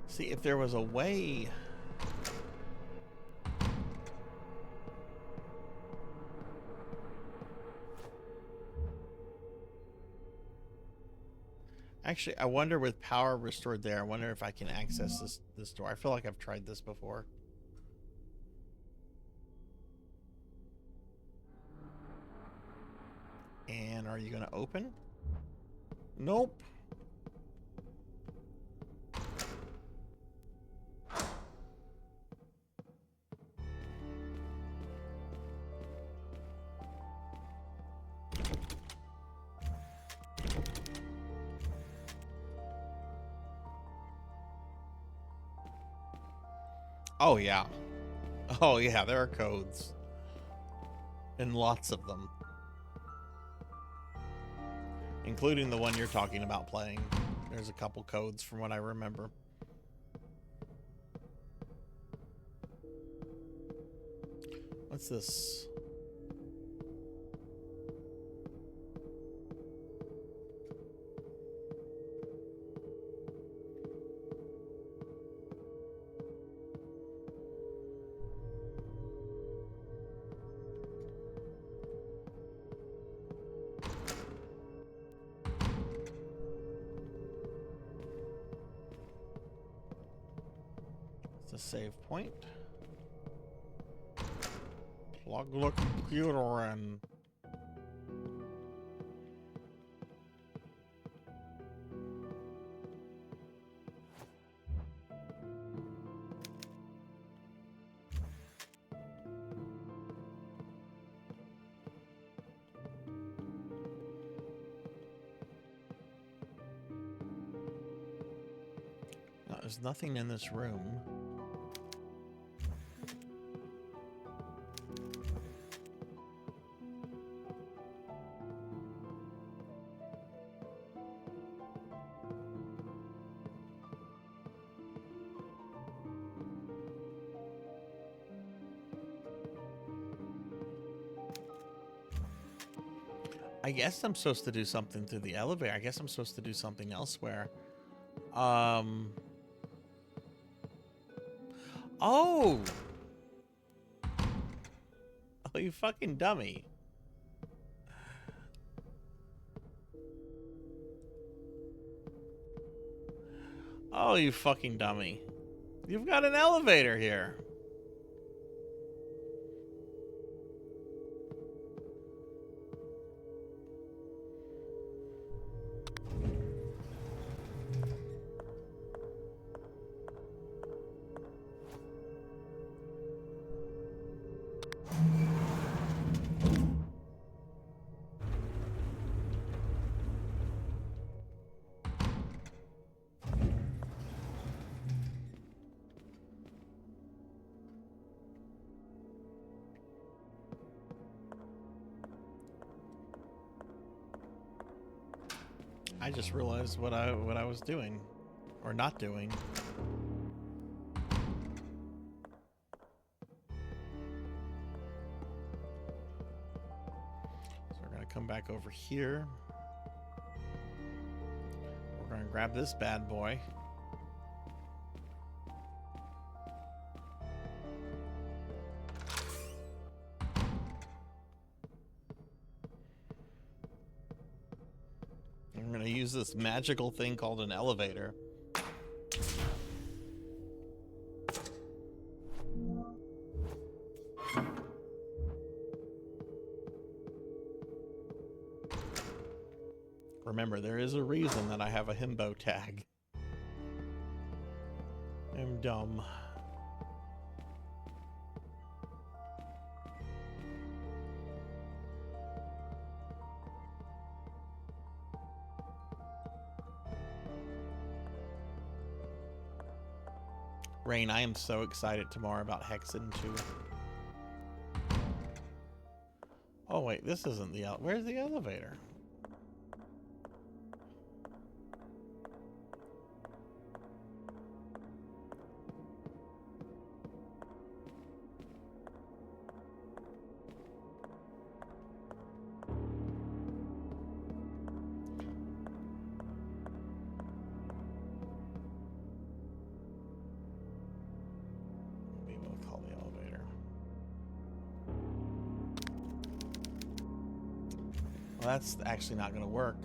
See if there was a way. Actually, I wonder with power restored there, I wonder if I can access this door. I feel like I've tried this before. And are you gonna open? Nope. Oh yeah. Oh yeah, there are codes. And lots of them. Including the one you're talking about playing. There's a couple codes from what I remember. What's this? It's a save point. Plug the computer in. No, there's nothing in this room. I guess I'm supposed to do something through the elevator. I guess I'm supposed to do something elsewhere. Oh! Oh, you fucking dummy. Oh, you fucking dummy. You've got an elevator here. I just realized what I was doing, or not doing. So we're gonna come back over here. We're gonna grab this bad boy. I'm gonna use this magical thing called an elevator. Remember, there is a reason that I have a himbo tag. I'm dumb. Rain, I am so excited tomorrow about Hexen 2. Oh wait, this isn't the where's the elevator? That's actually not going to work.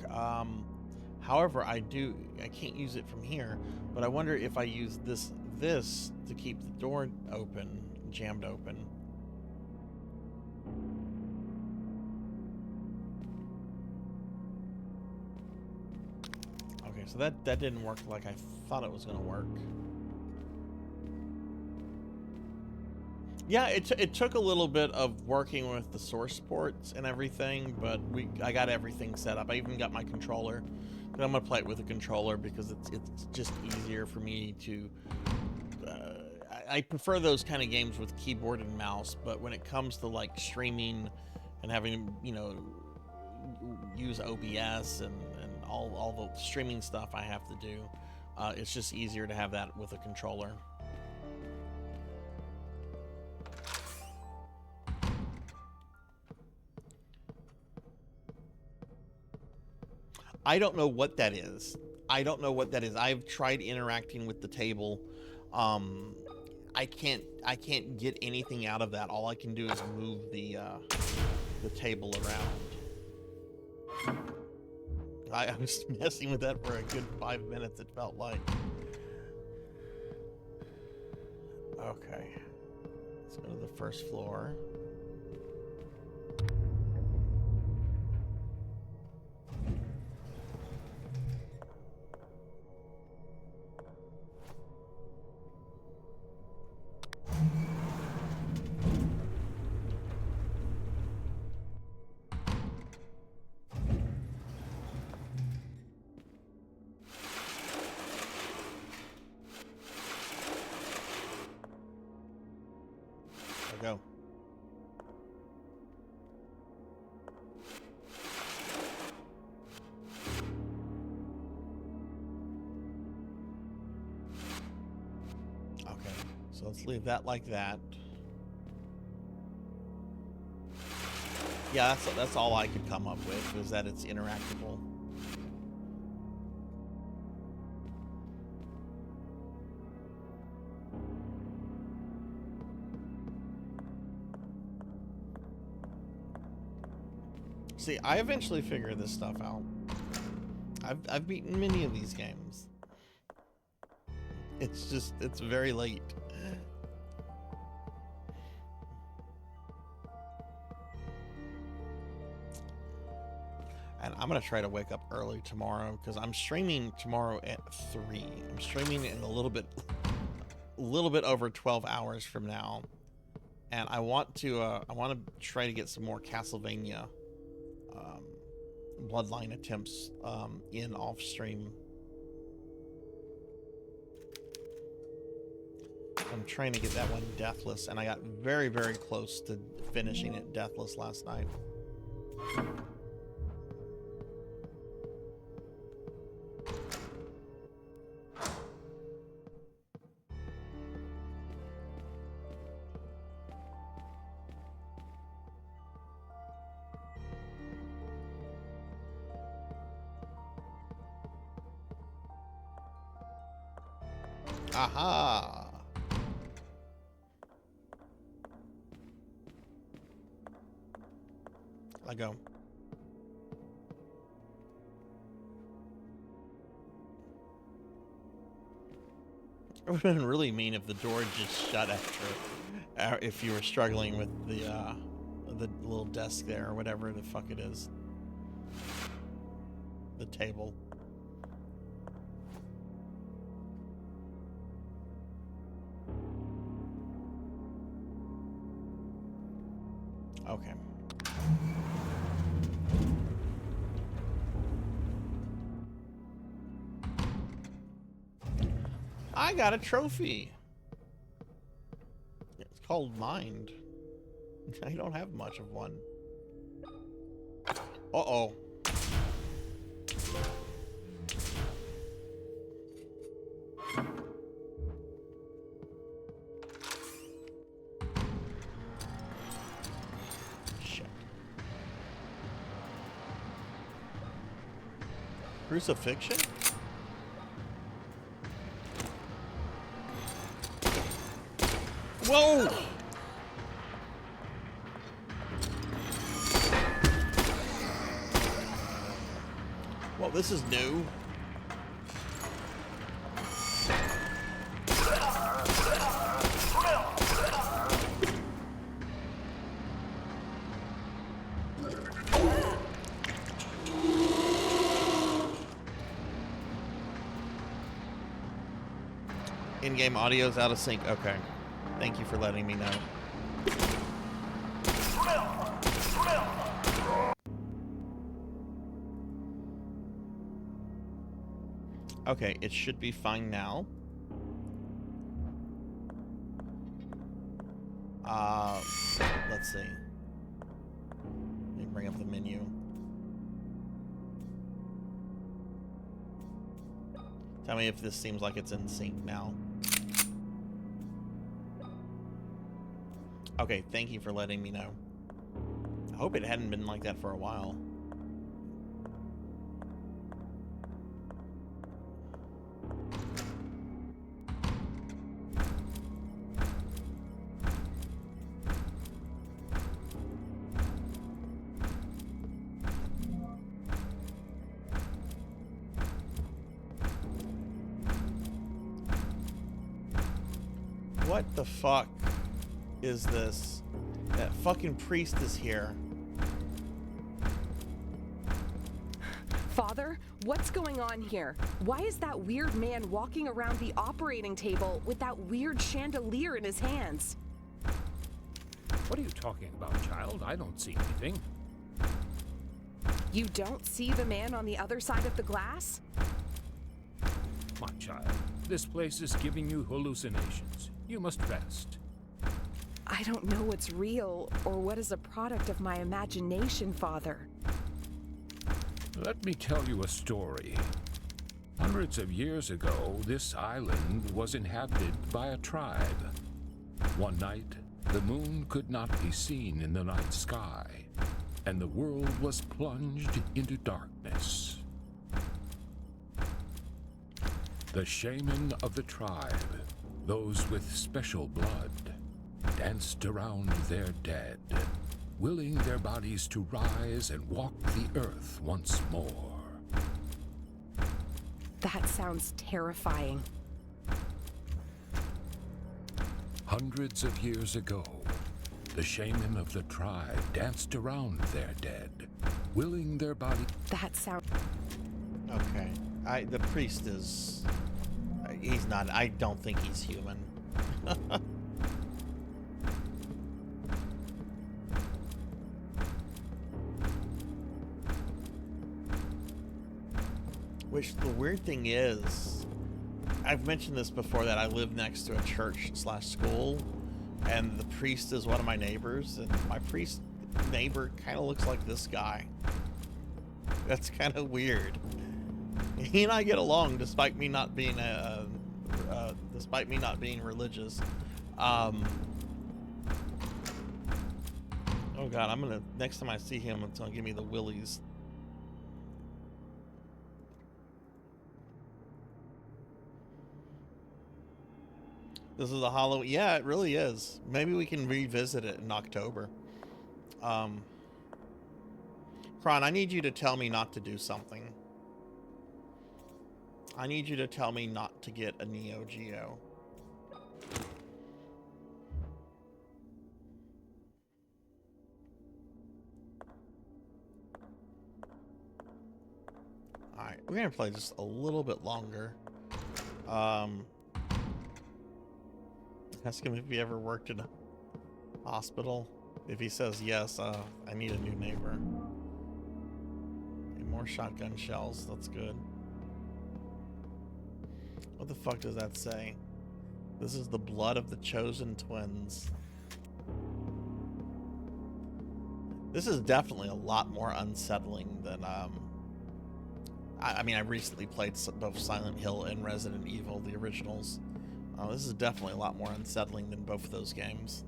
However, I can't use it from here, but I wonder if I use this to keep the door open, jammed open. Okay, so that didn't work like I thought it was going to work. Yeah, it took a little bit of working with the source ports and everything, but I got everything set up. I even got my controller. But I'm gonna play it with a controller because it's just easier for me to. I prefer those kind of games with keyboard and mouse, but when it comes to like streaming and having, you know, use OBS and all the streaming stuff I have to do. It's just easier to have that with a controller. I don't know what that is. I don't know what that is. I've tried interacting with the table. I can't get anything out of that. All I can do is move the table around. I was messing with that for a good 5 minutes, it felt like. Okay. Let's go to the first floor. Go. Okay, so let's leave that like that. Yeah, that's all I could come up with, was that it's interactable. See, I eventually figured this stuff out. I've beaten many of these games. It's just, it's very late. And I'm gonna try to wake up early tomorrow because I'm streaming tomorrow at 3. I'm streaming in a little bit over 12 hours from now, and I want to try to get some more Castlevania Bloodline attempts in off stream. I'm trying to get that one deathless, and I got very, very close to finishing it deathless last night. Aha! I go. It would have been really mean if the door just shut after, if you were struggling with the little desk there or whatever the fuck it is. The table. Okay. I got a trophy. It's called Mind. I don't have much of one. Uh-oh. Crucifixion? Whoa! Well, this is new. In-game audio's out of sync. Okay. Thank you for letting me know. Okay, it should be fine now. Let's see. bring up the menu. Tell me if this seems like it's in sync now. Okay, thank you for letting me know. I hope it hadn't been like that for a while. What the fuck is this? That fucking priest is here. Father, what's going on here? Why is that weird man walking around the operating table with that weird chandelier in his hands? What are you talking about, child? I don't see anything. You don't see the man on the other side of the glass? My child, this place is giving you hallucinations. You must rest. I don't know what's real or what is a product of my imagination, Father. Let me tell you a story. Hundreds of years ago, this island was inhabited by a tribe. One night, the moon could not be seen in the night sky, and the world was plunged into darkness. The shaman of the tribe, those with special blood, danced around their dead, willing their bodies to rise and walk the earth once more. That sounds terrifying. Hundreds of years ago, the shaman of the tribe danced around their dead, willing their body... That sounds... Okay. The priest is... He's not... I don't think he's human. Which, the weird thing is, I've mentioned this before, that I live next to a church/school, and the priest is one of my neighbors, and my priest neighbor kind of looks like this guy. That's kind of weird. He and I get along despite me not being religious. Oh god, next time I see him, it's gonna give me the willies. This is a Halloween. Yeah, it really is. Maybe we can revisit it in October. Kron, I need you to tell me not to do something. I need you to tell me not to get a Neo Geo. Alright, we're gonna play just a little bit longer. Ask him if he ever worked in a hospital. If he says yes, I need a new neighbor. Okay, more shotgun shells, that's good. What the fuck does that say? This is the blood of the chosen twins. This is definitely a lot more unsettling than, I mean, I recently played both Silent Hill and Resident Evil, the originals. This is definitely a lot more unsettling than both of those games.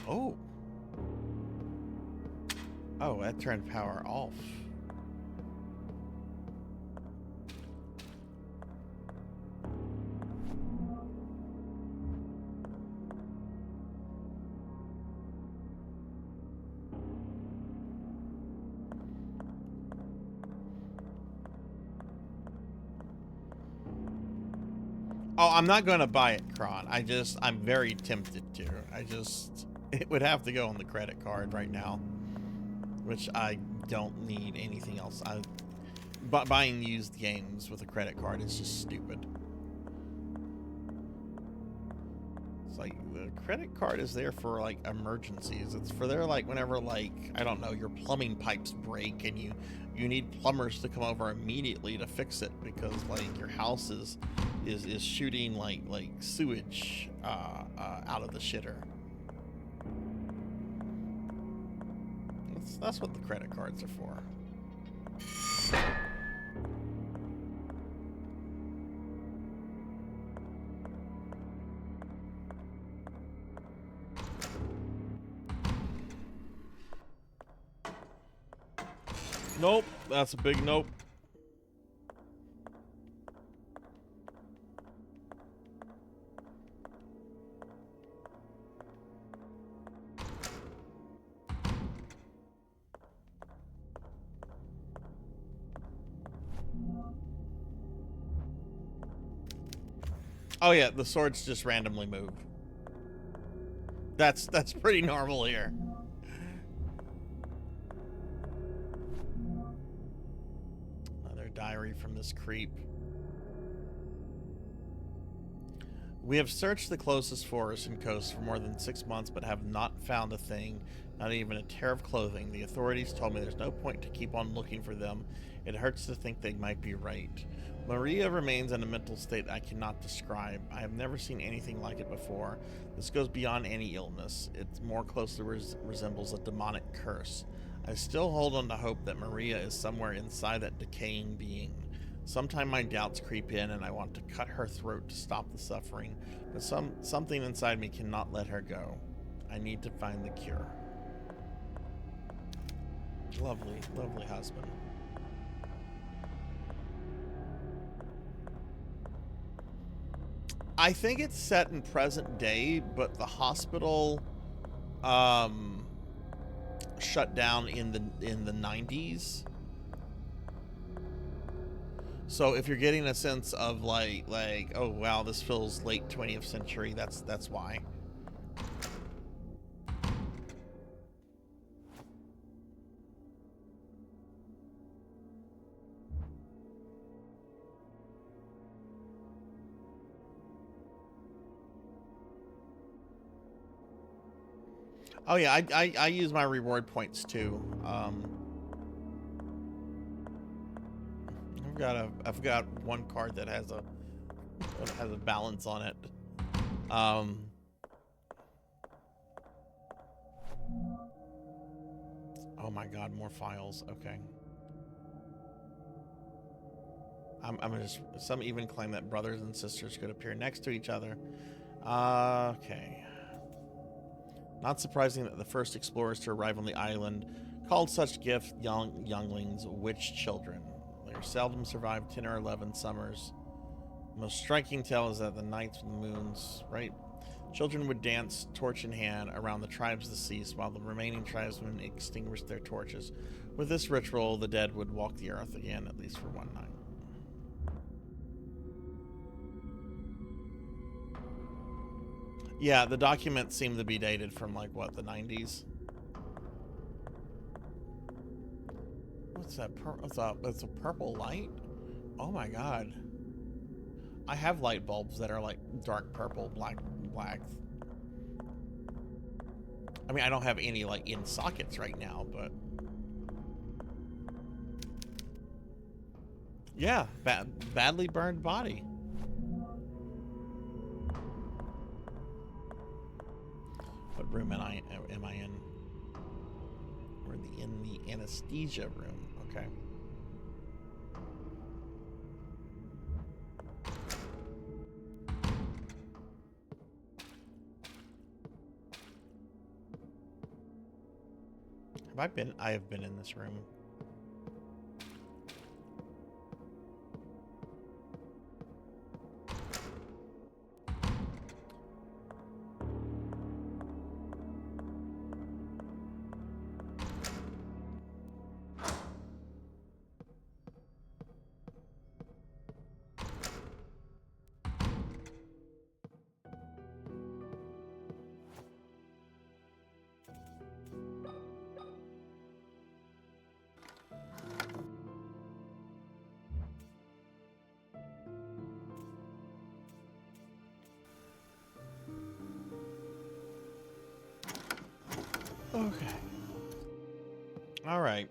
Oh. Oh, that turned power off. Oh, I'm not going to buy it, Kron. I'm very tempted to. It would have to go on the credit card right now, which I don't need anything else. Buying used games with a credit card is just stupid. It's like the credit card is there for like emergencies. It's for there like whenever like, I don't know, your plumbing pipes break and you need plumbers to come over immediately to fix it because like your house is shooting like sewage out of the shitter. That's what the credit cards are for. Nope, that's a big nope. Oh yeah, the swords just randomly move. That's pretty normal here. Another diary from this creep. We have searched the closest forest and coast for more than 6 months, but have not found a thing, not even a tear of clothing. The authorities told me there's no point to keep on looking for them. It hurts to think they might be right. Maria remains in a mental state I cannot describe. I have never seen anything like it before. This goes beyond any illness. It more closely resembles a demonic curse. I still hold on to hope that Maria is somewhere inside that decaying being. Sometimes my doubts creep in and I want to cut her throat to stop the suffering, but something inside me cannot let her go. I need to find the cure. Lovely, lovely husband. I think it's set in present day, but the hospital shut down in the 90s. So if you're getting a sense of like oh wow, this feels late 20th century, that's why. Oh yeah, I use my reward points too. I've got one card that has a balance on it. Oh my god, more files. Okay. I'm gonna just, some even claim that brothers and sisters could appear next to each other. Okay. Not surprising that the first explorers to arrive on the island called such gift younglings witch children. They seldom survive 10 or 11 summers. The most striking tale is that the nights with the moons, right? Children would dance, torch in hand, around the tribes deceased, while the remaining tribesmen extinguished their torches. With this ritual, the dead would walk the earth again, at least for one night. Yeah, the documents seem to be dated from, like, what, the 90s? What's that? It's a purple light? Oh my god. I have light bulbs that are, like, dark purple, black. I mean, I don't have any, like, in sockets right now, but... Yeah, badly burned body. What room am I in? We're in the anesthesia room. Okay. Have I been? I have been in this room. Okay. All right.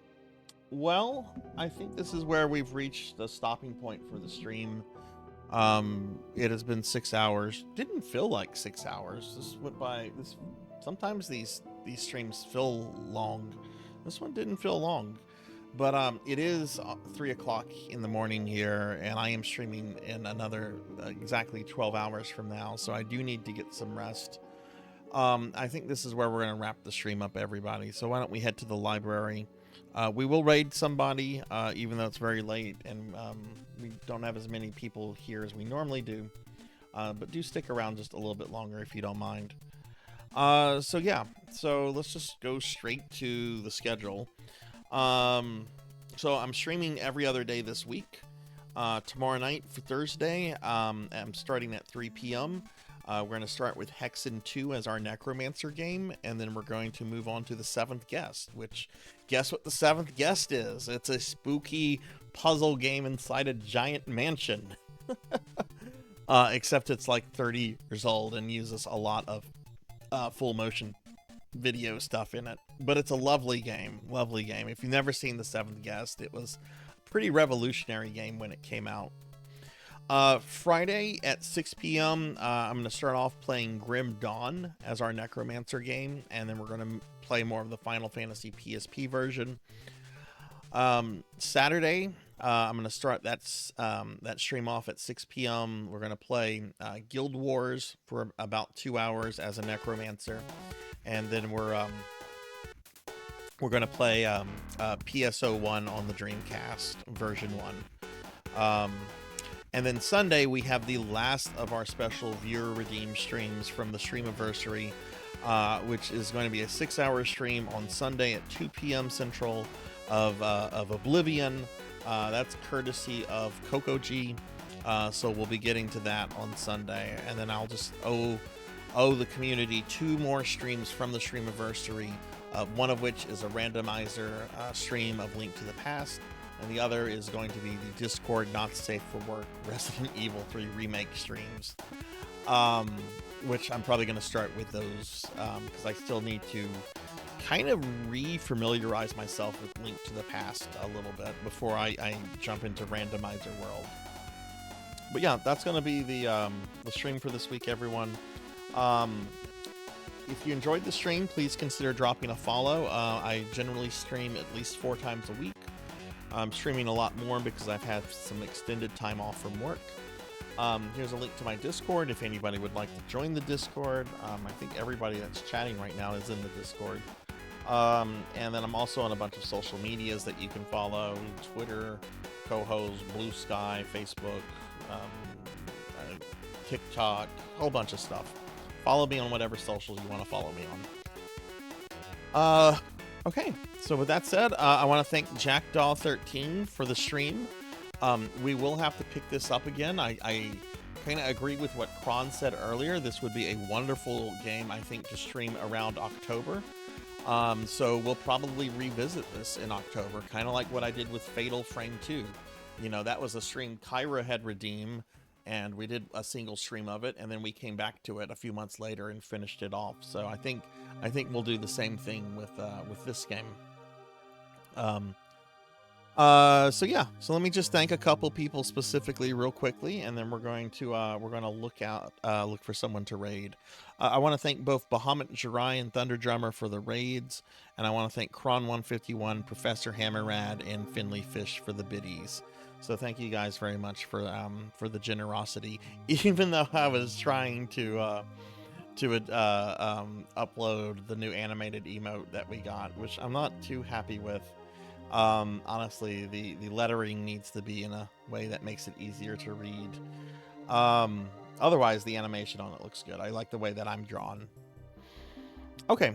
Well, I think this is where we've reached the stopping point for the stream. It has been 6 hours. Didn't feel like 6 hours. This went by. Sometimes these streams feel long. This one didn't feel long, but it is 3 o'clock in the morning here, and I am streaming in another exactly 12 hours from now. So I do need to get some rest. I think this is where we're gonna wrap the stream up, everybody. So why don't we head to the library? We will raid somebody, even though it's very late and we don't have as many people here as we normally do. But do stick around just a little bit longer if you don't mind. So yeah, so let's just go straight to the schedule. So I'm streaming every other day this week. Tomorrow night for Thursday, I'm starting at 3 p.m. We're going to start with Hexen 2 as our Necromancer game, and then we're going to move on to the 7th Guest, which, guess what the 7th Guest is? It's a spooky puzzle game inside a giant mansion. Except it's like 30 years old and uses a lot of full motion video stuff in it. But it's a lovely game, lovely game. If you've never seen the 7th Guest, it was a pretty revolutionary game when it came out. Friday at 6 p.m. I'm going to start off playing Grim Dawn as our Necromancer game, and then we're going to play more of the Final Fantasy PSP version. Saturday, I'm going to start that stream off at 6 p.m. We're going to play Guild Wars for about 2 hours as a Necromancer, and then we're going to play PSO1 on the Dreamcast version 1. And then Sunday, we have the last of our special viewer redeem streams from the Streamiversary, which is going to be a 6-hour stream on Sunday at 2 p.m. Central of Oblivion. That's courtesy of Kokoji. So we'll be getting to that on Sunday. And then I'll just owe the community 2 more streams from the Streamiversary, one of which is a randomizer stream of Link to the Past. And the other is going to be the Discord Not Safe for Work Resident Evil 3 Remake streams, which I'm probably going to start with those because I still need to kind of re-familiarize myself with Link to the Past a little bit before I jump into Randomizer World. But yeah, that's going to be the stream for this week, everyone. If you enjoyed the stream, please consider dropping a follow. I generally stream at least 4 times a week. I'm streaming a lot more because I've had some extended time off from work. Here's a link to my Discord if anybody would like to join the Discord. I think everybody that's chatting right now is in the Discord. And then I'm also on a bunch of social medias that you can follow: Twitter, Cohost, Blue Sky, Facebook, TikTok, a whole bunch of stuff. Follow me on whatever socials you want to follow me on. Okay, so with that said, I want to thank Jackdaw13 for the stream. We will have to pick this up again. I kind of agree with what Kron said earlier. This would be a wonderful game, I think, to stream around October. So we'll probably revisit this in October, kind of like what I did with Fatal Frame 2. You know, that was a stream Kyra had redeemed, and we did a single stream of it, and then we came back to it a few months later and finished it off. So I think we'll do the same thing with this game. So yeah, so let me just thank a couple people specifically real quickly, and then we're going to look for someone to raid. I want to thank both Bahamut Jirai and Thunder Drummer for the raids, and I want to thank Kron151, Professor Hammerrad, and Finley Fish for the biddies. So thank you guys very much for the generosity, even though I was trying to upload the new animated emote that we got, which I'm not too happy with. Honestly, the lettering needs to be in a way that makes it easier to read. Otherwise, the animation on it looks good. I like the way that I'm drawn. Okay.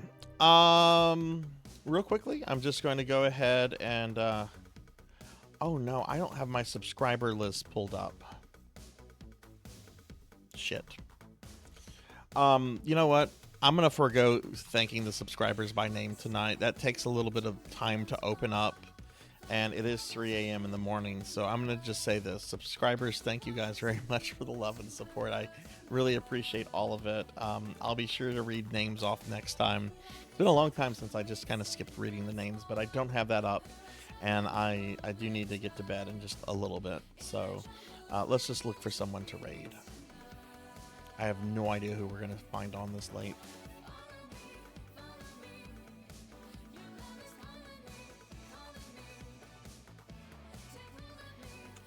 Real quickly, I'm just going to go ahead and oh no, I don't have my subscriber list pulled up. Shit. You know what? I'm going to forego thanking the subscribers by name tonight. That takes a little bit of time to open up and it is 3 a.m. in the morning. So I'm going to just say this. Subscribers, thank you guys very much for the love and support. I really appreciate all of it. I'll be sure to read names off next time. It's been a long time since I just kind of skipped reading the names, but I don't have that up, and I do need to get to bed in just a little bit. So let's just look for someone to raid. I have no idea who we're going to find on this late.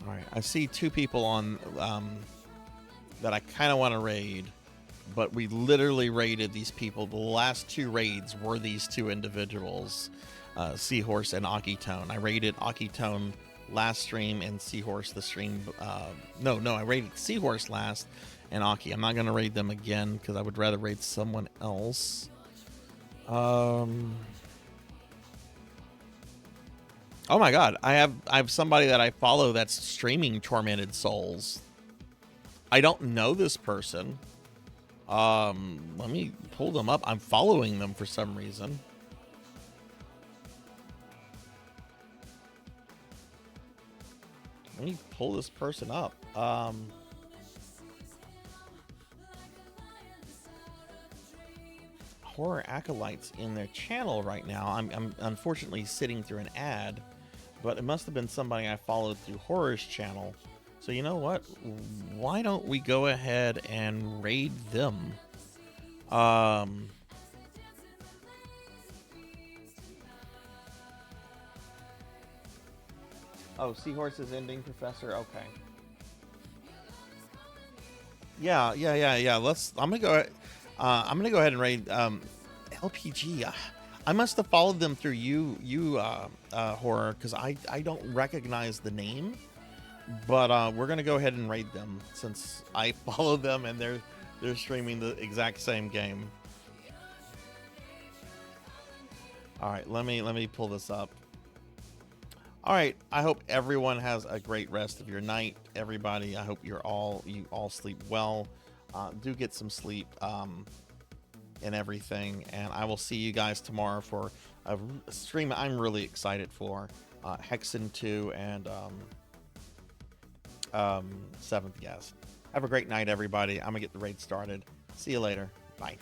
All right, I see two people on that I kind of want to raid, but we literally raided these people. The last two raids were these two individuals, Seahorse and Akitone. I raided Akitone last stream and Seahorse the stream. No, I raided Seahorse last and Aki. I'm not going to raid them again because I would rather raid someone else. Oh my god, I have somebody that I follow that's streaming Tormented Souls. I don't know this person. Let me pull them up. I'm following them for some reason. Let me pull this person up. Horror Acolytes in their channel right now. I'm unfortunately sitting through an ad, but it must have been somebody I followed through Horror's channel. So you know what? Why don't we go ahead and raid them? Oh, Seahorse's ending, Professor. Okay. Yeah. I'm gonna go. I'm gonna go ahead and raid LPG. I must have followed them through Horror, because I don't recognize the name. But we're gonna go ahead and raid them since I followed them and they're streaming the exact same game. All right, let me pull this up. All right, I hope everyone has a great rest of your night, everybody. I hope you all sleep well. Do get some sleep and everything, and I will see you guys tomorrow for a stream I'm really excited for. Hexen 2 and 7th Guest. Have a great night, everybody. I'm gonna get the raid started. See you later. Bye.